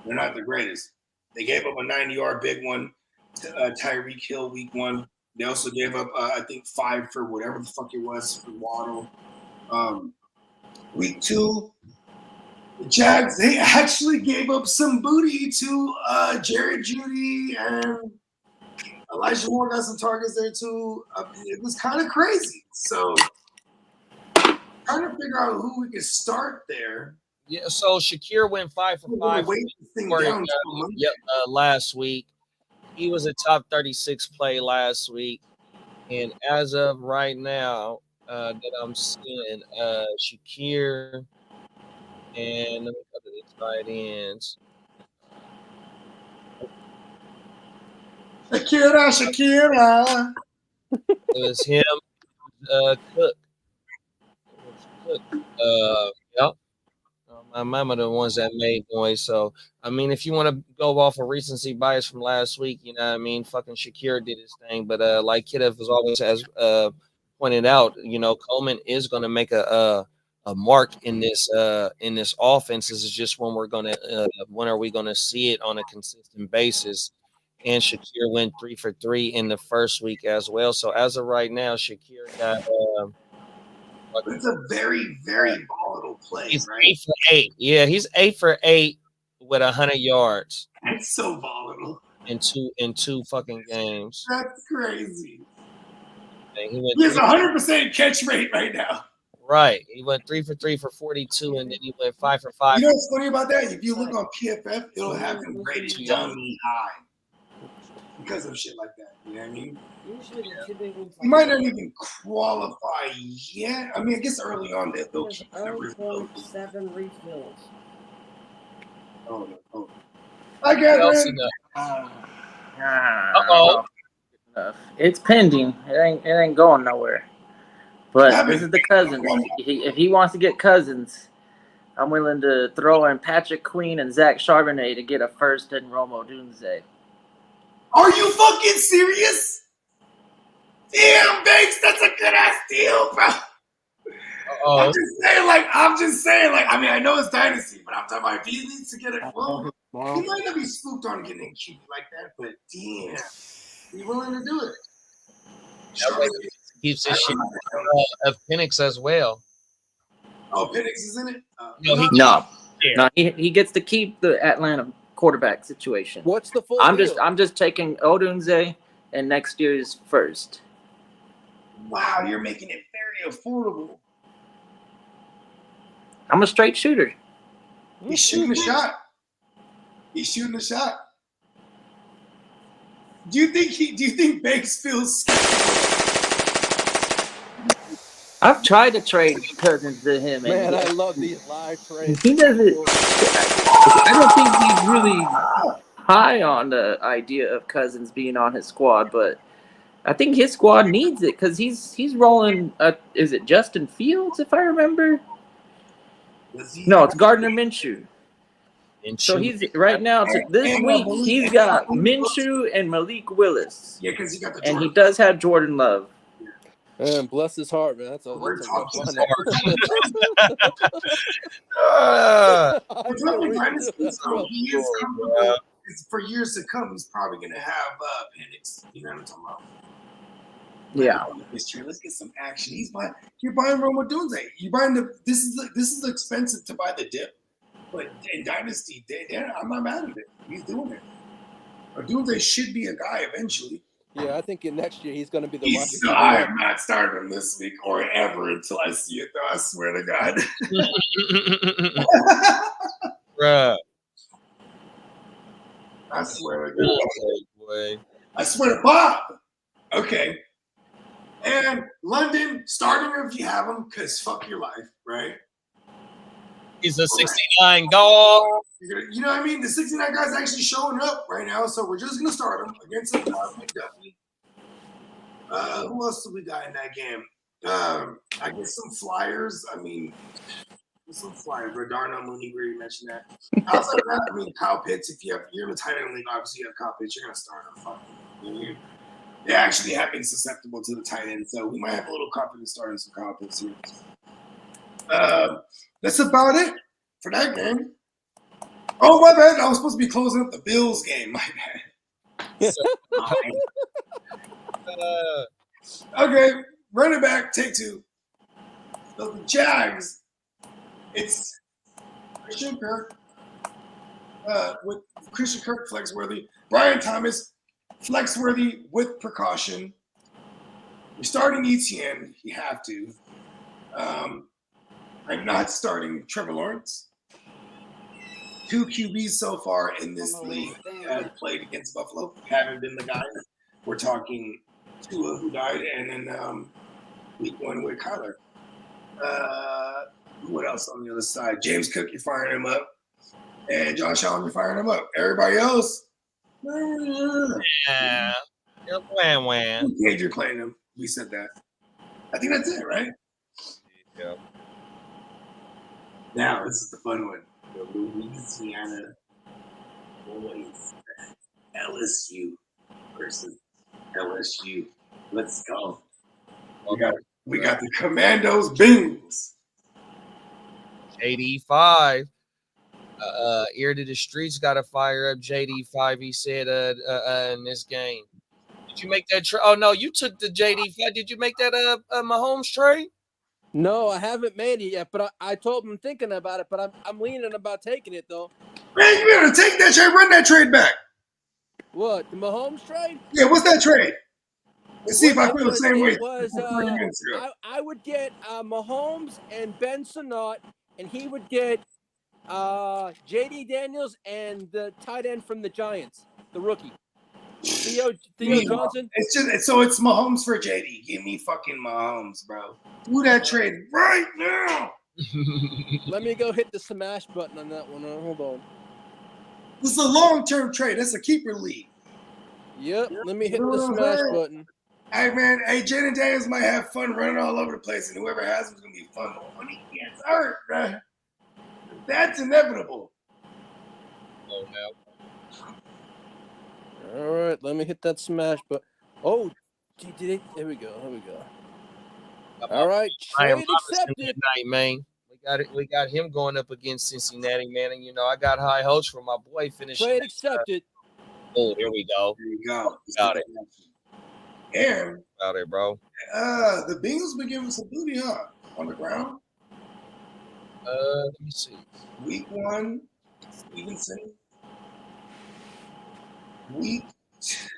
They're not the greatest. They gave up a 90-yard big one to Tyreek Hill week 1. They also gave up, I think, 5 for whatever the fuck it was for Waddle. Week 2, the Jags, they actually gave up some booty to Jerry Jeudy, and Elijah Moore got some targets there too. It was kind of crazy. So trying to figure out who we could start there. Yeah, so Shakir went 5 for 5 last week. He was a top 36 play last week. And as of right now, that I'm seeing Shakir and let me go to the tight ends. Shakira. It was him, Cook. Yep. My mama the ones that made noise. So I mean, if you want to go off of recency bias from last week, you know what I mean, fucking Shakir did his thing. But like Kidduff has always has pointed out, you know, Coleman is gonna make a mark in this offense. This is just when when are we gonna see it on a consistent basis? And Shakir went 3 for 3 in the first week as well. So as of right now, Shakir got it's a very, very volatile play, he's right? 8 for 8. Yeah, he's 8 for 8 with 100 yards. That's so volatile. In two fucking games. That's crazy. He has 100% catch rate right now. Right. He went 3 for 3 for 42, and then he went 5 for 5. You know what's funny about that? If you look on PFF, it'll have him rated dummy high because of shit like that. You know what I mean? He might not even qualify yet. I mean, I guess early on they'll keep the numbers. 7 refills. Oh. I got it. Uh-oh. It's pending. It ain't going nowhere. But this is the Cousins. If he wants to get Cousins, I'm willing to throw in Patrick Queen and Zach Charbonnet to get a first and Romo Dunze. Are you fucking serious? Damn, Banks, that's a good ass deal, bro. I'm just saying, like, I mean, I know it's dynasty, but I'm talking about if he needs to get it. Well, he might not be spooked on getting a QB like that, but damn, he's willing to do it. Keeps his shit of Penix as well. Oh, Penix is in it? No, he gets to keep the Atlanta quarterback situation. What's the full I'm deal? just taking Odunze and next year's first. Wow, you're making it very affordable. I'm a straight shooter. He's shooting a shot. Do you think Banks feels scared? I've tried to trade Cousins to him. Man, I love these live trades. He doesn't. I don't think he's really high on the idea of Cousins being on his squad, but I think his squad needs it because he's rolling. Is it Justin Fields, if I remember? No, it's Gardner Minshew. So he's right now to this week. He's got Minshew and Malik Willis. Yeah, because he got the and he Jordan. does have Jordan Love. Man, bless his heart, man. That's a rough one. We're talking dynasty, so he is comfortable. For years to come, he's probably going to have Penix. You know what I'm talking about? Yeah. Let's get some action. You're buying Roma Dunze. You're buying this is expensive to buy the dip, but in Dynasty, I'm not mad at it. He's doing it. Dunze should be a guy eventually. Yeah, I think in next year he's going to be the one. I am not starting him this week or ever until I see it, though. I swear to God. Bruh. I swear to God. I swear to Bob. Okay. And London, starting her if you have him, because fuck your life, right? He's a 69 goal. You know what I mean? The 69 guy's actually showing up right now, so we're just going to start him against him. Definitely. Who else do we got in that game? I guess some flyers. I mean, some flyers. Redarno, Mooney, where you mentioned that. Outside of that, I mean, Kyle Pitts. If you're in the tight end league, obviously you have Kyle Pitts. You're going to start him. They actually have been susceptible to the tight end, so we might have a little confidence starting some Kyle Pitts here. That's about it for that game. Oh, my bad. I was supposed to be closing up the Bills game. My bad. Okay, running back, take two. So the Jags, it's Christian Kirk with Christian Kirk flexworthy. Brian Thomas, flexworthy with precaution. You're starting ETN, you have to. I'm not starting Trevor Lawrence. 2 QBs so far in this league have played against Buffalo, haven't been the guys. We're talking Tua, who died, and then week 1 with Kyler. What else on the other side? James Cook, you're firing him up. And Josh Allen, you're firing him up. Everybody else, Yeah. Wham. you're playing him. We said that. I think that's it, right? Yeah. Now, this is the fun one. The Louisiana boys. LSU versus LSU. Let's go. We got the Commandos Bengals. JD5. Ear to the Streets got to fire up JD5. He said in this game. Did you make that trade? Oh no, you took the JD5. Did you make that Mahomes trade? No, I haven't made it yet, but I told him I'm thinking about it, but I'm leaning about taking it though. Man, you better take that trade, run that trade back. What, the Mahomes trade? Yeah, what's that trade? Let's see if I feel the same way. It was, I would get Mahomes and Ben Sinnott, and he would get J.D. Daniels and the tight end from the Giants, the rookie. Theo Johnson. It's Mahomes for JD. Give me fucking Mahomes, bro. Do that trade right now. Let me go hit the smash button on that one. Hold on. This is a long-term trade. That's a keeper league. Yep. Let me hit the smash button. Hey man, Jaden Daniels might have fun running all over the place, and whoever has him is gonna be fun. But when he gets hurt, bro, that's inevitable. Oh no. All right, let me hit that smash button. Oh, did it? There we go. All right, trade accepted. Night, man. We got him going up against Cincinnati, man. And I got high hopes for my boy finishing. Trade accepted. Oh, here we go. There you go. Got it. And Got it, bro. the Bengals been giving some booty, huh? On the ground. Let me see. Week 1, Stevenson. Week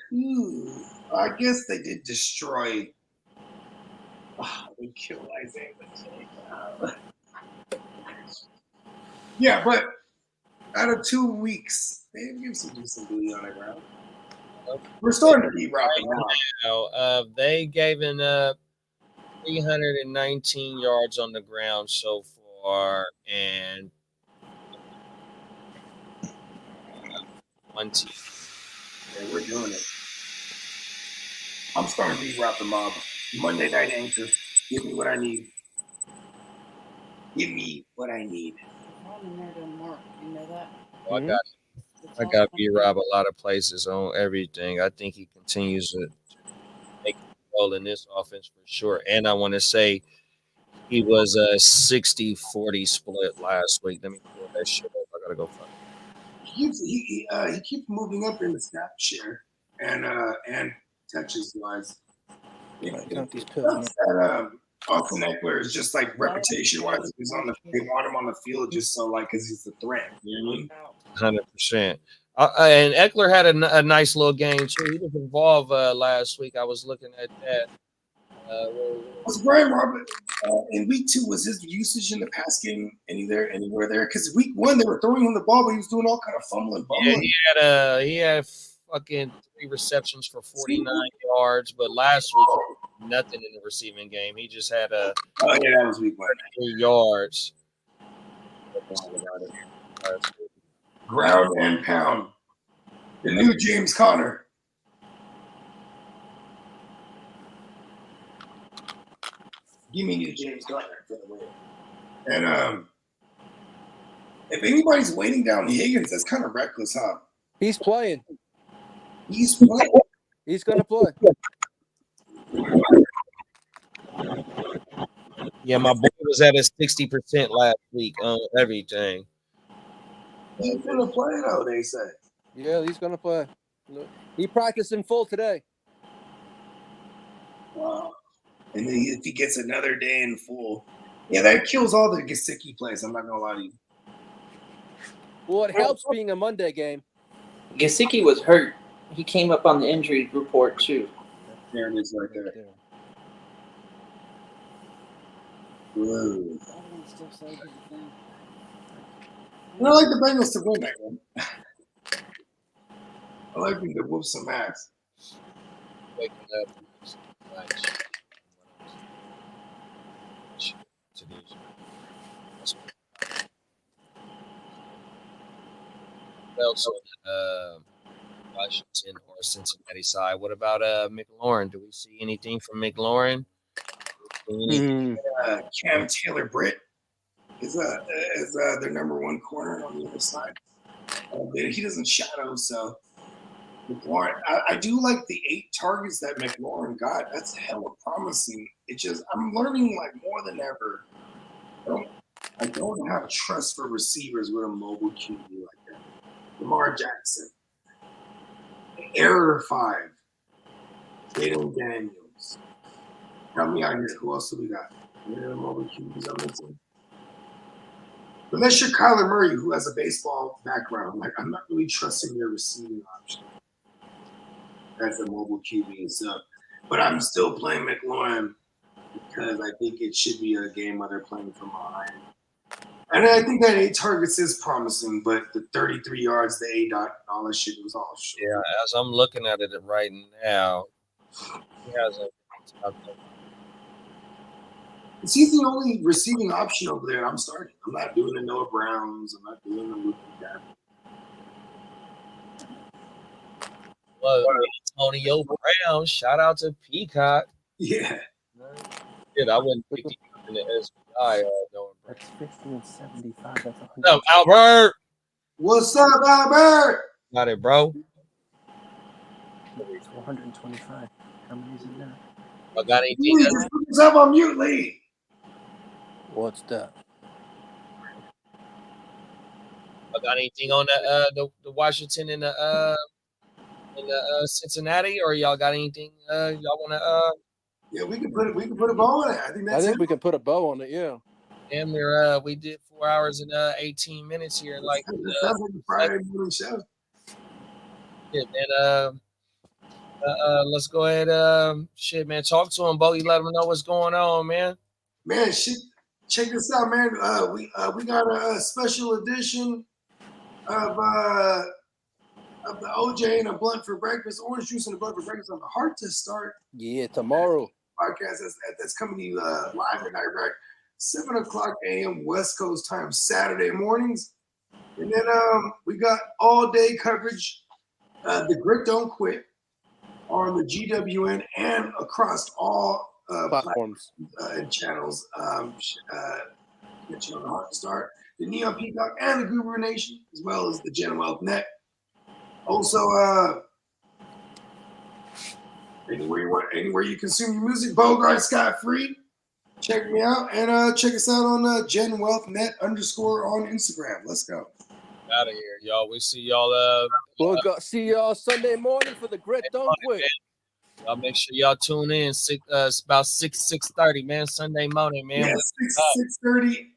2, I guess they did destroy. They killed Isaiah. Yeah, but out of 2 weeks, they give some decent booty on the ground. We're starting to be rocking now. They given up 319 yards on the ground so far, and one team. Yeah, we're doing it. I'm starting to be Rob the Mob. Monday Night Anchor. Give me what I need. Give me what I need. in there doesn't work. You know that? Well, I got B-Rob a lot of places on everything. I think he continues to make a role in this offense for sure. And I want to say he was a 60-40 split last week. Let me pull that shit up. I gotta go find it. He keeps moving up in the snap share and touches wise. Count these pills. Austin Eckler is just like reputation wise. They want him on the field just so like because he's a threat. You know what I mean? 100%. And Eckler had a nice little game too. He was involved last week. I was looking at that. Was Brian Robert in week 2? Was his usage in the pass game anywhere there? Because week 1 they were throwing him the ball, but he was doing all kind of fumbling. Yeah, he had fucking 3 receptions for 49 yards, but last week nothing in the receiving game. He just had that was week 1. 3 yards. Ground and pound. The new James Conner. Give me new James Conner for the win. And if anybody's waiting down Higgins, that's kind of reckless, huh? He's playing. He's playing. He's going to play. Yeah, my boy was at a 60% last week on everything. He's going to play, though, they say. Yeah, he's going to play. He practiced in full today. Wow. And then if he gets another day in full, yeah, that kills all the Gesicki plays. I'm not going to lie to you. Well, it helps being a Monday game. Gesicki was hurt. He came up on the injury report, too. There it is right there. Whoa. I like the Bengals to win that one. I like them to whoop some ass. Waking up. Else on Washington or Cincinnati side. What about McLaurin? Do we see anything from McLaurin? Cam Taylor-Britt is their number 1 corner on the other side. He doesn't shadow, so McLaurin. I do like the 8 targets that McLaurin got. That's hella promising. I'm learning like more than ever. I don't have trust for receivers with a mobile QB like that. Lamar Jackson. Error 5. Jalen Daniels. Help me out here. Who else do we got? Mobile QBs I'm missing. Unless you're Kyler Murray, who has a baseball background, like I'm not really trusting their receiving option as a mobile QB. So, but I'm still playing McLaurin because I think it should be a game where they're playing from behind. And I think that 8 targets is promising, but the 33 yards, the A dot, and all that shit was all short. Yeah, as I'm looking at it right now, he has a. Is he the only receiving option over there? I'm starting. I'm not doing the Noah Browns. I'm not doing the Luke Gafford. Well, Antonio Brown. Shout out to Peacock. Yeah. I wouldn't pick him up in the SBI. That's 50 and 75. That's 100. What's up, Albert? What's up, Albert? Got it, bro. It's 125. How many is it now? I got anything? Just put yourself on mute, Lee. What's that? I got anything on the Washington and the Cincinnati, or y'all got anything y'all want to? Yeah, we can put a bow on it. I think we can put a bow on it. Yeah. Damn, we did 4 hours and 18 minutes here. Like that's like a Friday morning show. Yeah, man. Let's go ahead. Shit, man. Talk to him, Bo. You let him know what's going on, man. Man, shit. Check this out, man. We got a special edition of the OJ and a blunt for breakfast, orange juice and a blunt for breakfast on the Heart to Start. Yeah, tomorrow podcast that's coming to you live and direct, 7:00 a.m. West Coast time, Saturday mornings. And then we got all day coverage. The Grit Don't Quit on the GWN and across all Platforms. and channels. Get you on the heart to start. The Neon Peacock and the Guru Nation, as well as the Gen Wealth Net. Also, anywhere you consume your music, Bogart Scott Free. Check me out and check us out on Gen Wealth Net _ on Instagram. Let's go. Out of here, y'all. We see y'all. We'll go see y'all Sunday morning for the Grit Don't Quit. Y'all make sure y'all tune in. It's about 6:30, man. Sunday morning, man. Yeah, 6:30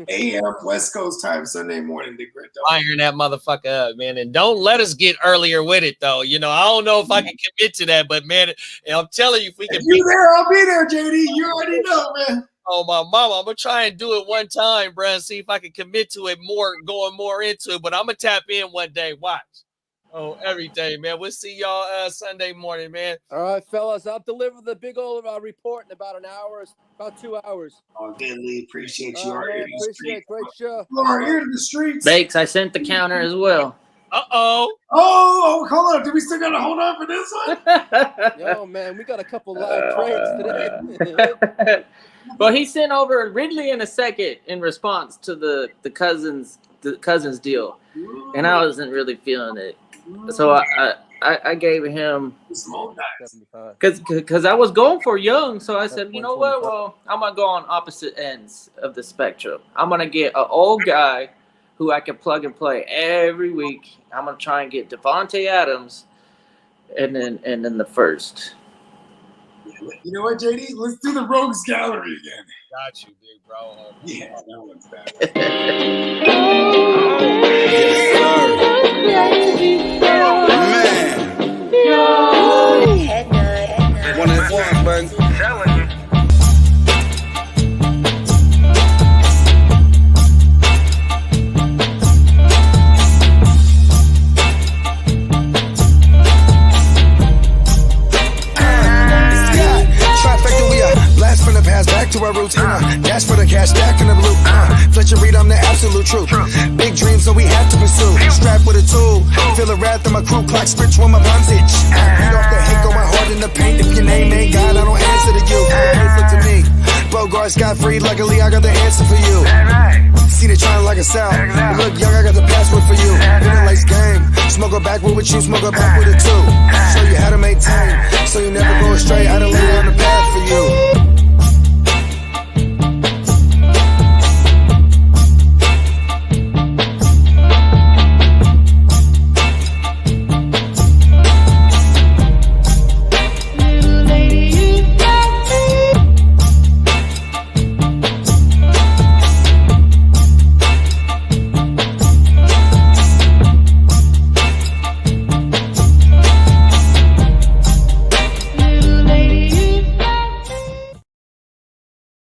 a.m. West Coast time, Sunday morning. The Grit Don't Quit. Iron that motherfucker up, man. And don't let us get earlier with it, though. You know, I don't know if I can commit to that, but man, I'm telling you, if we can be there, I'll be there, JD. You already know, man. Oh, my mama. I'm going to try and do it one time, bro, and see if I can commit to it more, going more into it. But I'm going to tap in one day. Watch. Oh, every day, man. We'll see y'all Sunday morning, man. All right, fellas. I'll deliver the big old report in about an hour, about 2 hours. Oh, Lee, appreciate you. Appreciate it. Great show. You are here to the streets. Bakes, I sent the counter as well. Uh-oh. Oh, hold on. Do we still got to hold on for this one? Yo, man, we got a couple live trades today. Well, he sent over Ridley in a second in response to the Cousins deal, and I wasn't really feeling it. So I gave him because I was going for Young. So I said, you know what? Well, I'm gonna go on opposite ends of the spectrum. I'm gonna get an old guy who I can plug and play every week. I'm gonna try and get Devontae Adams, and then the first. You know what, JD? Let's do the Rogues Gallery again. Got you, big bro. Yeah, that one's bad. Man. One and one, man. Blast from the past back to our roots. Dash for the cash, stack in the blue. Fletcher Reed, I'm the absolute truth. Big dreams, so we have to pursue. Strapped with a tool. Feel the wrath of my crew. Clock spritz when my rhymes itch. Beat off the hate, going hard in the paint. If your name ain't God, I don't answer to you. Answer to me. Bogart Scott Free, luckily I got the answer for you. Seen it trying like a South. Look young, I got the password for you. Feeling like game. Smoke a backward with you, smoke a back with it too. Show you how to maintain, so you never go astray. I done lay on the path for you.